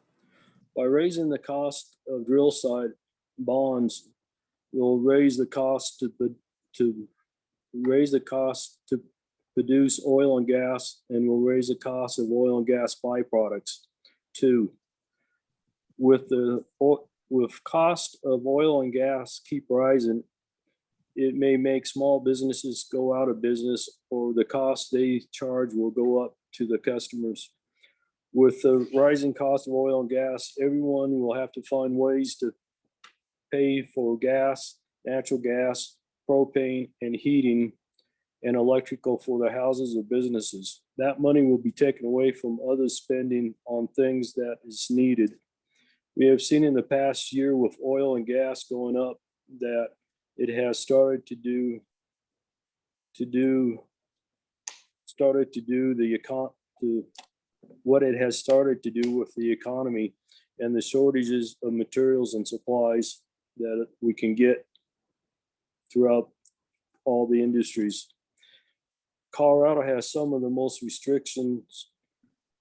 By raising the cost of drill site bonds, we'll raise the cost to produce oil and gas, and we'll raise the cost of oil and gas byproducts too. With cost of oil and gas keep rising, it may make small businesses go out of business, or the cost they charge will go up to the customers. With the rising cost of oil and gas, everyone will have to find ways to pay for gas, natural gas, propane, and heating, and electrical for their houses or businesses. That money will be taken away from other spending on things that is needed. We have seen in the past year with oil and gas going up that it has started to do what it has started to do with the economy and the shortages of materials and supplies that we can get throughout all the industries. Colorado has some of the most restrictions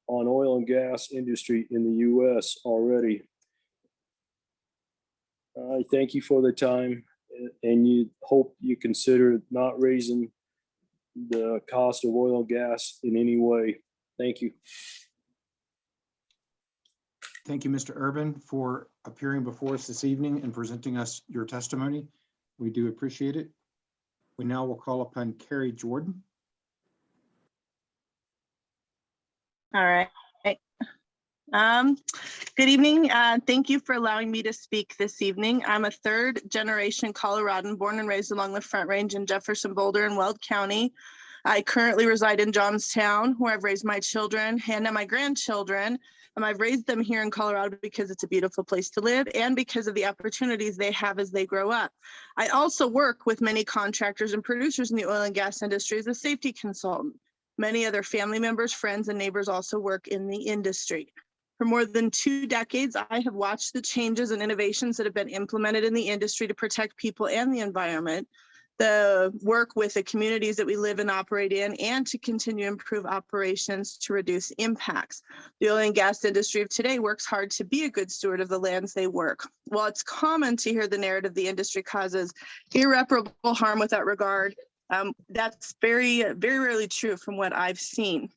on oil and gas industry in the US already. I thank you for the time, and you hope you consider not raising the cost of oil and gas in any way. Thank you. Thank you, Mr. Urban, for appearing before us this evening and presenting us your testimony. We do appreciate it. We now will call upon Carrie Jordan. All right. Good evening. Thank you for allowing me to speak this evening. I'm a third generation Coloradan, born and raised along the Front Range in Jefferson, Boulder, and Weld County. I currently reside in Johnstown, where I've raised my children and my grandchildren. I've raised them here in Colorado because it's a beautiful place to live and because of the opportunities they have as they grow up. I also work with many contractors and producers in the oil and gas industry as a safety consultant. Many other family members, friends, and neighbors also work in the industry. For more than 2 decades, I have watched the changes and innovations that have been implemented in the industry to protect people and the environment. the work with the communities that we live and operate in, and to continue to improve operations to reduce impacts. The oil and gas industry of today works hard to be a good steward of the lands they work. While it's common to hear the narrative the industry causes irreparable harm without regard, that's very, very rarely true from what I've seen.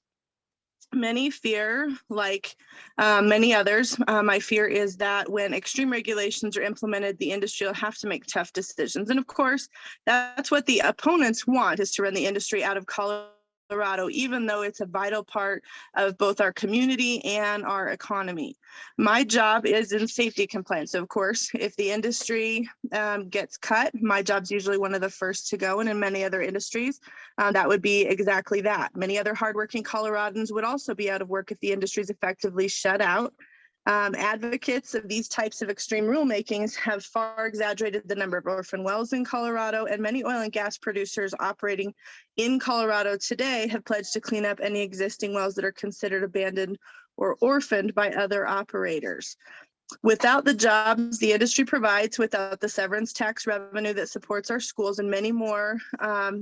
Many fear, like many others, my fear is that when extreme regulations are implemented, the industry will have to make tough decisions. And of course, that's what the opponents want, is to run the industry out of Colorado, even though it's a vital part of both our community and our economy. My job is in safety compliance. So of course, if the industry gets cut, my job's usually one of the first to go. And in many other industries, that would be exactly that. Many other hardworking Coloradans would also be out of work if the industry is effectively shut out. Advocates of these types of extreme rulemakings have far exaggerated the number of orphan wells in Colorado, and many oil and gas producers operating in Colorado today have pledged to clean up any existing wells that are considered abandoned or orphaned by other operators. Without the jobs the industry provides, without the severance tax revenue that supports our schools, and many more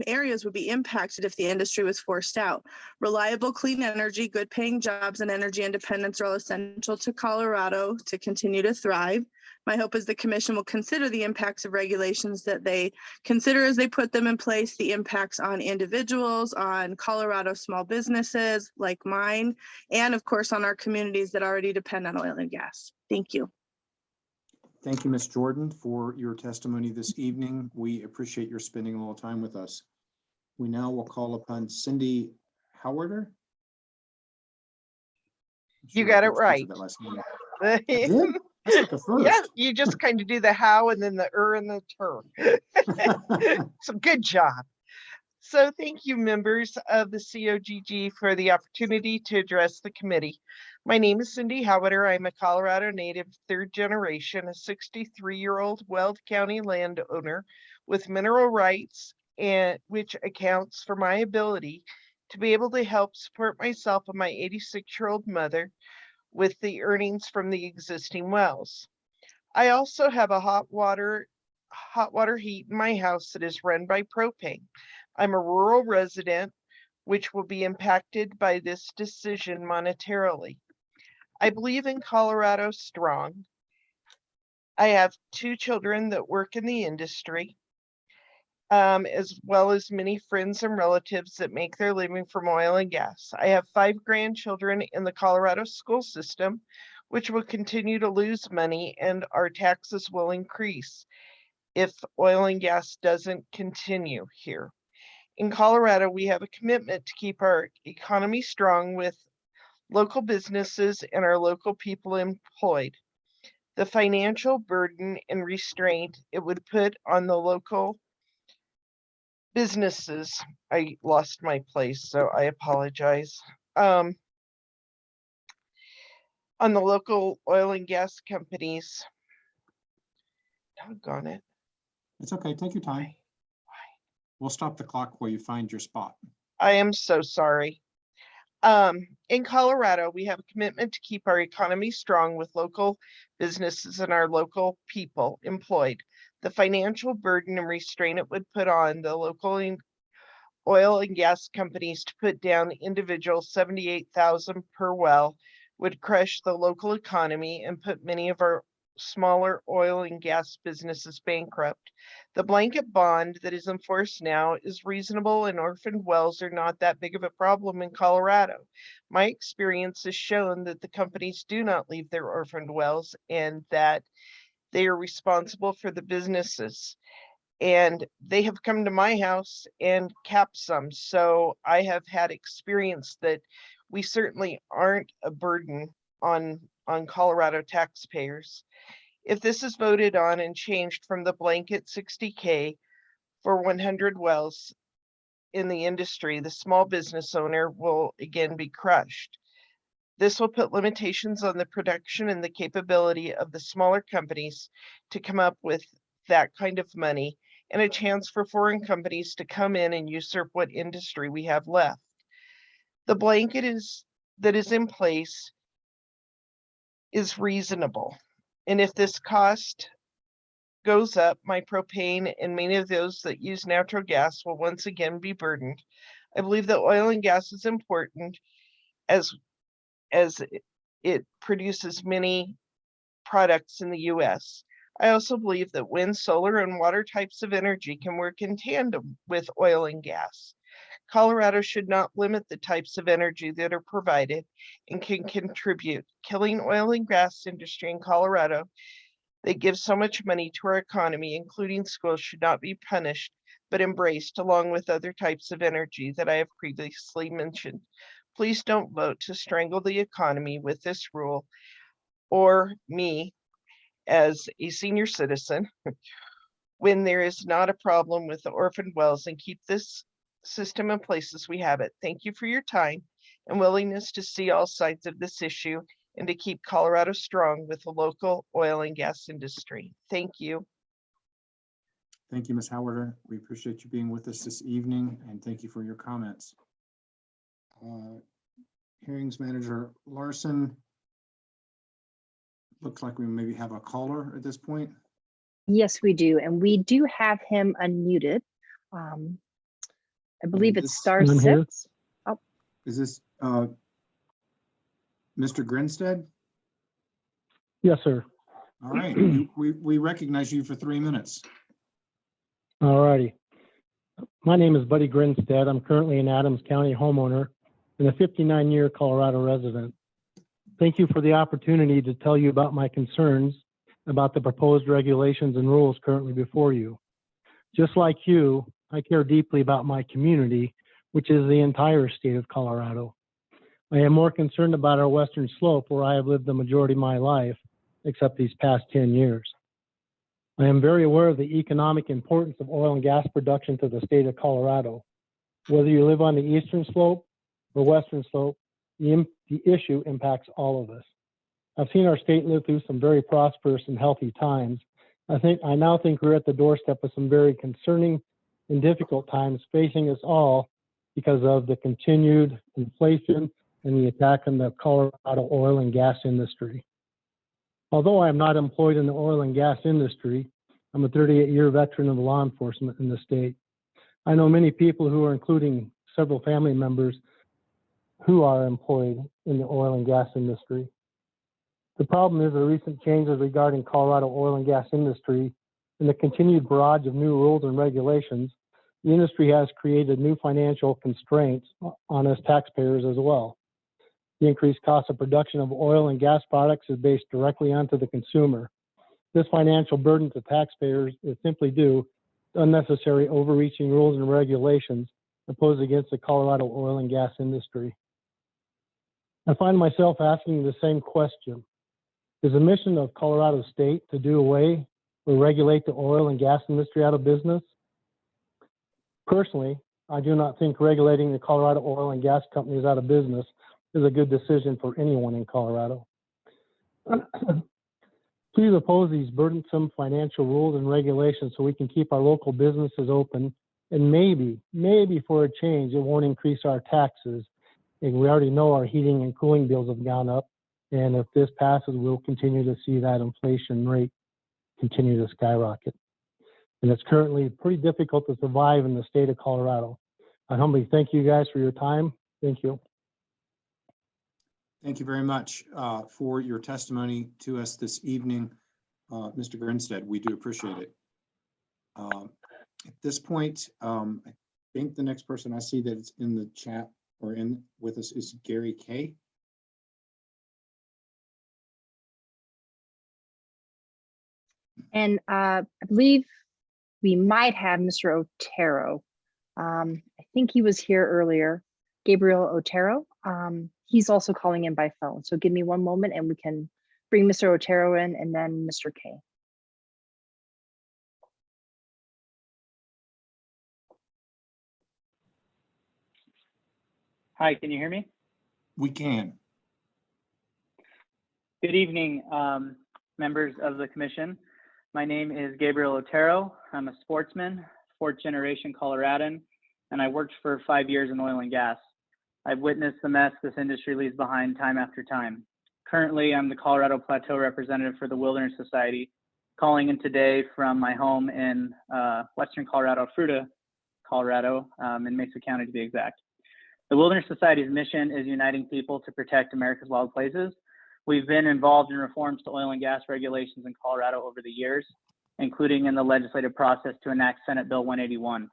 areas would be impacted if the industry was forced out. Reliable, clean energy, good paying jobs, and energy independence are all essential to Colorado to continue to thrive. My hope is the commission will consider the impacts of regulations that they consider as they put them in place, the impacts on individuals, on Colorado small businesses like mine, and of course on our communities that already depend on oil and gas. Thank you. Thank you, Ms. Jordan, for your testimony this evening. We appreciate your spending a little time with us. We now will call upon Cindy Howarder. You got it right. I did? That's like a first. Yeah, you just kind of do the how and then the and the So good job. So thank you, members of the COGG, for the opportunity to address the committee. My name is Cindy Howarder. I'm a Colorado native, third generation, a 63-year-old Weld County landowner with mineral rights, and which accounts for my ability to be able to help support myself and my 86-year-old mother with the earnings from the existing wells. I also have a hot water heat in my house that is run by propane. I'm a rural resident, which will be impacted by this decision monetarily. I believe in Colorado strong. I have 2 children that work in the industry, as well as many friends and relatives that make their living from oil and gas. I have 5 grandchildren in the Colorado school system, which will continue to lose money, and our taxes will increase if oil and gas doesn't continue here. In Colorado, we have a commitment to keep our economy strong with local businesses and our local people employed. The financial burden and restraint it would put on the local businesses. I lost my place, so I apologize. On the local oil and gas companies. Doggone it. It's okay. Take your time. We'll stop the clock while you find your spot. I am so sorry. In Colorado, we have a commitment to keep our economy strong with local businesses and our local people employed. The financial burden and restraint it would put on the local oil and gas companies to put down individual $78,000 per well would crush the local economy and put many of our smaller oil and gas businesses bankrupt. The blanket bond that is enforced now is reasonable, and orphaned wells are not that big of a problem in Colorado. My experience has shown that the companies do not leave their orphaned wells and that they are responsible for the businesses. And they have come to my house and capped some. So I have had experience that we certainly aren't a burden on Colorado taxpayers. If this is voted on and changed from the blanket $60K for 100 wells in the industry, the small business owner will again be crushed. This will put limitations on the production and the capability of the smaller companies to come up with that kind of money, and a chance for foreign companies to come in and usurp what industry we have left. The blanket that is in place is reasonable. And if this cost goes up, my propane and many of those that use natural gas will once again be burdened. I believe that oil and gas is important as it produces many products in the US. I also believe that wind, solar, and water types of energy can work in tandem with oil and gas. Colorado should not limit the types of energy that are provided and can contribute. Killing oil and gas industry in Colorado that gives so much money to our economy, including schools, should not be punished, but embraced along with other types of energy that I have previously mentioned. Please don't vote to strangle the economy with this rule or me as a senior citizen when there is not a problem with the orphaned wells, and keep this system in place as we have it. Thank you for your time and willingness to see all sides of this issue and to keep Colorado strong with the local oil and gas industry. Thank you. Thank you, Ms. Howard. We appreciate you being with us this evening, and thank you for your comments. Hearings Manager Larson. Looks like we maybe have a caller at this point. Yes, we do. And we do have him unmuted. I believe it's star 6. Oh. Is this Mr. Grinstead? Yes, sir. All right, we recognize you for 3 minutes. All righty. My name is Buddy Grinstead. I'm currently an Adams County homeowner and a 59-year Colorado resident. Thank you for the opportunity to tell you about my concerns about the proposed regulations and rules currently before you. Just like you, I care deeply about my community, which is the entire state of Colorado. I am more concerned about our western slope, where I have lived the majority of my life, except these past 10 years. I am very aware of the economic importance of oil and gas production to the state of Colorado. Whether you live on the eastern slope or western slope, the issue impacts all of us. I've seen our state live through some very prosperous and healthy times. I now think we're at the doorstep of some very concerning and difficult times facing us all because of the continued inflation and the attack on the Colorado oil and gas industry. Although I am not employed in the oil and gas industry, I'm a 38-year veteran of law enforcement in the state. I know many people who are, including several family members, who are employed in the oil and gas industry. The problem is the recent changes regarding Colorado oil and gas industry and the continued barrage of new rules and regulations. The industry has created new financial constraints on us taxpayers as well. The increased cost of production of oil and gas products is based directly onto the consumer. This financial burden to taxpayers is simply due to unnecessary overreaching rules and regulations imposed against the Colorado oil and gas industry. I find myself asking the same question. Is the mission of Colorado State to do away or regulate the oil and gas industry out of business? Personally, I do not think regulating the Colorado oil and gas companies out of business is a good decision for anyone in Colorado. Please oppose these burdensome financial rules and regulations so we can keep our local businesses open, and maybe for a change, it won't increase our taxes. And we already know our heating and cooling bills have gone up, and if this passes, we'll continue to see that inflation rate continue to skyrocket. And it's currently pretty difficult to survive in the state of Colorado. I humbly thank you guys for your time. Thank you. Thank you very much for your testimony to us this evening, Mr. Grinstead. We do appreciate it. At this point, I think the next person I see that's in the chat or in with us is Gary Kay. And I believe we might have Mr. Otero. I think he was here earlier, Gabriel Otero. He's also calling in by phone. So give me one moment and we can bring Mr. Otero in and then Mr. K. Hi, can you hear me? We can. Good evening, members of the commission. My name is Gabriel Otero. I'm a sportsman, fourth generation Coloradan, and I worked for 5 years in oil and gas. I've witnessed the mess this industry leaves behind time after time. Currently, I'm the Colorado Plateau representative for the Wilderness Society, calling in today from my home in Western Colorado, Fruita, Colorado, in Mesa County to be exact. The Wilderness Society's mission is uniting people to protect America's wild places. We've been involved in reforms to oil and gas regulations in Colorado over the years, including in the legislative process to enact Senate Bill 181.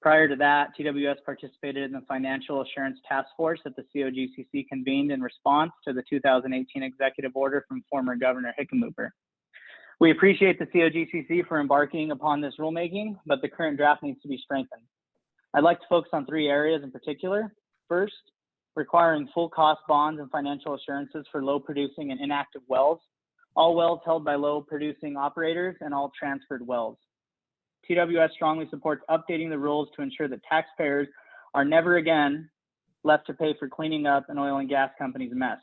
Prior to that, TWS participated in the Financial Assurance Task Force that the COGCC convened in response to the 2018 executive order from former Governor Hickenlooper. We appreciate the COGCC for embarking upon this rulemaking, but the current draft needs to be strengthened. I'd like to focus on 3 areas in particular. First, requiring full cost bonds and financial assurances for low producing and inactive wells, all wells held by low producing operators, and all transferred wells. TWS strongly supports updating the rules to ensure that taxpayers are never again left to pay for cleaning up an oil and gas company's mess.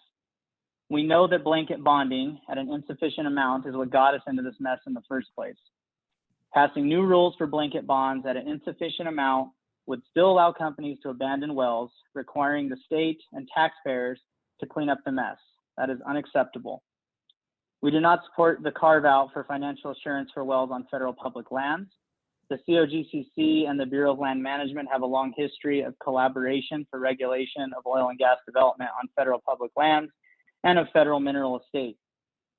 We know that blanket bonding at an insufficient amount is what got us into this mess in the first place. Passing new rules for blanket bonds at an insufficient amount would still allow companies to abandon wells, requiring the state and taxpayers to clean up the mess. That is unacceptable. We do not support the carve out for financial assurance for wells on federal public lands. The COGCC and the Bureau of Land Management have a long history of collaboration for regulation of oil and gas development on federal public lands and of federal mineral estates.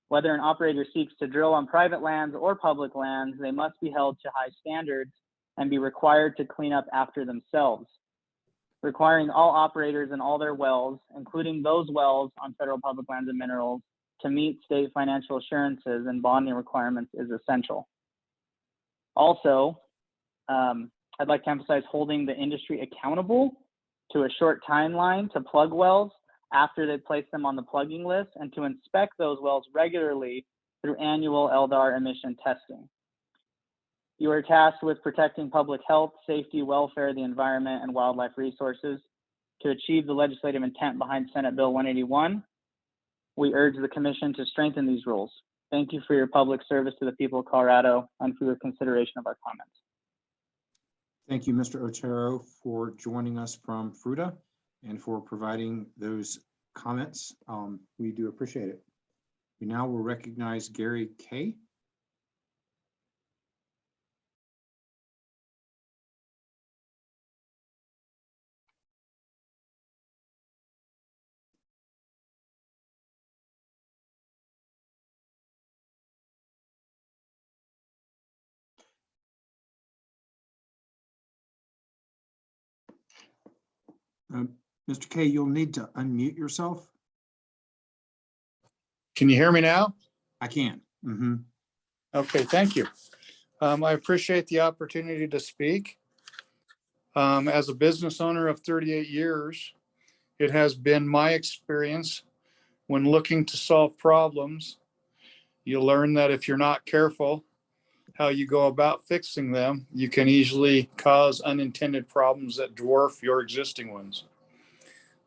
Whether an operator seeks to drill on private lands or public lands, they must be held to high standards and be required to clean up after themselves. Requiring all operators in all their wells, including those wells on federal public lands and minerals, to meet state financial assurances and bonding requirements is essential. Also, I'd like to emphasize holding the industry accountable to a short timeline to plug wells after they place them on the plugging list, and to inspect those wells regularly through annual LDAR emission testing. You are tasked with protecting public health, safety, welfare, the environment, and wildlife resources. To achieve the legislative intent behind Senate Bill 181, we urge the Commission to strengthen these rules. Thank you for your public service to the people of Colorado and for your consideration of our comments. Thank you, Mr. Otero, for joining us from Fruita and for providing those comments. We do appreciate it. We now will recognize Gary Kay. Mr. Kay, you'll need to unmute yourself. Can you hear me now? I can. Okay, thank you. I appreciate the opportunity to speak. As a business owner of 38 years, it has been my experience when looking to solve problems, you learn that if you're not careful how you go about fixing them, you can easily cause unintended problems that dwarf your existing ones.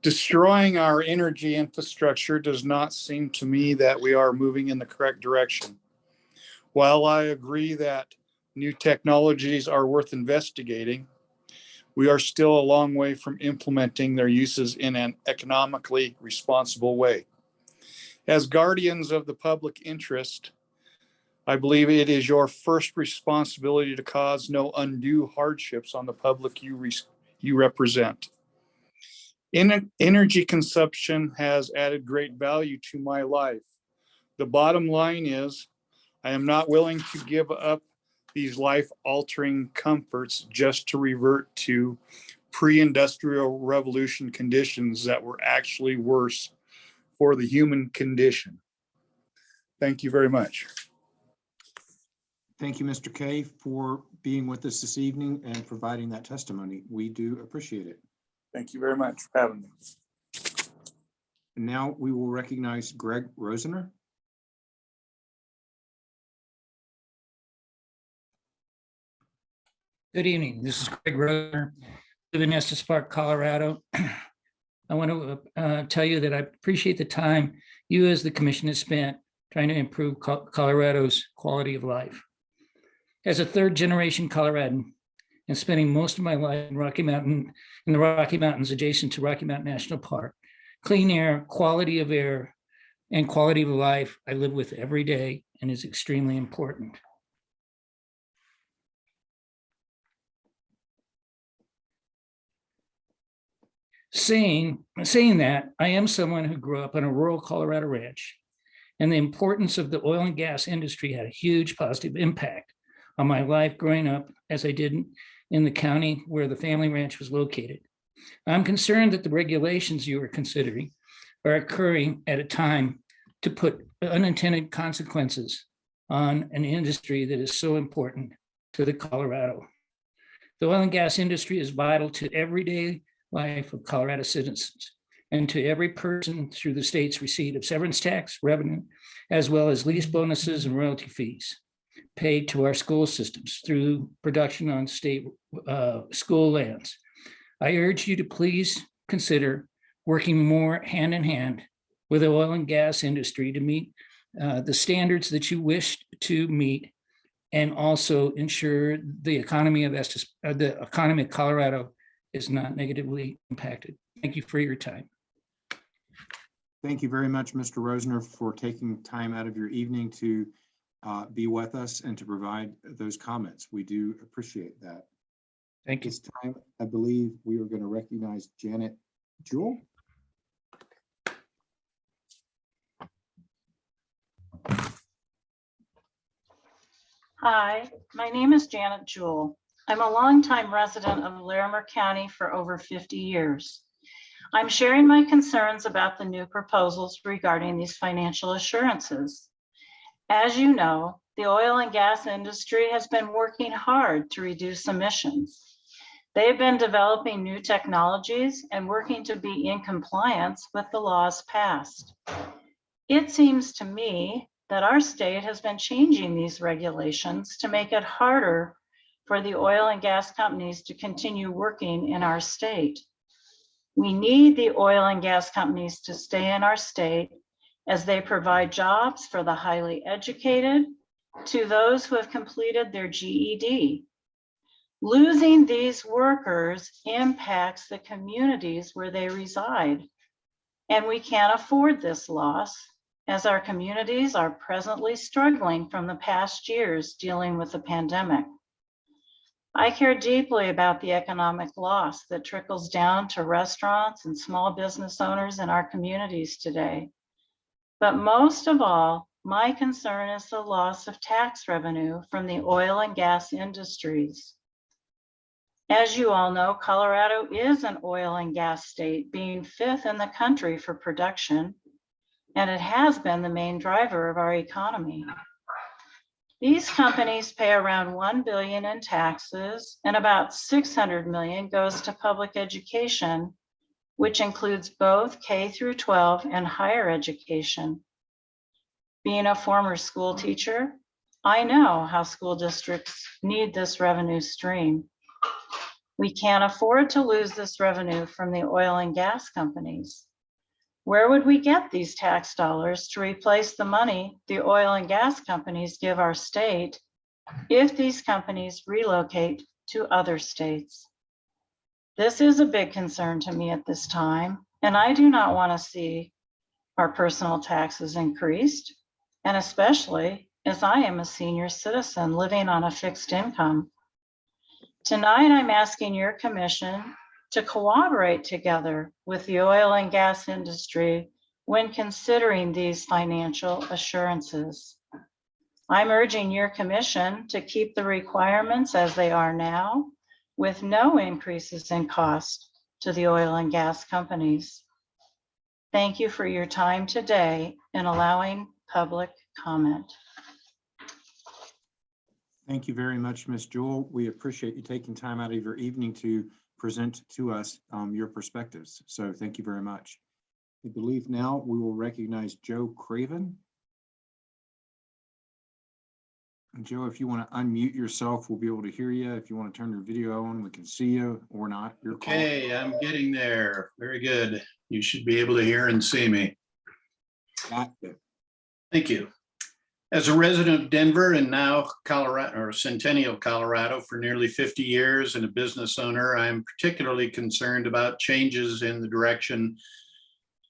Destroying our energy infrastructure does not seem to me that we are moving in the correct direction. While I agree that new technologies are worth investigating, we are still a long way from implementing their uses in an economically responsible way. As guardians of the public interest, I believe it is your first responsibility to cause no undue hardships on the public you represent. Energy consumption has added great value to my life. The bottom line is, I am not willing to give up these life-altering comforts just to revert to pre-industrial revolution conditions that were actually worse for the human condition. Thank you very much. Thank you, Mr. Kay, for being with us this evening and providing that testimony. We do appreciate it. Thank you very much for having me. And now we will recognize Greg Rosener. Good evening. This is Greg Rosener, live in Estes Park, Colorado. I want to tell you that I appreciate the time you as the commission has spent trying to improve Colorado's quality of life. As a third generation Coloradan and spending most of my life in the Rocky Mountains adjacent to Rocky Mountain National Park, clean air, quality of air, and quality of life I live with every day and is extremely important. Saying that, I am someone who grew up on a rural Colorado ranch, and the importance of the oil and gas industry had a huge positive impact on my life growing up, as I did in the county where the family ranch was located. I'm concerned that the regulations you are considering are occurring at a time to put unintended consequences on an industry that is so important to the Colorado. The oil and gas industry is vital to everyday life of Colorado citizens and to every person through the state's receipt of severance tax revenue, as well as lease bonuses and royalty fees paid to our school systems through production on state school lands. I urge you to please consider working more hand in hand with the oil and gas industry to meet the standards that you wish to meet, and also ensure the economy of Colorado is not negatively impacted. Thank you for your time. Thank you very much, Mr. Rosner, for taking time out of your evening to be with us and to provide those comments. We do appreciate that. Thank you. This time, I believe we are going to recognize Janet Jewell. Hi, my name is Janet Jewell. I'm a longtime resident of Larimer County for over 50 years. I'm sharing my concerns about the new proposals regarding these financial assurances. As you know, the oil and gas industry has been working hard to reduce emissions. They've been developing new technologies and working to be in compliance with the laws passed. It seems to me that our state has been changing these regulations to make it harder for the oil and gas companies to continue working in our state. We need the oil and gas companies to stay in our state as they provide jobs for the highly educated to those who have completed their GED. Losing these workers impacts the communities where they reside, and we can't afford this loss as our communities are presently struggling from the past years dealing with the pandemic. I care deeply about the economic loss that trickles down to restaurants and small business owners in our communities today. But most of all, my concern is the loss of tax revenue from the oil and gas industries. As you all know, Colorado is an oil and gas state, being 5th in the country for production, and it has been the main driver of our economy. These companies pay around $1 billion in taxes, and about $600 million goes to public education, which includes both K through 12 and higher education. Being a former school teacher, I know how school districts need this revenue stream. We can't afford to lose this revenue from the oil and gas companies. Where would we get these tax dollars to replace the money the oil and gas companies give our state if these companies relocate to other states? This is a big concern to me at this time, and I do not want to see our personal taxes increased, and especially as I am a senior citizen living on a fixed income. Tonight, I'm asking your commission to cooperate together with the oil and gas industry when considering these financial assurances. I'm urging your commission to keep the requirements as they are now, with no increases in cost to the oil and gas companies. Thank you for your time today and allowing public comment. Thank you very much, Ms. Jewell. We appreciate you taking time out of your evening to present to us your perspectives. So thank you very much. I believe now we will recognize Joe Craven. And Joe, if you want to unmute yourself, we'll be able to hear you. If you want to turn your video on, we can see you or not. Okay, I'm getting there. Very good. You should be able to hear and see me. Gotcha. Thank you. As a resident of Denver and now Colorado, or Centennial, Colorado for nearly 50 years and a business owner, I'm particularly concerned about changes in the direction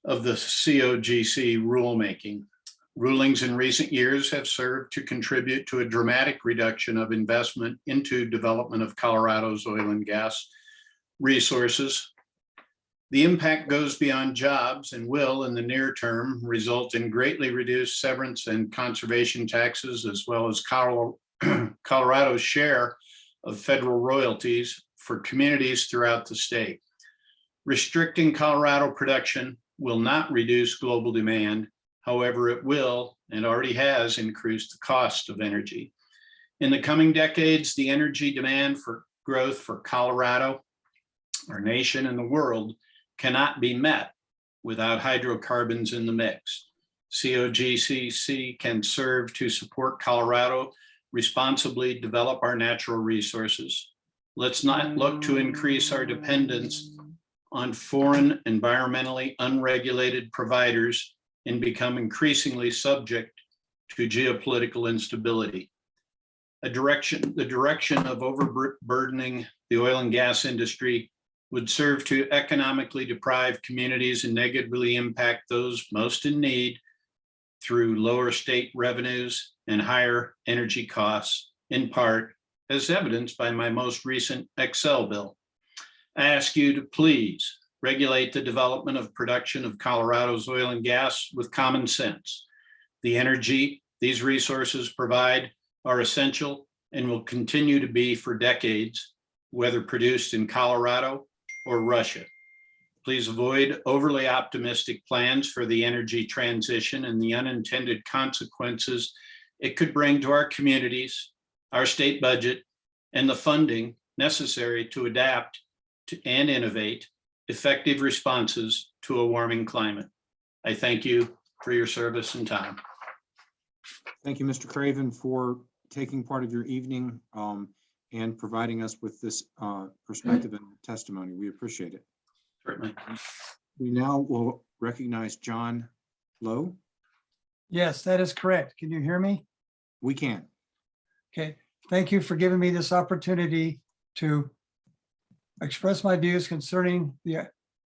of the COGC rulemaking. Rulings in recent years have served to contribute to a dramatic reduction of investment into development of Colorado's oil and gas resources. The impact goes beyond jobs and will, in the near term, result in greatly reduced severance and conservation taxes, as well as Colorado's share of federal royalties for communities throughout the state. Restricting Colorado production will not reduce global demand. However, it will, and already has, increased the cost of energy. In the coming decades, the energy demand for growth for Colorado, our nation, and the world cannot be met without hydrocarbons in the mix. COGCC can serve to support Colorado responsibly develop our natural resources. Let's not look to increase our dependence on foreign, environmentally unregulated providers and become increasingly subject to geopolitical instability. The direction of overburdening the oil and gas industry would serve to economically deprive communities and negatively impact those most in need through lower state revenues and higher energy costs, in part, as evidenced by my most recent Excel bill. I ask you to please regulate the development of production of Colorado's oil and gas with common sense. The energy these resources provide are essential and will continue to be for decades, whether produced in Colorado or Russia. Please avoid overly optimistic plans for the energy transition and the unintended consequences it could bring to our communities, our state budget, and the funding necessary to adapt to and innovate effective responses to a warming climate. I thank you for your service and time. Thank you, Mr. Craven, for taking part of your evening and providing us with this perspective and testimony. We appreciate it. Certainly. We now will recognize John Lowe. Yes, that is correct. Can you hear me? We can. Okay, thank you for giving me this opportunity to express my views concerning the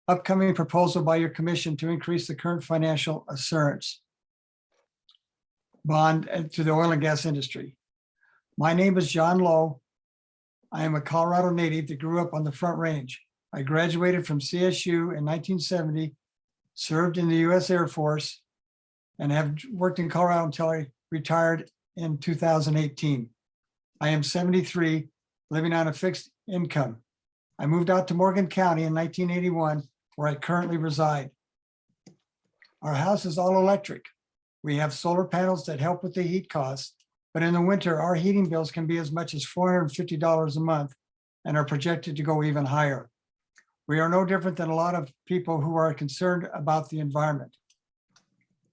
upcoming proposal by your commission to increase the current financial assurance bond to the oil and gas industry. My name is John Lowe. I am a Colorado native that grew up on the Front Range. I graduated from CSU in 1970, served in the U.S. Air Force, and have worked in Colorado until I retired in 2018. I am 73, living on a fixed income. I moved out to Morgan County in 1981, where I currently reside. Our house is all electric. We have solar panels that help with the heat costs, but in the winter, our heating bills can be as much as $450 a month and are projected to go even higher. We are no different than a lot of people who are concerned about the environment.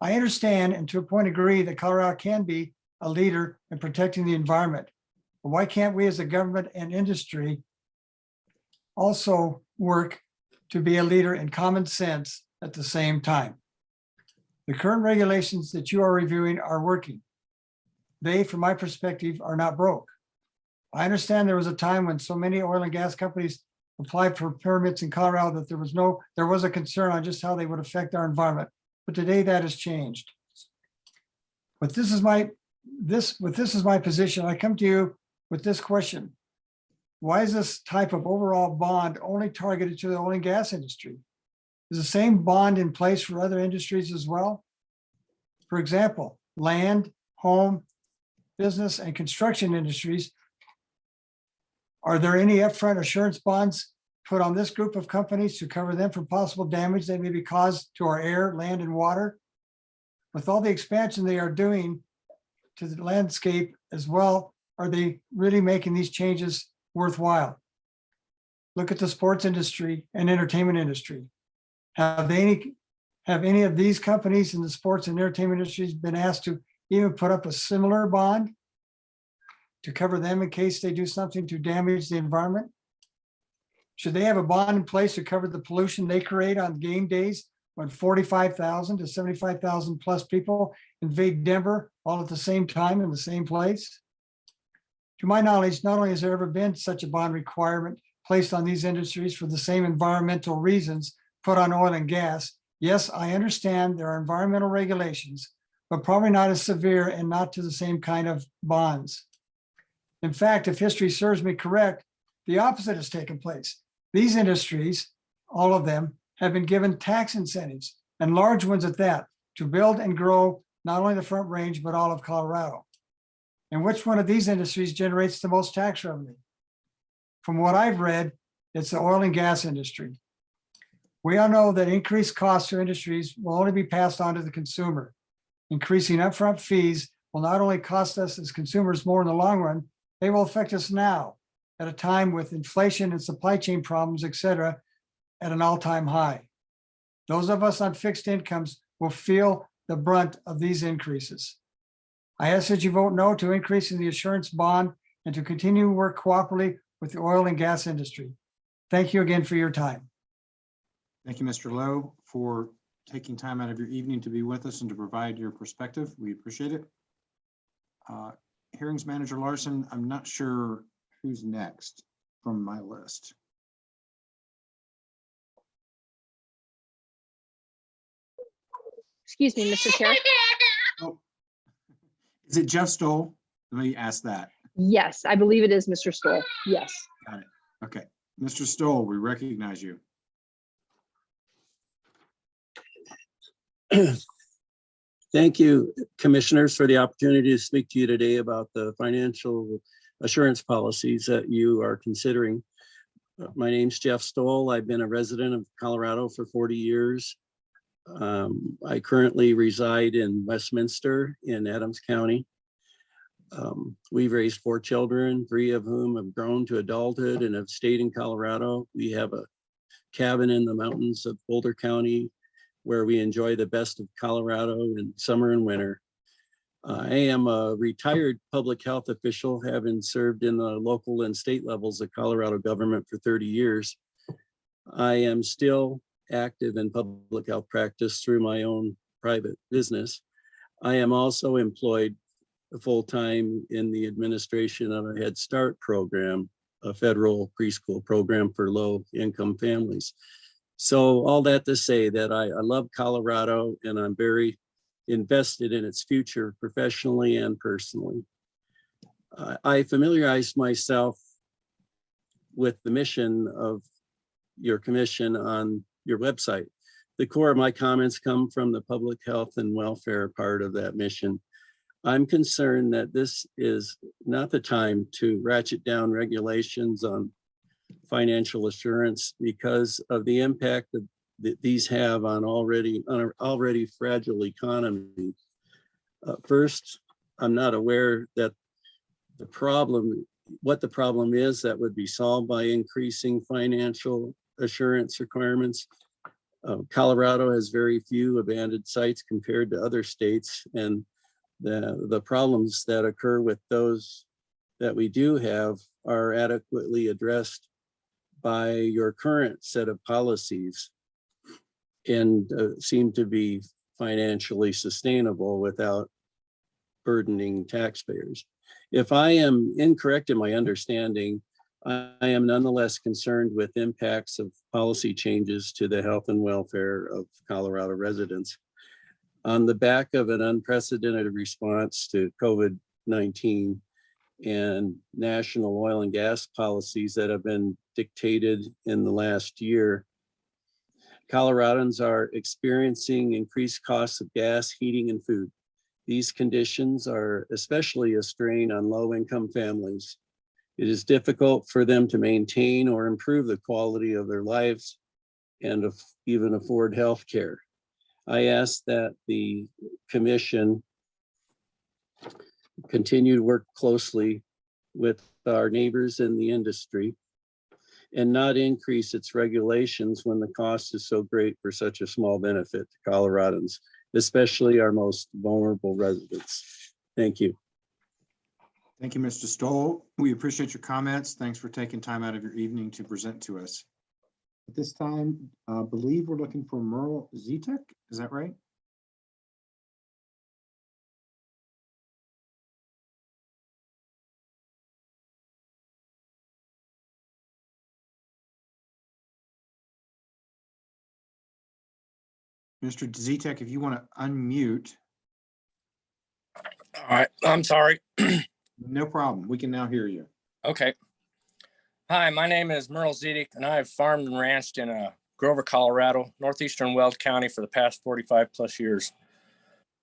I understand and to a point agree that Colorado can be a leader in protecting the environment. But why can't we as a government and industry also work to be a leader in common sense at the same time? The current regulations that you are reviewing are working. They, from my perspective, are not broke. I understand there was a time when so many oil and gas companies applied for permits in Colorado that there was a concern on just how they would affect our environment. But today that has changed. But this is my position. I come to you with this question. Why is this type of overall bond only targeted to the oil and gas industry? Is the same bond in place for other industries as well? For example, land, home, business, and construction industries. Are there any upfront assurance bonds put on this group of companies to cover them for possible damage that may be caused to our air, land, and water? With all the expansion they are doing to the landscape as well, are they really making these changes worthwhile? Look at the sports industry and entertainment industry. Have any of these companies in the sports and entertainment industries been asked to even put up a similar bond to cover them in case they do something to damage the environment? Should they have a bond in place to cover the pollution they create on game days when 45,000 to 75,000 plus people invade Denver all at the same time in the same place? To my knowledge, not only has there ever been such a bond requirement placed on these industries for the same environmental reasons put on oil and gas, Yes, I understand there are environmental regulations, but probably not as severe and not to the same kind of bonds. In fact, if history serves me correct, the opposite has taken place. These industries, all of them, have been given tax incentives, and large ones at that, to build and grow not only the Front Range, but all of Colorado. And which one of these industries generates the most tax revenue? From what I've read, it's the oil and gas industry. We all know that increased costs to industries will only be passed on to the consumer. Increasing upfront fees will not only cost us as consumers more in the long run, they will affect us now at a time with inflation and supply chain problems, et cetera, at an all-time high. Those of us on fixed incomes will feel the brunt of these increases. I ask that you vote no to increasing the assurance bond and to continue to work cooperatively with the oil and gas industry. Thank you again for your time. Thank you, Mr. Lowe, for taking time out of your evening to be with us and to provide your perspective. We appreciate it. Hearings Manager Larson, I'm not sure who's next from my list. Excuse me, Mr. Chair. Oh. Is it Jeff Stoll? Let me ask that. Yes, I believe it is Mr. Stoll. Yes. Got it. Okay. Mr. Stoll, we recognize you. Thank you, commissioners, for the opportunity to speak to you today about the financial assurance policies that you are considering. My name's Jeff Stoll. I've been a resident of Colorado for 40 years. I currently reside in Westminster in Adams County. We've raised 4 children, 3 of whom have grown to adulthood and have stayed in Colorado. We have a cabin in the mountains of Boulder County where we enjoy the best of Colorado in summer and winter. I am a retired public health official, having served in the local and state levels of Colorado government for 30 years. I am still active in public health practice through my own private business. I am also employed full-time in the administration of a Head Start program, a federal preschool program for low-income families. So all that to say that I love Colorado and I'm very invested in its future professionally and personally. I familiarized myself with the mission of your commission on your website. The core of my comments come from the public health and welfare part of that mission. I'm concerned that this is not the time to ratchet down regulations on financial assurance because of the impact that these have on an already fragile economy. First, I'm not aware that what the problem is that would be solved by increasing financial assurance requirements. Colorado has very few abandoned sites compared to other states, and the problems that occur with those that we do have are adequately addressed by your current set of policies and seem to be financially sustainable without burdening taxpayers. If I am incorrect in my understanding, I am nonetheless concerned with impacts of policy changes to the health and welfare of Colorado residents. On the back of an unprecedented response to COVID-19 and national oil and gas policies that have been dictated in the last year, Coloradans are experiencing increased costs of gas, heating, and food. These conditions are especially a strain on low-income families. It is difficult for them to maintain or improve the quality of their lives and even afford health care. I ask that the commission continue to work closely with our neighbors in the industry and not increase its regulations when the cost is so great for such a small benefit to Coloradans, especially our most vulnerable residents. Thank you. Thank you, Mr. Stoll. We appreciate your comments. Thanks for taking time out of your evening to present to us. At this time, I believe we're looking for Merle Zitek. Is that right? Mr. Zitek, if you want to unmute. All right, I'm sorry. No problem. We can now hear you. Okay. Hi, my name is Merle Zedek, and I've farmed and ranched in Grover, Colorado, northeastern Weld County for the past 45 plus years.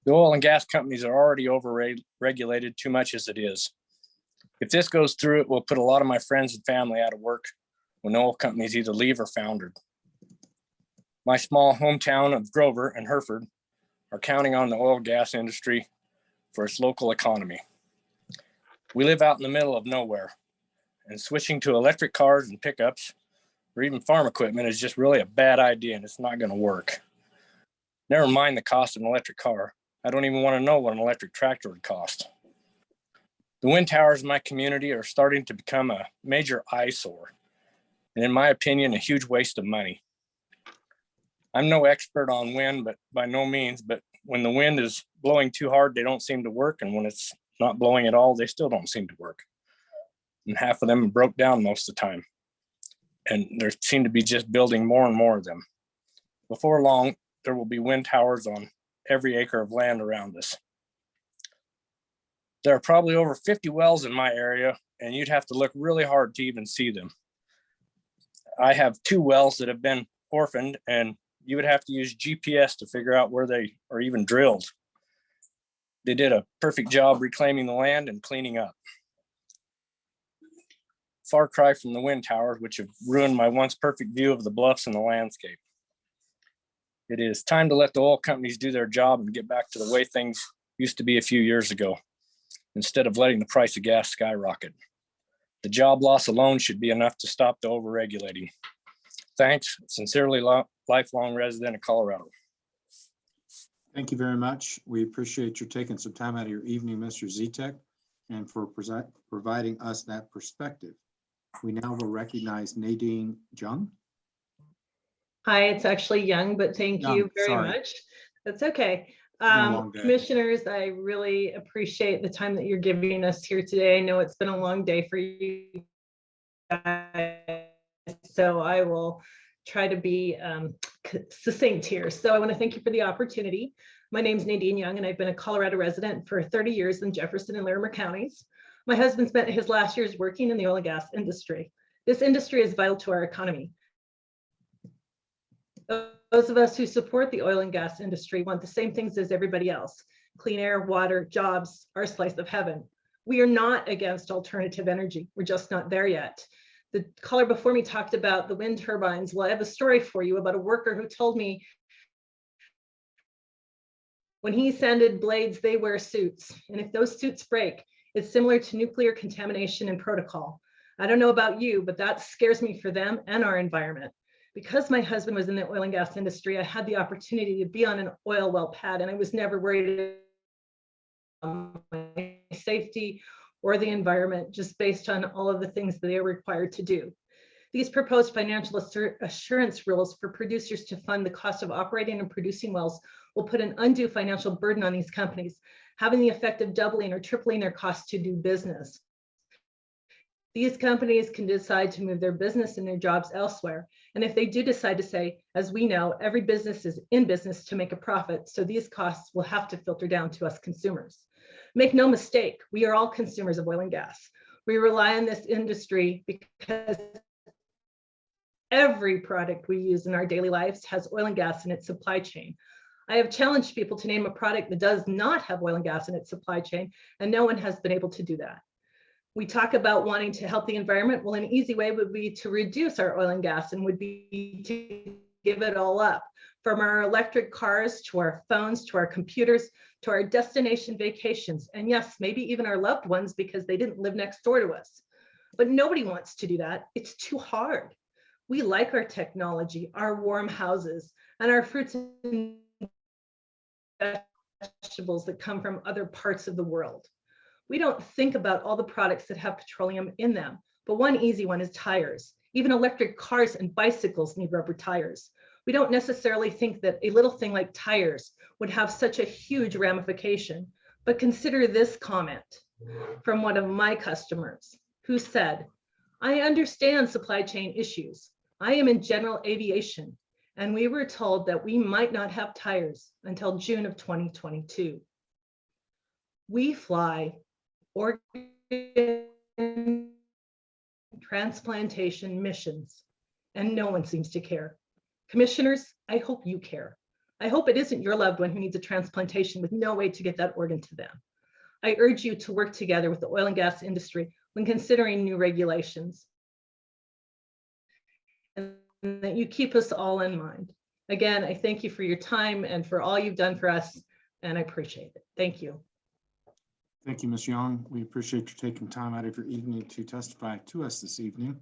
The oil and gas companies are already over-regulated too much as it is. If this goes through, it will put a lot of my friends and family out of work when oil companies either leave or foundered. My small hometown of Grover and Hereford are counting on the oil and gas industry for its local economy. We live out in the middle of nowhere, and switching to electric cars and pickups or even farm equipment is just really a bad idea, and it's not going to work. Never mind the cost of an electric car. I don't even want to know what an electric tractor would cost. The wind towers in my community are starting to become a major eyesore, and in my opinion, a huge waste of money. I'm no expert on wind, but by no means, but when the wind is blowing too hard, they don't seem to work. And when it's not blowing at all, they still don't seem to work. And half of them broke down most of the time. And there seem to be just building more and more of them. Before long, there will be wind towers on every acre of land around us. There are probably over 50 wells in my area, and you'd have to look really hard to even see them. I have 2 wells that have been orphaned, and you would have to use GPS to figure out where they are even drilled. They did a perfect job reclaiming the land and cleaning up. Far cry from the wind towers, which have ruined my once perfect view of the bluffs and the landscape. It is time to let the oil companies do their job and get back to the way things used to be a few years ago, instead of letting the price of gas skyrocket. The job loss alone should be enough to stop the overregulating. Thanks. Sincerely, lifelong resident of Colorado. Thank you very much. We appreciate you taking some time out of your evening, Mr. Zitek, and for providing us that perspective. We now will recognize Nadine Jung. Hi, it's actually Young, but thank you very much. That's okay. Commissioners, I really appreciate the time that you're giving us here today. I know it's been a long day for you guys, so I will try to be succinct here. So I want to thank you for the opportunity. My name is Nadine Young, and I've been a Colorado resident for 30 years in Jefferson and Larimer counties. My husband spent his last years working in the oil and gas industry. This industry is vital to our economy. Those of us who support the oil and gas industry want the same things as everybody else: clean air, water, jobs, our slice of heaven. We are not against alternative energy. We're just not there yet. The caller before me talked about the wind turbines. Well, I have a story for you about a worker who told me when he sanded blades, they wear suits. And if those suits break, it's similar to nuclear contamination and protocol. I don't know about you, but that scares me for them and our environment. Because my husband was in the oil and gas industry, I had the opportunity to be on an oil well pad, and I was never worried about my safety or the environment, just based on all of the things that they are required to do. These proposed financial assurance rules for producers to fund the cost of operating and producing wells will put an undue financial burden on these companies, having the effect of doubling or tripling their costs to do business. These companies can decide to move their business and their jobs elsewhere. And if they do decide to say, as we know, every business is in business to make a profit, so these costs will have to filter down to us consumers. Make no mistake, we are all consumers of oil and gas. We rely on this industry because every product we use in our daily lives has oil and gas in its supply chain. I have challenged people to name a product that does not have oil and gas in its supply chain, and no one has been able to do that. We talk about wanting to help the environment. Well, an easy way would be to reduce our oil and gas, and would be to give it all up. From our electric cars, to our phones, to our computers, to our destination vacations, and yes, maybe even our loved ones because they didn't live next door to us. But nobody wants to do that. It's too hard. We like our technology, our warm houses, and our fruits and vegetables that come from other parts of the world. We don't think about all the products that have petroleum in them, but one easy one is tires. Even electric cars and bicycles need rubber tires. We don't necessarily think that a little thing like tires would have such a huge ramification, but consider this comment from one of my customers who said, "I understand supply chain issues. I am in general aviation, and we were told that we might not have tires until June of 2022. We fly organ transplantation missions, and no one seems to care. Commissioners, I hope you care. I hope it isn't your loved one who needs a transplantation with no way to get that organ to them. I urge you to work together with the oil and gas industry when considering new regulations, and that you keep us all in mind. Again, I thank you for your time and for all you've done for us, and I appreciate it. Thank you. Thank you, Ms. Young. We appreciate you taking time out of your evening to testify to us this evening.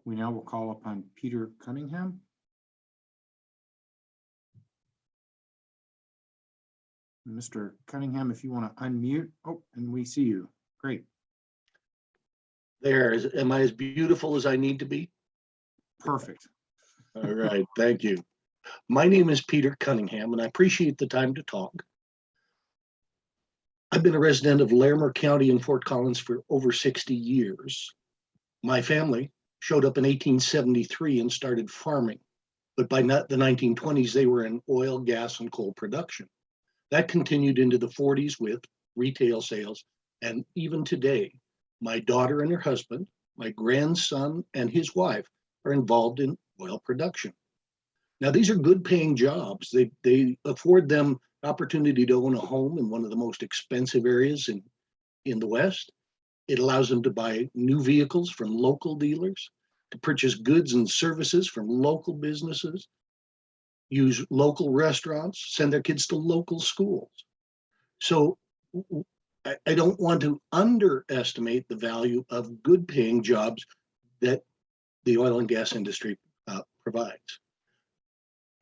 We now will call upon Peter Cunningham. Mr. Cunningham, if you want to unmute. Oh, and we see you. Great. There, am I as beautiful as I need to be? Perfect. All right, thank you. My name is Peter Cunningham, and I appreciate the time to talk. I've been a resident of Larimer County in Fort Collins for over 60 years. My family showed up in 1873 and started farming, but by the 1920s, they were in oil, gas, and coal production. That continued into the 40s with retail sales, and even today, my daughter and her husband, my grandson and his wife are involved in oil production. Now, these are good paying jobs. They afford them opportunity to own a home in one of the most expensive areas in the West. It allows them to buy new vehicles from local dealers, to purchase goods and services from local businesses, use local restaurants, send their kids to local schools. So I don't want to underestimate the value of good paying jobs that the oil and gas industry provides.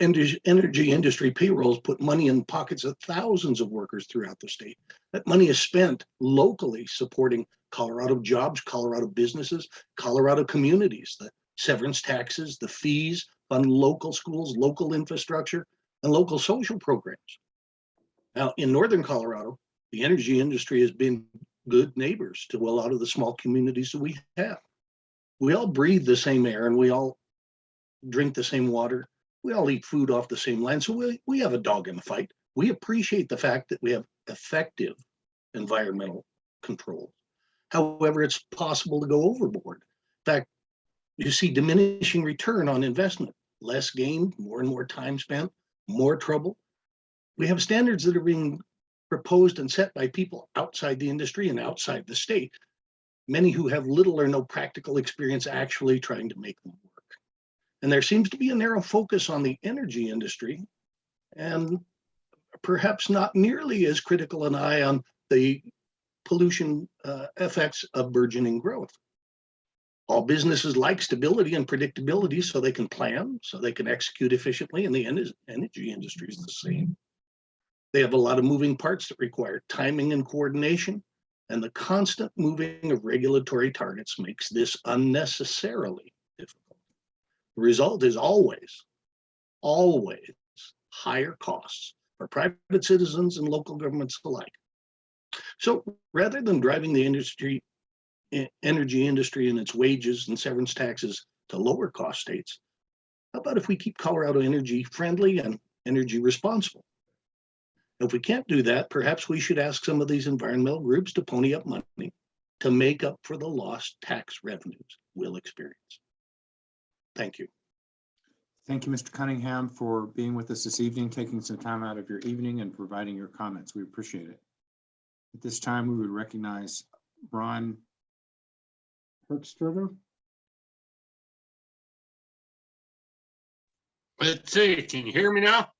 Energy industry payrolls put money in pockets of thousands of workers throughout the state. That money is spent locally supporting Colorado jobs, Colorado businesses, Colorado communities. The severance taxes, the fees fund local schools, local infrastructure, and local social programs. Now, in Northern Colorado, the energy industry has been good neighbors to a lot of the small communities that we have. We all breathe the same air and we all drink the same water. We all eat food off the same land, so we have a dog in the fight. We appreciate the fact that we have effective environmental controls. However, it's possible to go overboard. In fact, you see diminishing return on investment, less gain, more and more time spent, more trouble. We have standards that are being proposed and set by people outside the industry and outside the state, many who have little or no practical experience actually trying to make them work. And there seems to be a narrow focus on the energy industry and perhaps not nearly as critical an eye on the pollution effects of burgeoning growth. All businesses like stability and predictability so they can plan, so they can execute efficiently, and the energy industry is the same. They have a lot of moving parts that require timing and coordination, and the constant moving of regulatory targets makes this unnecessarily difficult. The result is always higher costs for private citizens and local governments alike. So rather than driving the energy industry and its wages and severance taxes to lower cost states, how about if we keep Colorado energy friendly and energy responsible? If we can't do that, perhaps we should ask some of these environmental groups to pony up money to make up for the lost tax revenues we'll experience. Thank you. Thank you, Mr. Cunningham, for being with us this evening, taking some time out of your evening and providing your comments. We appreciate it. At this time, we would recognize Ron Herkstrover. Let's see, can you hear me now?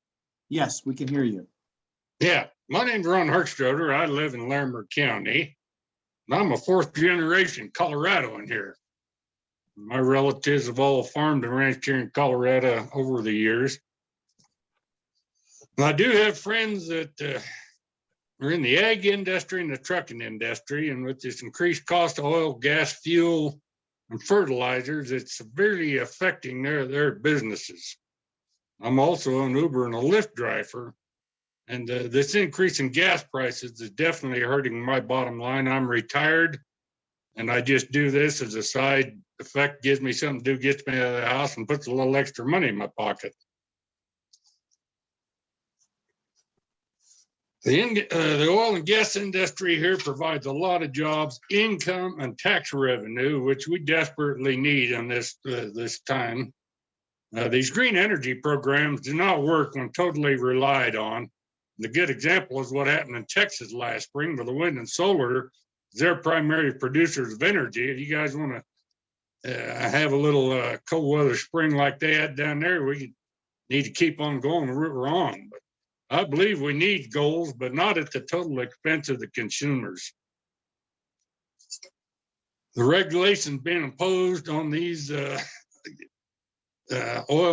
Yes, we can hear you. Yeah, my name's Ron Herkstrover. I live in Larimer County. I'm a fourth generation Coloradoan here. My relatives have all farmed and ranched here in Colorado over the years. I do have friends that are in the ag industry and the trucking industry, and with this increased cost of oil, gas, fuel, and fertilizers, it's severely affecting their businesses. I'm also an Uber and a Lyft driver, and this increase in gas prices is definitely hurting my bottom line. I'm retired, and I just do this as a side effect, gives me something to do, gets me out of the house, and puts a little extra money in my pocket. The oil and gas industry here provides a lot of jobs, income, and tax revenue, which we desperately need in this time. These green energy programs do not work when totally relied on. The good example is what happened in Texas last spring with the wind and solar. They're primary producers of energy. If you guys want to have a little cold weather spring like they had down there, we need to keep on going the route we're on. But I believe we need goals, but not at the total expense of the consumers. The regulations being imposed on these oil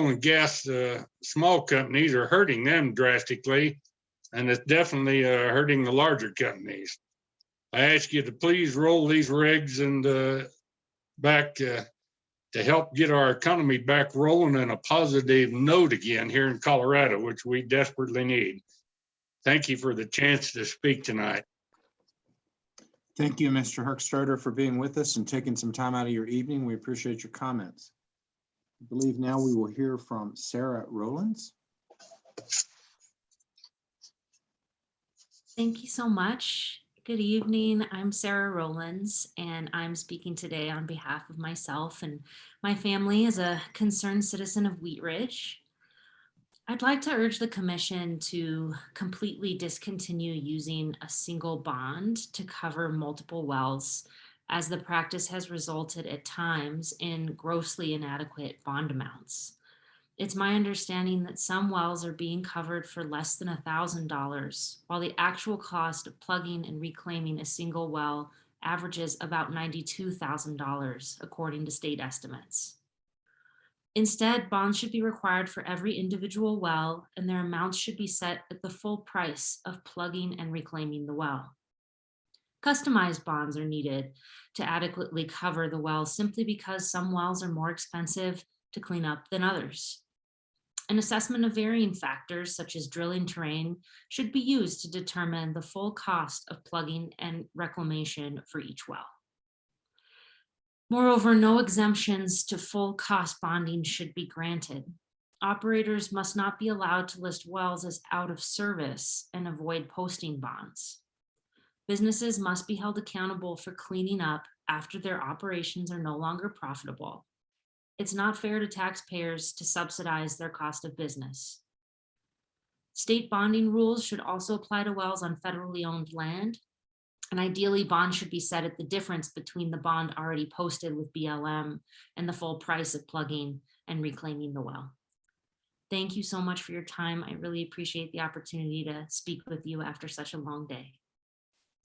and gas small companies are hurting them drastically, and it's definitely hurting the larger companies. I ask you to please roll these regs and back to help get our economy back rolling in a positive note again here in Colorado, which we desperately need. Thank you for the chance to speak tonight. Thank you, Mr. Herkstroder, for being with us and taking some time out of your evening. We appreciate your comments. I believe now we will hear from Sarah Rowlands. Thank you so much. Good evening. I'm Sarah Rowlands, and I'm speaking today on behalf of myself and my family as a concerned citizen of Wheat Ridge. I'd like to urge the commission to completely discontinue using a single bond to cover multiple wells, as the practice has resulted at times in grossly inadequate bond amounts. It's my understanding that some wells are being covered for less than $1,000, while the actual cost of plugging and reclaiming a single well averages about $92,000, according to state estimates. Instead, bonds should be required for every individual well, and their amounts should be set at the full price of plugging and reclaiming the well. Customized bonds are needed to adequately cover the well simply because some wells are more expensive to clean up than others. An assessment of varying factors such as drilling terrain should be used to determine the full cost of plugging and reclamation for each well. Moreover, no exemptions to full cost bonding should be granted. Operators must not be allowed to list wells as out of service and avoid posting bonds. Businesses must be held accountable for cleaning up after their operations are no longer profitable. It's not fair to taxpayers to subsidize their cost of business. State bonding rules should also apply to wells on federally owned land, and ideally bonds should be set at the difference between the bond already posted with BLM and the full price of plugging and reclaiming the well. Thank you so much for your time. I really appreciate the opportunity to speak with you after such a long day.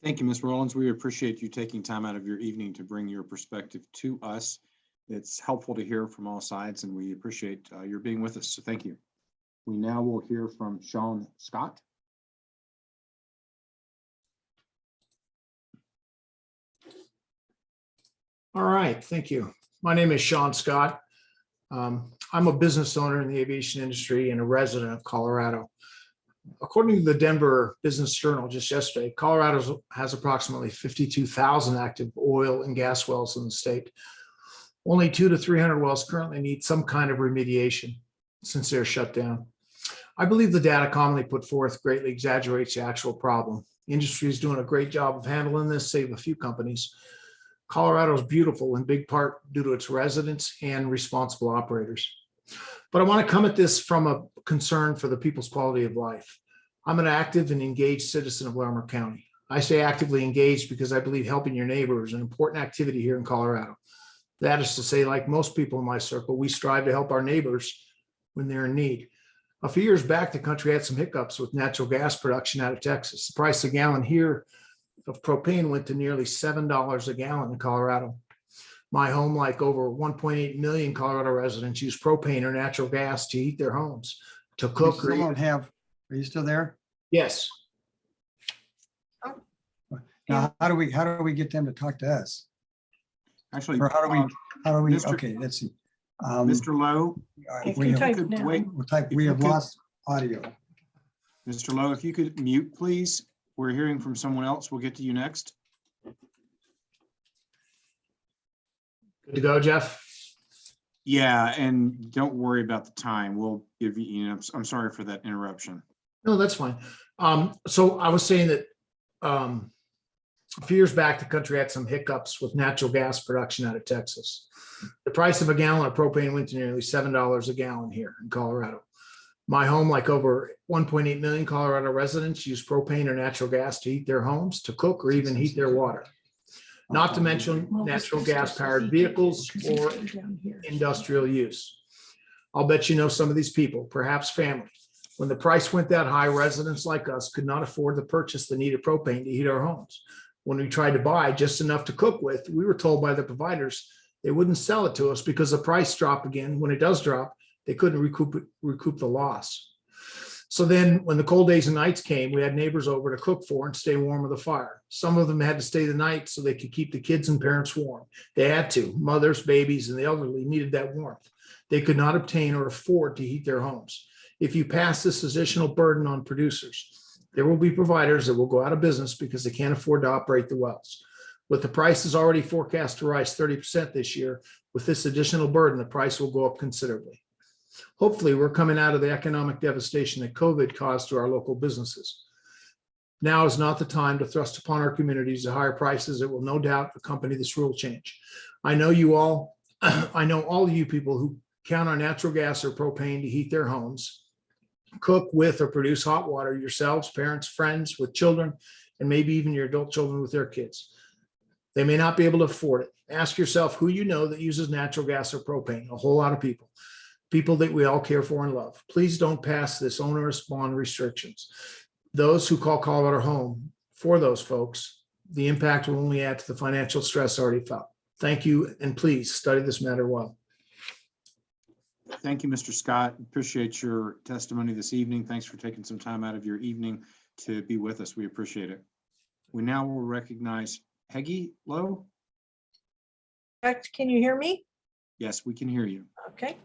Thank you, Ms. Rowlands. We appreciate you taking time out of your evening to bring your perspective to us. It's helpful to hear from all sides, and we appreciate your being with us. So thank you. We now will hear from Sean Scott. All right, thank you. My name is Sean Scott. I'm a business owner in the aviation industry and a resident of Colorado. According to the Denver Business Journal just yesterday, Colorado has approximately 52,000 active oil and gas wells in the state. Only 200 to 300 wells currently need some kind of remediation since they're shut down. I believe the data commonly put forth greatly exaggerates the actual problem. The industry is doing a great job of handling this, save a few companies. Colorado is beautiful in big part due to its residents and responsible operators. But I want to come at this from a concern for the people's quality of life. I'm an active and engaged citizen of Larimer County. I say actively engaged because I believe helping your neighbor is an important activity here in Colorado. That is to say, like most people in my circle, we strive to help our neighbors when they're in need. A few years back, the country had some hiccups with natural gas production out of Texas. The price a gallon here of propane went to nearly $7 a gallon in Colorado. My home, like over 1.8 million Colorado residents, use propane or natural gas to heat their homes, to cook. Are you still there? Yes. Now, how do we get them to talk to us? Actually, or how do we, Mr. okay, let's see. Mr. Lowe, we have lost audio. Mr. Lowe, if you could mute, please. We're hearing from someone else. We'll get to you next. Good to go, Jeff? Yeah, and don't worry about the time. We'll give you, I'm sorry for that interruption. No, that's fine. So I was saying that a few years back, the country had some hiccups with natural gas production out of Texas. The price of a gallon of propane went to nearly $7 a gallon here in Colorado. My home, like over 1.8 million Colorado residents, use propane or natural gas to heat their homes, to cook, or even heat their water. Not to mention natural gas powered vehicles or industrial use. I'll bet you know some of these people, perhaps family. When the price went that high, residents like us could not afford to purchase the needed propane to heat our homes. When we tried to buy just enough to cook with, we were told by the providers they wouldn't sell it to us because the price dropped again. When it does drop, they couldn't recoup the loss. So then when the cold days and nights came, we had neighbors over to cook for and stay warm with the fire. Some of them had to stay the night so they could keep the kids and parents warm. They had to. Mothers, babies, and the elderly needed that warmth. They could not obtain or afford to heat their homes. If you pass this additional burden on producers, there will be providers that will go out of business because they can't afford to operate the wells. With the prices already forecast to rise 30% this year, with this additional burden, the price will go up considerably. Hopefully, we're coming out of the economic devastation that COVID caused to our local businesses. Now is not the time to thrust upon our communities the higher prices that will no doubt accompany this rule change. I know all of you people who count on natural gas or propane to heat their homes, cook with or produce hot water yourselves, parents, friends with children, and maybe even your adult children with their kids. They may not be able to afford it. Ask yourself who you know that uses natural gas or propane. A whole lot of people that we all care for and love. Please don't pass this onerous bond restrictions. Those who call Colorado home, for those folks, the impact will only add to the financial stress already felt. Thank you, and please study this matter well. Thank you, Mr. Scott. Appreciate your testimony this evening. Thanks for taking some time out of your evening to be with us. We appreciate it. We now will recognize Peggy Lowe. Can you hear me? Yes, we can hear you. Okay.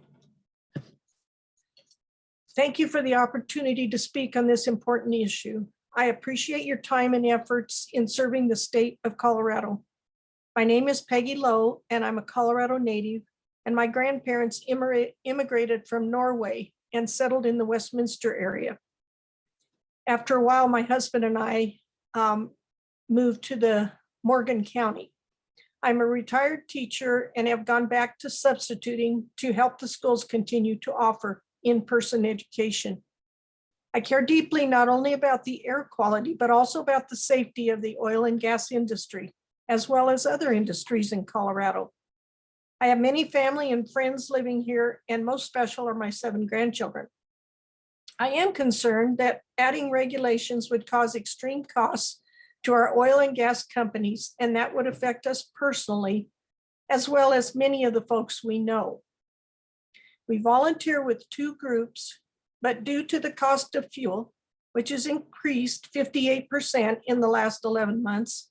Thank you for the opportunity to speak on this important issue. I appreciate your time and efforts in serving the state of Colorado. My name is Peggy Lowe, and I'm a Colorado native, and my grandparents immigrated from Norway and settled in the Westminster area. After a while, my husband and I moved to the Morgan County. I'm a retired teacher and have gone back to substituting to help the schools continue to offer in-person education. I care deeply not only about the air quality, but also about the safety of the oil and gas industry, as well as other industries in Colorado. I have many family and friends living here, and most special are my 7 grandchildren. I am concerned that adding regulations would cause extreme costs to our oil and gas companies, and that would affect us personally, as well as many of the folks we know. We volunteer with 2 groups, but due to the cost of fuel, which has increased 58% in the last 11 months,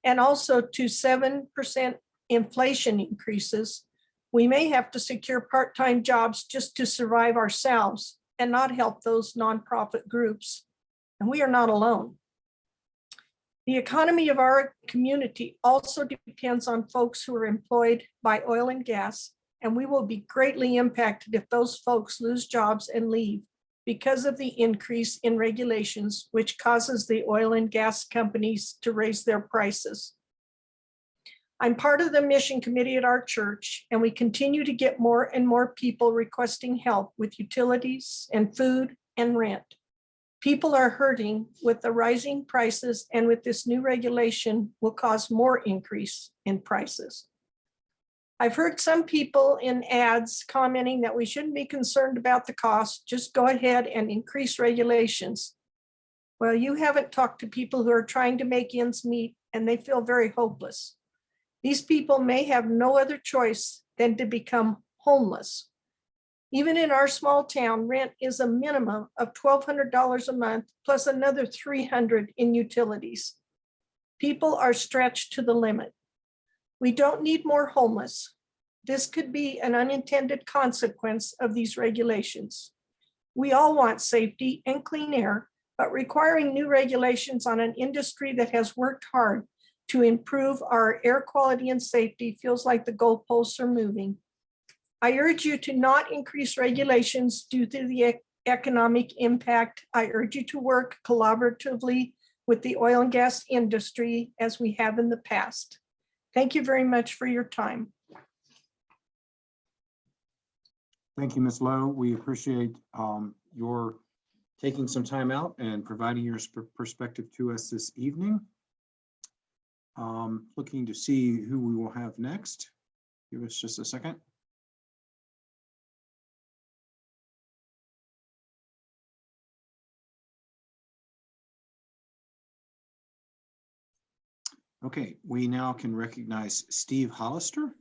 and also to 7% inflation increases, we may have to secure part-time jobs just to survive ourselves and not help those nonprofit groups. And we are not alone. The economy of our community also depends on folks who are employed by oil and gas, and we will be greatly impacted if those folks lose jobs and leave because of the increase in regulations, which causes the oil and gas companies to raise their prices. I'm part of the mission committee at our church, and we continue to get more and more people requesting help with utilities and food and rent. People are hurting with the rising prices, and with this new regulation will cause more increase in prices. I've heard some people in ads commenting that we shouldn't be concerned about the cost, just go ahead and increase regulations. Well, you haven't talked to people who are trying to make ends meet, and they feel very hopeless. These people may have no other choice than to become homeless. Even in our small town, rent is a minimum of $1,200 a month, plus another $300 in utilities. People are stretched to the limit. We don't need more homeless. This could be an unintended consequence of these regulations. We all want safety and clean air, but requiring new regulations on an industry that has worked hard to improve our air quality and safety feels like the goalposts are moving. I urge you to not increase regulations due to the economic impact, I urge you to work collaboratively with the oil and gas industry as we have in the past. Thank you very much for your time. Thank you, Ms. Lowe. We appreciate your taking some time out and providing your perspective to us this evening. Looking to see who we will have next. Give us just a second. Okay, we now can recognize Steve Hollister.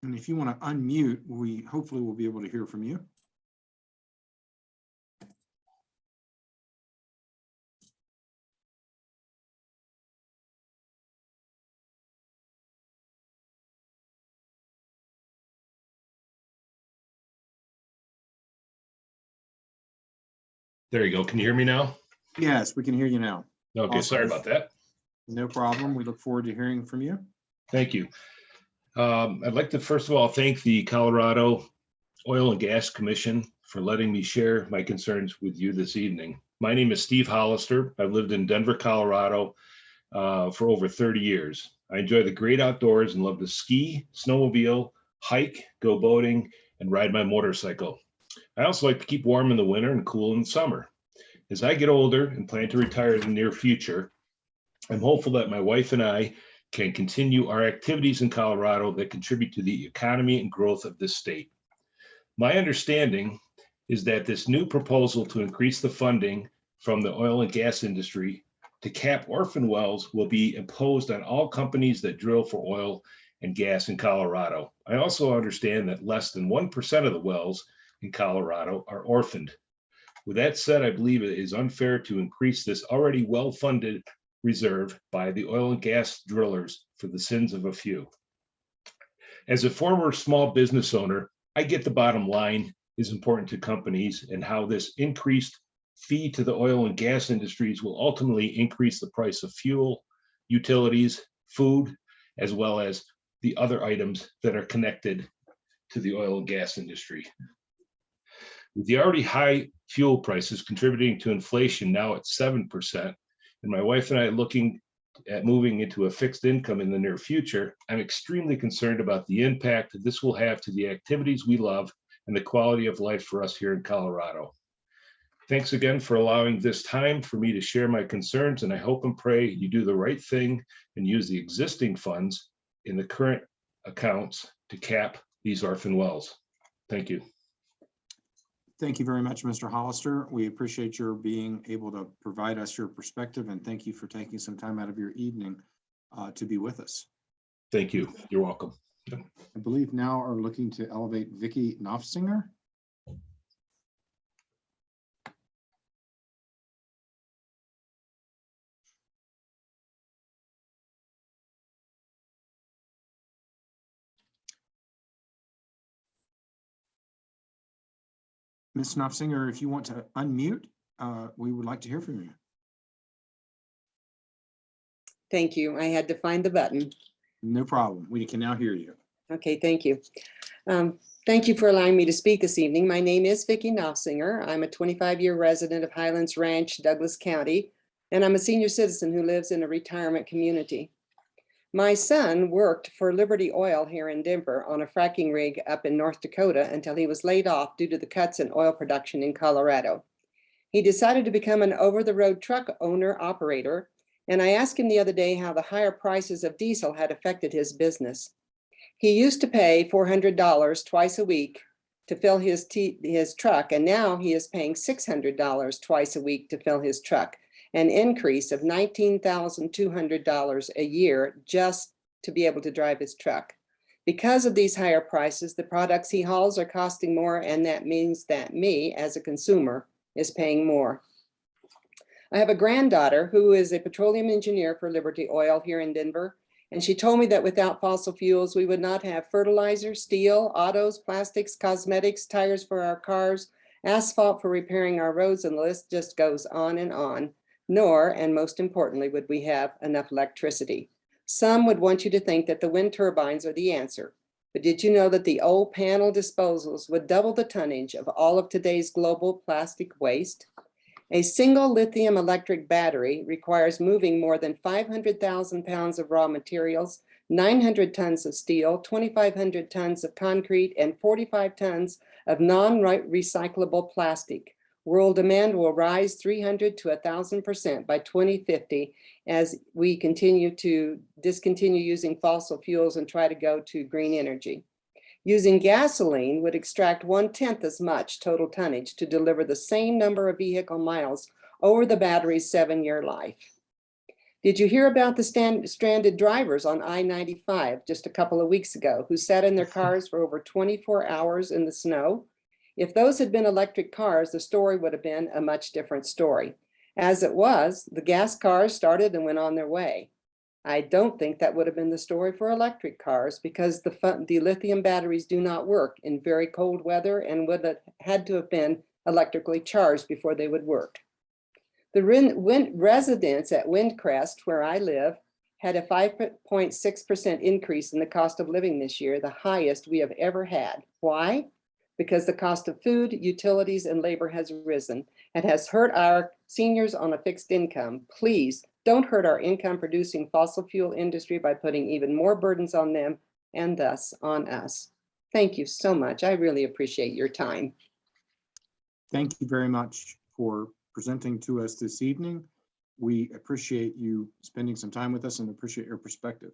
And if you want to unmute, we hopefully will be able to hear from you. There you go. Can you hear me now? Yes, we can hear you now. Okay, Awesome. sorry about that. No problem. We look forward to hearing from you. Thank you. I'd like to first of all thank the Colorado Oil and Gas Commission for letting me share my concerns with you this evening. My name is Steve Hollister. I've lived in Denver, Colorado for over 30 years. I enjoy the great outdoors and love to ski, snowmobile, hike, go boating, and ride my motorcycle. I also like to keep warm in the winter and cool in the summer. As I get older and plan to retire in the near future, I'm hopeful that my wife and I can continue our activities in Colorado that contribute to the economy and growth of this state. My understanding is that this new proposal to increase the funding from the oil and gas industry to cap orphan wells will be imposed on all companies that drill for oil and gas in Colorado. I also understand that less than 1% of the wells in Colorado are orphaned. With that said, I believe it is unfair to increase this already well-funded reserve by the oil and gas drillers for the sins of a few. As a former small business owner, I get the bottom line is important to companies and how this increased fee to the oil and gas industries will ultimately increase the price of fuel, utilities, food, as well as the other items that are connected to the oil and gas industry. With the already high fuel prices contributing to inflation now at 7%, and my wife and I looking at moving into a fixed income in the near future, I'm extremely concerned about the impact that this will have to the activities we love and the quality of life for us here in Colorado. Thanks again for allowing this time for me to share my concerns, and I hope and pray you do the right thing and use the existing funds in the current accounts to cap these orphan wells. Thank you. Thank you very much, Mr. Hollister. We appreciate your being able to provide us your perspective, and thank you for taking some time out of your evening to be with us. Thank you. You're welcome. I believe now are looking to elevate Vicki Knopfsinger. Ms. Knopfsinger, if you want to unmute, we would like to hear from you. Thank you. I had to find the button. No problem. We can now hear you. Okay, thank you. Thank you for allowing me to speak this evening. My name is Vicki Knopfsinger. I'm a 25-year resident of Highlands Ranch, Douglas County, and I'm a senior citizen who lives in a retirement community. My son worked for Liberty Oil here in Denver on a fracking rig up in North Dakota until he was laid off due to the cuts in oil production in Colorado. He decided to become an over-the-road truck owner-operator, and I asked him the other day how the higher prices of diesel had affected his business. He used to pay $400 twice a week to fill his truck, and now he is paying $600 twice a week to fill his truck, an increase of $19,200 a year just to be able to drive his truck. Because of these higher prices, the products he hauls are costing more, and that means that me, as a consumer, is paying more. I have a granddaughter who is a petroleum engineer for Liberty Oil here in Denver, and she told me that without fossil fuels, we would not have fertilizer, steel, autos, plastics, cosmetics, tires for our cars, asphalt for repairing our roads, and the list just goes on, nor, and most importantly, would we have enough electricity. Some would want you to think that the wind turbines are the answer, But did you know that the old panel disposals would double the tonnage of all of today's global plastic waste? A single lithium electric battery requires moving more than 500,000 pounds of raw materials, 900 tons of steel, 2,500 tons of concrete, and 45 tons of non-recyclable plastic. World demand will rise 300 to 1,000% by 2050 as we continue to discontinue using fossil fuels and try to go to green energy. Using gasoline would extract 1/10 as much total tonnage to deliver the same number of vehicle miles over the battery's 7-year life. Did you hear about the stranded drivers on I-95 just a couple of weeks ago who sat in their cars for over 24 hours in the snow? If those had been electric cars, the story would have been a much different story. As it was, the gas cars started and went on their way. I don't think that would have been the story for electric cars because the lithium batteries do not work in very cold weather and would have had to have been electrically charged before they would work. The residents at Windcrest, where I live, had a 5.6% increase in the cost of living this year, the highest we have ever had. Why? Because the cost of food, utilities, and labor has risen and has hurt our seniors on a fixed income. Please don't hurt our income-producing fossil fuel industry by putting even more burdens on them and thus on us. Thank you so much. I really appreciate your time. Thank you very much for presenting to us this evening. We appreciate you spending some time with us and appreciate your perspective.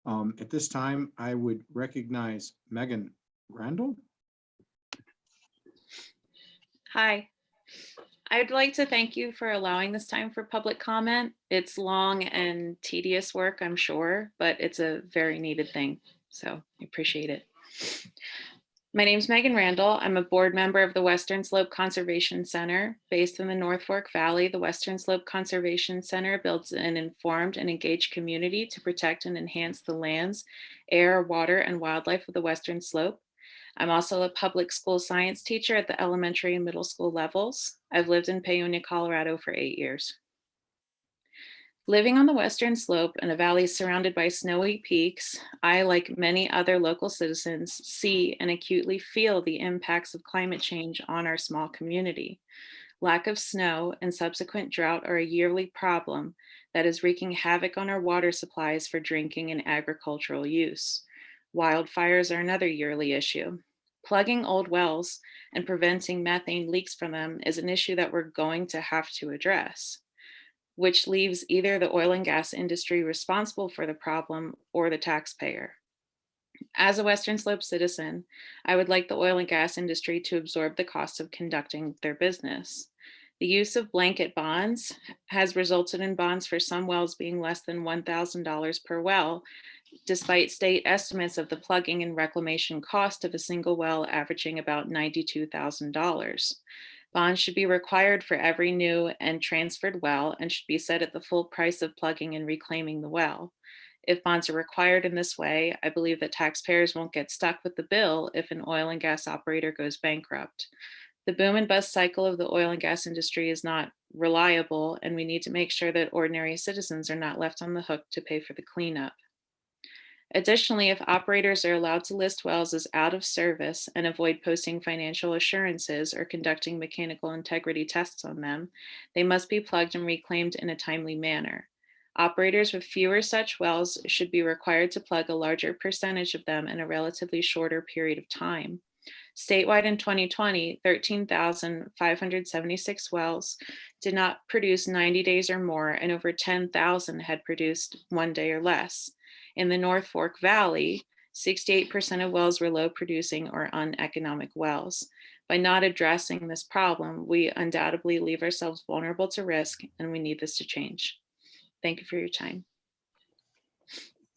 At this time, I would recognize Megan Randall. Hi. I'd like to thank you for allowing this time for public comment. It's long and tedious work, I'm sure, but it's a very needed thing. So I appreciate it. My name is Megan Randall. I'm a board member of the Western Slope Conservation Center. Based in the North Fork Valley, the Western Slope Conservation Center builds an informed and engaged community to protect and enhance the lands, air, water, and wildlife of the Western Slope. I'm also a public school science teacher at the elementary and middle school levels. I've lived in Paonia, Colorado for 8 years. Living on the Western Slope in a valley surrounded by snowy peaks, I, like many other local citizens, see and acutely feel the impacts of climate change on our small community. Lack of snow and subsequent drought are a yearly problem that is wreaking havoc on our water supplies for drinking and agricultural use. Wildfires are another yearly issue. Plugging old wells and preventing methane leaks from them is an issue that we're going to have to address, which leaves either the oil and gas industry responsible for the problem or the taxpayer. As a Western Slope citizen, I would like the oil and gas industry to absorb the cost of conducting their business. The use of blanket bonds has resulted in bonds for some wells being less than $1,000 per well, despite state estimates of the plugging and reclamation cost of a single well averaging about $92,000. Bonds should be required for every new and transferred well and should be set at the full price of plugging and reclaiming the well. If bonds are required in this way, I believe that taxpayers won't get stuck with the bill if an oil and gas operator goes bankrupt. The boom and bust cycle of the oil and gas industry is not reliable, and we need to make sure that ordinary citizens are not left on the hook to pay for the cleanup. Additionally, if operators are allowed to list wells as out of service and avoid posting financial assurances or conducting mechanical integrity tests on them, they must be plugged and reclaimed in a timely manner. Operators with fewer such wells should be required to plug a larger percentage of them in a relatively shorter period of time. Statewide in 2020, 13,576 wells did not produce 90 days or more, and over 10,000 had produced 1 day or less. In the North Fork Valley, 68% of wells were low producing or uneconomic wells. By not addressing this problem, we undoubtedly leave ourselves vulnerable to risk, and we need this to change. Thank you for your time.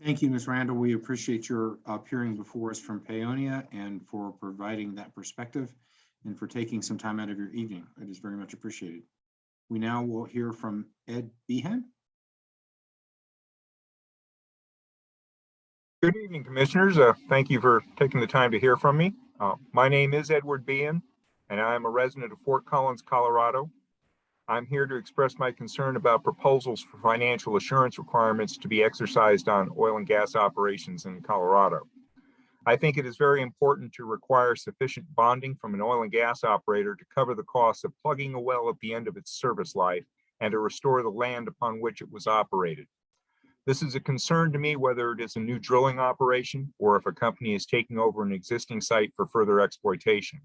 Thank you, Ms. Randall. We appreciate your appearing before us from Paonia and for providing that perspective and for taking some time out of your evening. It is very much appreciated. We now will hear from Ed Behan. Good evening, commissioners. Thank you for taking the time to hear from me. My name is Edward Behan, and I am a resident of Fort Collins, Colorado. I'm here to express my concern about proposals for financial assurance requirements to be exercised on oil and gas operations in Colorado. I think it is very important to require sufficient bonding from an oil and gas operator to cover the costs of plugging a well at the end of its service life and to restore the land upon which it was operated. This is a concern to me whether it is a new drilling operation or if a company is taking over an existing site for further exploitation.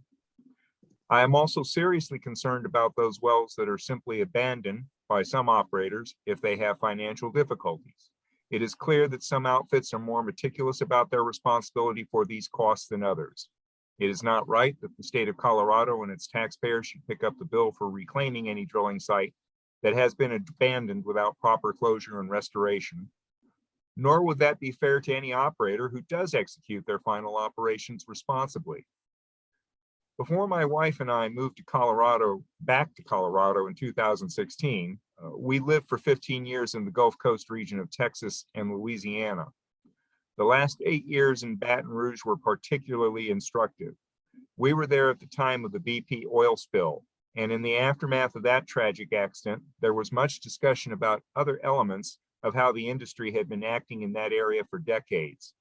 I am also seriously concerned about those wells that are simply abandoned by some operators if they have financial difficulties. It is clear that some outfits are more meticulous about their responsibility for these costs than others. It is not right that the state of Colorado and its taxpayers should pick up the bill for reclaiming any drilling site that has been abandoned without proper closure and restoration, nor would that be fair to any operator who does execute their final operations responsibly. Before my wife and I moved back to Colorado in 2016, we lived for 15 years in the Gulf Coast region of Texas and Louisiana. The last 8 years in Baton Rouge were particularly instructive. We were there at the time of the BP oil spill, and in the aftermath of that tragic accident, there was much discussion about other elements of how the industry had been acting in that area for decades.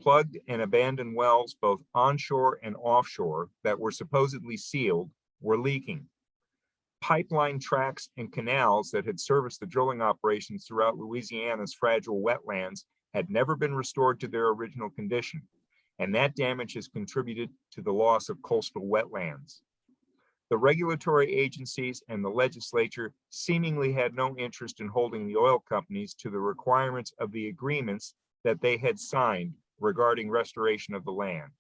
Plugged and abandoned wells, both onshore and offshore, that were supposedly sealed, were leaking. Pipeline tracks and canals that had serviced the drilling operations throughout Louisiana's fragile wetlands had never been restored to their original condition, and that damage has contributed to the loss of coastal wetlands. The regulatory agencies and the legislature seemingly had no interest in holding the oil companies to the requirements of the agreements that they had signed regarding restoration of the land.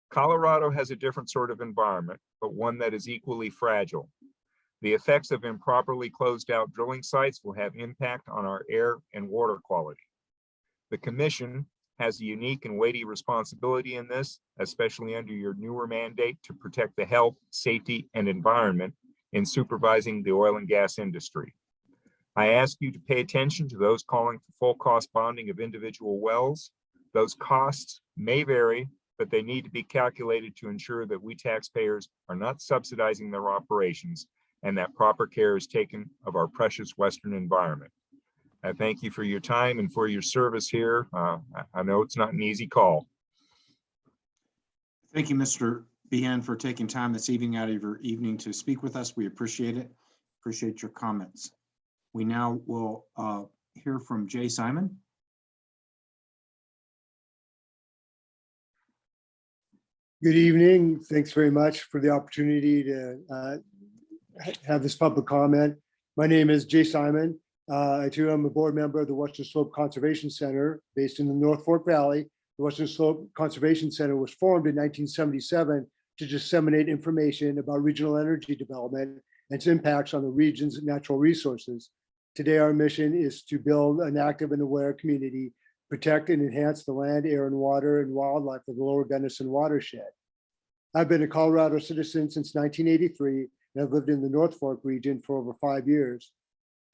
Colorado has a different sort of environment, but one that is equally fragile. The effects of improperly closed out drilling sites will have impact on our air and water quality. The Commission has a unique and weighty responsibility in this, especially under your newer mandate to protect the health, safety, and environment in supervising the oil and gas industry. I ask you to pay attention to those calling for full cost bonding of individual wells. Those costs may vary, but they need to be calculated to ensure that we taxpayers are not subsidizing their operations and that proper care is taken of our precious Western environment. I thank you for your time and for your service here. I know it's not an easy call. Thank you, Mr. Behan, for taking time this evening out of your evening to speak with us. We appreciate it. Appreciate your comments. We now will hear from Jay Simon. Good evening. Thanks very much for the opportunity to have this public comment. My name is Jay Simon. I too am a board member of the Western Slope Conservation Center based in the North Fork Valley. The Western Slope Conservation Center was formed in 1977 to disseminate information about regional energy development and its impacts on the region's natural resources. Today, our mission is to build an active and aware community, protect and enhance the land, air, and water and wildlife of the Lower Gunnison watershed. I've been a Colorado citizen since 1983, and I've lived in the North Fork region for over 5 years.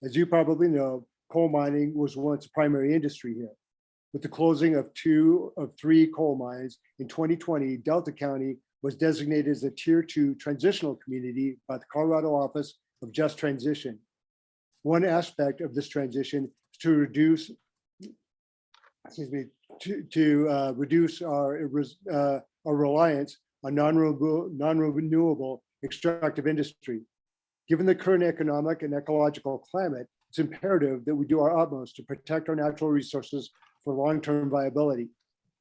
As you probably know, coal mining was once a primary industry here. With the closing of 2 of 3 coal mines in 2020, Delta County was designated as a Tier 2 transitional community by the Colorado Office of Just Transition. One aspect of this transition is to reduce, reduce our reliance on non-renewable extractive industry. Given the current economic and ecological climate, it's imperative that we do our utmost to protect our natural resources for long-term viability.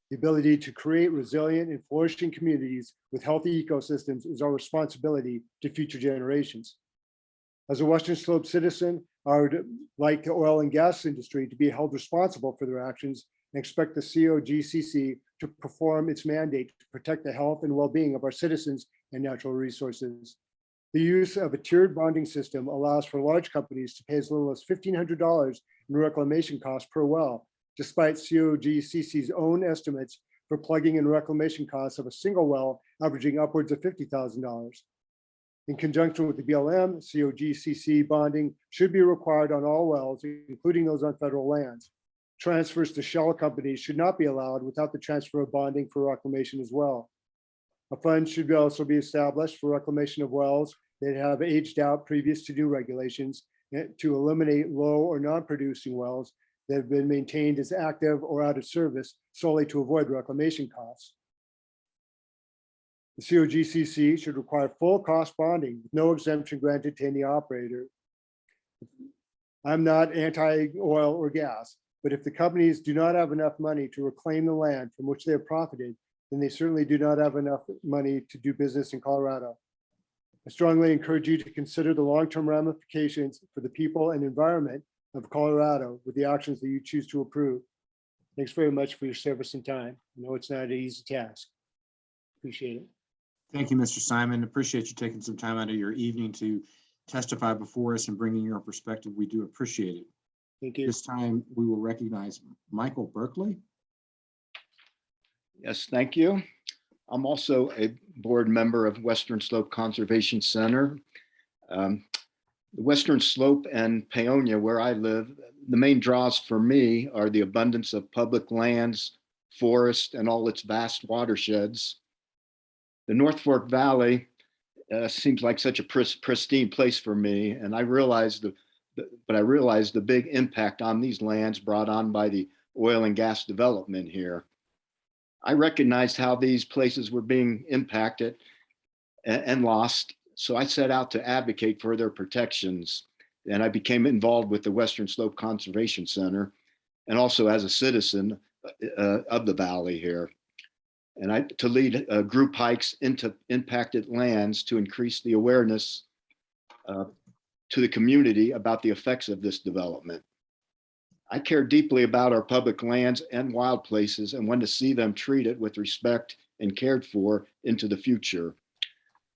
The ability to create resilient and flourishing communities with healthy ecosystems is our responsibility to future generations. As a Western Slope citizen, I would like the oil and gas industry to be held responsible for their actions and expect the COGCC to perform its mandate to protect the health and well-being of our citizens and natural resources. The use of a tiered bonding system allows for large companies to pay as little as $1,500 in reclamation costs per well, despite COGCC's own estimates for plugging and reclamation costs of a single well averaging upwards of $50,000. In conjunction with the BLM, COGCC bonding should be required on all wells, including those on federal lands. Transfers to shell companies should not be allowed without the transfer of bonding for reclamation as well. A fund should also be established for reclamation of wells that have aged out previous to new regulations to eliminate low or non-producing wells that have been maintained as active or out of service solely to avoid reclamation costs. The COGCC should require full cost bonding with no exemption granted to any operator. I'm not anti-oil or gas, but if the companies do not have enough money to reclaim the land from which they have profited, then they certainly do not have enough money to do business in Colorado. I strongly encourage you to consider the long-term ramifications for the people and environment of Colorado with the actions that you choose to approve. Thanks very much for your service and time. I know it's not an easy task. Appreciate it. Thank you, Mr. Simon. Appreciate you taking some time out of your evening to testify before us and bringing your perspective. We do appreciate it. Thank you. This time we will recognize Michael Berkeley. Yes, thank you. I'm also a board member of Western Slope Conservation Center. The Western Slope and Paonia, where I live, the main draws for me are the abundance of public lands, forest, and all its vast watersheds. The North Fork Valley seems like such a pristine place for me, and I realized the big impact on these lands brought on by the oil and gas development here. I recognized how these places were being impacted and lost, so I set out to advocate for their protections, and I became involved with the Western Slope Conservation Center, and also as a citizen of the valley here. And to lead group hikes into impacted lands to increase the awareness to the community about the effects of this development. I care deeply about our public lands and wild places and want to see them treated with respect and cared for into the future.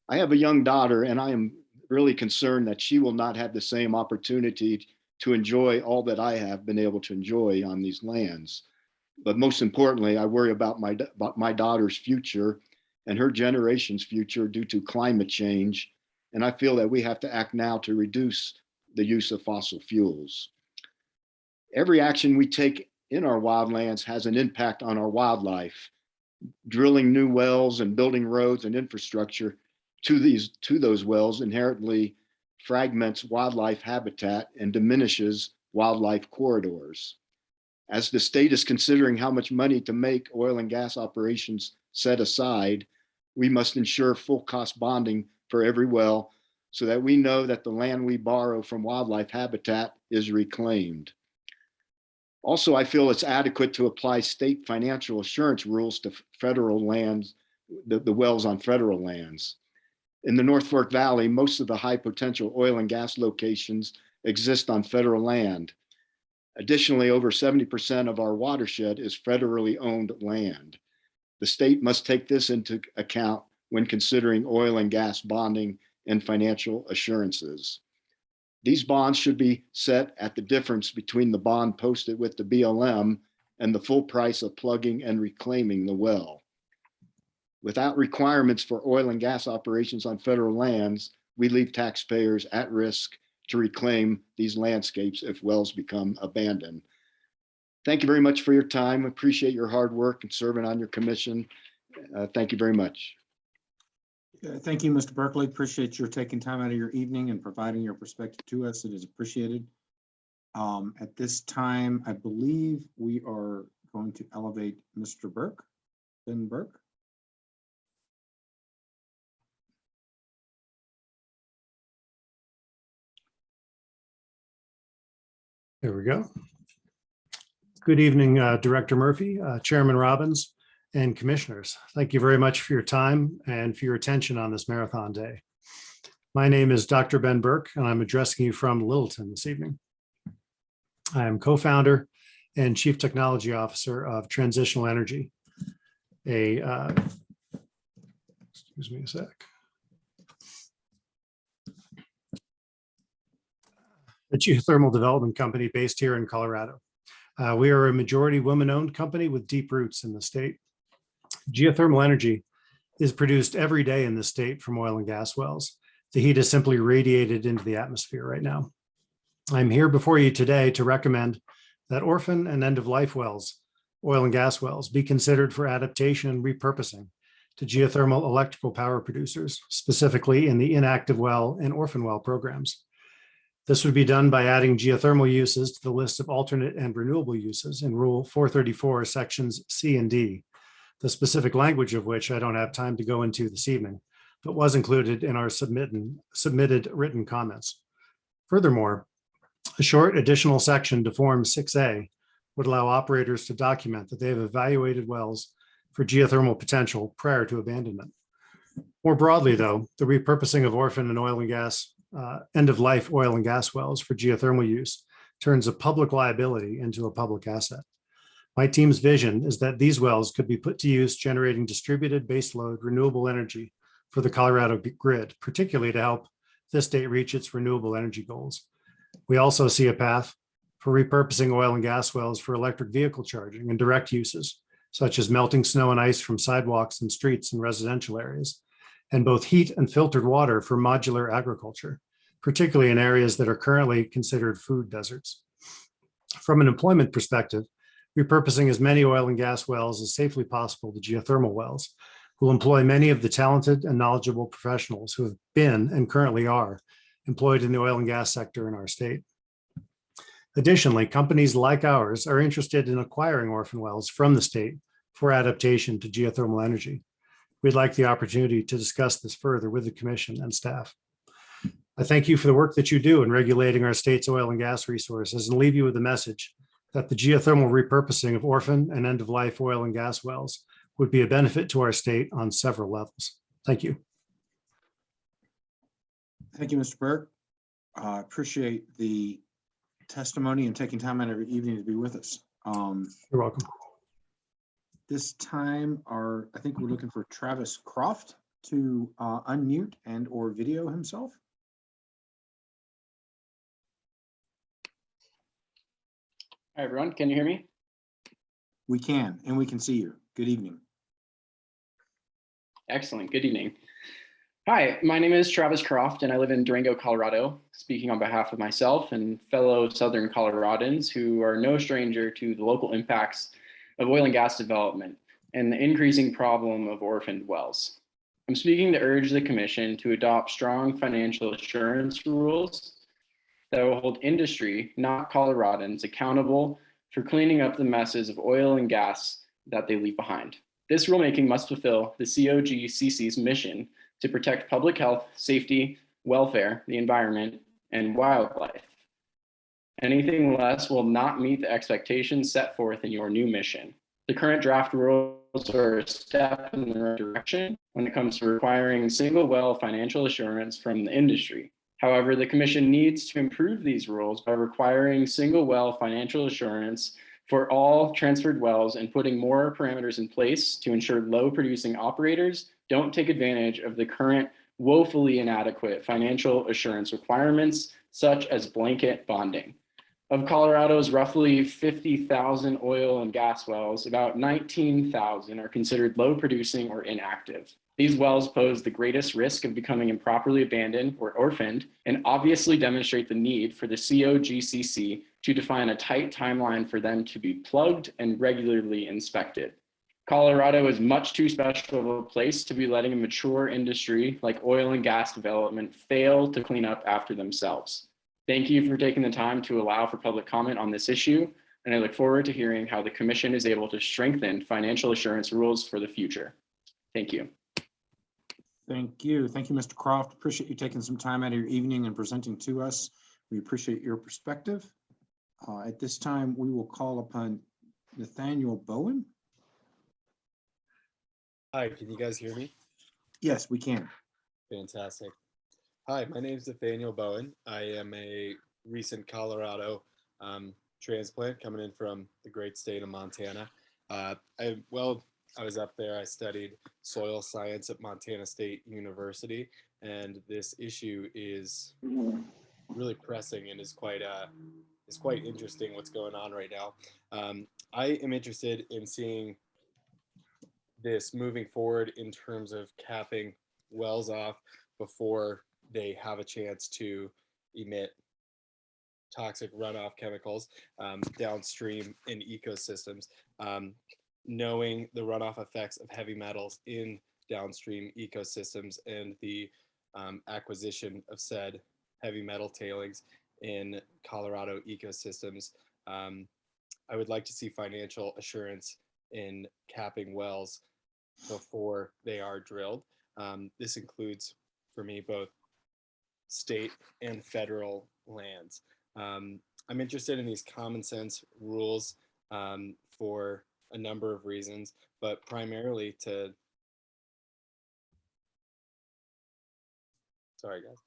I have a young daughter, and I am really concerned that she will not have the same opportunity to enjoy all that I have been able to enjoy on these lands. But most importantly, I worry about my daughter's future and her generation's future due to climate change. And I feel that we have to act now to reduce the use of fossil fuels. Every action we take in our wildlands has an impact on our wildlife. Drilling new wells and building roads and infrastructure to those wells inherently fragments wildlife habitat and diminishes wildlife corridors. As the state is considering how much money to make oil and gas operations set aside, we must ensure full cost bonding for every well so that we know that the land we borrow from wildlife habitat is reclaimed. Also, I feel it's adequate to apply state financial assurance rules to federal lands, the wells on federal lands. In the North Fork Valley, most of the high potential oil and gas locations exist on federal land. Additionally, over 70% of our watershed is federally owned land. The state must take this into account when considering oil and gas bonding and financial assurances. These bonds should be set at the difference between the bond posted with the BLM and the full price of plugging and reclaiming the well. Without requirements for oil and gas operations on federal lands, we leave taxpayers at risk to reclaim these landscapes if wells become abandoned. Thank you very much for your time. Appreciate your hard work and serving on your commission. Thank you very much. Thank you, Mr. Berkeley. Appreciate your taking time out of your evening and providing your perspective to us. It is appreciated. At this time, I believe we are going to elevate Mr. Ben Burke. There we go. Good evening, Director Murphy, Chairman Robbins, and commissioners. Thank you very much for your time and for your attention on this marathon day. My name is Dr. Ben Burke, and I'm addressing you from Littleton this evening. I am co-founder and Chief Technology Officer of Transitional Energy, excuse me a sec. A geothermal development company based here in Colorado. We are a majority women-owned company with deep roots in the state. Geothermal energy is produced every day in the state from oil and gas wells. The heat is simply radiated into the atmosphere right now. I'm here before you today to recommend that orphan and end-of-life wells, oil and gas wells, be considered for adaptation and repurposing to geothermal electrical power producers, specifically in the inactive well and orphan well programs. This would be done by adding geothermal uses to the list of alternate and renewable uses in Rule 434, Sections C and D, the specific language of which I don't have time to go into this evening, but was included in our submitted written comments. Furthermore, a short additional section to Form 6A would allow operators to document that they have evaluated wells for geothermal potential prior to abandonment. More broadly, though, the repurposing of orphan and oil and gas, end-of-life oil and gas wells for geothermal use turns a public liability into a public asset. My team's vision is that these wells could be put to use generating distributed baseload renewable energy for the Colorado grid, particularly to help this state reach its renewable energy goals. We also see a path for repurposing oil and gas wells for electric vehicle charging and direct uses, such as melting snow and ice from sidewalks and streets in residential areas, and both heat and filtered water for modular agriculture, particularly in areas that are currently considered food deserts. From an employment perspective, repurposing as many oil and gas wells as safely possible to geothermal wells will employ many of the talented and knowledgeable professionals who have been and currently are employed in the oil and gas sector in our state. Additionally, companies like ours are interested in acquiring orphan wells from the state for adaptation to geothermal energy. We'd like the opportunity to discuss this further with the commission and staff. I thank you for the work that you do in regulating our state's oil and gas resources and leave you with the message that the geothermal repurposing of orphan and end-of-life oil and gas wells would be a benefit to our state on several levels. Thank you. Thank you, Mr. Burke. I appreciate the testimony and taking time out of your evening to be with us. You're welcome. This time, I think we're looking for Travis Croft to unmute and or video himself. Hi, everyone. Can you hear me? We can, and we can see you. Good evening. Excellent. Good evening. Hi, my name is Travis Croft, and I live in Durango, Colorado, speaking on behalf of myself and fellow Southern Coloradans who are no stranger to the local impacts of oil and gas development and the increasing problem of orphaned wells. I'm speaking to urge the Commission to adopt strong financial assurance rules that will hold industry, not Coloradans, accountable for cleaning up the messes of oil and gas that they leave behind. This rulemaking must fulfill the COGCC's mission to protect public health, safety, welfare, the environment, and wildlife. Anything less will not meet the expectations set forth in your new mission. The current draft rules are a step in the right direction when it comes to requiring single well financial assurance from the industry. However, the Commission needs to improve these rules by requiring single well financial assurance for all transferred wells and putting more parameters in place to ensure low producing operators don't take advantage of the current woefully inadequate financial assurance requirements, such as blanket bonding. Of Colorado's roughly 50,000 oil and gas wells, about 19,000 are considered low producing or inactive. These wells pose the greatest risk of becoming improperly abandoned or orphaned and obviously demonstrate the need for the COGCC to define a tight timeline for them to be plugged and regularly inspected. Colorado is much too special of a place to be letting a mature industry like oil and gas development fail to clean up after themselves. Thank you for taking the time to allow for public comment on this issue, and I look forward to hearing how the Commission is able to strengthen financial assurance rules for the future. Thank you. Thank you. Thank you, Mr. Croft. Appreciate you taking some time out of your evening and presenting to us. We appreciate your perspective. At this time, we will call upon Nathaniel Bowen. Hi, can you guys hear me? Yes, we can. Fantastic. Hi, my name is Nathaniel Bowen. I am a recent Colorado transplant coming in from the great state of Montana. I was up there, I studied soil science at Montana State University, and this issue is really pressing and is quite interesting what's going on right now. I am interested in seeing this moving forward in terms of capping wells off before they have a chance to emit toxic runoff chemicals downstream in ecosystems. Knowing the runoff effects of heavy metals in downstream ecosystems and the acquisition of said heavy metal tailings in Colorado ecosystems. I would like to see financial assurance in capping wells before they are drilled. This includes, for me, both state and federal lands. I'm interested in these common sense rules for a number of reasons, but primarily sorry guys,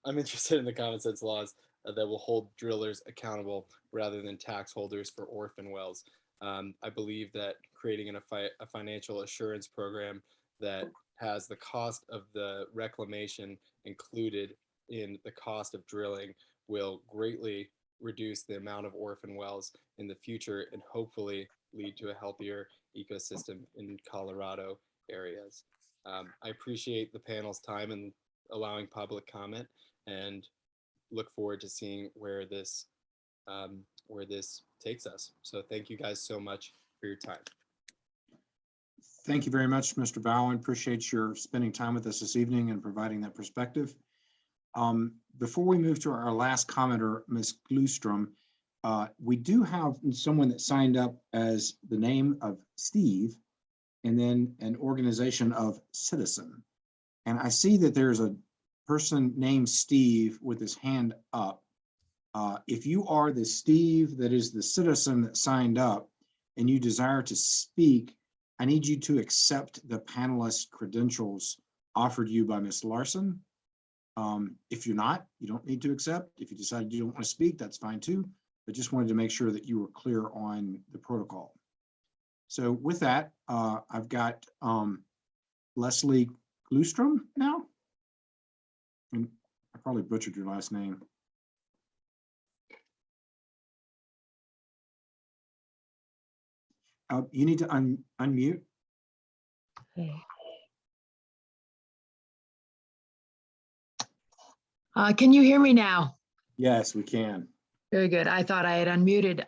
I'm interested in the common sense laws that will hold drillers accountable rather than tax holders for orphan wells. I believe that creating a financial assurance program that has the cost of the reclamation included in the cost of drilling will greatly reduce the amount of orphan wells in the future and hopefully lead to a healthier ecosystem in Colorado areas. I appreciate the panel's time and allowing public comment, and look forward to seeing where this takes us. So thank you guys so much for your time. Thank you very much, Mr. Bowen. Appreciate your spending time with us this evening and providing that perspective. Before we move to our last commenter, Ms. Glustrom, we do have someone that signed up as the name of Steve and then an organization of Citizen. And I see that there's a person named Steve with his hand up. If you are the Steve that is the citizen that signed up and you desire to speak, I need you to accept the panelist credentials offered you by Ms. Larson. If you're not, you don't need to accept. If you decide you don't want to speak, that's fine too. But just wanted to make sure that you were clear on the protocol. So with that, I've got Leslie Glustrom now. And I probably butchered your last name. You need to unmute. Can you hear me now? Yes, we can. Very good. I thought I had unmuted.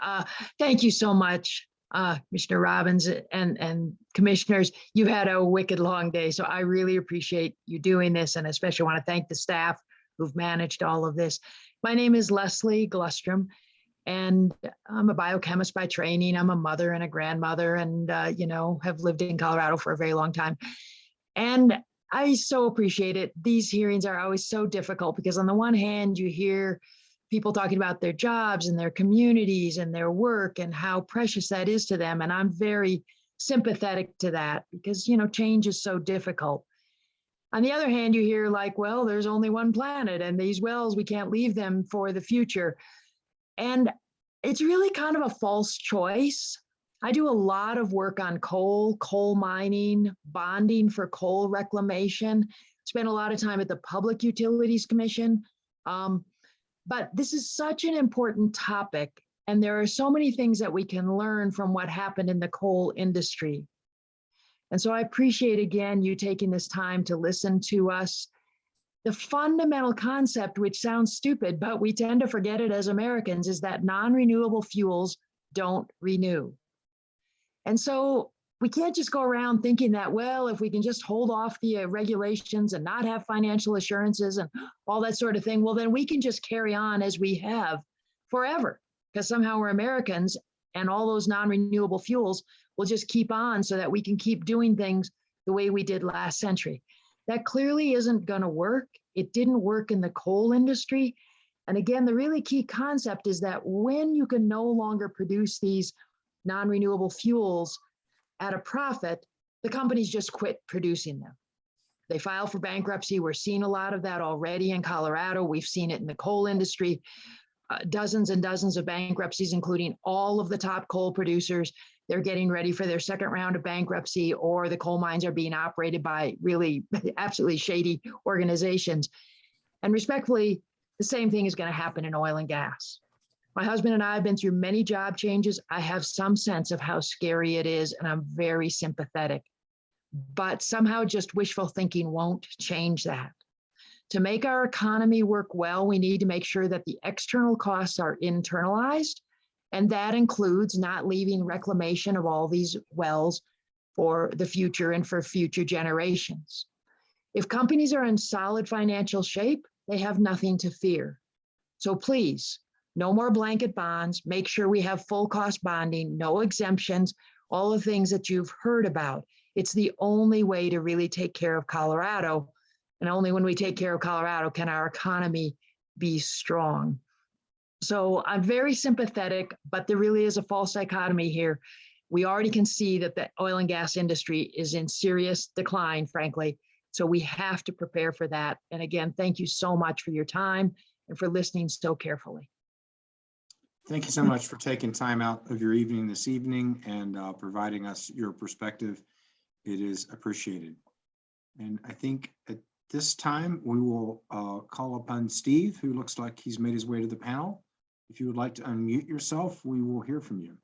Thank you so much, Commissioner Robbins and commissioners. You've had a wicked long day, so I really appreciate you doing this, and especially want to thank the staff who've managed all of this. My name is Leslie Glustrom, and I'm a biochemist by training. I'm a mother and a grandmother, and have lived in Colorado for a very long time. And I so appreciate it. These hearings are always so difficult because on the one hand, you hear people talking about their jobs and their communities and their work and how precious that is to them. And I'm very sympathetic to that because, change is so difficult. On the other hand, you hear like, well, there's only one planet and these wells, we can't leave them for the future. And it's really kind of a false choice. I do a lot of work on coal mining, bonding for coal reclamation, spent a lot of time at the Public Utilities Commission. But this is such an important topic, and there are so many things that we can learn from what happened in the coal industry. And so I appreciate, again, you taking this time to listen to us. The fundamental concept, which sounds stupid, but we tend to forget it as Americans, is that non-renewable fuels don't renew. And so we can't just go around thinking that, well, if we can just hold off the regulations and not have financial assurances and all that sort of thing, well, then we can just carry on as we have forever, because somehow we're Americans and all those non-renewable fuels will just keep on so that we can keep doing things the way we did last century. That clearly isn't going to work. It didn't work in the coal industry. And again, the really key concept is that when you can no longer produce these non-renewable fuels at a profit, the companies just quit producing them. They file for bankruptcy. We're seeing a lot of that already in Colorado. We've seen it in the coal industry, dozens and dozens of bankruptcies, including all of the top coal producers. They're getting ready for their second round of bankruptcy, or the coal mines are being operated by really absolutely shady organizations. And respectfully, the same thing is going to happen in oil and gas. My husband and I have been through many job changes. I have some sense of how scary it is, and I'm very sympathetic. But somehow just wishful thinking won't change that. To make our economy work well, we need to make sure that the external costs are internalized, and that includes not leaving reclamation of all these wells for the future and for future generations. If companies are in solid financial shape, they have nothing to fear. So please, no more blanket bonds. Make sure we have full cost bonding, no exemptions, all the things that you've heard about. It's the only way to really take care of Colorado. And only when we take care of Colorado can our economy be strong. So I'm very sympathetic, but there really is a false dichotomy here. We already can see that the oil and gas industry is in serious decline, frankly. So we have to prepare for that. And again, thank you so much for your time and for listening so carefully. Thank you so much for taking time out of your evening this evening and providing us your perspective. It is appreciated. And I think at this time, we will call upon Steve, who looks like he's made his way to the panel. If you would like to unmute yourself, we will hear from you.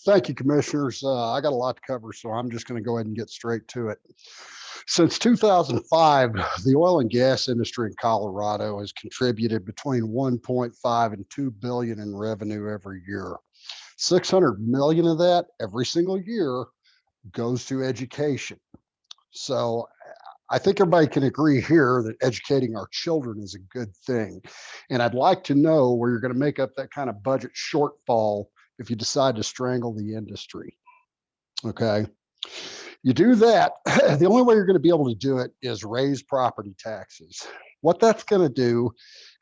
Thank you, commissioners. I got a lot to cover, so I'm just going to go ahead and get straight to it. Since 2005, the oil and gas industry in Colorado has contributed between 1.5 and 2 billion in revenue every year. 600 million of that every single year goes to education. So I think everybody can agree here that educating our children is a good thing. And I'd like to know where you're going to make up that kind of budget shortfall if you decide to strangle the industry. Okay. You do that, the only way you're going to be able to do it is raise property taxes. What that's going to do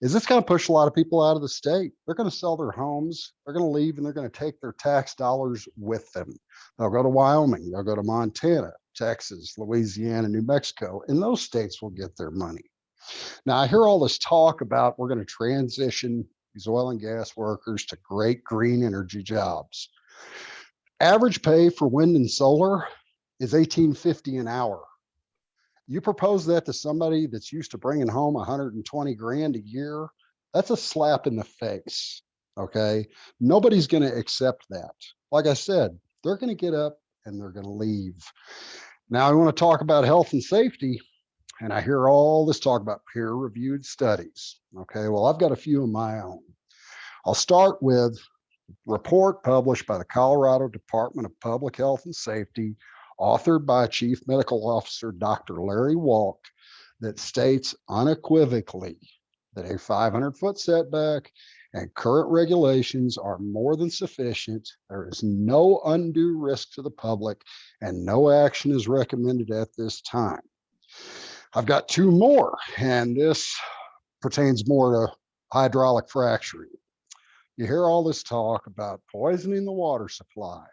is it's going to push a lot of people out of the state. They're going to sell their homes, they're going to leave, and they're going to take their tax dollars with them. They'll go to Wyoming, they'll go to Montana, Texas, Louisiana, New Mexico, and those states will get their money. Now, I hear all this talk about we're going to transition these oil and gas workers to great green energy jobs. Average pay for wind and solar is $18.50 an hour. You propose that to somebody that's used to bringing home 120 grand a year, that's a slap in the face, okay? Nobody's going to accept that. Like I said, they're going to get up and they're going to leave. Now I want to talk about health and safety, and I hear all this talk about peer-reviewed studies. Okay, well, I've got a few of my own. I'll start with a report published by the Colorado Department of Public Health and Safety, authored by Chief Medical Officer Dr. Larry Walk, that states unequivocally that a 500-foot setback and current regulations are more than sufficient. There is no undue risk to the public and no action is recommended at this time. I've got two more, and this pertains more to hydraulic fracturing. You hear all this talk about poisoning the water supply,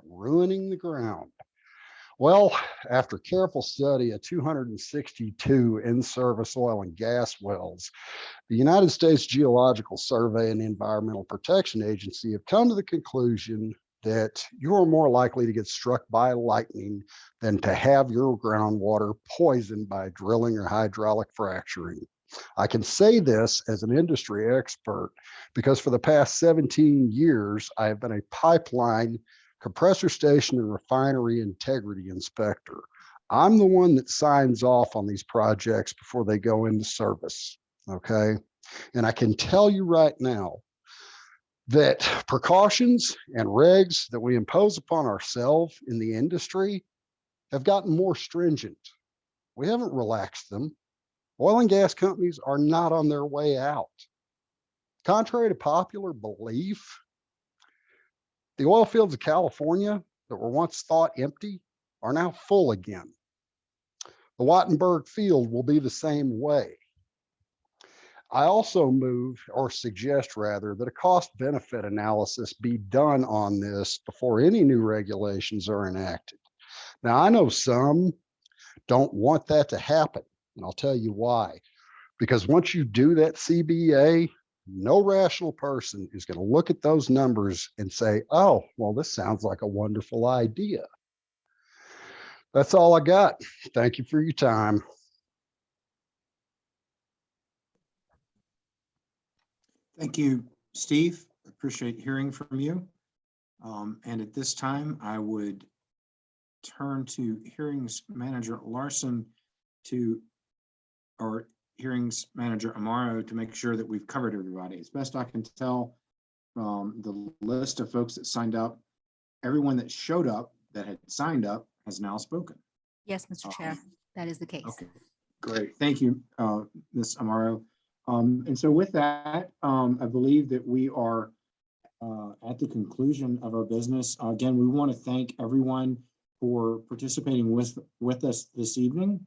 ruining the ground. Well, after careful study of 262 in-service oil and gas wells, the United States Geological Survey and the Environmental Protection Agency have come to the conclusion that you are more likely to get struck by lightning than to have your groundwater poisoned by drilling or hydraulic fracturing. I can say this as an industry expert because for the past 17 years, I have been a pipeline, compressor station, and refinery integrity inspector. I'm the one that signs off on these projects before they go into service, okay? And I can tell you right now that precautions and regs that we impose upon ourselves in the industry have gotten more stringent. We haven't relaxed them. Oil and gas companies are not on their way out. Contrary to popular belief, the oil fields of California that were once thought empty are now full again. The Wattenberg field will be the same way. I also suggest rather, that a cost benefit analysis be done on this before any new regulations are enacted. Now, I know some don't want that to happen, and I'll tell you why. Because once you do that CBA, no rational person is going to look at those numbers and say, oh, well, this sounds like a wonderful idea. That's all I got. Thank you for your time. Thank you, Steve. Appreciate hearing from you. And at this time, I would turn to Hearings Manager Larson or Hearings Manager Amaro to make sure that we've covered everybody. As best I can tell from the list of folks that signed up, everyone that showed up that had signed up has now spoken. Yes, Mr. Chair, that is the case. Okay. Great, thank you, Ms. Amaro. And so with that, I believe that we are at the conclusion of our business. Again, we want to thank everyone for participating with us this evening.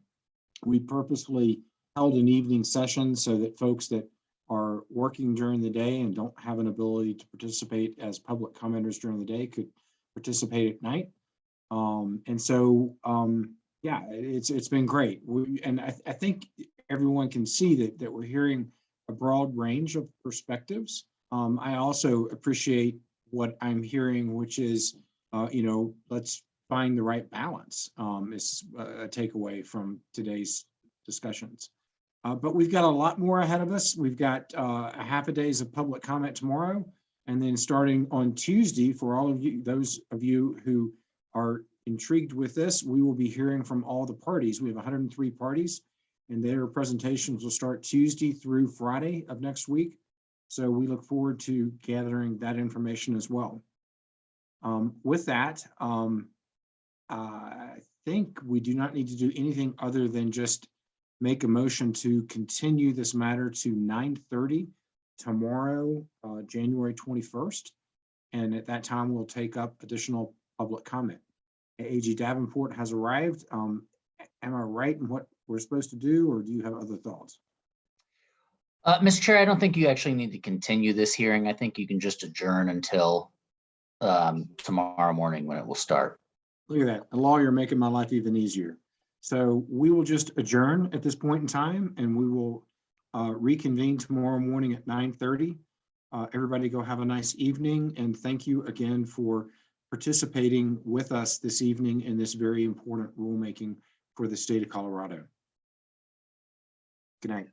We purposely held an evening session so that folks that are working during the day and don't have an ability to participate as public commenters during the day could participate at night. And so, yeah, it's been great. I think everyone can see that we're hearing a broad range of perspectives. I also appreciate what I'm hearing, which is, let's find the right balance, is a takeaway from today's discussions. But we've got a lot more ahead of us. We've got a half a days of public comment tomorrow. And then starting on Tuesday, for all of you, those of you who are intrigued with this, we will be hearing from all the parties. We have 103 parties, and their presentations will start Tuesday through Friday of next week. So we look forward to gathering that information as well. With that, I think we do not need to do anything other than just make a motion to continue this matter to 9:30 tomorrow, January 21st. And at that time, we'll take up additional public comment. AG Davenport has arrived. Am I right in what we're supposed to do, or do you have other thoughts? Mr. Chair, I don't think you actually need to continue this hearing. I think you can just adjourn until tomorrow morning when it will start. Look at that, a lawyer making my life even easier. So we will just adjourn at this point in time, and we will reconvene tomorrow morning at 9:30. Everybody go have a nice evening, and thank you again for participating with us this evening in this very important rulemaking for the state of Colorado. Good night.